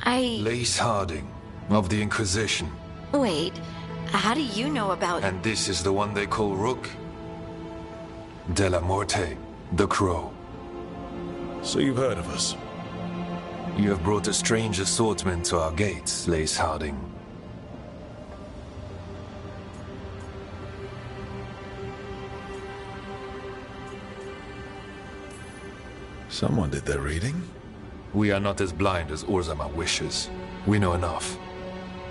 Lace Harding, of the Inquisition. Wait, how do you know about... And this is the one they call Rook? De la Morte, the Crow. So you've heard of us? You have brought a strange assortment to our gates, Lace Harding. Someone did their reading? We are not as blind as Orzama wishes. We know enough.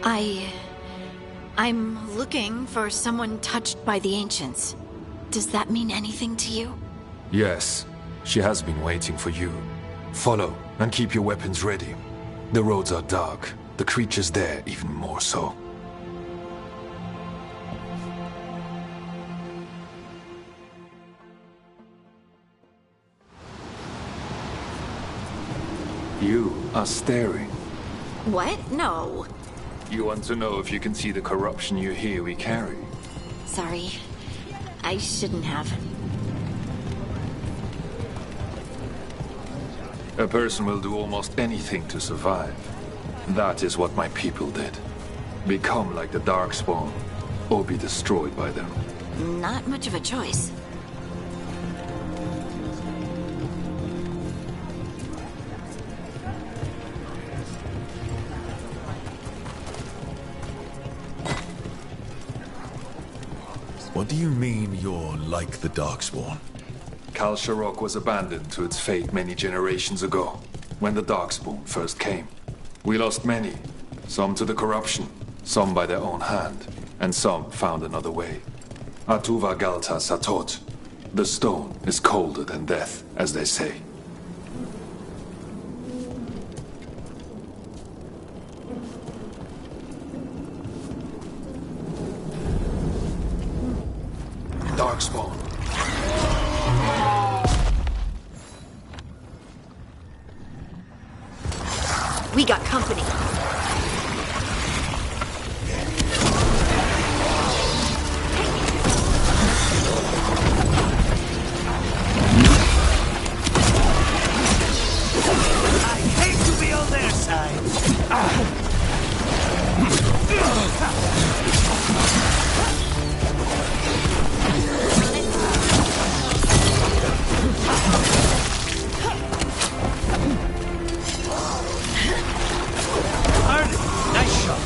I'm looking for someone touched by the Ancients. Does that mean anything to you? Yes, she has been waiting for you. Follow, and keep your weapons ready. The roads are dark, the creatures there even more so. You are staring. What? No. You want to know if you can see the corruption you hear we carry? Sorry. I shouldn't have. A person will do almost anything to survive. That is what my people did. Become like the Darkspawn, or be destroyed by them. Not much of a choice. What do you mean you're like the Darkspawn? Kal Sharok was abandoned to its fate many generations ago, when the Darkspawn first came. We lost many, some to the corruption, some by their own hand, and some found another way. Atuva Galta Satot. The stone is colder than death, as they say. Darkspawn. We got company. I hate to be on their side. Nice shot.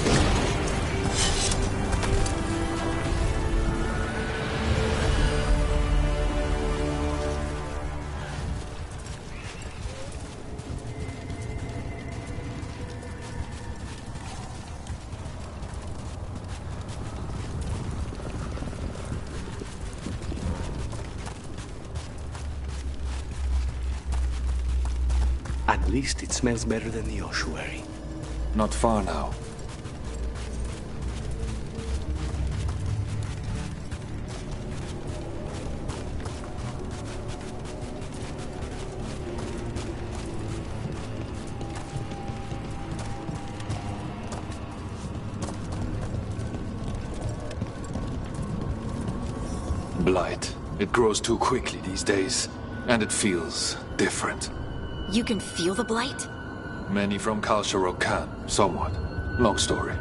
At least it smells better than the ossuary. Not far now. Blight. It grows too quickly these days, and it feels different. You can feel the blight? Many from Kal Sharok can, somewhat. Long story.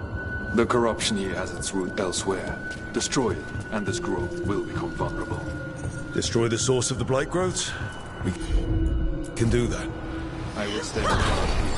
The corruption here has its root elsewhere. Destroy it, and this growth will become vulnerable. Destroy the source of the blight growths? We can do that. I will stay with you.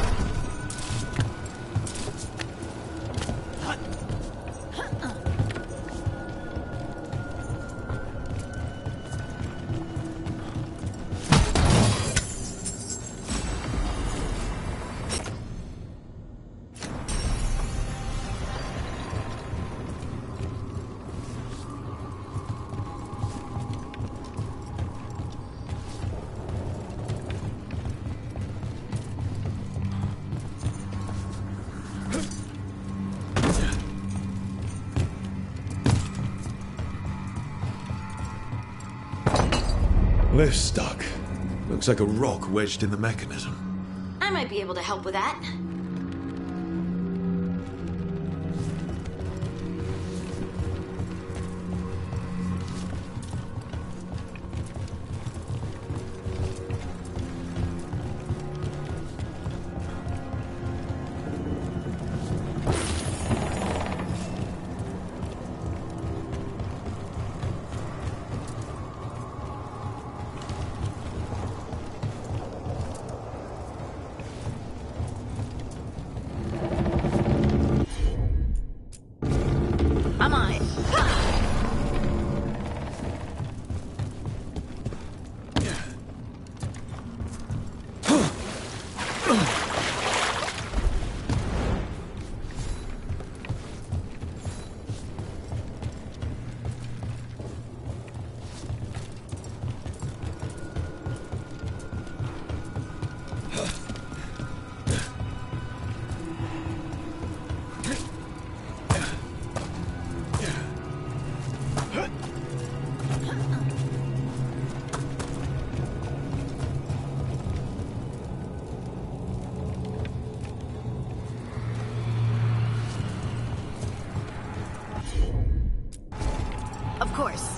Lift's stuck. Looks like a rock wedged in the mechanism. I might be able to help with that. I'm on it. Of course.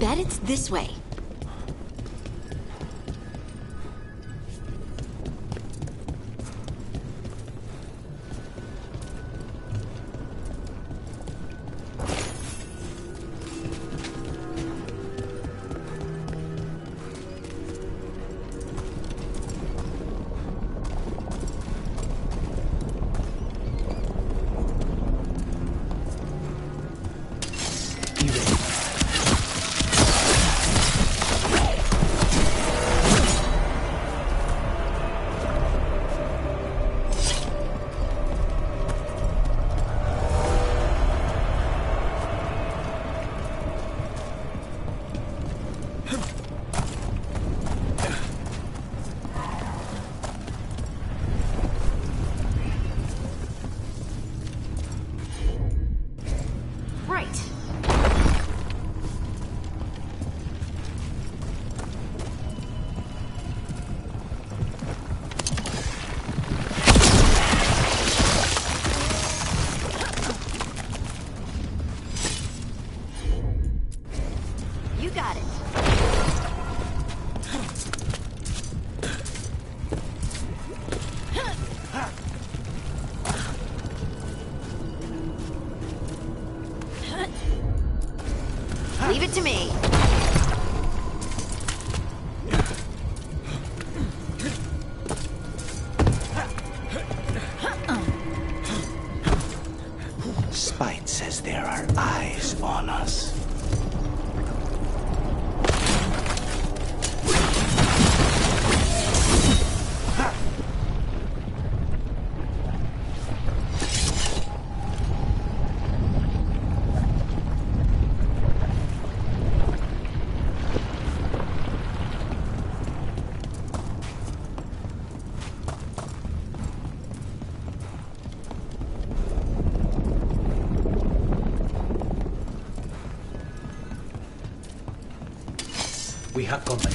bet it's this way. Leave it to me. Spite says there are eyes on us. We have company.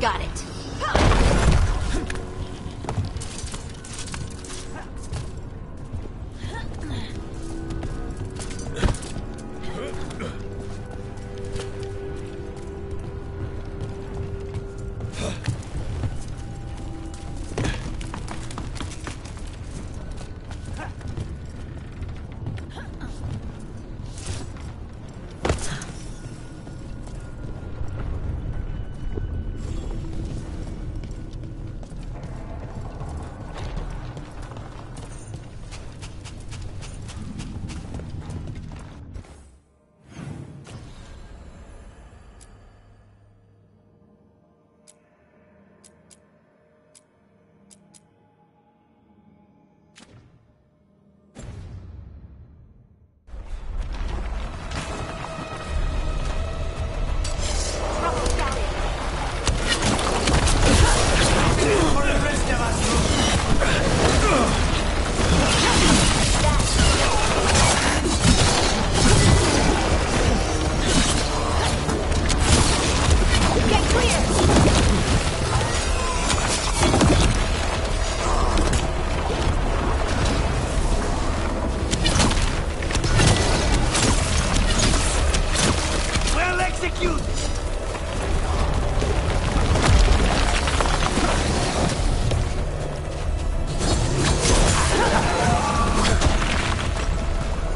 Got it.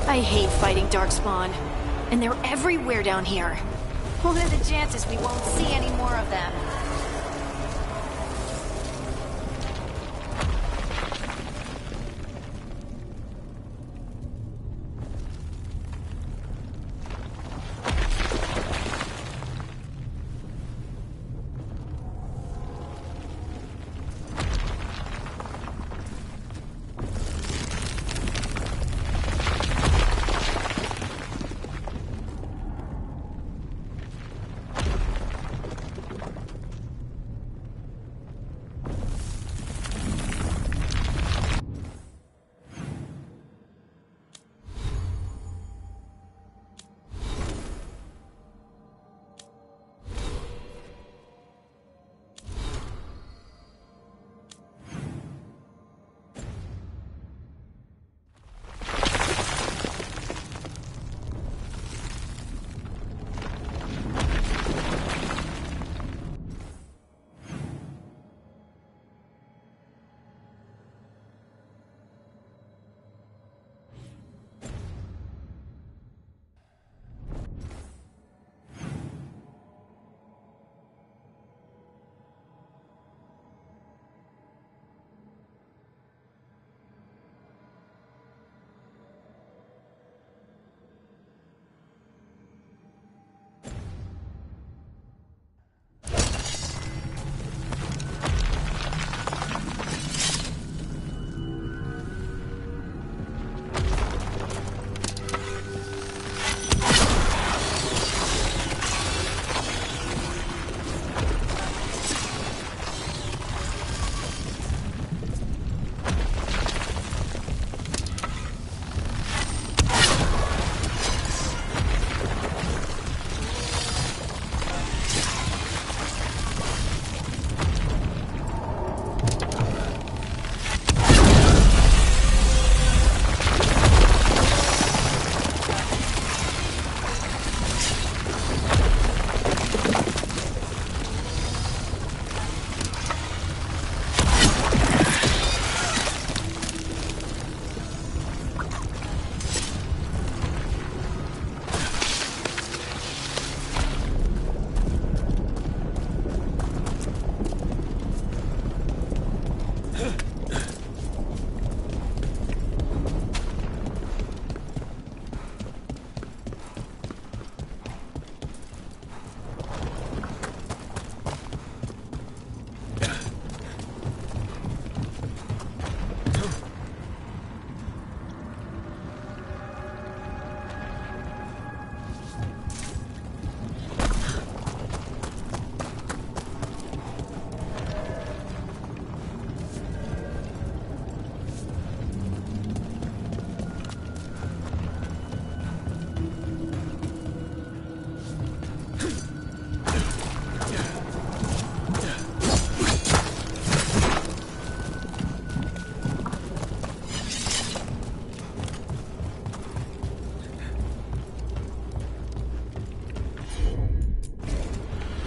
I hate fighting Darkspawn. And they're everywhere down here. What are the chances we won't see any more of them?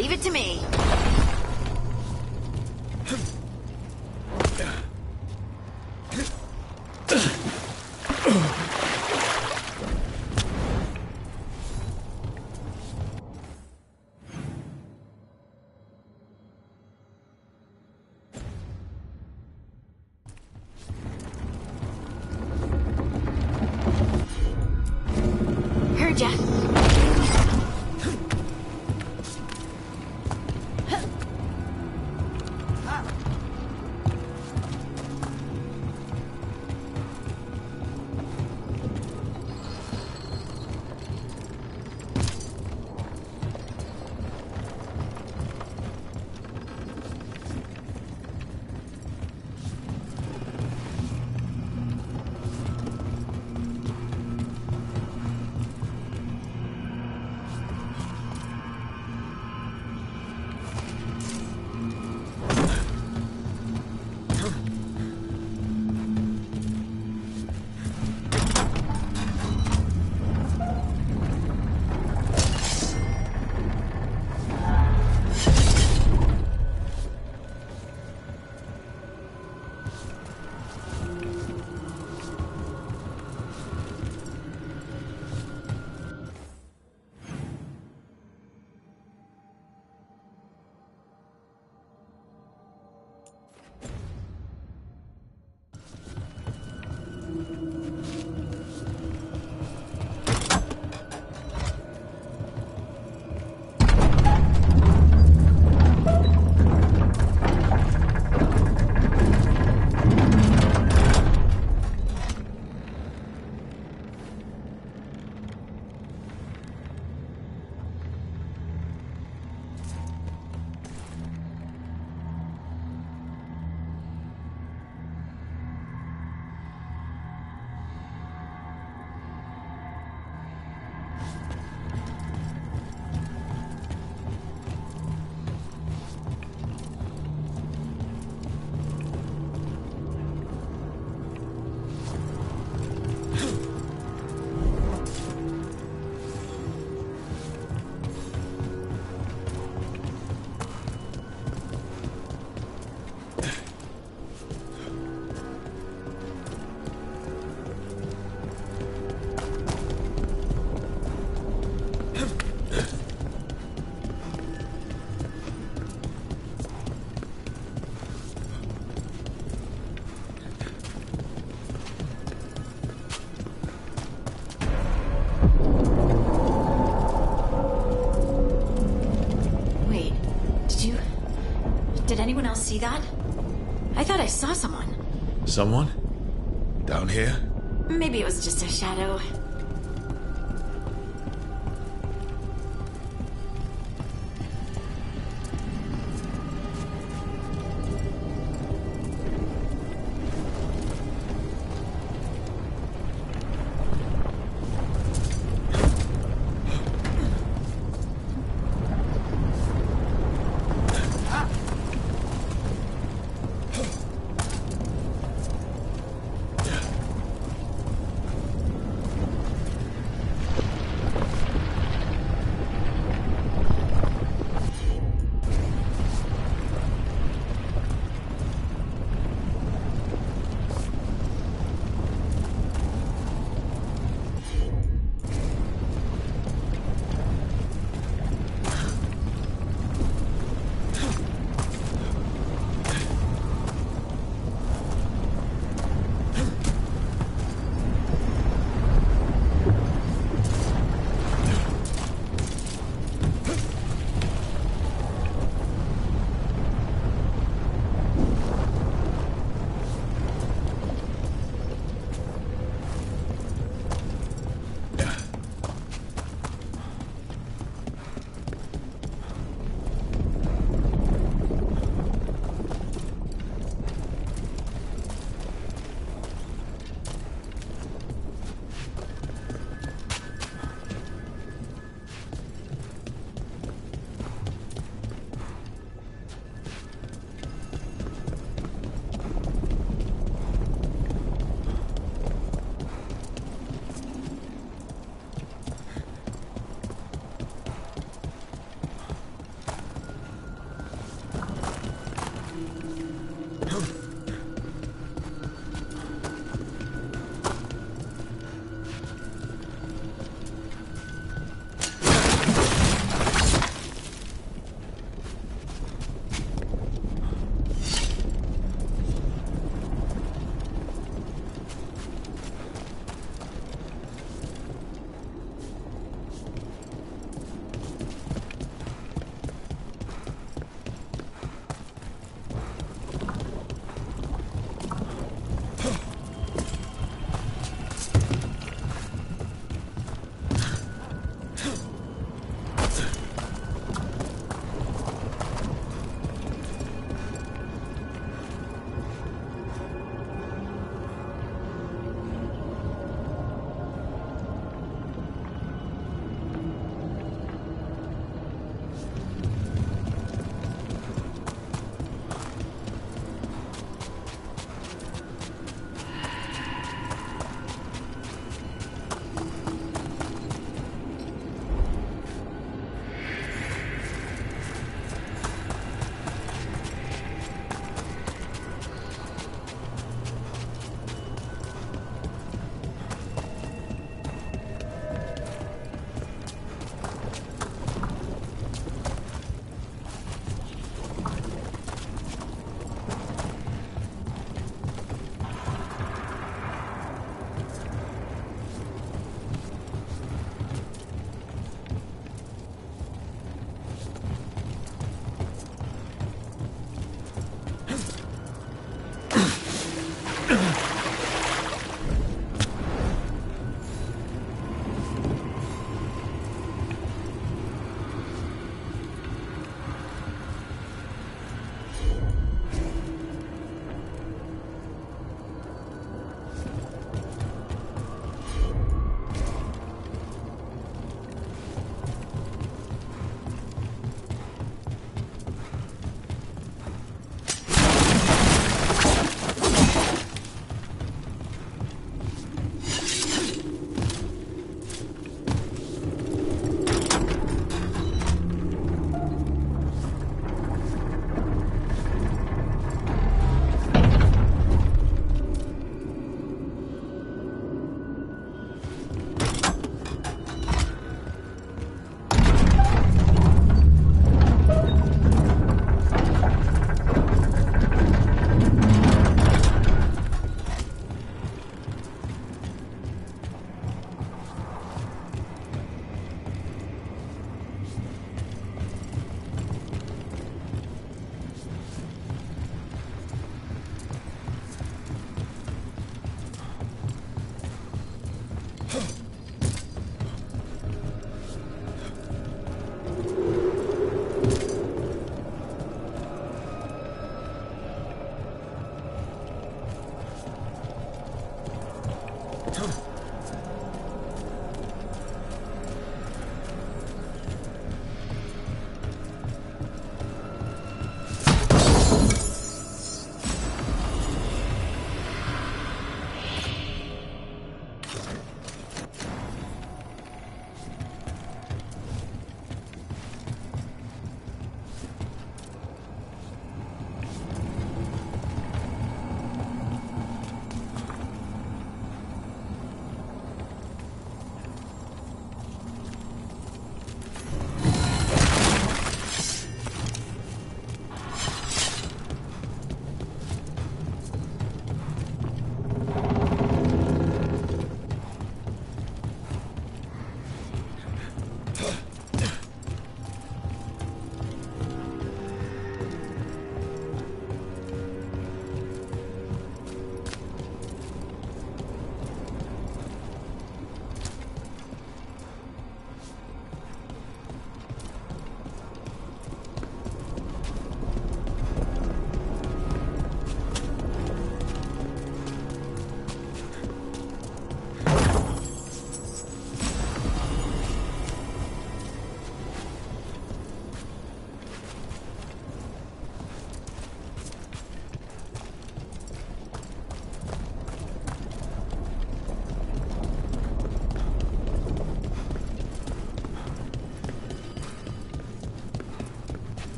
Leave it to me. Heard ya. Did anyone else see that? I thought I saw someone. Someone? Down here? Maybe it was just a shadow.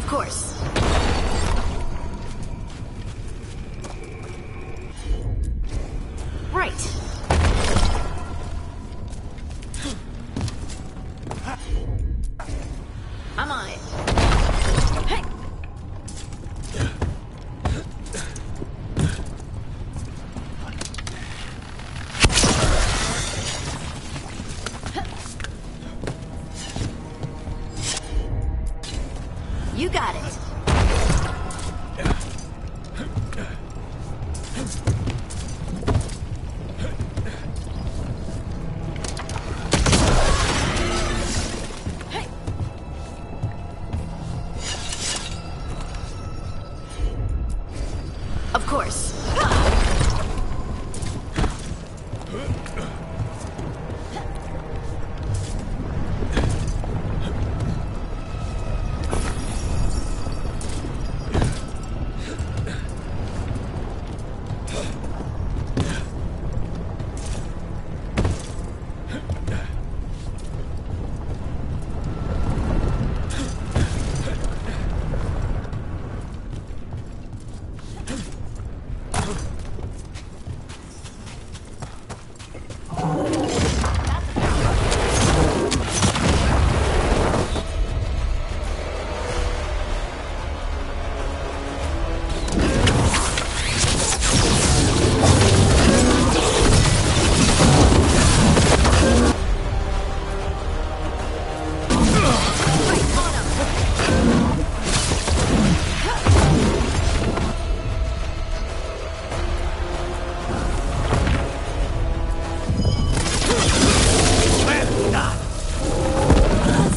Of course. Right. I'm on it. Hey. You got it. Of course.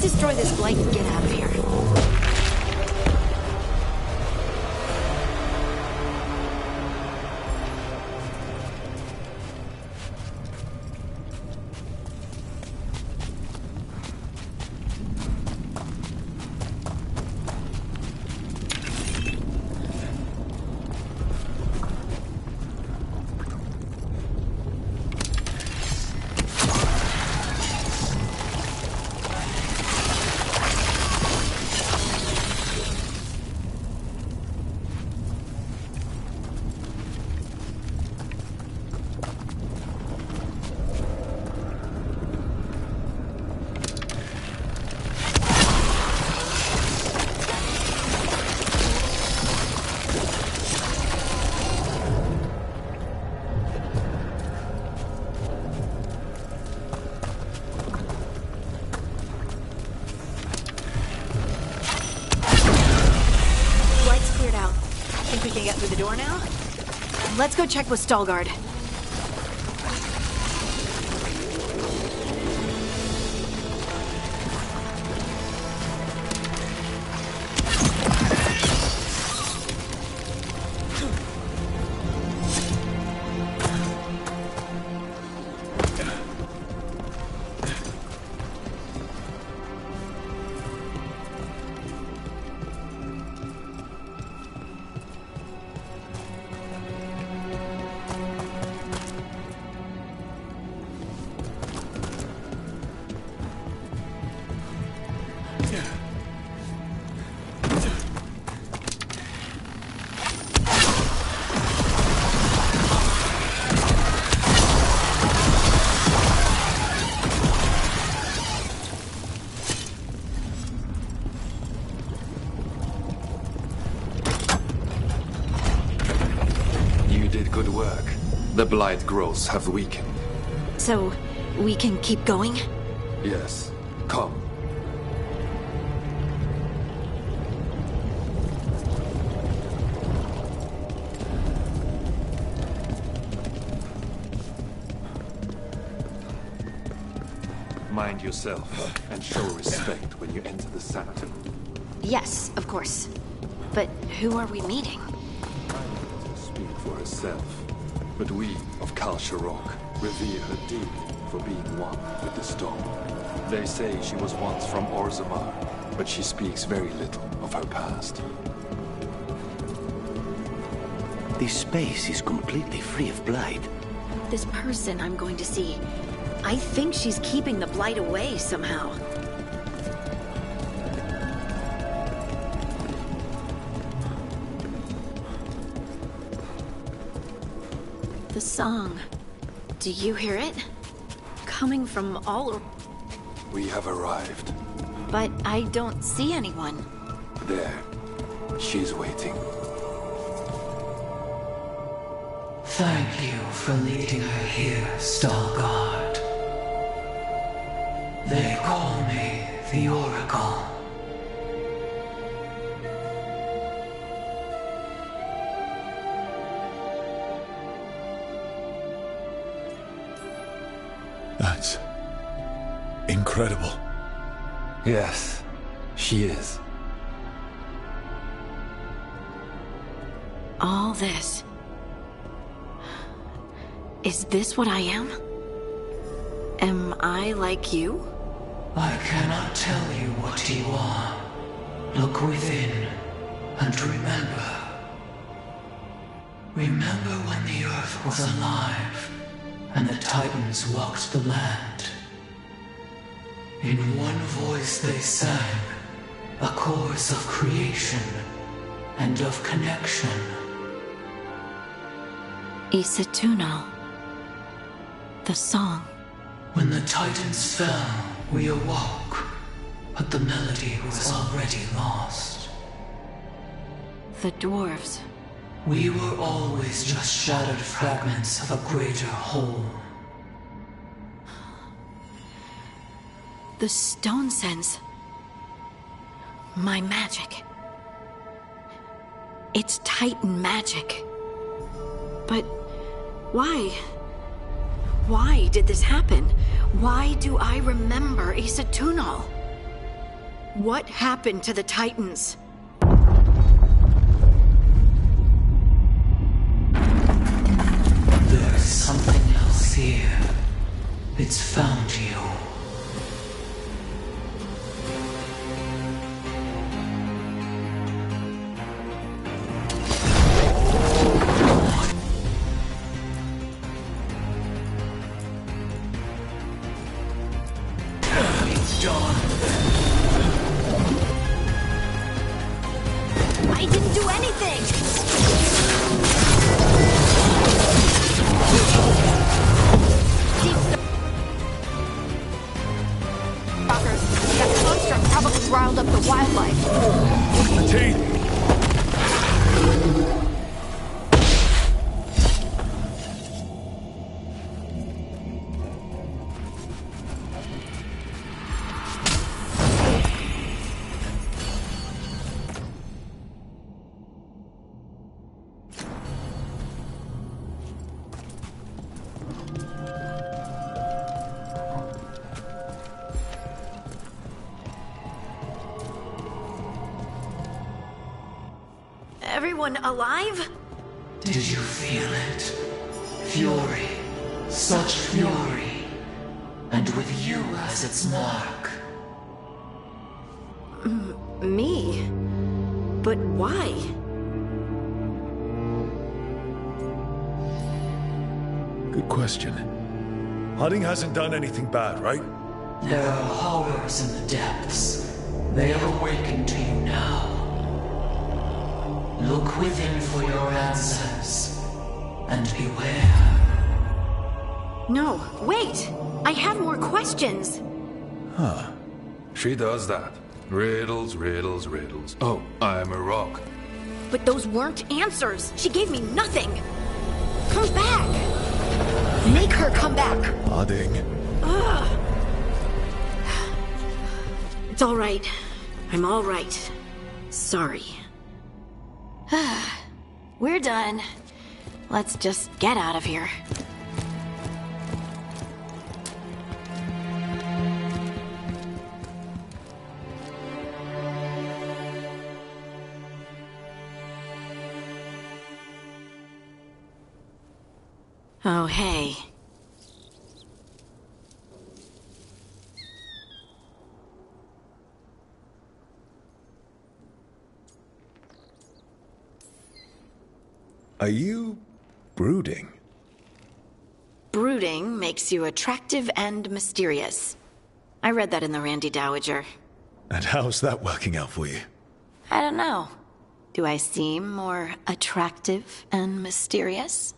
Destroy this blight and get out of here. Door now? Let's go check with Veilguard. Good work. The blight growths have weakened. So, we can keep going? Yes. Come. Mind yourself, and show respect when you enter the sanctum. Yes, of course. But who are we meeting? Speak for herself. But we of Kal Sharok revere her deeply for being one with the stone. They say she was once from Orzammar, but she speaks very little of her past. This space is completely free of blight. This person I'm going to see, I think she's keeping the blight away somehow. The song. Do you hear it? Coming from all... We have arrived. But I don't see anyone. There. She's waiting. Thank you for leading her here, Starguard. They call me the Oracle. That's incredible. Yes, she is. All this. Is this what I am? Am I like you? I cannot tell you what you are. Look within and remember. Remember when the Earth was alive and the Titans walked the land. In one voice they sang a chorus of creation and of connection. Isatuno. The song. When the Titans fell, we awoke, but the melody was already lost. The dwarves. We were always just shattered fragments of a greater whole. The stone sense. My magic. It's Titan magic. But why? Why did this happen? Why do I remember Isatuno? What happened to the Titans? There's something else here. It's found you. I didn't do anything! Fuckers, that construct probably riled up the wildlife. The teeth! Everyone alive? Did you feel it? Fury. Such fury. And with you as its mark. Me? But why? Good question. Harding hasn't done anything bad, right? There are horrors in the depths. They have awakened to you now. Look within for your answers. And beware. No, wait! I have more questions! Huh. She does that. Riddles, riddles, riddles. Oh, I'm a rock. But those weren't answers! She gave me nothing! Come back! Make her come back! Harding. Ugh. It's all right. I'm all right. Sorry. We're done. Let's just get out of here. Oh, hey. Are you brooding? Brooding makes you attractive and mysterious. I read that in the Randy Dowager. And how's that working out for you? I don't know. Do I seem more attractive and mysterious?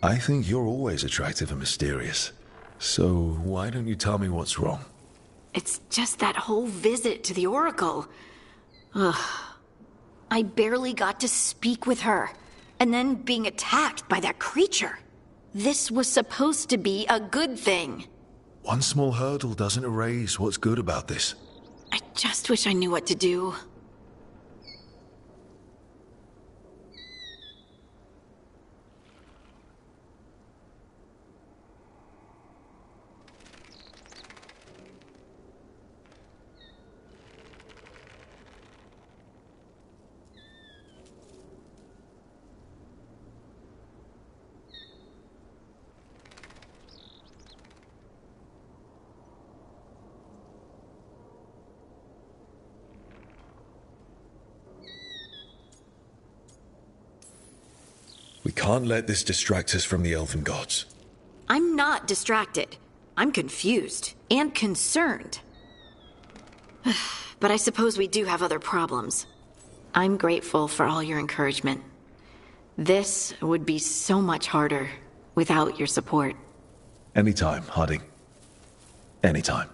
I think you're always attractive and mysterious. So why don't you tell me what's wrong? It's just that whole visit to the Oracle. Ugh. I barely got to speak with her, and then being attacked by that creature. This was supposed to be a good thing. One small hurdle doesn't erase what's good about this. I just wish I knew what to do. We can't let this distract us from the Elven Gods. I'm not distracted. I'm confused and concerned. But I suppose we do have other problems. I'm grateful for all your encouragement. This would be so much harder without your support. Anytime, Harding. Anytime.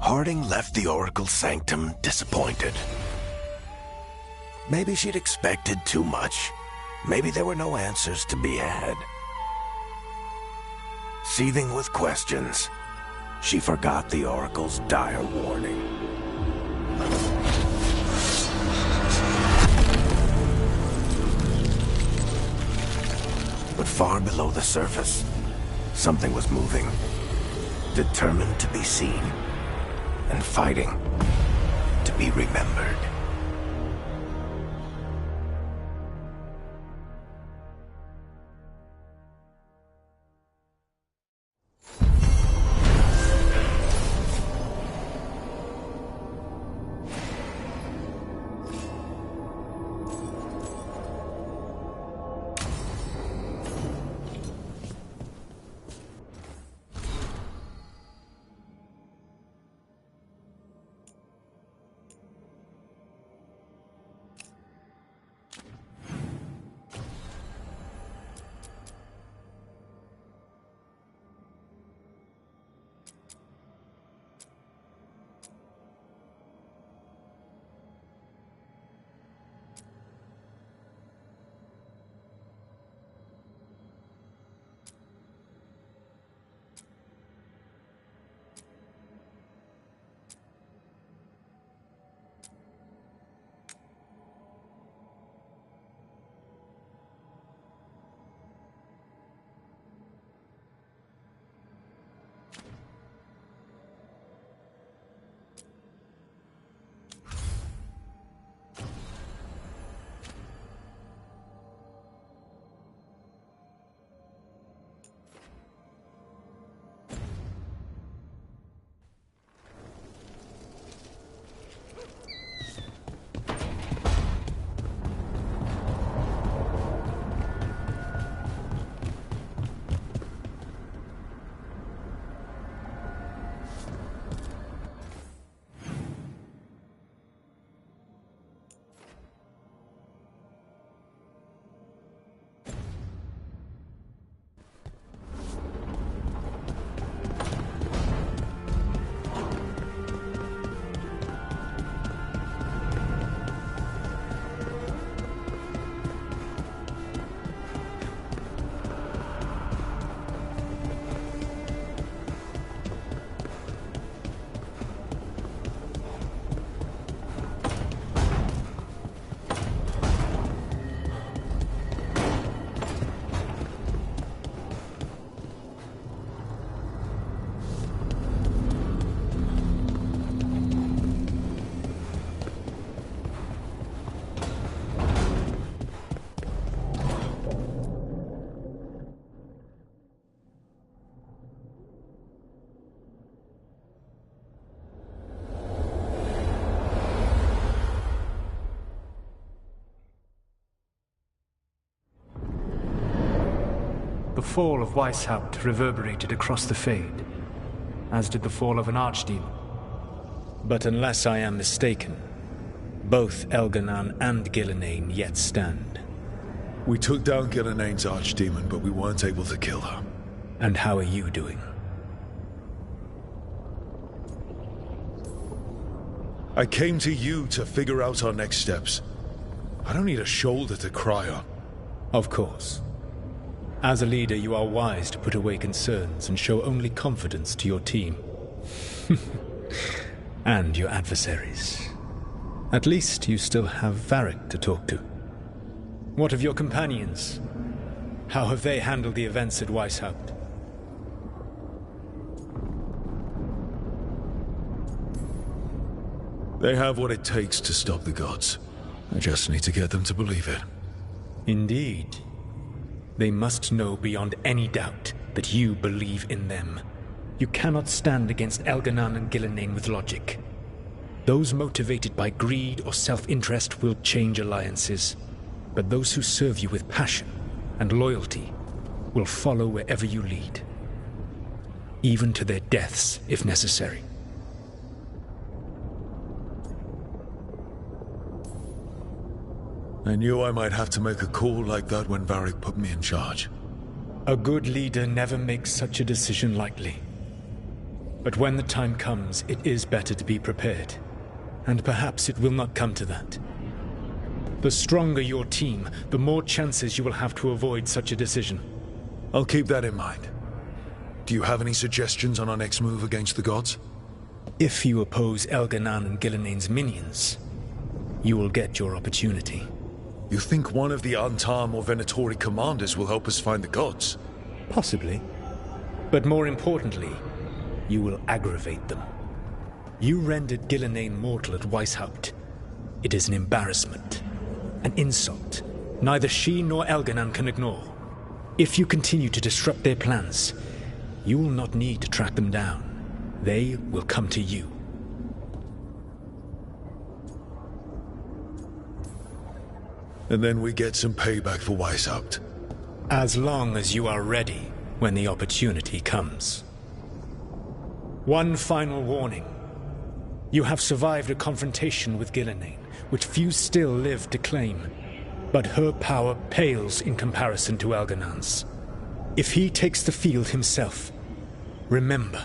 Harding left the Oracle Sanctum disappointed. Maybe she'd expected too much. Maybe there were no answers to be had. Seething with questions, she forgot the Oracle's dire warning. But far below the surface, something was moving. Determined to be seen, and fighting to be remembered. The fall of Weishaupt reverberated across the Fade, as did the fall of an archdemon. But unless I am mistaken, both Elganan and Gillenane yet stand. We took down Gilnenane's archdemon, but we weren't able to kill her. And how are you doing? I came to you to figure out our next steps. I don't need a shoulder to cry on. Of course. As a leader, you are wise to put away concerns and show only confidence to your team. And your adversaries. At least you still have Varric to talk to. What of your companions? How have they handled the events at Weishaupt? They have what it takes to stop the gods. I just need to get them to believe it. Indeed. They must know beyond any doubt that you believe in them. You cannot stand against Elganan and Gillenane with logic. Those motivated by greed or self-interest will change alliances, but those who serve you with passion and loyalty will follow wherever you lead, even to their deaths if necessary. I knew I might have to make a call like that when Varric put me in charge. A good leader never makes such a decision lightly. But when the time comes, it is better to be prepared. And perhaps it will not come to that. The stronger your team, the more chances you will have to avoid such a decision. I'll keep that in mind. Do you have any suggestions on our next move against the gods? If you oppose Elganan and Gillenane's minions, you will get your opportunity. You think one of the Antam or Venatori commanders will help us find the gods? Possibly. But more importantly, you will aggravate them. You rendered Gillenane mortal at Weishaupt. It is an embarrassment, an insult. Neither she nor Elganan can ignore. If you continue to disrupt their plans, you will not need to track them down. They will come to you. And then we get some payback for Weishaupt. As long as you are ready when the opportunity comes. One final warning. You have survived a confrontation with Gillenane, which few still live to claim. But her power pales in comparison to Elganan's. If he takes the field himself, remember,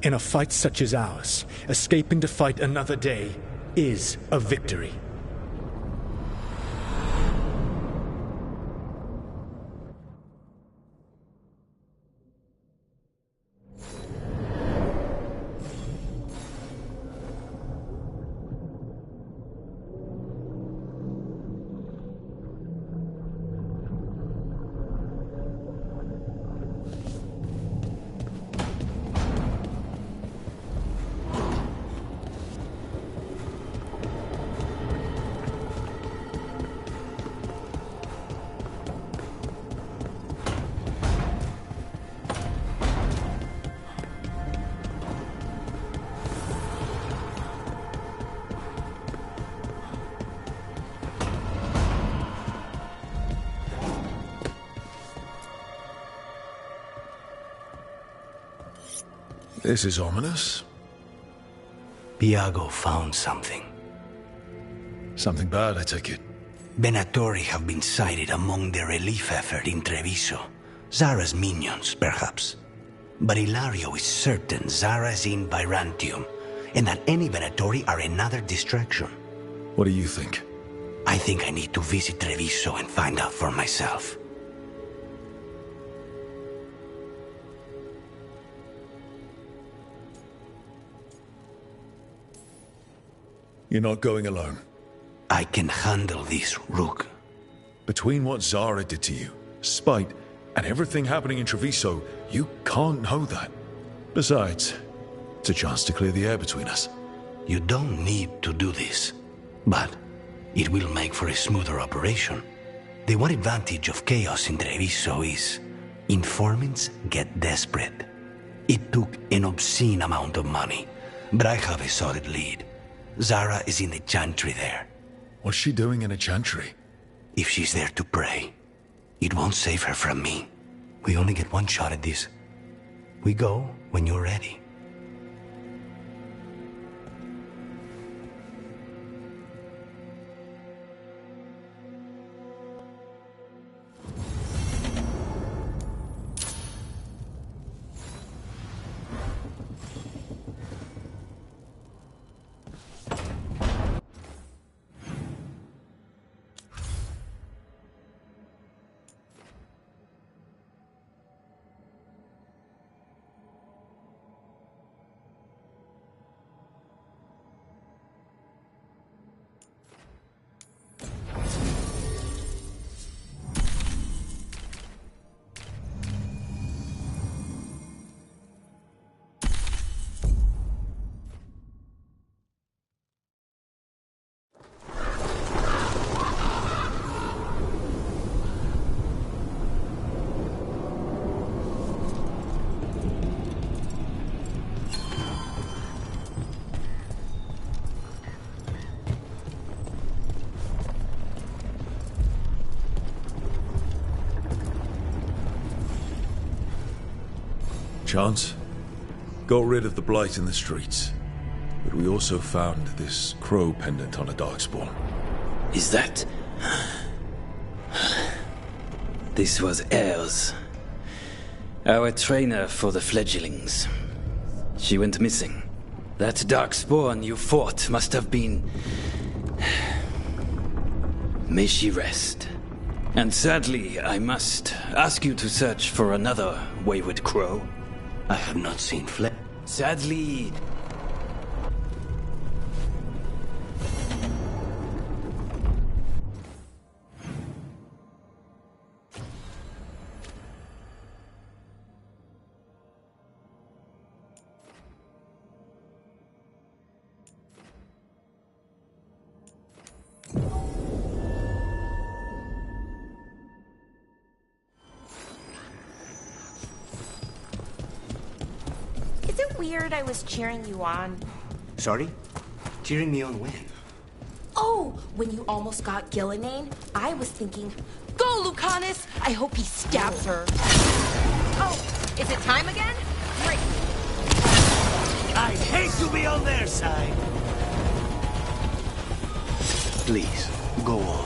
in a fight such as ours, escaping to fight another day is a victory. This is ominous. Viago found something. Something bad, I take it. Venatori have been sighted among the relief effort in Treviso. Zara's minions, perhaps. But Ilario is certain Zara is in Byzantium, and that any Venatori are another distraction. What do you think? I think I need to visit Treviso and find out for myself. You're not going alone. I can handle this, Rook. Between what Zara did to you, spite, and everything happening in Treviso, you can't know that. Besides, it's a chance to clear the air between us. You don't need to do this, but it will make for a smoother operation. The one advantage of chaos in Treviso is informants get desperate. It took an obscene amount of money, but I have a solid lead. Zara is in the chantry there. What's she doing in a chantry? If she's there to pray, it won't save her from me. We only get one shot at this. We go when you're ready. Chance? Got rid of the blight in the streets. But we also found this crow pendant on a darkspawn. Is that... This was Ayers, our trainer for the fledglings. She went missing. That darkspawn you fought must have been... May she rest. And sadly, I must ask you to search for another wayward crow. I have not seen Fle... Sadly... Weird I was cheering you on. Sorry? Cheering me on when? Oh, when you almost got Gillinane, I was thinking, go, Lucanus! I hope he stabs her. Oh, is it time again? Great. I'd hate to be on their side. Please, go on.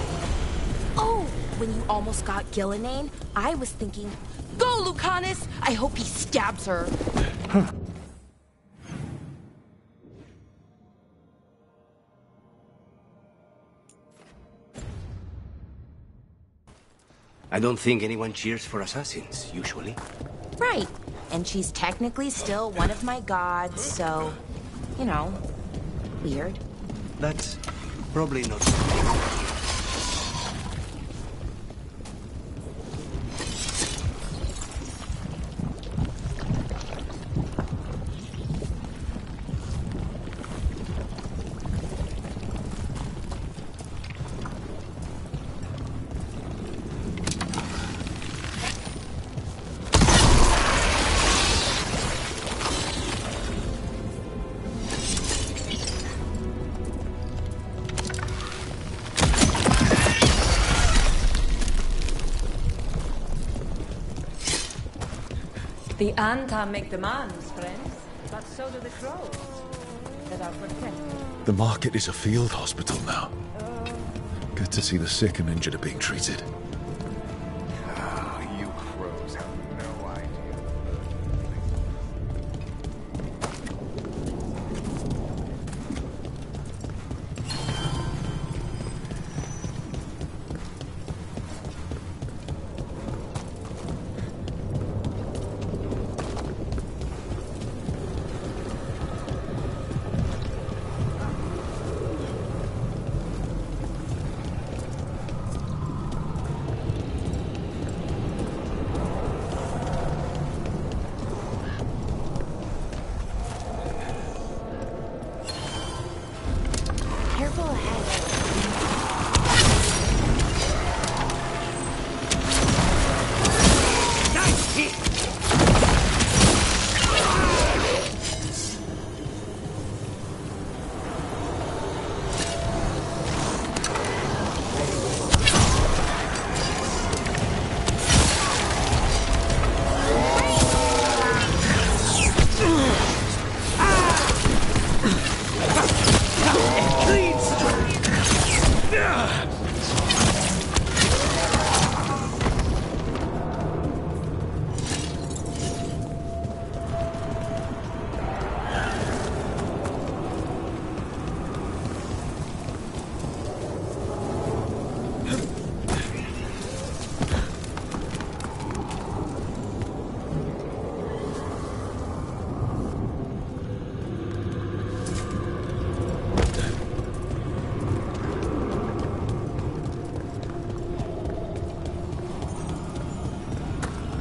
Oh, when you almost got Gillinane, I was thinking, go, Lucanus! I hope he stabs her. I don't think anyone cheers for assassins, usually. Right. And she's technically still one of my gods, so... You know, weird. That's probably not... The Anta make demands, friends, but so do the crows that are protected. The market is a field hospital now. Good to see the sick and injured are being treated. You crows have no idea.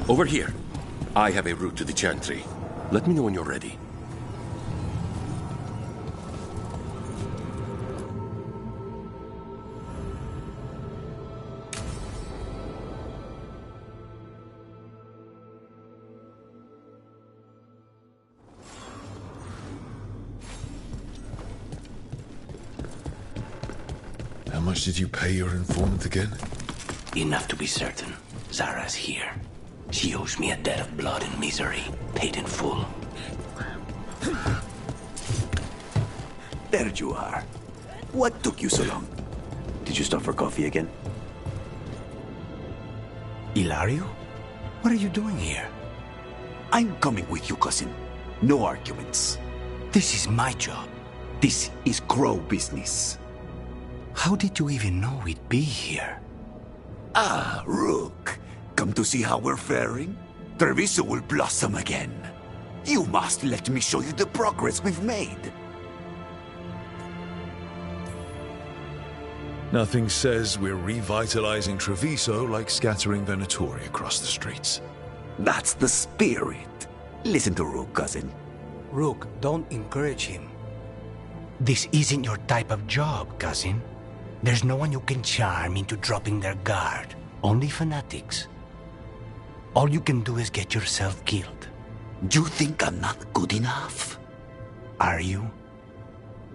Over here. I have a route to the Chantry. Let me know when you're ready. How much did you pay your informant again? Enough to be certain. Zara's here. She owes me a debt of blood and misery, paid in full. There you are. What took you so long? Did you stop for coffee again? Ilario? What are you doing here? I'm coming with you, cousin. No arguments. This is my job. This is Crow business. How did you even know we'd be here? Ah, Rook. Come to see how we're faring? Treviso will blossom again. You must let me show you the progress we've made. Nothing says we're revitalizing Treviso like scattering Venatori across the streets. That's the spirit. Listen to Rook, cousin. Rook, don't encourage him. This isn't your type of job, cousin. There's no one you can charm into dropping their guard. Only fanatics. All you can do is get yourself killed. You think I'm not good enough? Are you?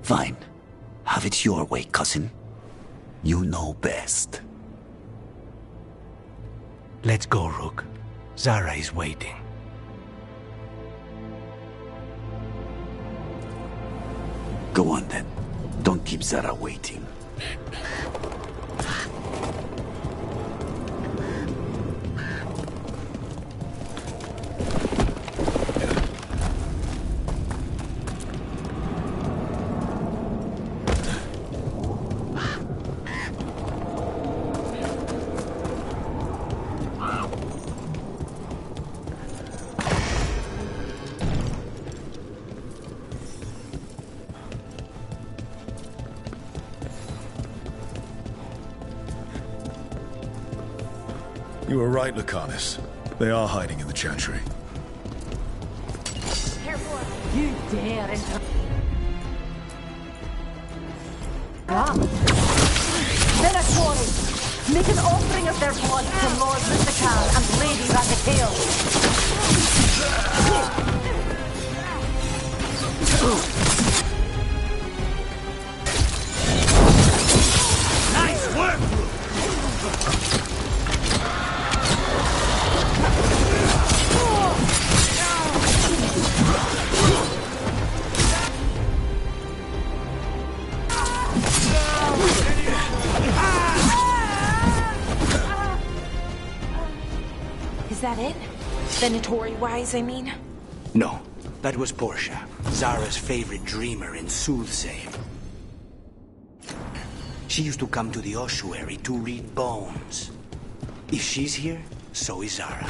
Fine. Have it your way, cousin. You know best. Let's go, Rook. Zara is waiting. Go on then. Don't keep Zara waiting. You were right, Lucanus. They are hiding in the Chantry. You dare enter. Come. Venatori, make an offering of their blood to Lord Mystical and Lady Ragatale. Nice work! Is that it? Venatori-wise, I mean? No, that was Portia, Zara's favorite dreamer and soothsayer. She used to come to the ossuary to read bones. If she's here, so is Zara.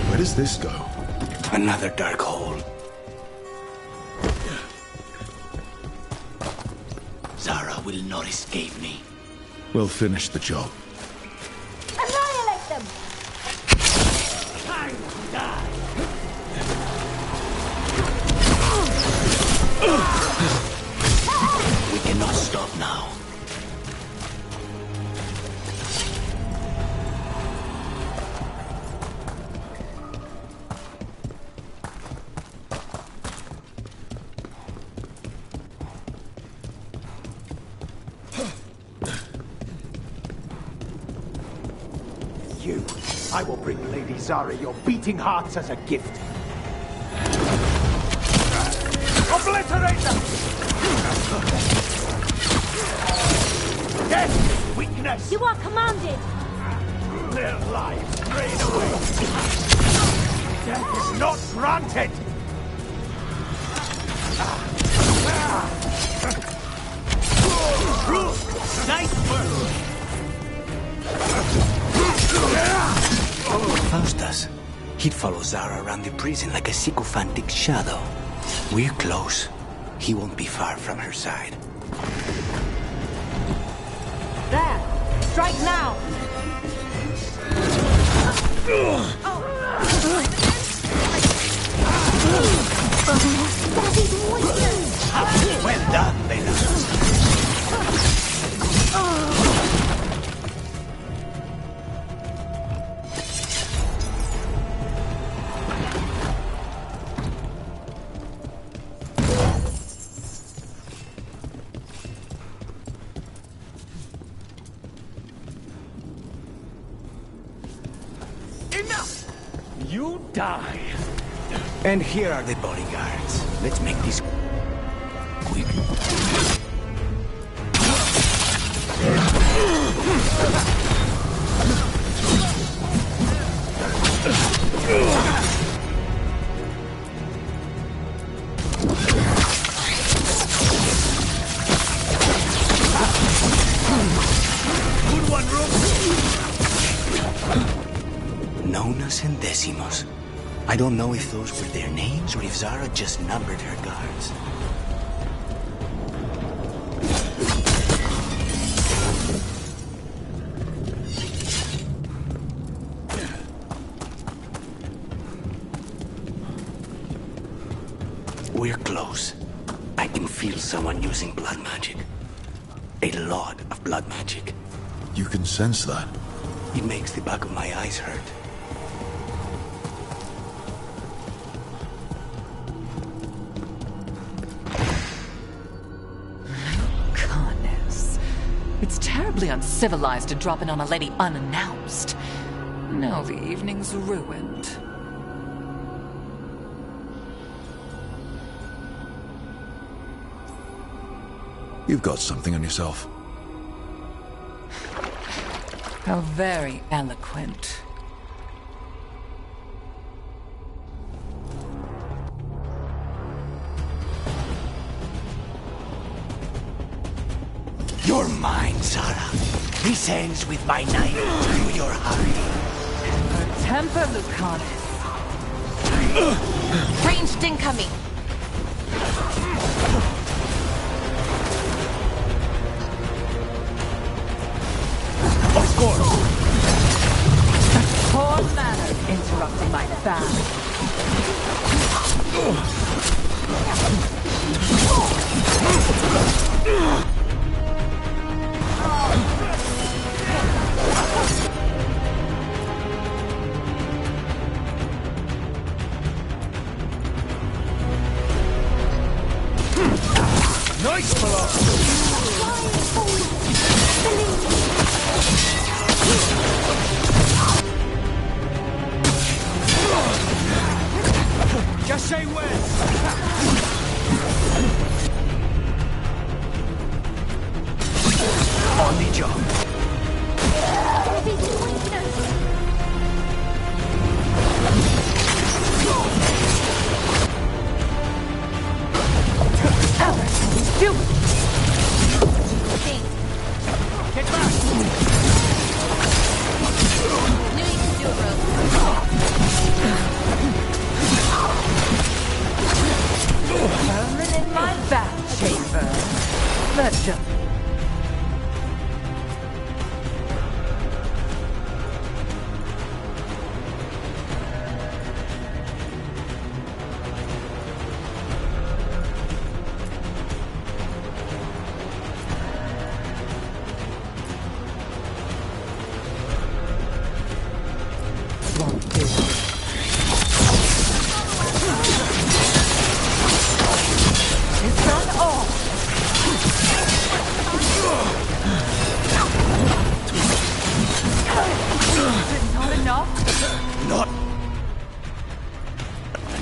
Where does this go? Another dark hole. Zara will not escape me. We'll finish the job. Annihilate them! Time to die! We cannot stop now. I will bring Lady Zara your beating hearts as a gift. Obliterate them! Death! Weakness! You are commanded! Their lives drain away! Death is not granted! Nice work! Faustus. He'd follow Zara around the prison like a sycophantic shadow. We're close. He won't be far from her side. There! Strike now! Well done, Bella. You die. And here are the bodyguards. Let's make this quick. Good one, Rook. Nonas and Decimos. I don't know if those were their names or if Zara just numbered her guards. We're close. I can feel someone using blood magic. A lot of blood magic. You can sense that. It makes the back of my eyes hurt. It's terribly uncivilized to drop in on a lady unannounced. Now the evening's ruined. You've got something on yourself. How very eloquent. You're mine, Zara. This ends with my knife through your heart. Her temper, Lucanus. Ranged incoming. Of course. Poor manner interrupting my fast. Nice Just say when. On the job. Do it! Get back! Knew you could do it, Rose. Vermin in my bat chamber. Let's just... It's not all. Is it not enough? Not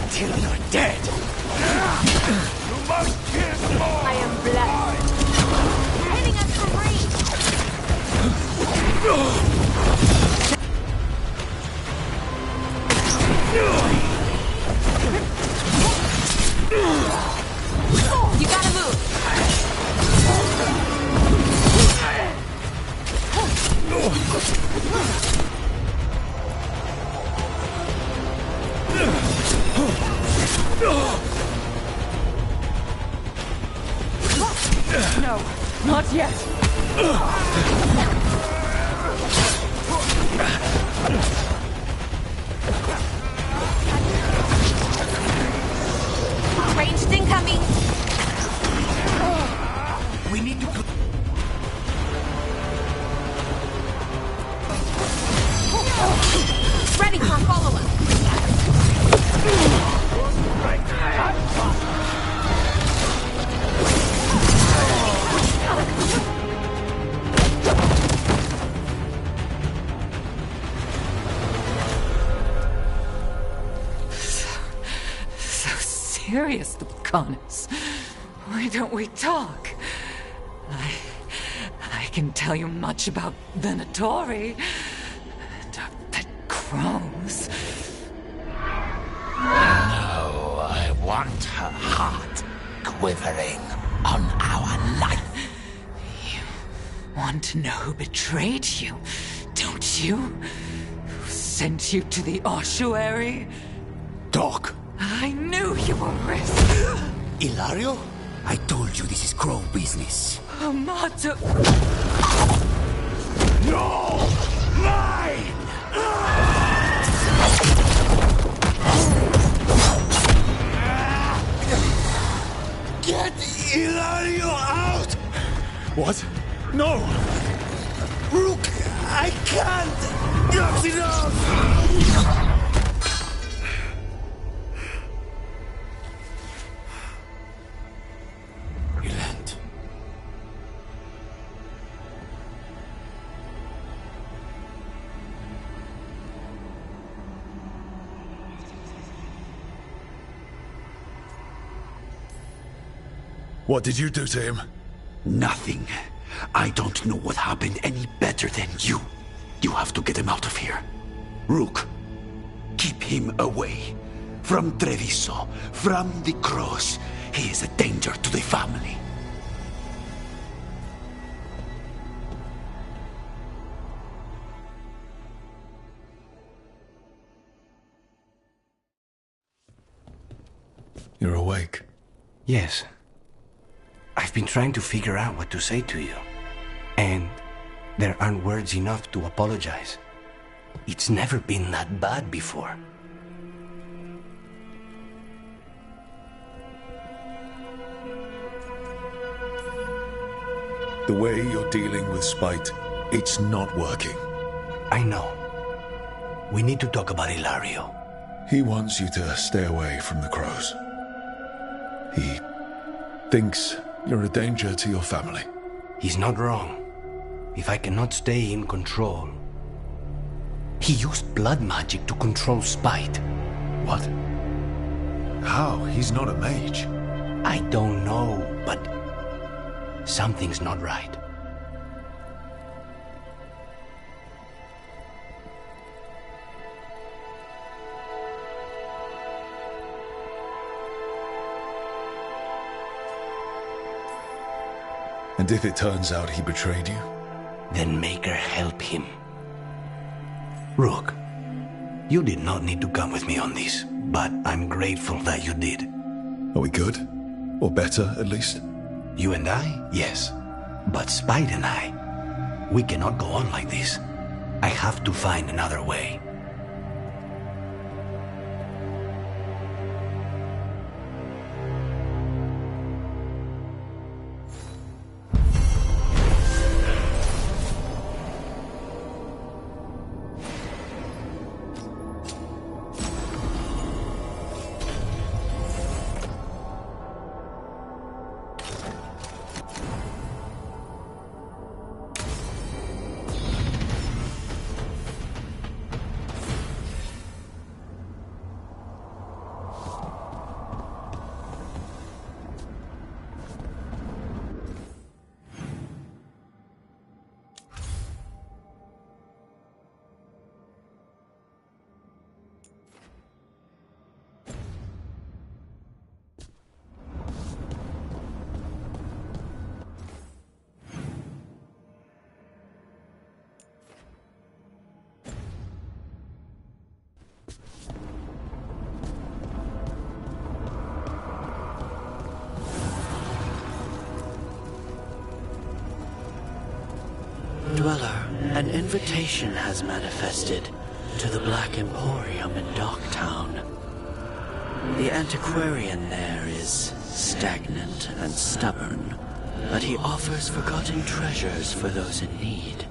until you're dead. You must kill more! I am blessed. Hitting us from range. You gotta move. No, not yet. Ranged incoming. We need to... Ready for follow-up. curious, Lucanus. Why don't we talk? I can tell you much about Venatori and our pet crows. No, I want her heart quivering on our life. You want to know who betrayed you, don't you? Who sent you to the ossuary? Doc. I knew you were risk. Ilario? I told you this is crow business. Amato. No! Mine! Get Ilario out! What? No! Rook, I can't! Not enough! Relent. What did you do to him? Nothing. I don't know what happened any better than you. You have to get him out of here. Rook, keep him away. From Treviso, from the cross. He is a danger to the family. You're awake. Yes. I've been trying to figure out what to say to you. And there aren't words enough to apologize. It's never been that bad before. The way you're dealing with spite, it's not working. I know. We need to talk about Ilario. He wants you to stay away from the crows. He thinks you're a danger to your family. He's not wrong. If I cannot stay in control... He used blood magic to control spite. What? How? He's not a mage. I don't know, but... something's not right. And if it turns out he betrayed you? Then make her help him. Rook, you did not need to come with me on this, but I'm grateful that you did. Are we good? Or better, at least? You and I? Yes. But Spite and I, we cannot go on like this. I have to find another way. Dweller, an invitation has manifested to the Black Emporium in Docktown. The antiquarian there is stagnant and stubborn, but he offers forgotten treasures for those in need.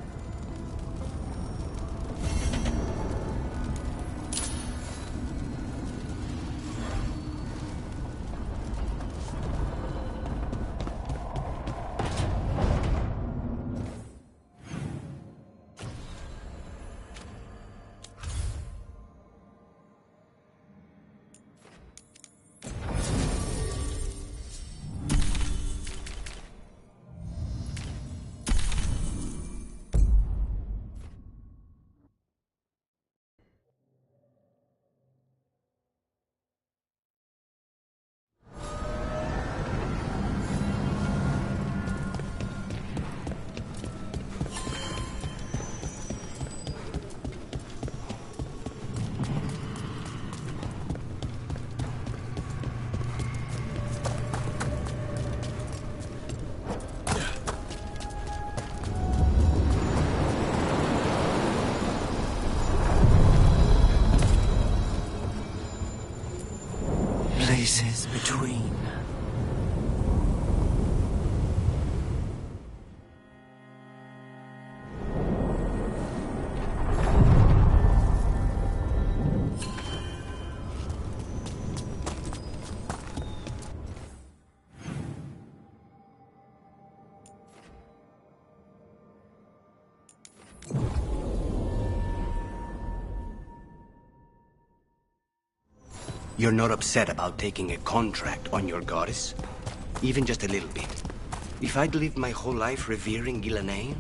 lies between. You're not upset about taking a contract on your goddess? Even just a little bit. If I'd lived my whole life revering Ghilanane,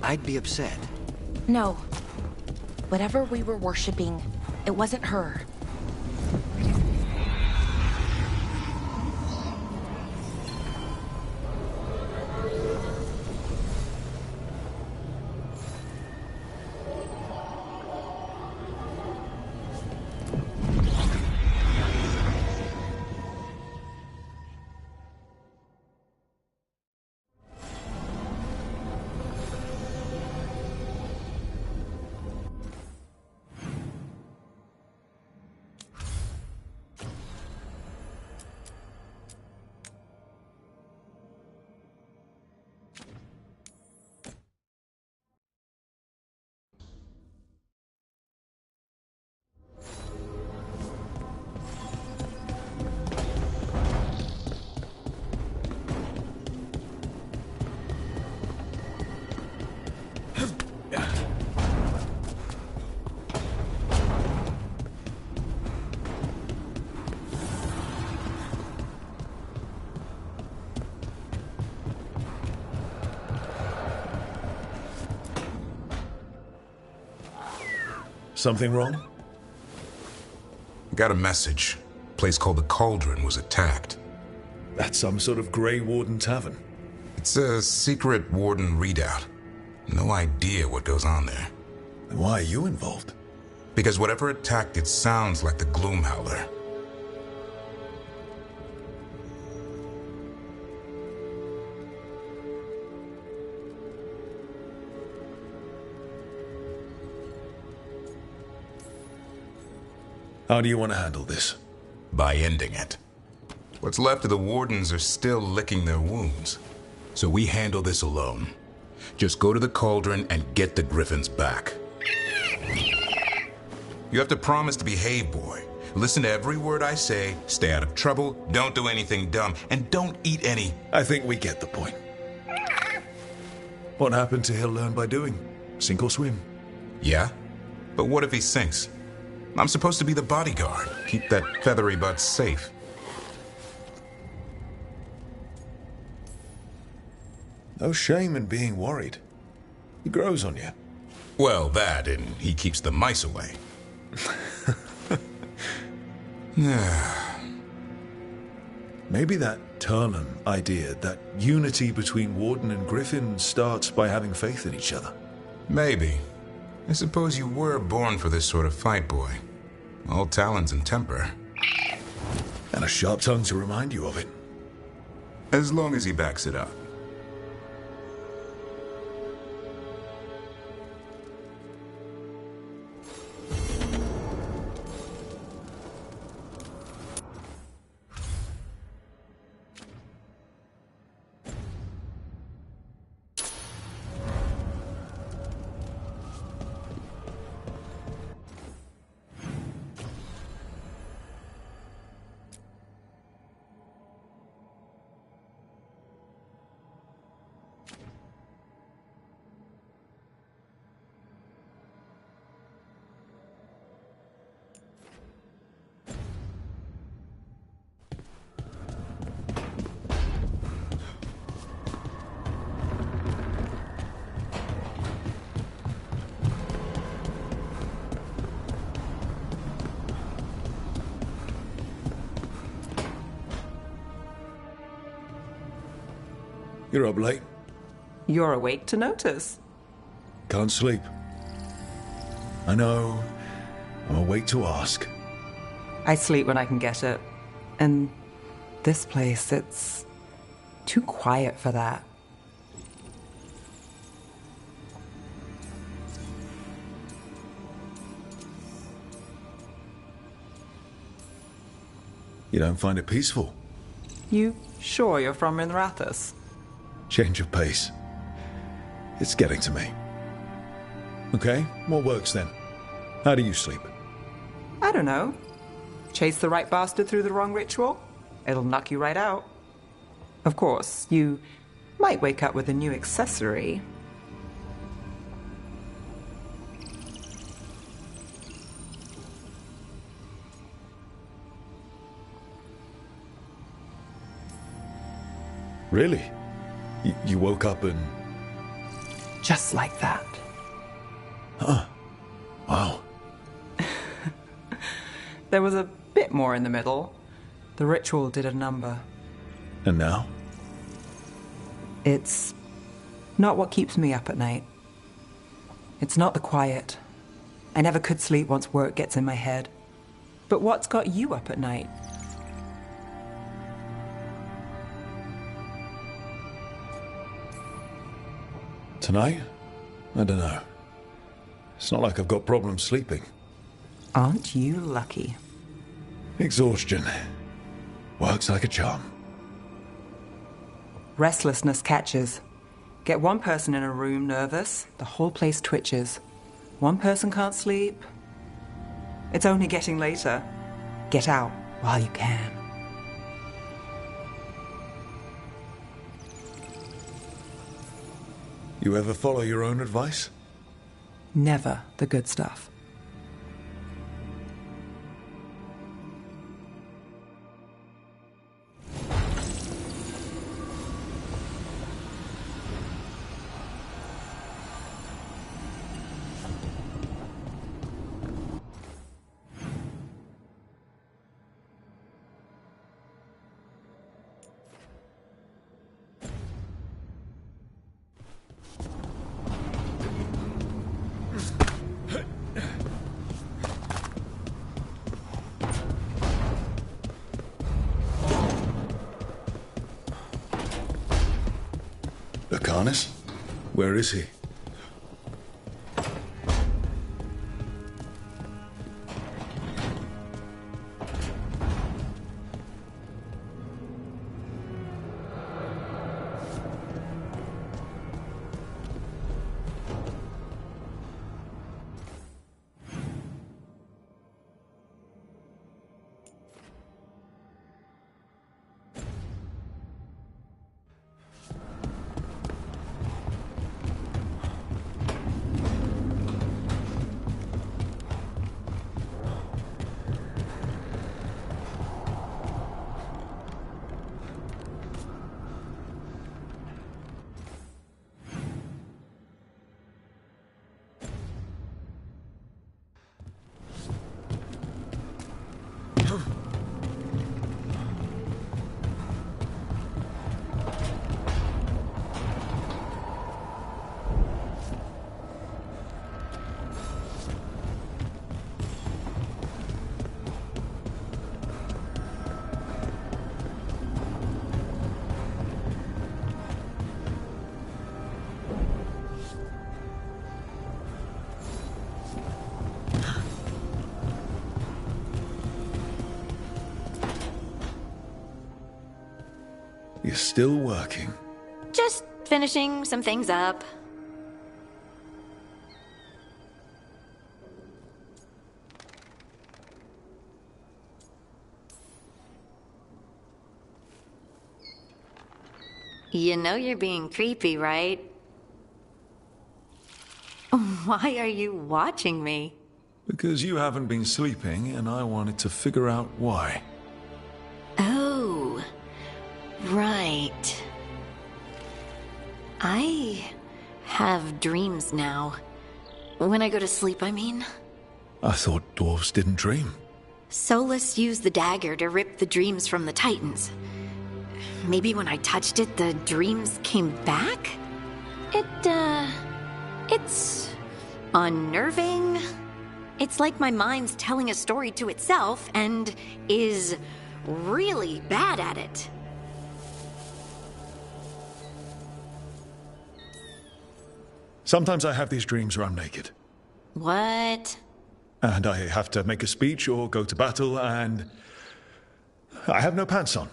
I'd be upset. No. Whatever we were worshipping, it wasn't her. Something wrong? Got a message. A place called the Cauldron was attacked. That's some sort of Grey Warden tavern. It's a secret Warden readout. No idea what goes on there. Then why are you involved? Because whatever attacked it sounds like the Gloomhowler. How do you want to handle this? By ending it. What's left of the Wardens are still licking their wounds. So we handle this alone. Just go to the Cauldron and get the Griffins back. You have to promise to behave, boy. Listen to every word I say, stay out of trouble, don't do anything dumb, and don't eat any... I think we get the point. What happened to he'll learn by doing? Sink or swim? Yeah? But what if he sinks? I'm supposed to be the bodyguard. Keep that feathery butt safe. No shame in being worried. He grows on you. Well, that, and he keeps the mice away. Maybe that Turlan idea, that unity between Warden and Griffin, starts by having faith in each other. Maybe. I suppose you were born for this sort of fight, boy. All talons and temper. And a sharp tongue to remind you of it. As long as he backs it up. You're up late. You're awake to notice. Can't sleep. I know. I'm awake to ask. I sleep when I can get it. And this place, it's too quiet for that. You don't find it peaceful? You sure you're from Minrathous? Change of pace. It's getting to me. Okay, what works then? How do you sleep? I don't know. Chase the right bastard through the wrong ritual? It'll knock you right out. Of course, you might wake up with a new accessory. Really? You woke up and... Just like that. Huh. Wow. There was a bit more in the middle. The ritual did a number. And now? It's not what keeps me up at night. It's not the quiet. I never could sleep once work gets in my head. But what's got you up at night? Tonight? I don't know. It's not like I've got problems sleeping. Aren't you lucky? Exhaustion. Works like a charm. Restlessness catches. Get one person in a room nervous, the whole place twitches. One person can't sleep. It's only getting later. Get out while you can. You ever follow your own advice? Never the good stuff. Arcanis? Where is he? You're still working. Just finishing some things up. You know you're being creepy, right? Why are you watching me? Because you haven't been sleeping, and I wanted to figure out why. Oh, right. I have dreams now. When I go to sleep, I mean. I thought dwarves didn't dream. Solus used the dagger to rip the dreams from the Titans. Maybe when I touched it, the dreams came back? It's unnerving. It's like my mind's telling a story to itself and is really bad at it. Sometimes I have these dreams where I'm naked. What? And I have to make a speech or go to battle, and I have no pants on.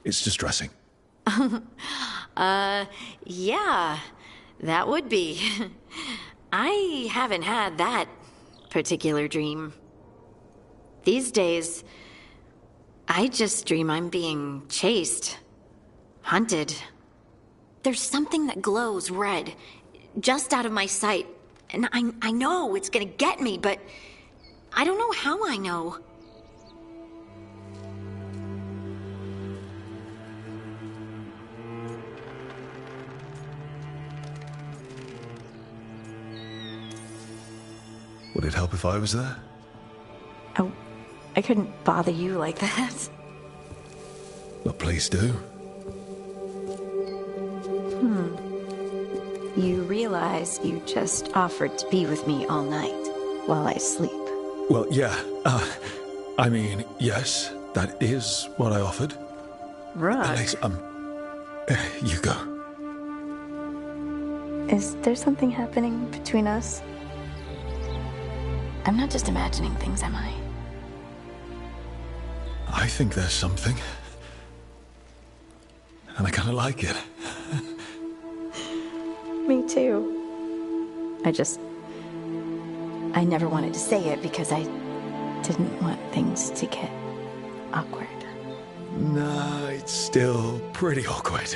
It's distressing. Yeah, that would be. I haven't had that particular dream. These days, I just dream I'm being chased, hunted. There's something that glows red, just out of my sight, and I know it's gonna get me, but I don't know how I know. Would it help if I was there? Oh, I couldn't bother you like that. Well, please do. You realize you just offered to be with me all night while I sleep. Well, yeah. I mean, yes, that is what I offered. Right. Alex, you go. Is there something happening between us? I'm not just imagining things, am I? I think there's something. And I kind of like it. Me too. I never wanted to say it because I didn't want things to get awkward. Nah, it's still pretty awkward.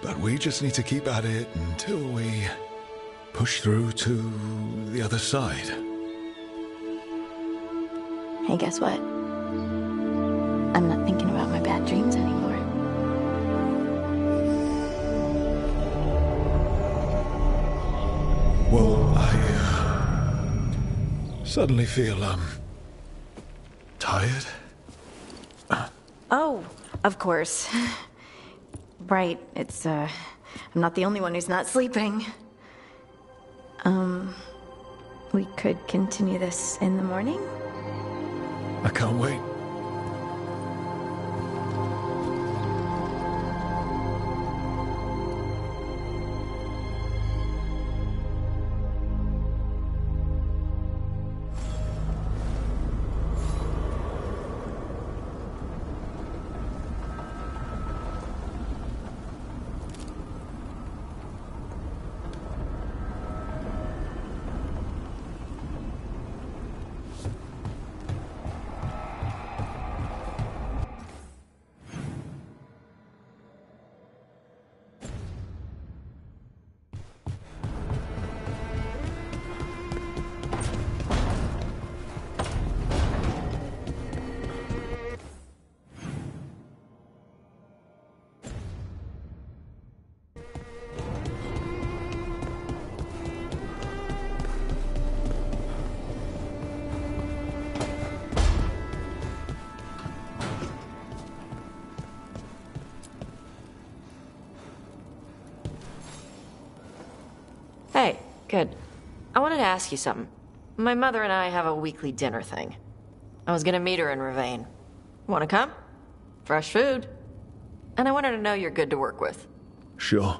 But we just need to keep at it until we push through to the other side. Hey, guess what? I'm not thinking about my bad dreams anymore. Well, I suddenly feel, tired. Oh, of course. Right, it's, I'm not the only one who's not sleeping. We could continue this in the morning? I can't wait. Hey, good. I wanted to ask you something. My mother and I have a weekly dinner thing. I was gonna meet her in Ravane. Wanna come? Fresh food. And I wanted to know you're good to work with. Sure.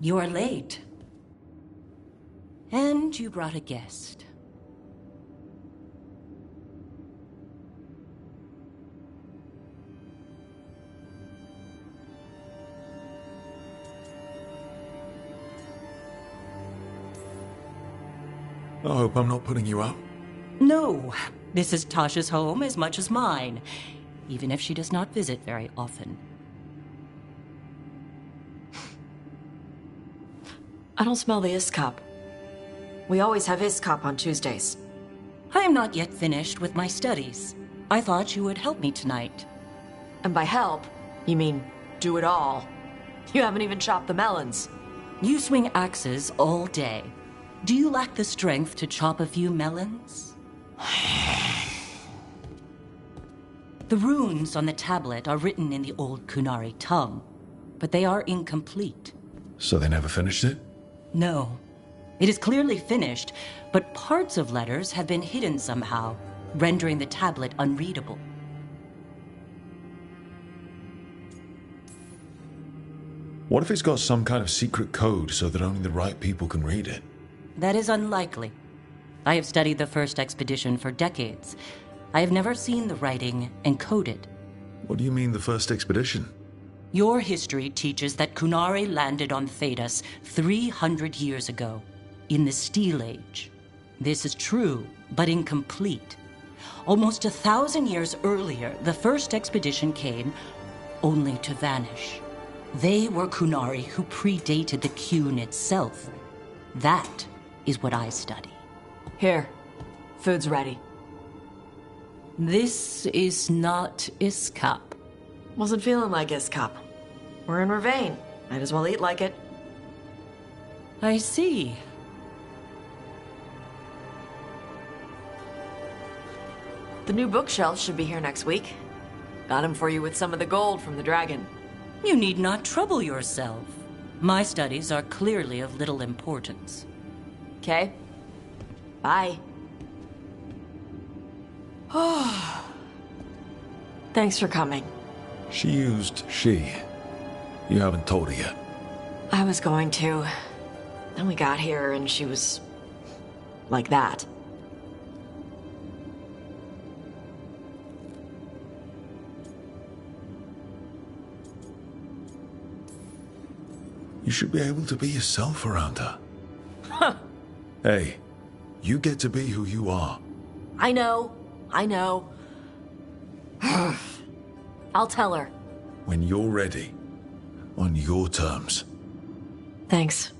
You're late. And you brought a guest. I hope I'm not putting you out. No, this is Tasha's home as much as mine, even if she does not visit very often. I don't smell the Iskop. We always have Iskop on Tuesdays. I am not yet finished with my studies. I thought you would help me tonight. And by help, you mean do it all. You haven't even chopped the melons. You swing axes all day. Do you lack the strength to chop a few melons? The runes on the tablet are written in the old Kunari tongue, but they are incomplete. So they never finished it? No. It is clearly finished, but parts of letters have been hidden somehow, rendering the tablet unreadable. What if it's got some kind of secret code so that only the right people can read it? That is unlikely. I have studied the first expedition for decades. I have never seen the writing encoded. What do you mean, the first expedition? Your history teaches that Kunari landed on Thedas 300 years ago, in the Steel Age. This is true, but incomplete. Almost 1,000 years earlier, the first expedition came, only to vanish. They were Kunari who predated the Qun itself. That is what I study. Here, food's ready. This is not Iskop. Wasn't feeling like Iskop. We're in Ravane. Might as well eat like it. I see. The new bookshelf should be here next week. Got him for you with some of the gold from the dragon. You need not trouble yourself. My studies are clearly of little importance. Okay. Bye. Thanks for coming. She used she. You haven't told her yet. I was going to. Then we got here and she was... like that. You should be able to be yourself around her. Hey, you get to be who you are. I know. I'll tell her. When you're ready. On your terms. Thanks.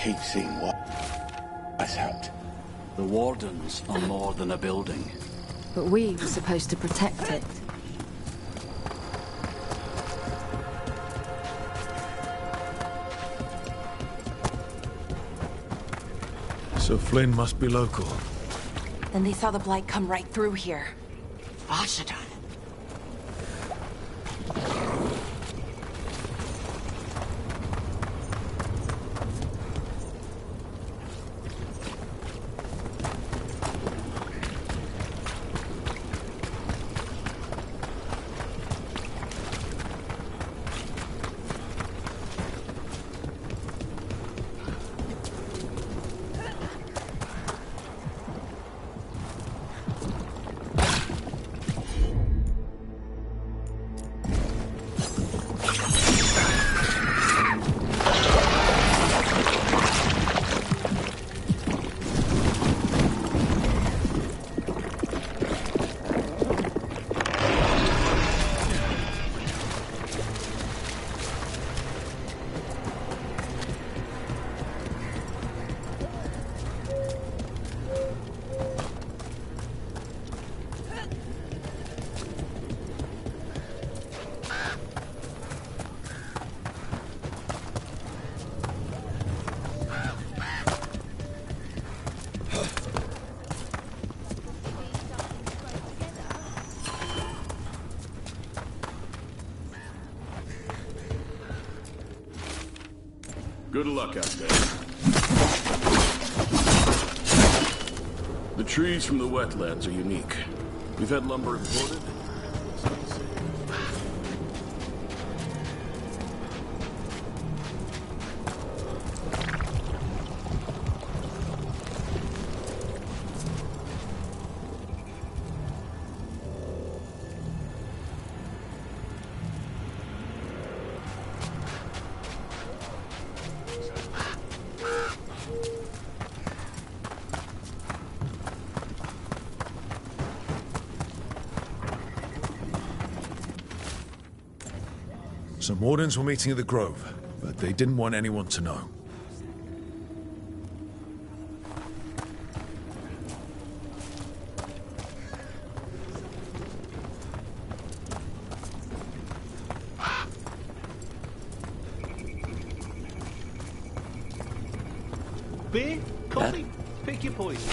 keep seeing what has helped. The Wardens are more than a building. But we were supposed to protect it. So Flynn must be local. Then they saw the blight come right through here. Vashadon. Good luck out there. The trees from the wetlands are unique. We've had lumber imported. Some wardens were meeting at the Grove, but they didn't want anyone to know. Beer? Coffee? Pick your poison.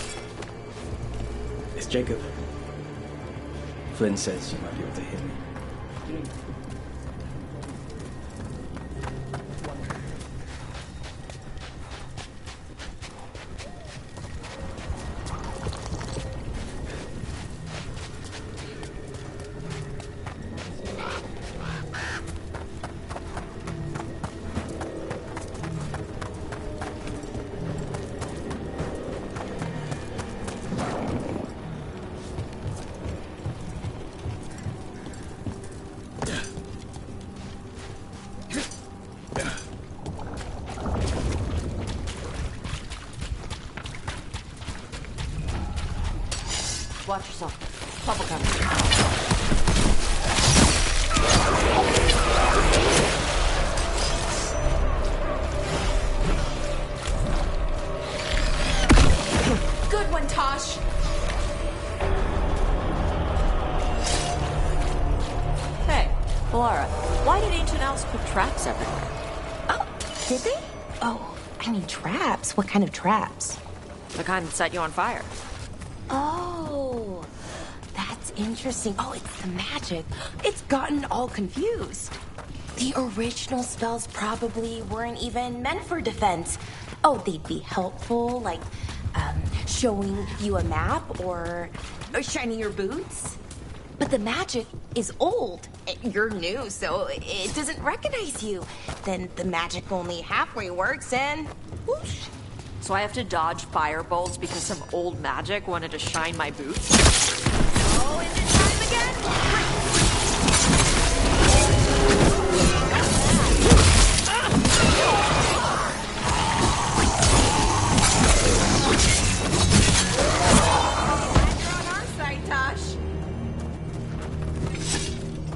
It's Jacob. Flynn says you might be able to hear me. Watch yourself. Bubble coming. Good one, Tosh. Hey, Laura, why did ancient elves put traps everywhere? Oh, did they? Oh, I mean traps. What kind of traps? The kind that set you on fire. Oh, that's interesting. Oh, it's the magic. It's gotten all confused. The original spells probably weren't even meant for defense. Oh, they'd be helpful, like showing you a map or shining your boots. But the magic is old. You're new, so it doesn't recognize you. Then the magic only halfway works and whoosh. So I have to dodge fire bolts because some old magic wanted to shine my boots? Oh, is it time again? You're on our side, Tosh.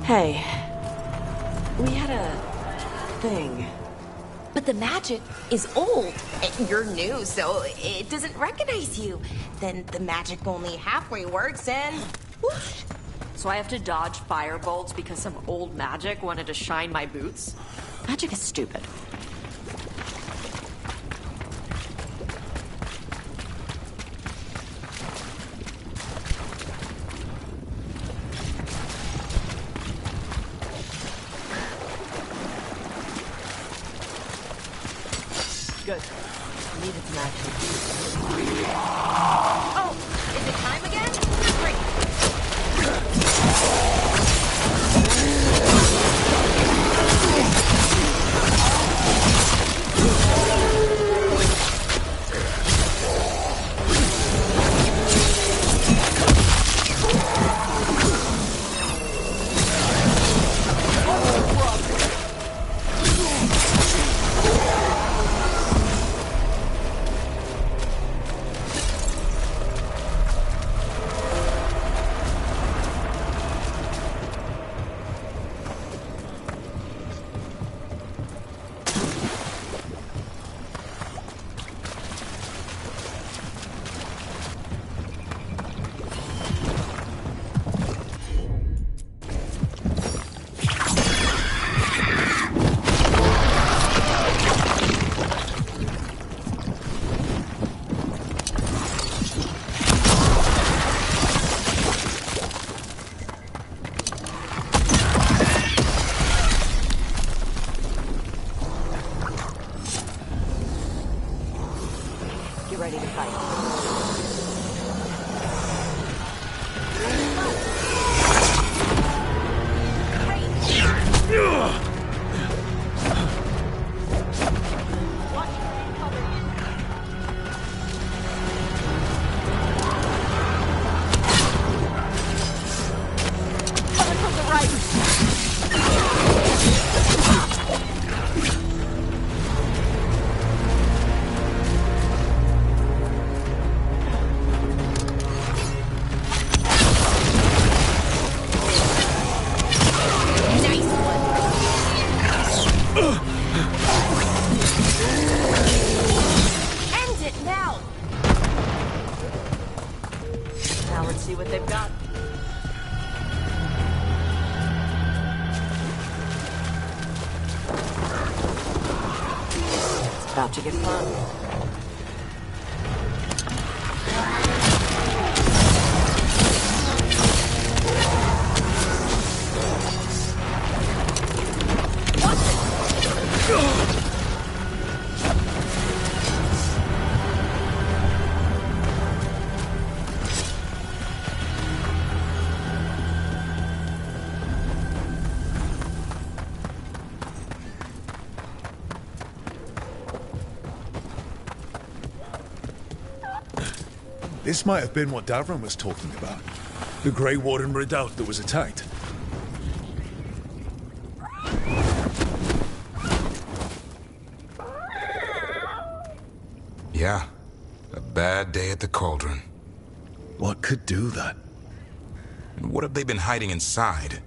Hey, we had a thing. But the magic is old. You're new, so it doesn't recognize you. Then the magic only halfway works and whoosh. So I have to dodge fire bolts because some old magic wanted to shine my boots? Magic is stupid. Now let's see what they've got. It's about to get fun. This might have been what Davron was talking about. The Grey Warden redoubt that was attacked. Yeah, a bad day at the Cauldron. What could do that? And what have they been hiding inside?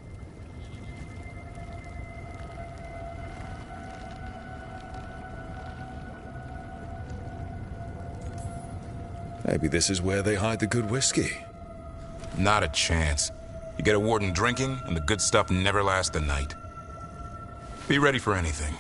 Maybe this is where they hide the good whiskey. Not a chance. You get a warden drinking, and the good stuff never lasts the night. Be ready for anything.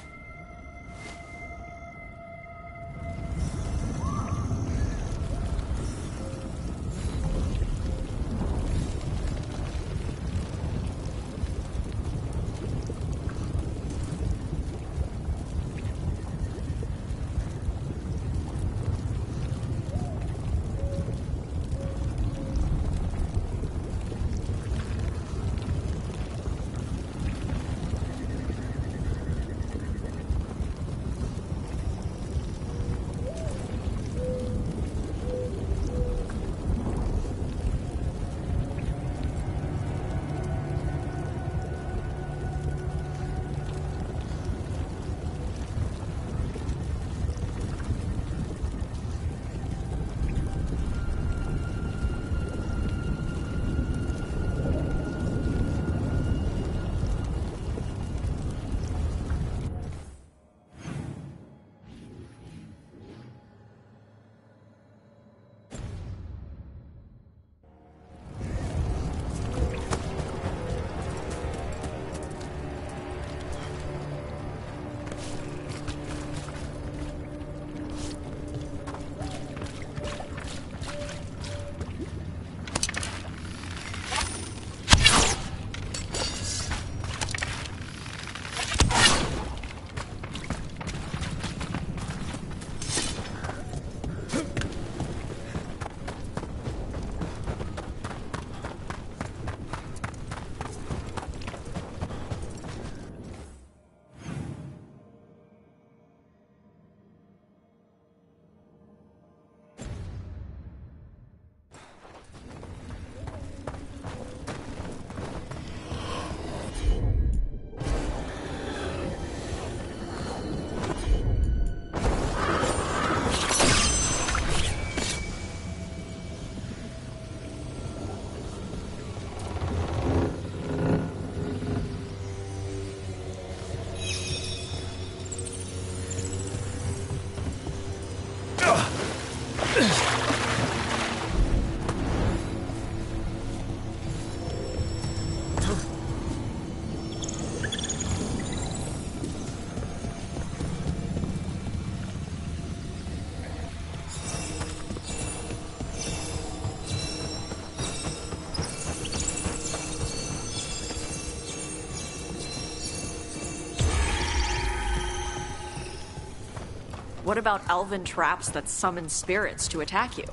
What about elven traps that summon spirits to attack you?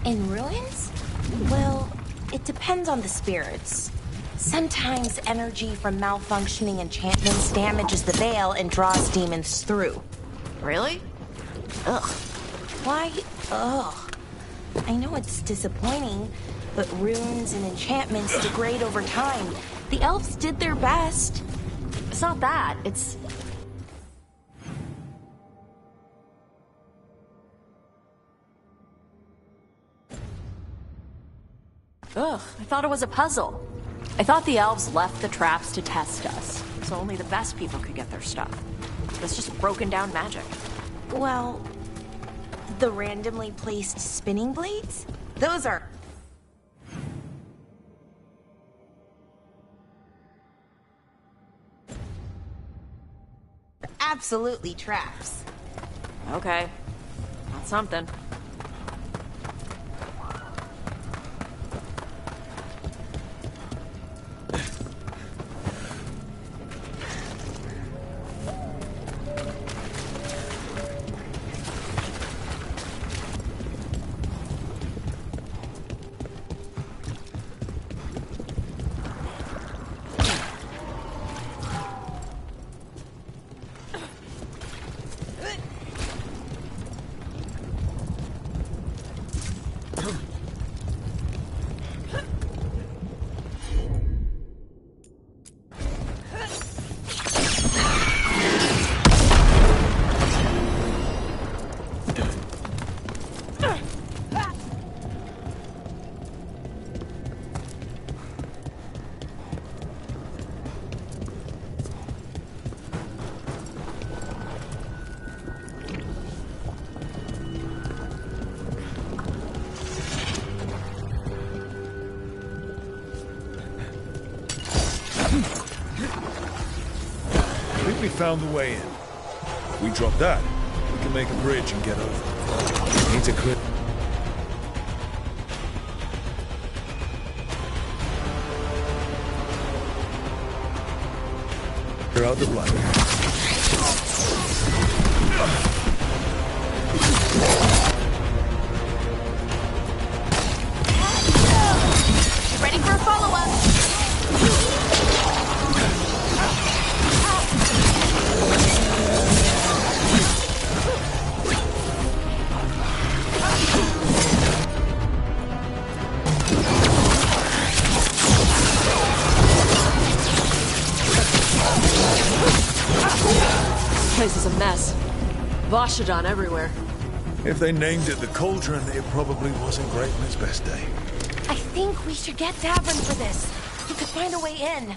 In ruins? Well, it depends on the spirits. Sometimes energy from malfunctioning enchantments damages the veil and draws demons through. Really? Ugh. Why? Ugh. I know it's disappointing, but runes and enchantments degrade over time. The elves did their best. It's not that, it's... Ugh, I thought it was a puzzle. I thought the elves left the traps to test us, so only the best people could get their stuff. That's just broken down magic. Well, the randomly placed spinning blades? Those are... absolutely traps. Okay. That's something. We found the way in. If we drop that, we can make a bridge and get over. Need to clear. Clear out the blood. Ready for a follow-up? This place is a mess. Vashidon everywhere. If they named it the Cauldron, it probably wasn't great on its best day. I think we should get Davin for this. He could find a way in.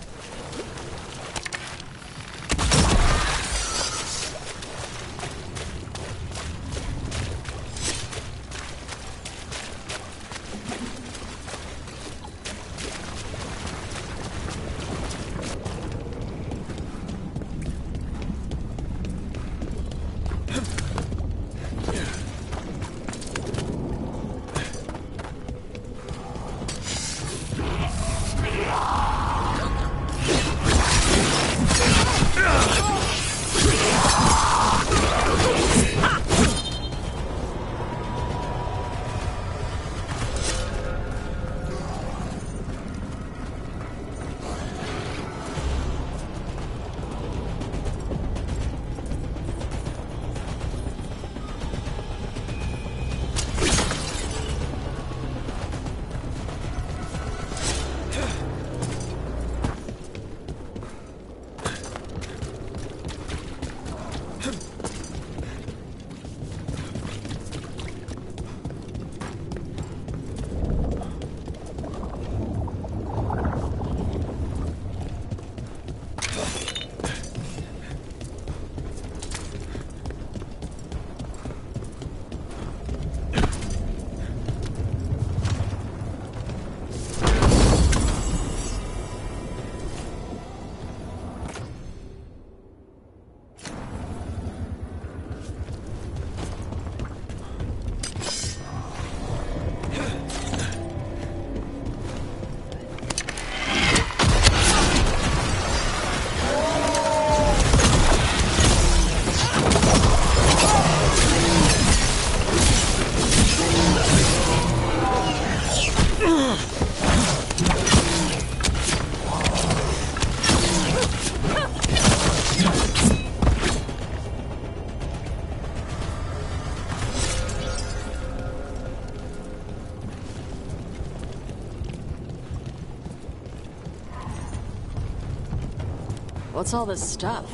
What's all this stuff?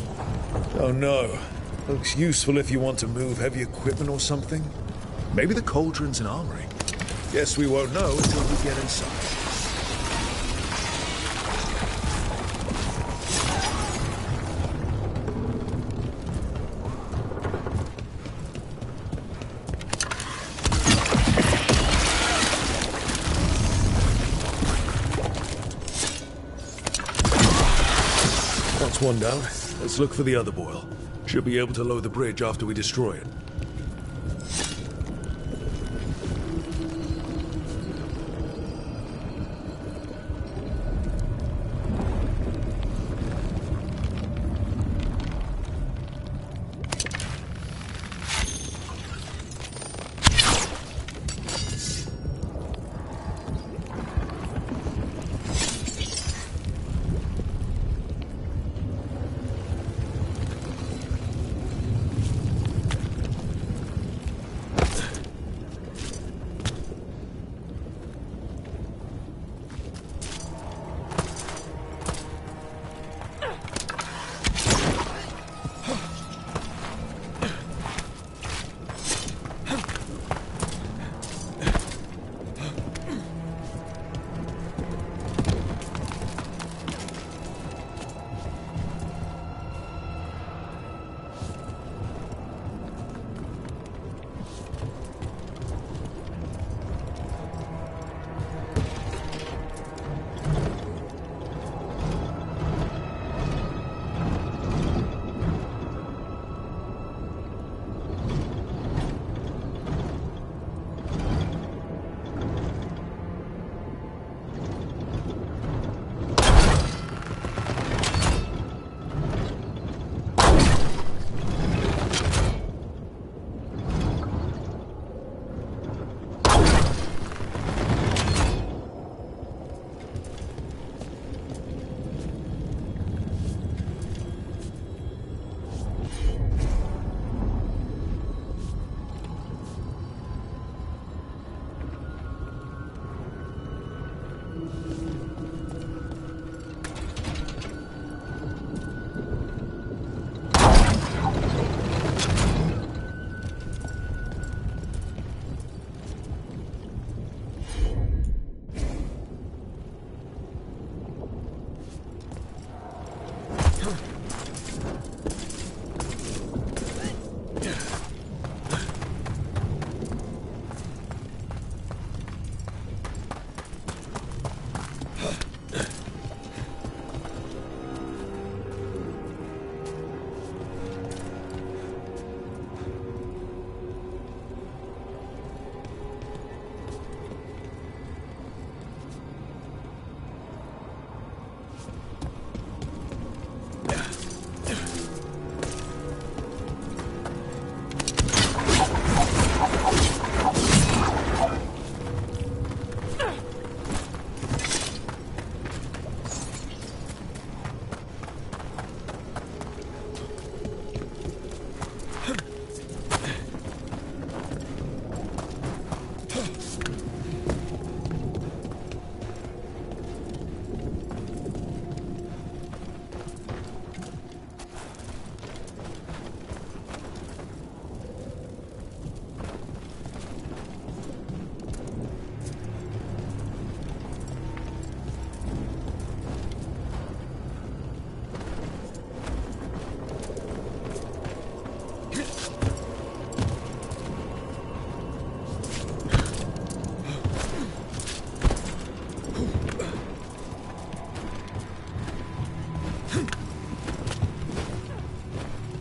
Oh no. Looks useful if you want to move heavy equipment or something. Maybe the Cauldron's an armory. Guess we won't know until we get inside. That's one down. Let's look for the other boil. Should be able to lower the bridge after we destroy it.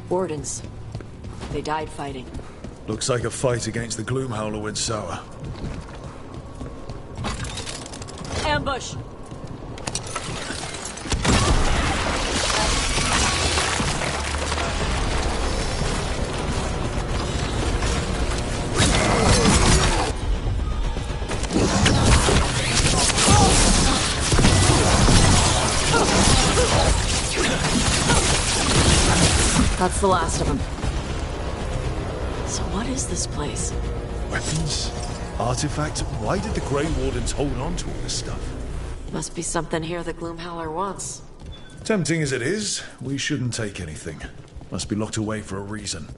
Wardens. They died fighting. Looks like a fight against the Gloomhowler went sour. Ambush! That's the last of them. So what is this place? Weapons? Artifacts? Why did the Grey Wardens hold on to all this stuff? Must be something here the Gloomhowler wants. Tempting as it is, we shouldn't take anything. Must be locked away for a reason.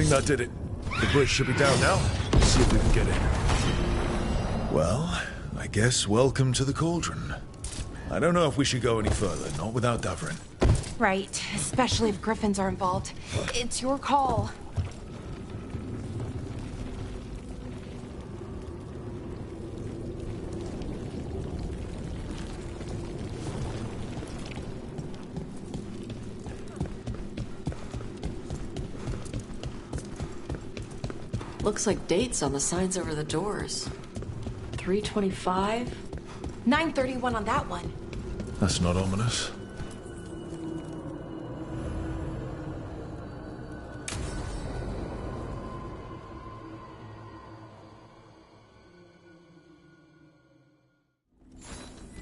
think that did it. The bridge should be down now. Let's see if we can get in. Well, I guess welcome to the Cauldron. I don't know if we should go any further, not without Davrin. Right, especially if griffins are involved. It's your call. Looks like dates on the signs over the doors. 325? 931 on that one. That's not ominous.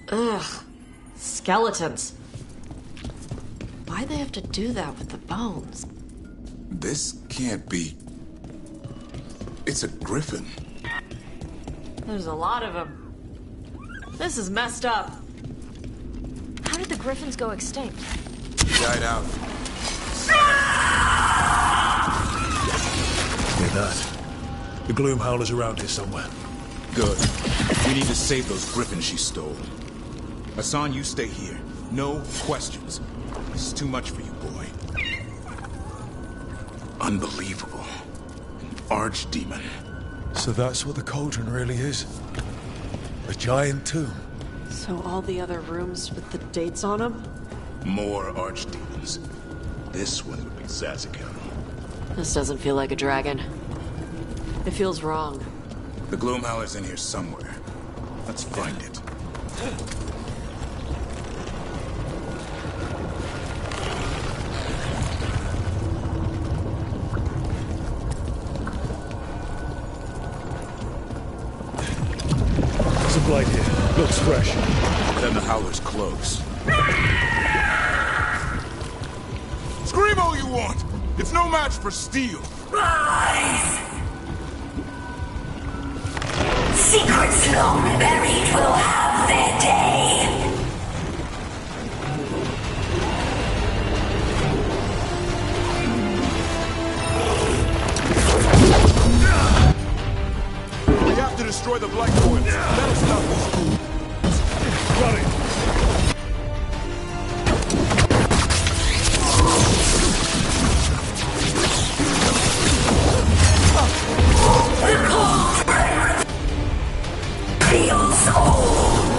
Ugh. Skeletons. Why'd they have to do that with the bones? This can't be... It's a griffin. There's a lot of them. This is messed up. How did the griffins go extinct? Died out. Hear that? The Gloom Howler's around here somewhere. Good. We need to save those griffins she stole. Hassan, you stay here. No questions. This is too much for you, boy. Unbelievable. An archdemon. So that's what the Cauldron really is? A giant tomb? So all the other rooms with the dates on them? More archdemons. This one would be Zazican. This doesn't feel like a dragon. It feels wrong. The Gloomhowler's in here somewhere. Let's find it. There's a blade here. Looks fresh. Then the Howler's close. Scream all you want! It's no match for steel! Rise! Secrets long buried will have their day. We have to destroy the Black Coils. That'll stop this fool. Got it. Feels old.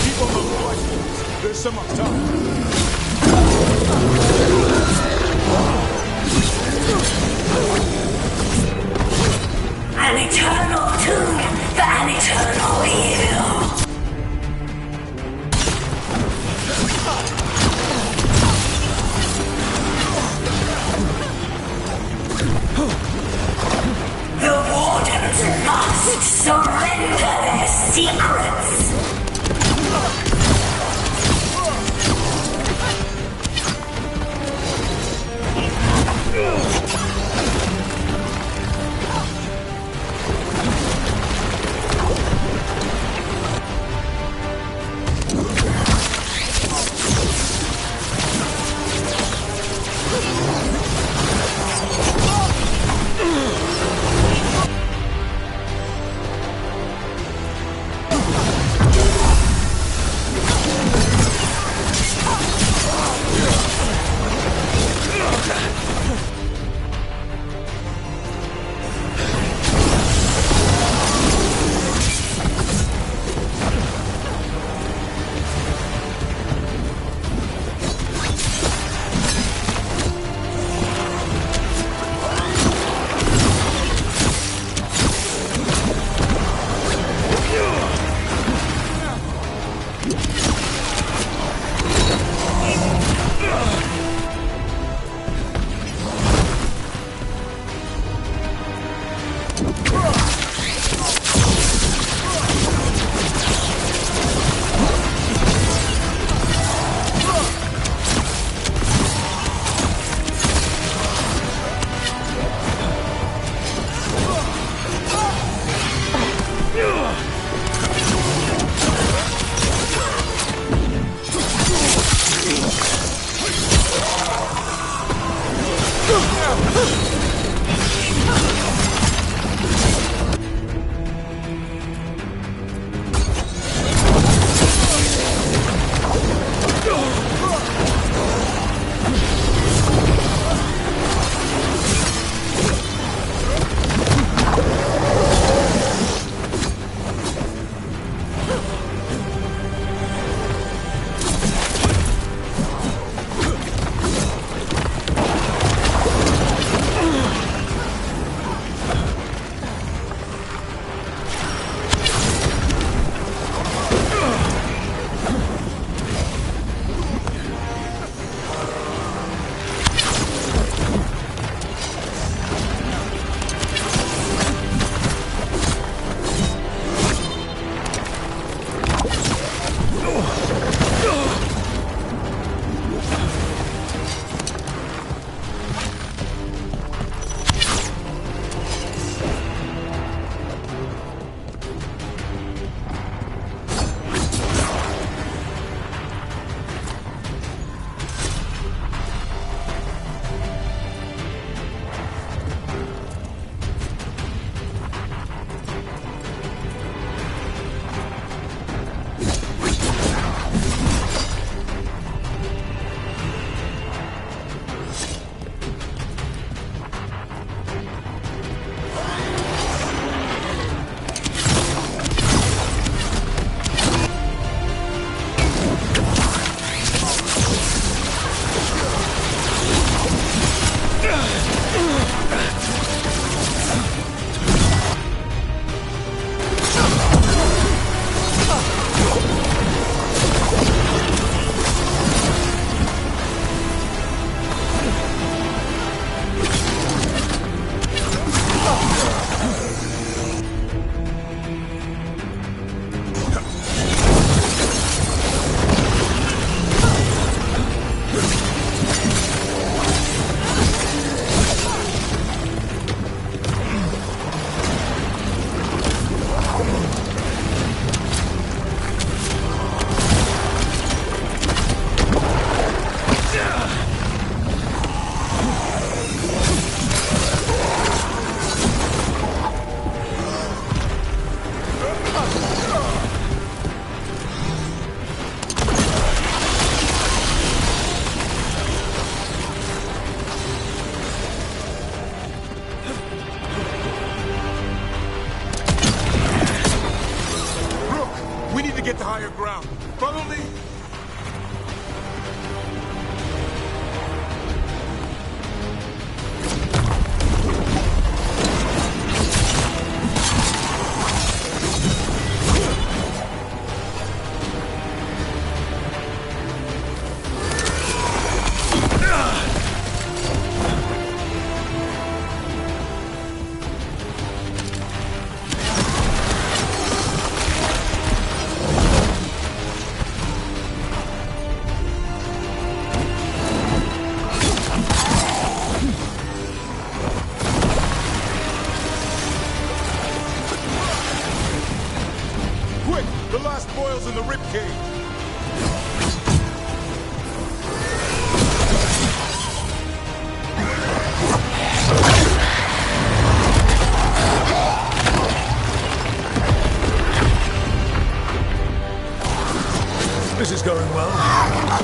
Keep on those Black. There's some up top. An eternal tomb for an eternal evil. The Wardens must surrender their secrets.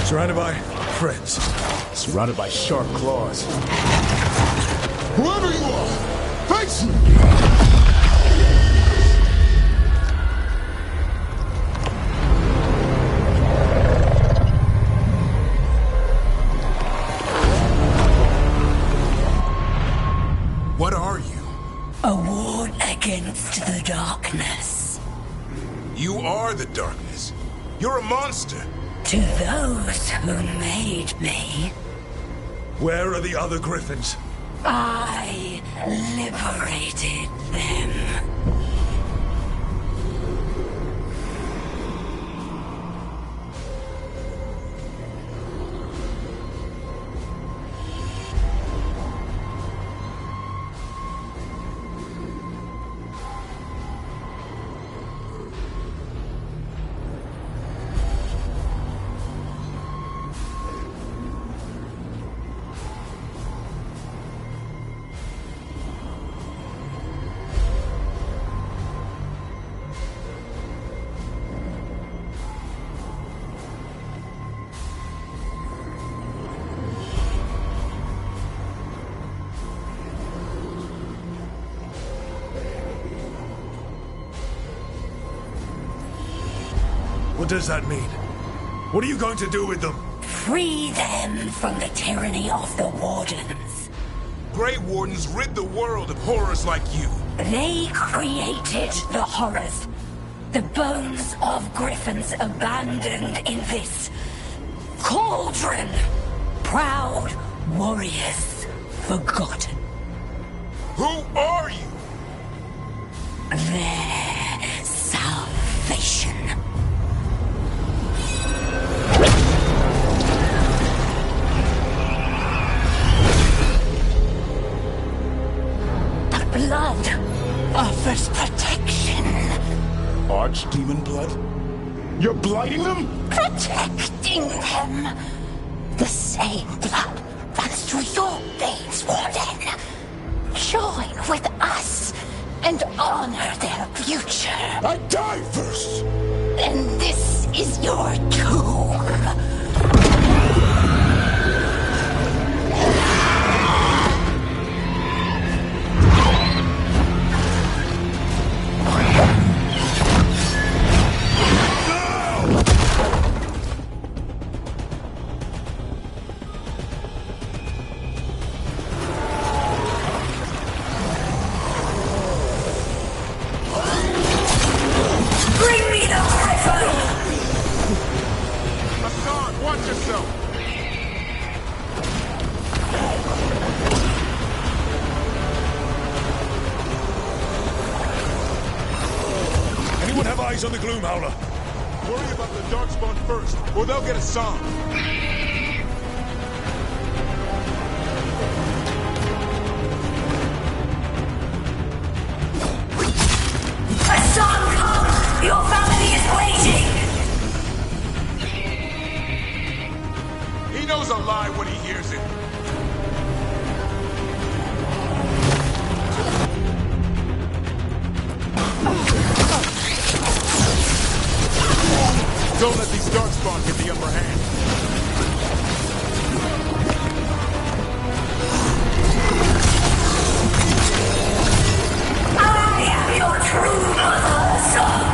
Surrounded by friends. Surrounded by sharp claws. Whoever you are, face me! What are you? A ward against the darkness. You are the darkness. You're a monster. To those who made me, Where are the other griffins? I liberated them. What does that mean? What are you going to do with them? Free them from the tyranny of the Wardens. Grey Wardens rid the world of horrors like you. They created the horrors. The bones of griffins abandoned in this cauldron. Proud warriors forgotten. Who are you? Their salvation. The blood offers protection. Archdemon blood? You're blighting them? Protecting them. The same blood runs through your veins, Warden. Join with us and honor their future. I die first! Then this is your tomb. On the Gloom Howler. Worry about the Darkspawn first, or they'll get a song. Hassan, come! Your family is waiting! He knows a lie when he hears it. Don't let these Darkspawn get the upper hand. I am your true mother, son.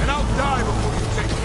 And I'll die before you take it.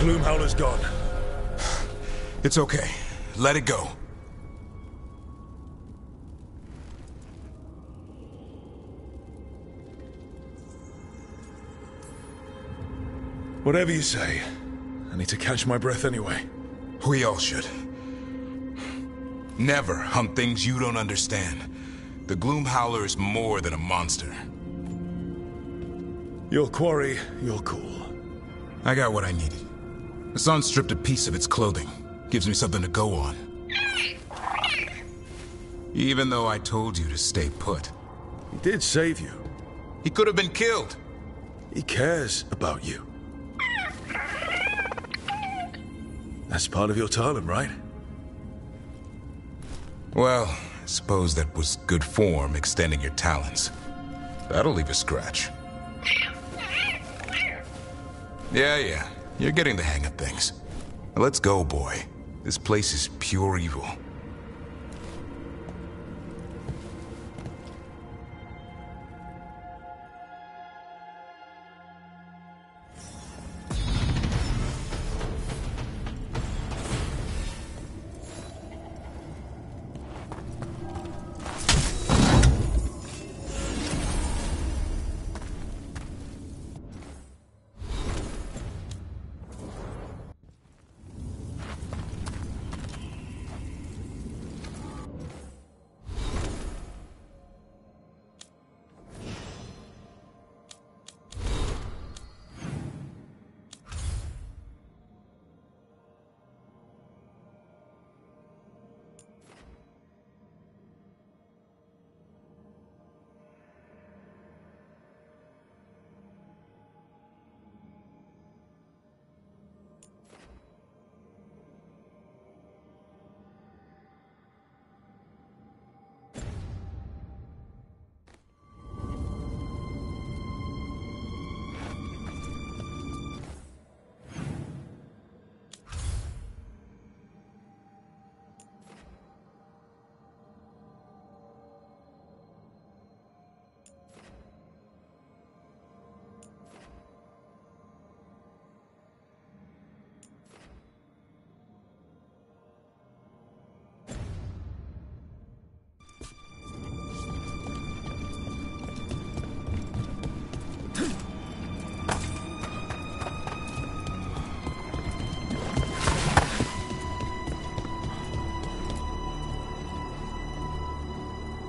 Gloomhowler's gone. It's okay. Let it go. Whatever you say. I need to catch my breath anyway. We all should. Never hunt things you don't understand. The Gloomhowler is more than a monster. Your quarry, your call. I got what I needed. Hassan stripped a piece of its clothing. Gives me something to go on. Even though I told you to stay put. He did save you. He could have been killed. He cares about you. That's part of your talent, right? Well, I suppose that was good form, extending your talents. That'll leave a scratch. Yeah. You're getting the hang of things. Now let's go, boy. This place is pure evil.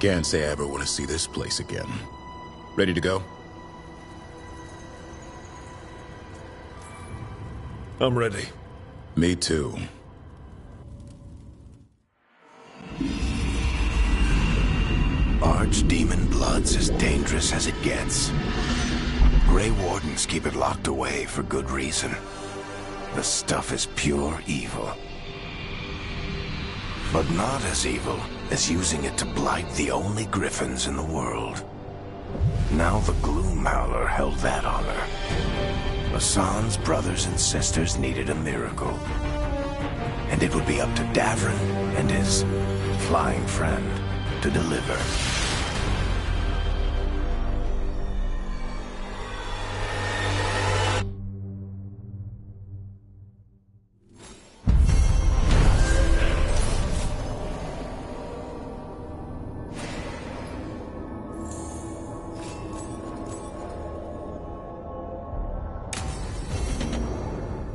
Can't say I ever want to see this place again. Ready to go? I'm ready. Me too. Archdemon blood's as dangerous as it gets. Grey Wardens keep it locked away for good reason. The stuff is pure evil. But not as evil as using it to blight the only griffins in the world. Now the Gloomhowler held that honor. Hassan's brothers and sisters needed a miracle. And it would be up to Davrin and his flying friend to deliver.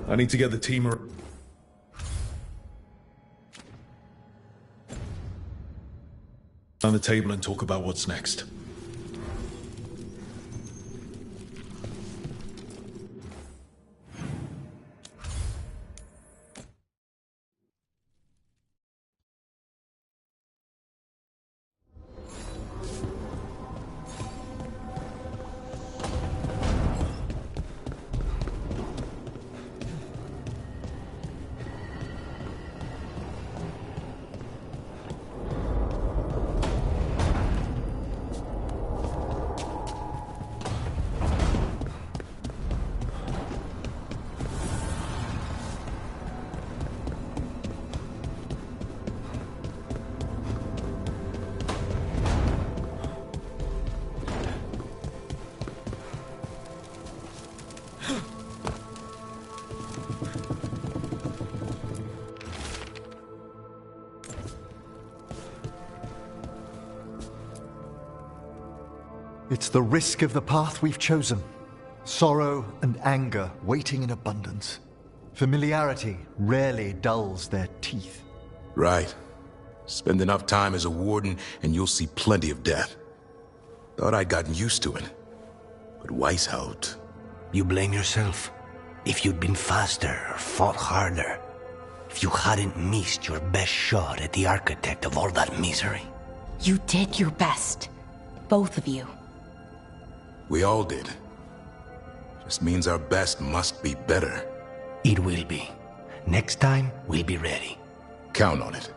I need to get the team on the table and talk about what's next. It's the risk of the path we've chosen. Sorrow and anger waiting in abundance. Familiarity rarely dulls their teeth. Right. Spend enough time as a warden and you'll see plenty of death. Thought I'd gotten used to it. But Weishaupt... You blame yourself. If you'd been faster or fought harder. If you hadn't missed your best shot at the architect of all that misery. You did your best. Both of you. We all did. Just means our best must be better. It will be. Next time, we'll be ready. Count on it.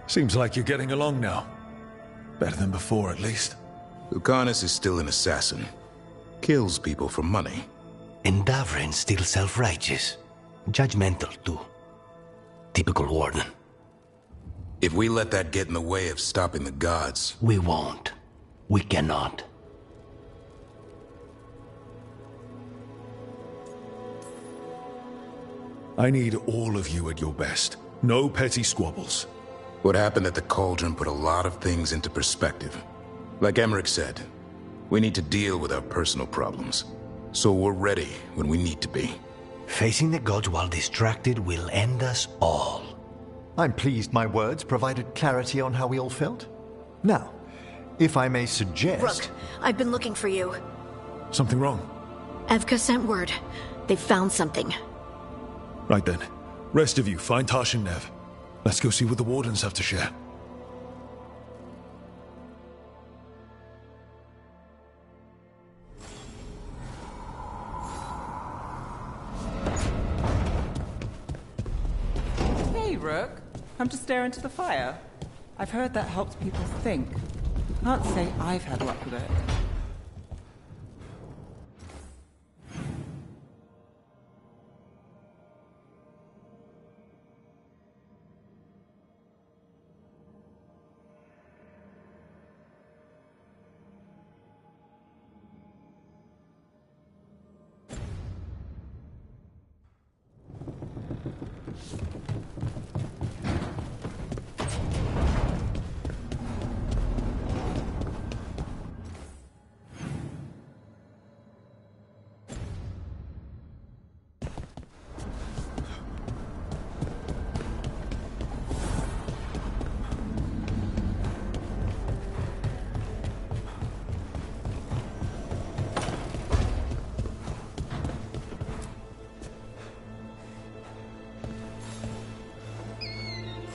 Seems like you're getting along now. Better than before, at least. Lucanus is still an assassin. Kills people for money. And Davrin's still self-righteous. Judgmental, too. Typical warden. If we let that get in the way of stopping the gods... We won't. We cannot. I need all of you at your best. No petty squabbles. What happened at the Cauldron put a lot of things into perspective. Like Emmerich said, we need to deal with our personal problems. So we're ready when we need to be. Facing the gods while distracted will end us all. I'm pleased my words provided clarity on how we all felt. Now, if I may suggest... Rook, I've been looking for you. Something wrong? Evka sent word. They've found something. Right then. Rest of you, find Tash and Nev. Let's go see what the Wardens have to share. Hey, Rook. Come to stare into the fire. I've heard that helps people think. Can't say I've had luck with it.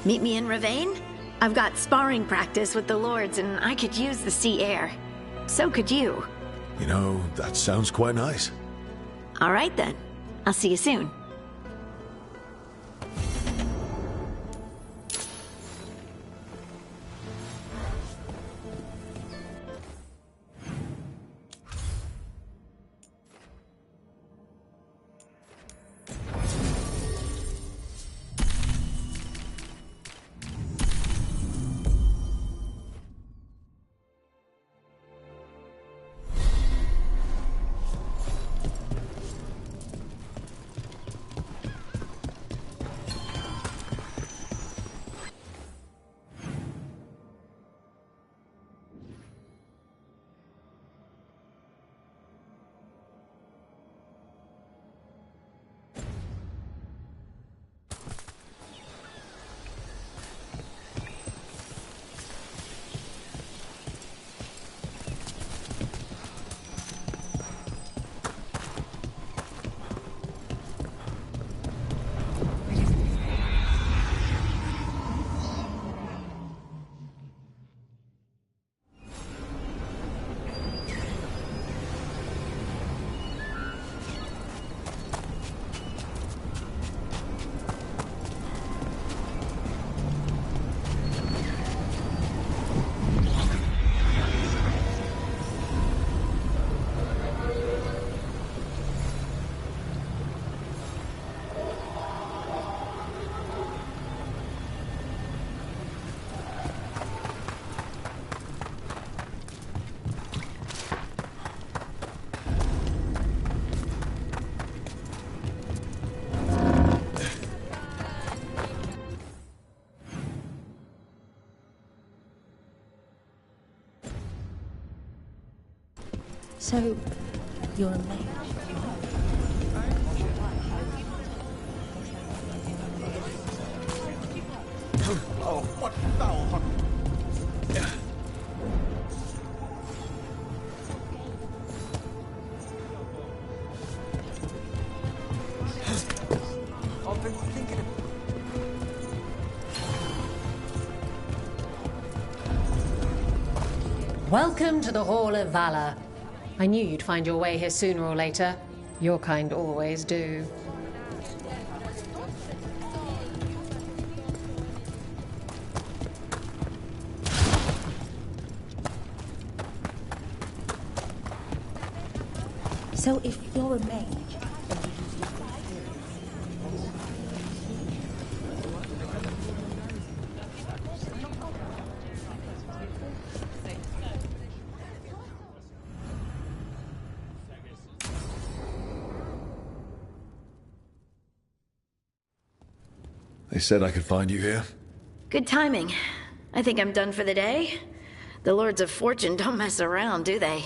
Meet me in Ravane? I've got sparring practice with the Lords, and I could use the sea air. So could you. You know, that sounds quite nice. All right, then. I'll see you soon. So, you're a mage? Oh, what thou... I've been thinking of... Welcome to the Hall of Valor. I knew you'd find your way here sooner or later. Your kind always do. So if you're a mage... They said I could find you here. Good timing. I think I'm done for the day. The Lords of Fortune don't mess around, do they?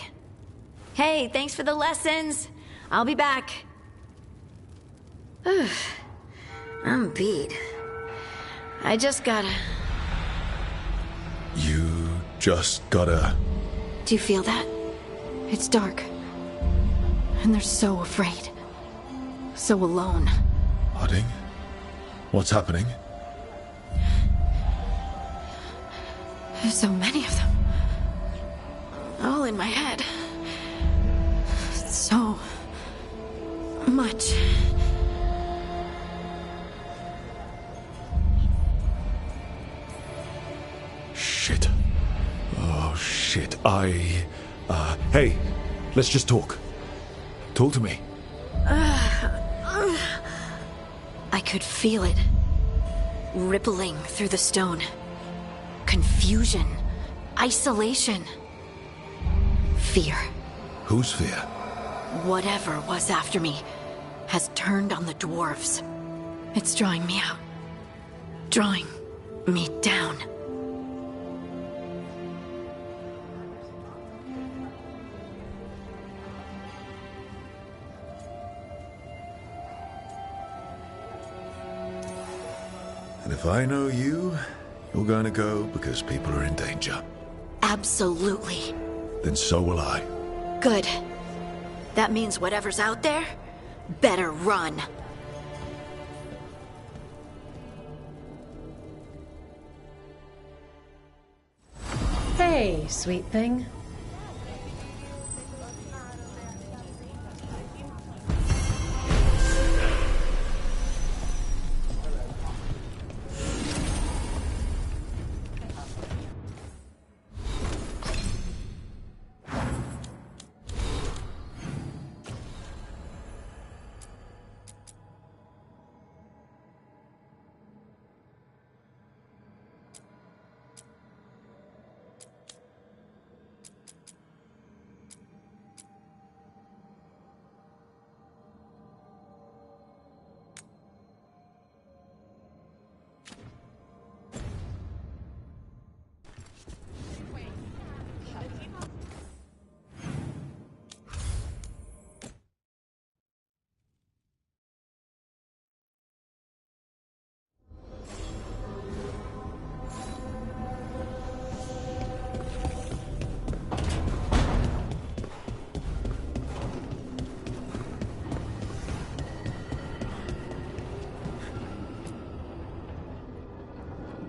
Hey, thanks for the lessons. I'll be back. I'm beat. I just gotta... You just gotta... Do you feel that? It's dark. And they're so afraid. So alone. Harding? What's happening? There's so many of them. All in my head. So much. Shit. Oh, shit. Hey, let's just talk. Talk to me. I could feel it. Rippling through the stone. Confusion. Isolation. Fear. Whose fear? Whatever was after me has turned on the dwarves. It's drawing me out. Drawing me down. And if I know you, you're going to go because people are in danger. Absolutely. Then so will I. Good. That means whatever's out there better run. Hey, sweet thing.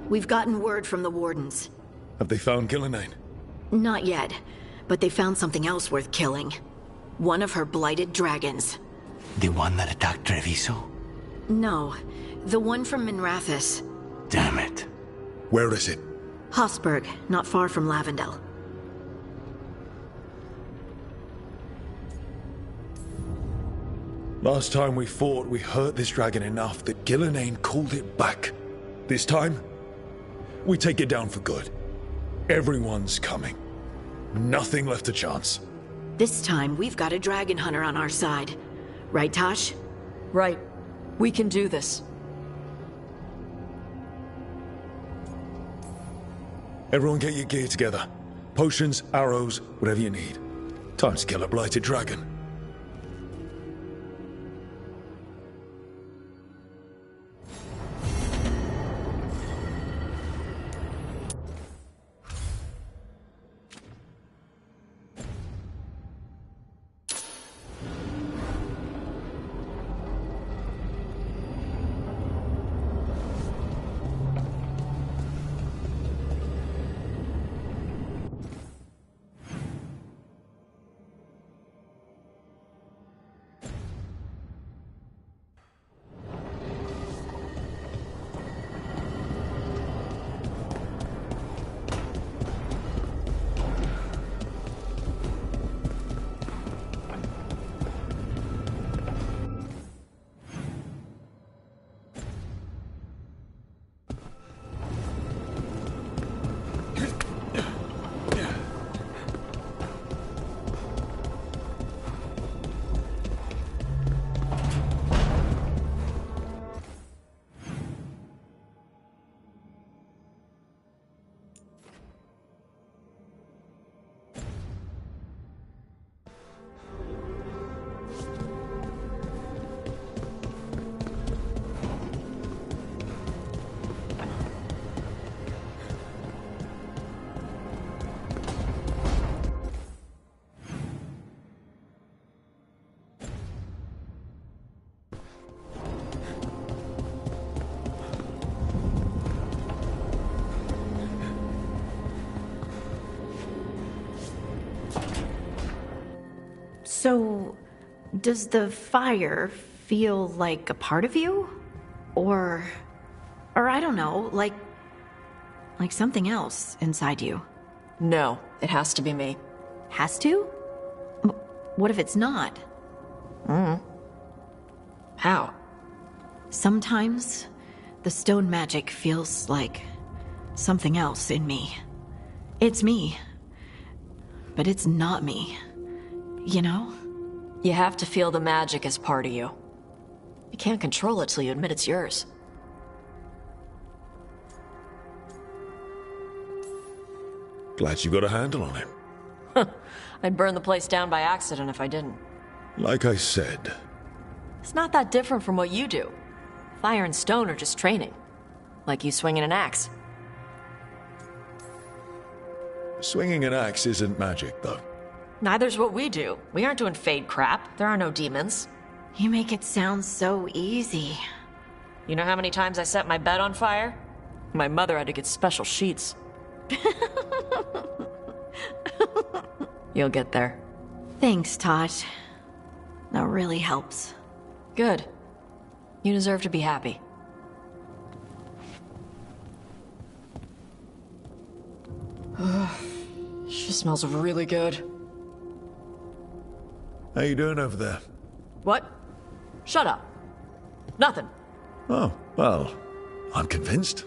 We've gotten word from the Wardens. Have they found Gillenane? Not yet, but they found something else worth killing. One of her blighted dragons. The one that attacked Treviso? No, the one from Minrathous. Damn it. Where is it? Hossberg, not far from Lavendel. Last time we fought, we hurt this dragon enough that Gillenane called it back. This time, we take it down for good. Everyone's coming. Nothing left to chance. This time, we've got a dragon hunter on our side. Right, Tosh? Right. We can do this. Everyone get your gear together. Potions, arrows, whatever you need. Time to kill a blighted dragon. So, does the fire feel like a part of you? Or I don't know, like something else inside you? No, it has to be me. Has to? What if it's not? How? Sometimes the stone magic feels like something else in me. It's me, but it's not me. You know? You have to feel the magic as part of you. You can't control it till you admit it's yours. Glad you got a handle on it. I'd burn the place down by accident if I didn't. Like I said. It's not that different from what you do. Fire and stone are just training. Like you swinging an axe. Swinging an axe isn't magic, though. Neither's what we do. We aren't doing fade crap. There are no demons. You make it sound so easy. You know how many times I set my bed on fire? My mother had to get special sheets. You'll get there. Thanks, Tosh. That really helps. Good. You deserve to be happy. She smells really good. How you doing over there? What? Shut up. Nothing. Oh, well, I'm convinced.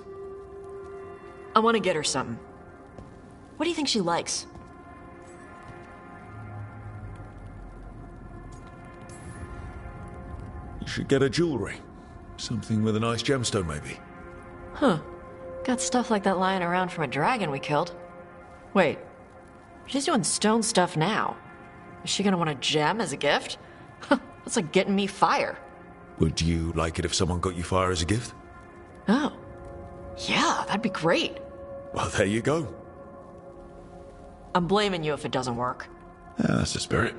I want to get her something. What do you think she likes? You should get her jewelry. Something with a nice gemstone, maybe. Huh. Got stuff like that lying around from a dragon we killed. Wait. She's doing stone stuff now. Is she gonna want a gem as a gift? That's like getting me fire. Would you like it if someone got you fire as a gift? Oh. Yeah, that'd be great. Well, there you go. I'm blaming you if it doesn't work. Yeah, that's the spirit.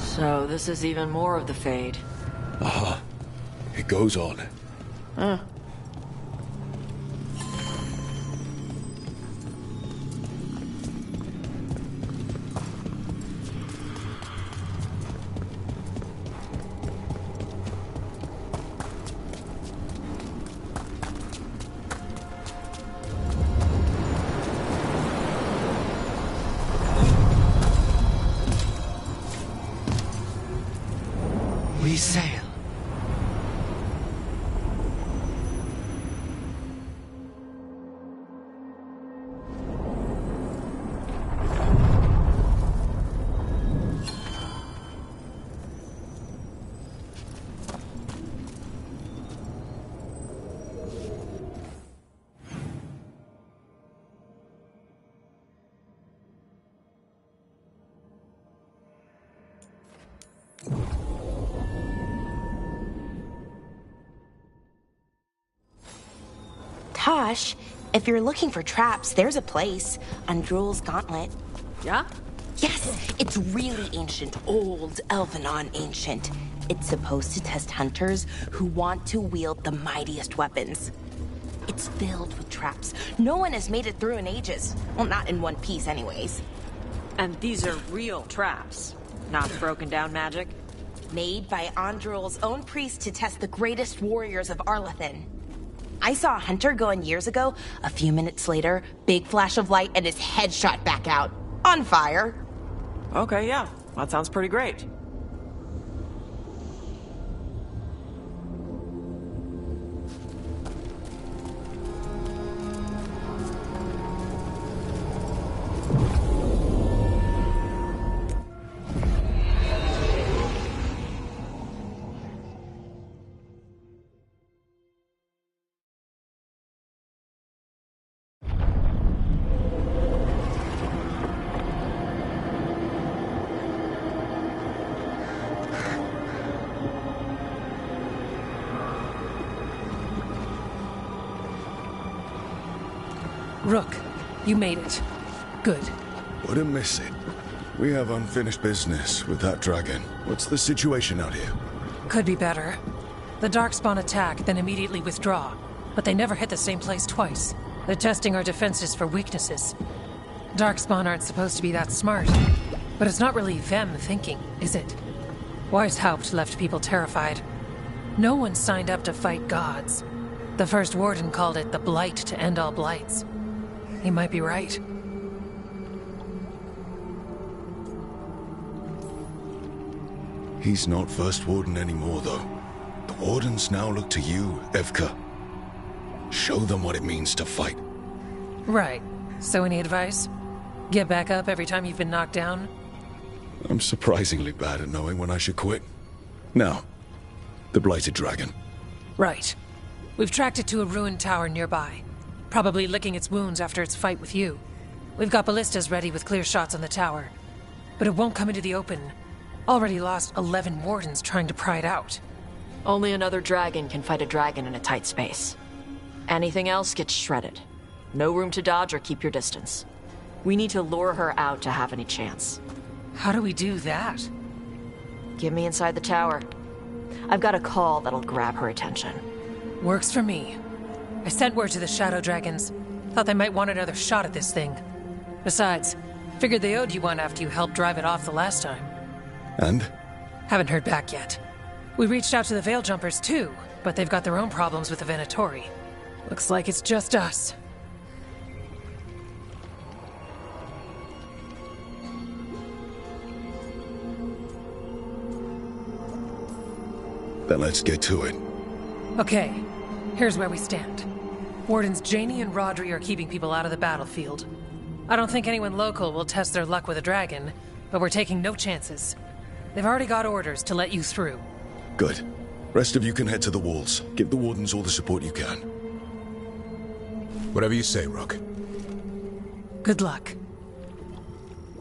So this is even more of the fade. Uh-huh. It goes on. Huh. We sail. Tosh, if you're looking for traps, there's a place. Undruel's Gauntlet. Yeah? Yes, it's really ancient, old Elvenon ancient. It's supposed to test hunters who want to wield the mightiest weapons. It's filled with traps. No one has made it through in ages. Well, not in one piece anyways. And these are real traps, not broken down magic? Made by Andruel's own priest to test the greatest warriors of Arlathan. I saw a hunter go in years ago. A few minutes later, big flash of light and his head shot back out. On fire. Okay, yeah. That sounds pretty great. Rook, you made it. Good. Wouldn't miss it. We have unfinished business with that dragon. What's the situation out here? Could be better. The Darkspawn attack, then immediately withdraw. But they never hit the same place twice. They're testing our defenses for weaknesses. Darkspawn aren't supposed to be that smart. But it's not really them thinking, is it? Weishaupt left people terrified. No one signed up to fight gods. The first warden called it the blight to end all blights. He might be right. He's not First Warden anymore, though. The Wardens now look to you, Evka. Show them what it means to fight. Right. So any advice? Get back up every time you've been knocked down? I'm surprisingly bad at knowing when I should quit. Now, the Blighted Dragon. Right. We've tracked it to a ruined tower nearby. Probably licking its wounds after its fight with you. We've got ballistas ready with clear shots on the tower. But it won't come into the open. Already lost 11 wardens trying to pry it out. Only another dragon can fight a dragon in a tight space. Anything else gets shredded. No room to dodge or keep your distance. We need to lure her out to have any chance. How do we do that? Get me inside the tower. I've got a call that'll grab her attention. Works for me. I sent word to the Shadow Dragons. Thought they might want another shot at this thing. Besides, figured they owed you one after you helped drive it off the last time. And? Haven't heard back yet. We reached out to the Veil Jumpers too, but they've got their own problems with the Venatori. Looks like it's just us. Then let's get to it. Okay, here's where we stand. Wardens Janie and Rodri are keeping people out of the battlefield. I don't think anyone local will test their luck with a dragon, but we're taking no chances. They've already got orders to let you through. Good. Rest of you can head to the walls. Give the Wardens all the support you can. Whatever you say, Rook. Good luck.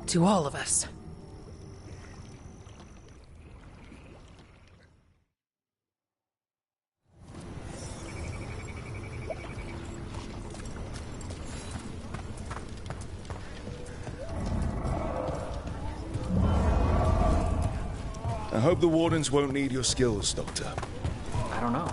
To all of us. I hope the Wardens won't need your skills, Doctor. I don't know.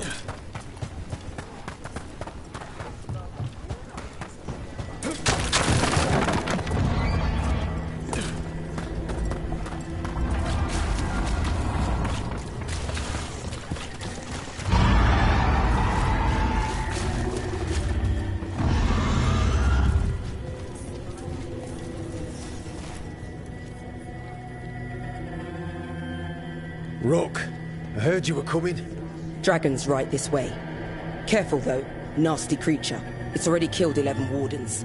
Rook, I heard you were coming. Dragon's right this way. Careful, though. Nasty creature. It's already killed 11 wardens.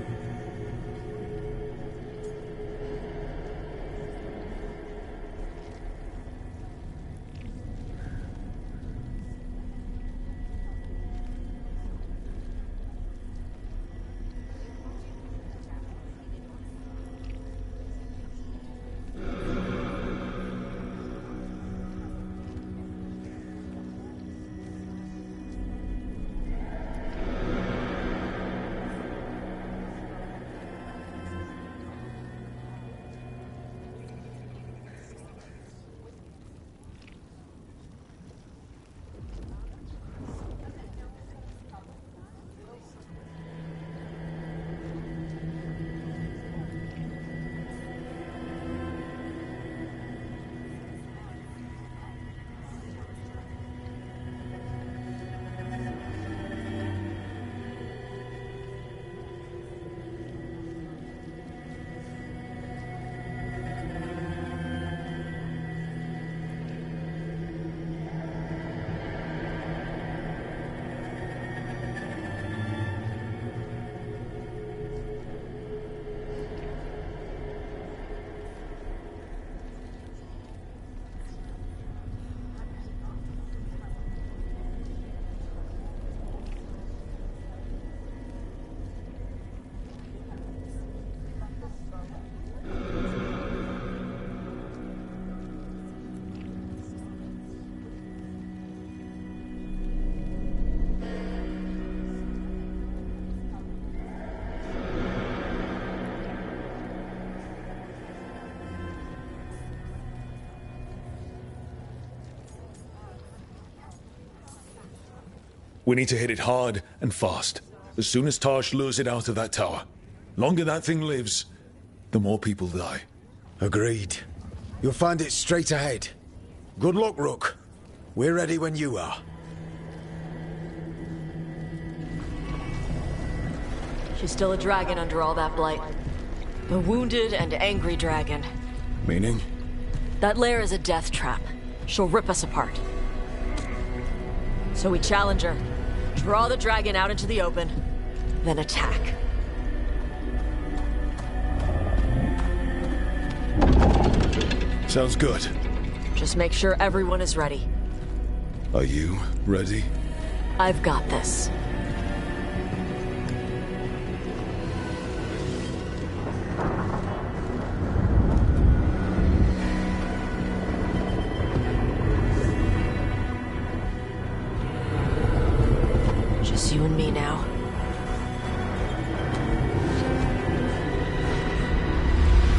We need to hit it hard and fast. As soon as Tarsh lures it out of that tower. Longer that thing lives, the more people die. Agreed. You'll find it straight ahead. Good luck, Rook. We're ready when you are. She's still a dragon under all that blight. A wounded and angry dragon. Meaning? That lair is a death trap. She'll rip us apart. So we challenge her, draw the dragon out into the open, then attack. Sounds good. Just make sure everyone is ready. Are you ready? I've got this. Just you and me now.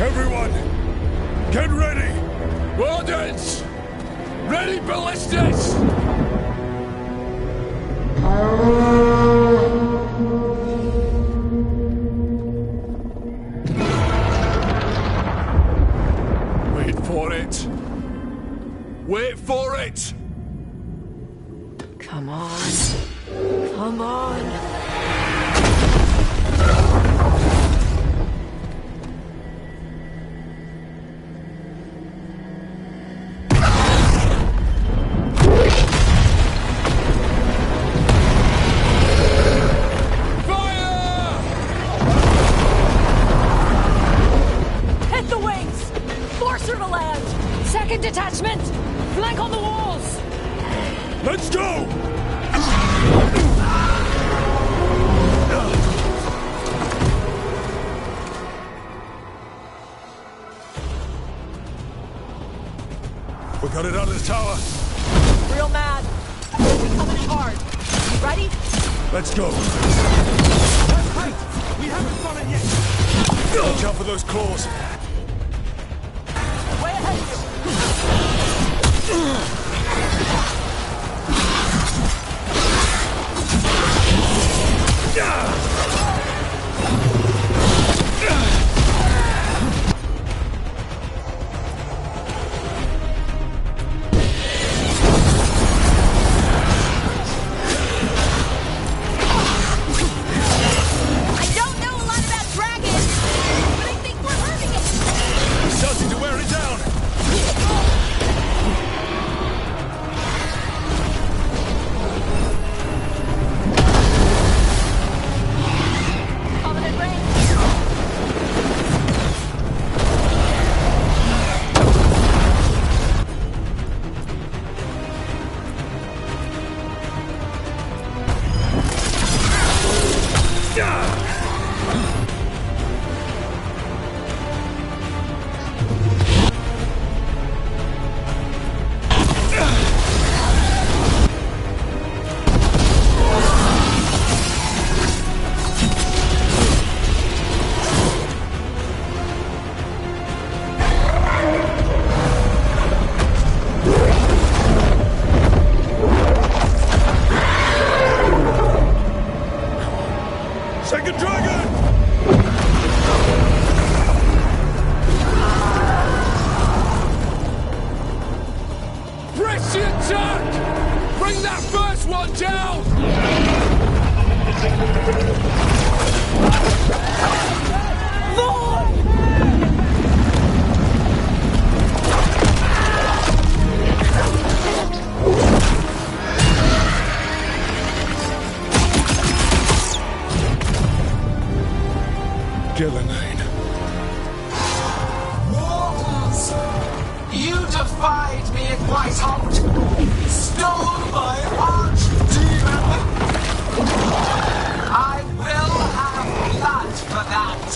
Everyone, get ready! Wardens! Ready ballistas! Wait for it! Wait for it! Come on. Come on. Hit the wings! Force her to land! Second detachment! Flank on the walls! Let's go! We got it out of the tower. Real mad. We're coming in hard. You ready? Let's go. We haven't fallen yet. Watch out for those claws. Way ahead of you. I don't know a lot about dragons, but I think we're hurting it. Starting to wear it down. Attack! Bring that first one down! Gillenane. Mortals! You defied me at Whiteholt! Stole my archdemon! I will have blood for that!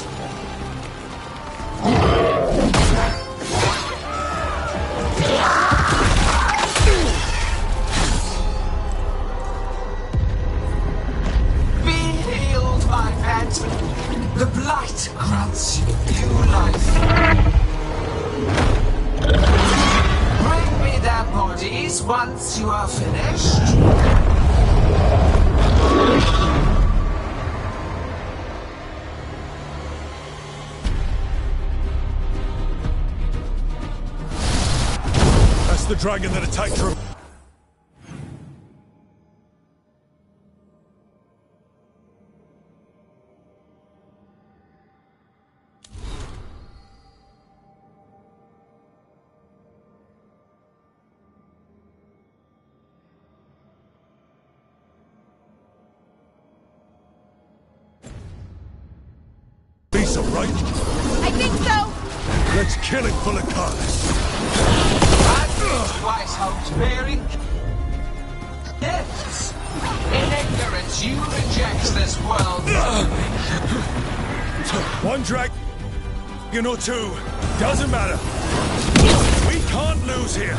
Be healed, my pet! The blight grants you new life. Bring me their bodies once you are finished. That's the dragon that attacked her. Lisa, right? I think so! Let's kill it full of cards. Whiteholt bearing gifts. In ignorance, you reject this world. One dragon or two, doesn't matter. We can't lose here.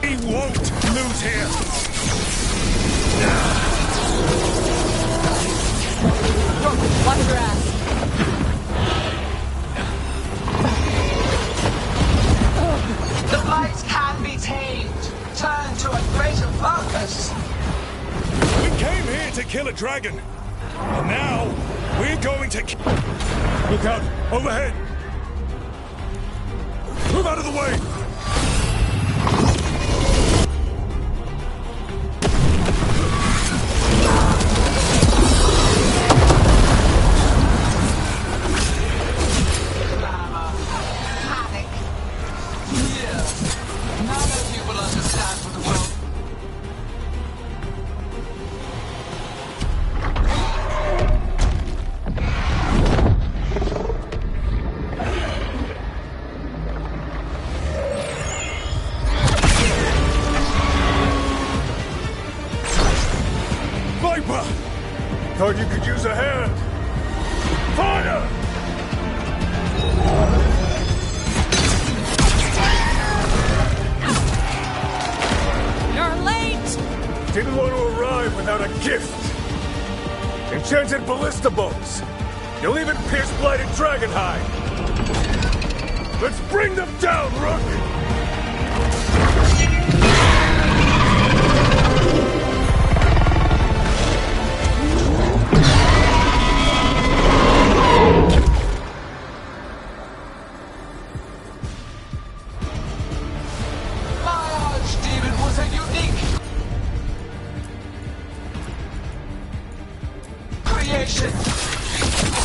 We won't lose here. Watch your ass. The blight can be tamed. Turn to a greater focus. We came here to kill a dragon. And now, we're going to... Look out! Overhead! Move out of the way! Thought you could use a hand. Fire! You're late! Didn't want to arrive without a gift. Enchanted ballista bolts. You'll even pierce blighted dragon hide. Let's bring them down, Rook!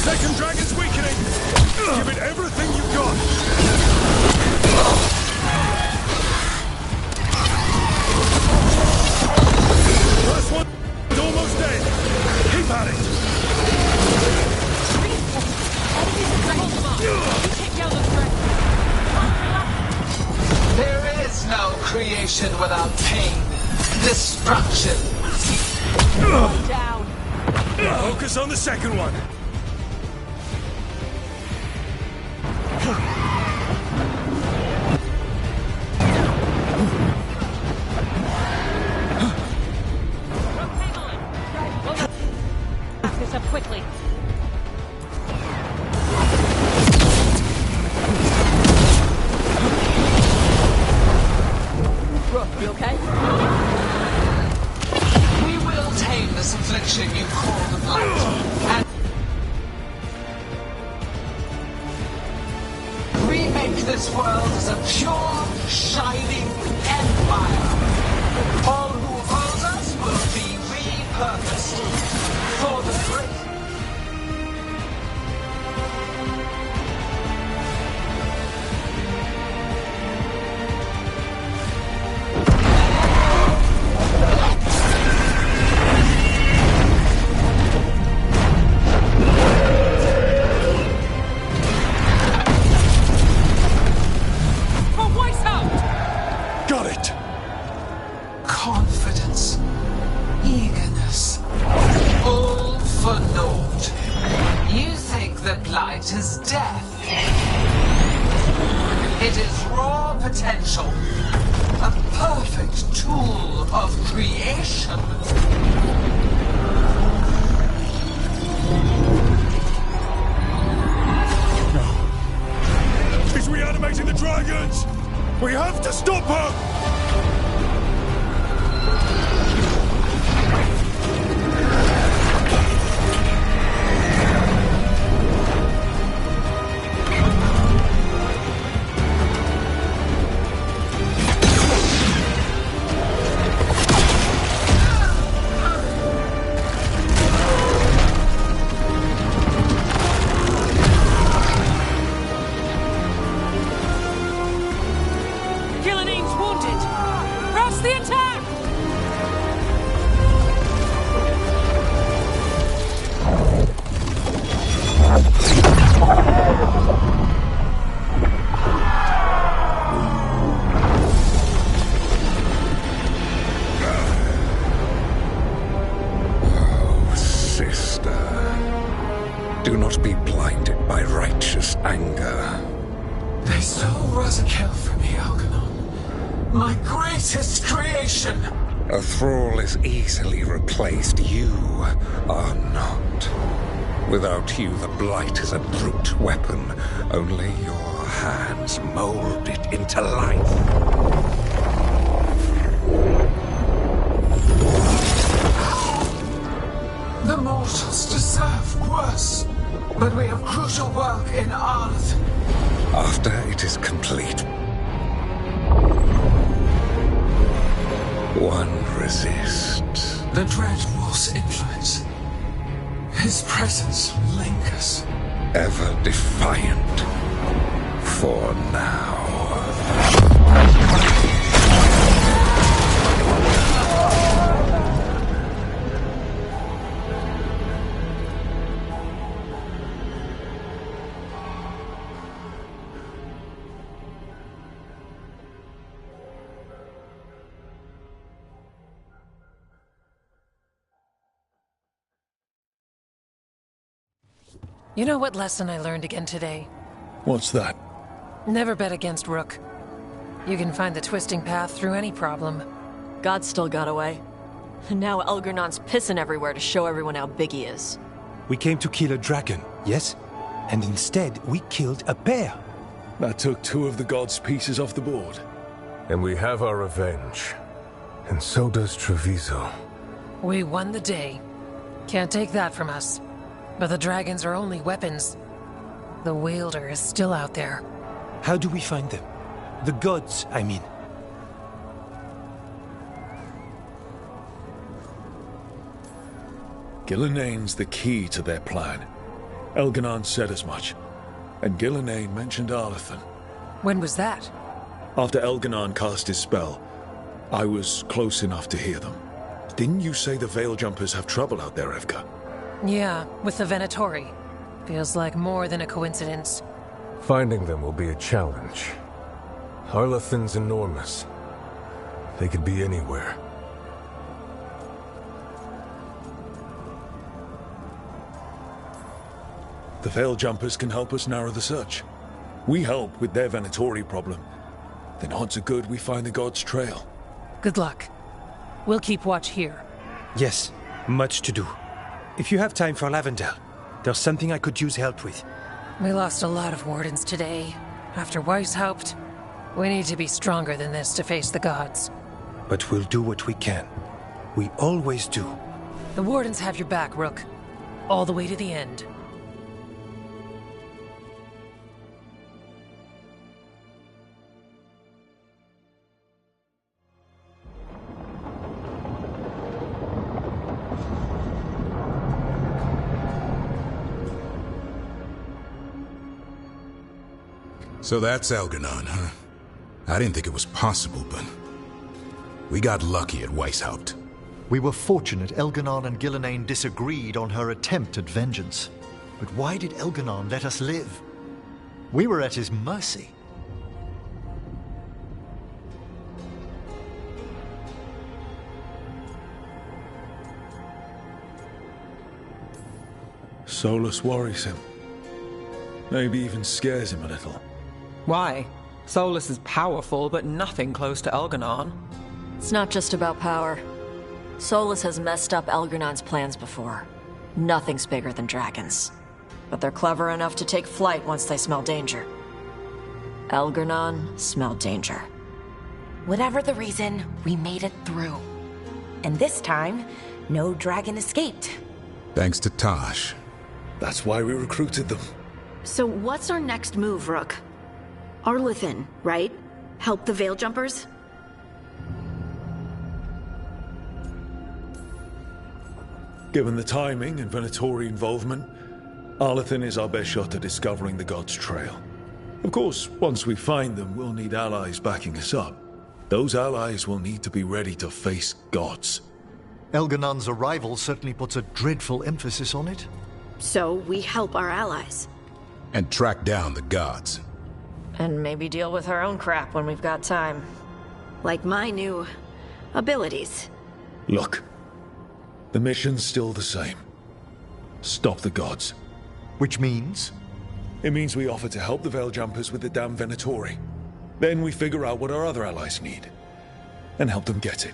Second dragon's weakening! Give it everything you've got! First one's almost dead! Keep at it! There is no creation without pain, destruction. Down. Focus on the second one. Wrap this up quickly. Rook, you okay? We will tame this affliction you call the blight, and remake this world as a pure, shining of creation. She's reanimating the dragons! We have to stop her! Do not be blinded by righteous anger. They stole Rosakill from me, Algernon. My greatest creation! A thrall is easily replaced. You are not. Without you, the Blight is a brute weapon. Only your hands mold it into life. The mortals deserve worse, but we have crucial work in Arth. After it is complete, one resists. The Dread Wolf's influence. His presence lingers. Ever defiant. For now. You know what lesson I learned again today? What's that? Never bet against Rook. You can find the twisting path through any problem. God still got away. And now Elgernon's pissing everywhere to show everyone how big he is. We came to kill a dragon, yes? And instead, we killed a bear. That took 2 of the gods' pieces off the board. And we have our revenge. And so does Treviso. We won the day. Can't take that from us. But the dragons are only weapons. The wielder is still out there. How do we find them? The gods, I mean. Gillenane's the key to their plan. Elgernon said as much. And Gillenane mentioned Arlathan. When was that? After Elgernon cast his spell, I was close enough to hear them. Didn't you say the Veil Jumpers have trouble out there, Evka? Yeah, with the Venatori. Feels like more than a coincidence. Finding them will be a challenge. Arlathan's enormous. They could be anywhere. The Veil Jumpers can help us narrow the search. We help with their Venatori problem. Then odds are good we find the God's trail. Good luck. We'll keep watch here. Yes, much to do. If you have time for Lavendel, there's something I could use help with. We lost a lot of wardens today. After Weishaupt, we need to be stronger than this to face the gods. But we'll do what we can. We always do. The wardens have your back, Rook. All the way to the end. So that's Algernon, huh? I didn't think it was possible, but we got lucky at Weishaupt. We were fortunate Elgernon and Gillenane disagreed on her attempt at vengeance. But why did Elgernon let us live? We were at his mercy. Solus worries him. Maybe even scares him a little. Why? Solus is powerful, but nothing close to Elgernon. It's not just about power. Solus has messed up Elgernon's plans before. Nothing's bigger than dragons. But they're clever enough to take flight once they smell danger. Elgernon smelled danger. Whatever the reason, we made it through. And this time, no dragon escaped. Thanks to Tosh. That's why we recruited them. So what's our next move, Rook? Arlethan, right? Help the Veil Jumpers? Given the timing and Venatori involvement, Arlethan is our best shot at discovering the God's trail. Of course, once we find them, we'll need allies backing us up. Those allies will need to be ready to face gods. Elganon's arrival certainly puts a dreadful emphasis on it. So we help our allies. And track down the gods. And maybe deal with our own crap when we've got time. Like my new abilities. Look, the mission's still the same. Stop the gods. Which means? It means we offer to help the Veil Jumpers with the damn Venatori. Then we figure out what our other allies need. And help them get it.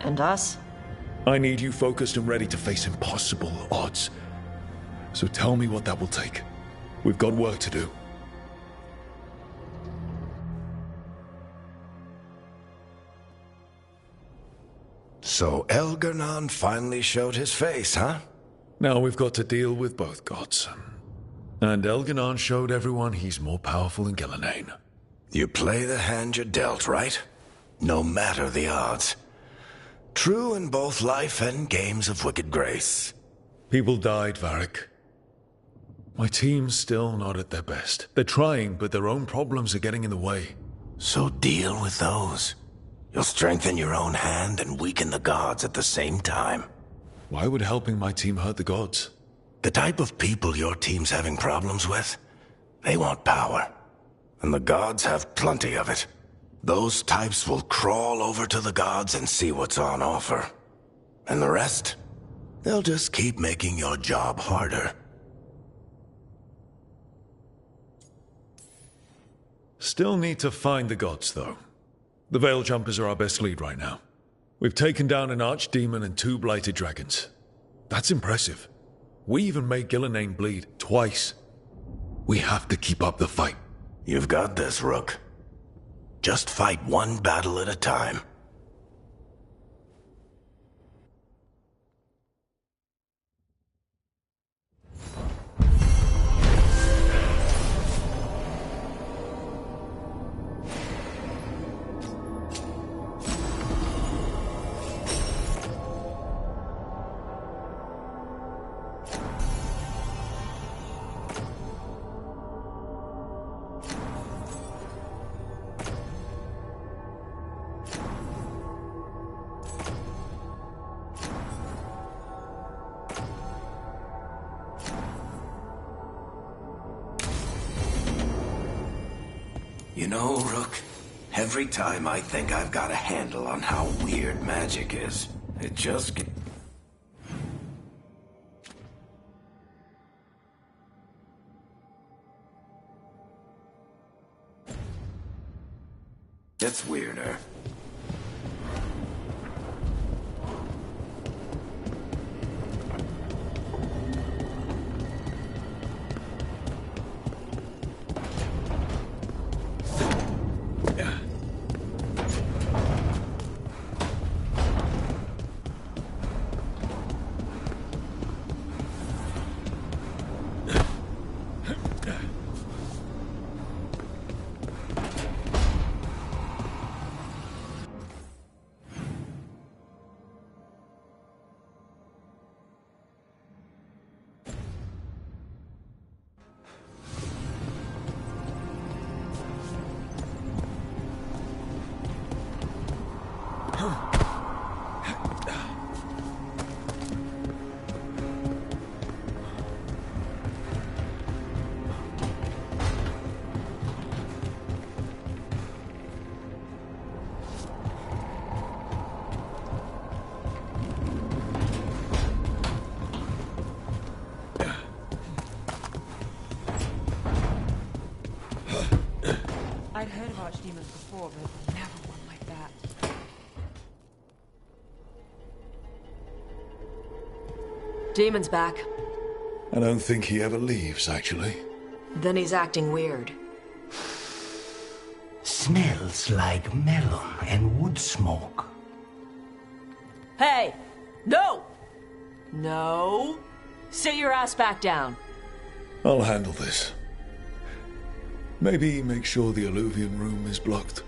And us? I need you focused and ready to face impossible odds. So tell me what that will take. We've got work to do. So Elgernon finally showed his face, huh? Now we've got to deal with both gods. And Elgernon showed everyone he's more powerful than Gillenane. You play the hand you're dealt, right? No matter the odds. True in both life and games of wicked grace. People died, Varric. My team's still not at their best. They're trying, but their own problems are getting in the way. So deal with those. You'll strengthen your own hand and weaken the gods at the same time. Why would helping my team hurt the gods? The type of people your team's having problems with, they want power. And the gods have plenty of it. Those types will crawl over to the gods and see what's on offer. And the rest, they'll just keep making your job harder. Still need to find the gods, though. The Veil Jumpers are our best lead right now. We've taken down an archdemon and 2 blighted dragons. That's impressive. We even made Gillenane bleed twice. We have to keep up the fight. You've got this, Rook. Just fight one battle at a time. You know, Rook, every time I think I've got a handle on how weird magic is, it just gets weirder. I'd heard of archdemons before, but never one like that. Demon's back. I don't think he ever leaves, actually. Then he's acting weird. Smells like melon and wood smoke. Hey! No! No! Sit your ass back down. I'll handle this. Maybe make sure the alluvian room is blocked.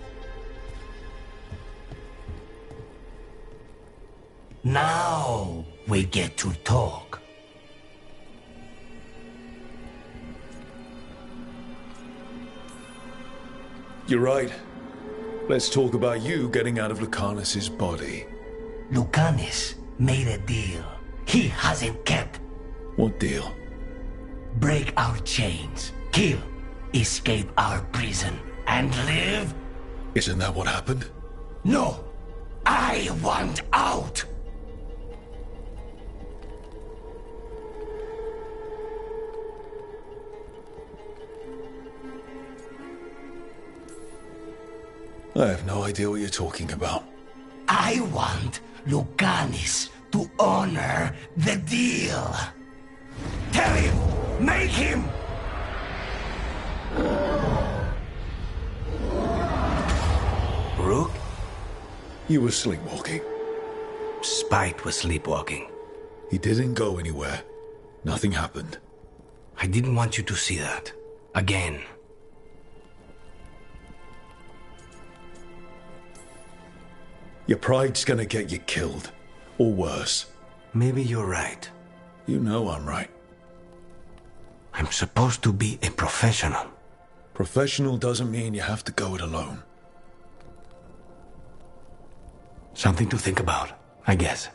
Now we get to talk. You're right. Let's talk about you getting out of Lucanus's body. Lucanus made a deal he hasn't kept. What deal? Break our chains, kill, escape our prison, and live? Isn't that what happened? No! I want out! I have no idea what you're talking about. I want Lucanus to honor the deal. Tell him! Make him! Rook? You were sleepwalking. Spite was sleepwalking. He didn't go anywhere. Nothing happened. I didn't want you to see that. Again. Your pride's gonna get you killed. Or worse. Maybe you're right. You know I'm right. I'm supposed to be a professional. Professional doesn't mean you have to go it alone. Something to think about, I guess.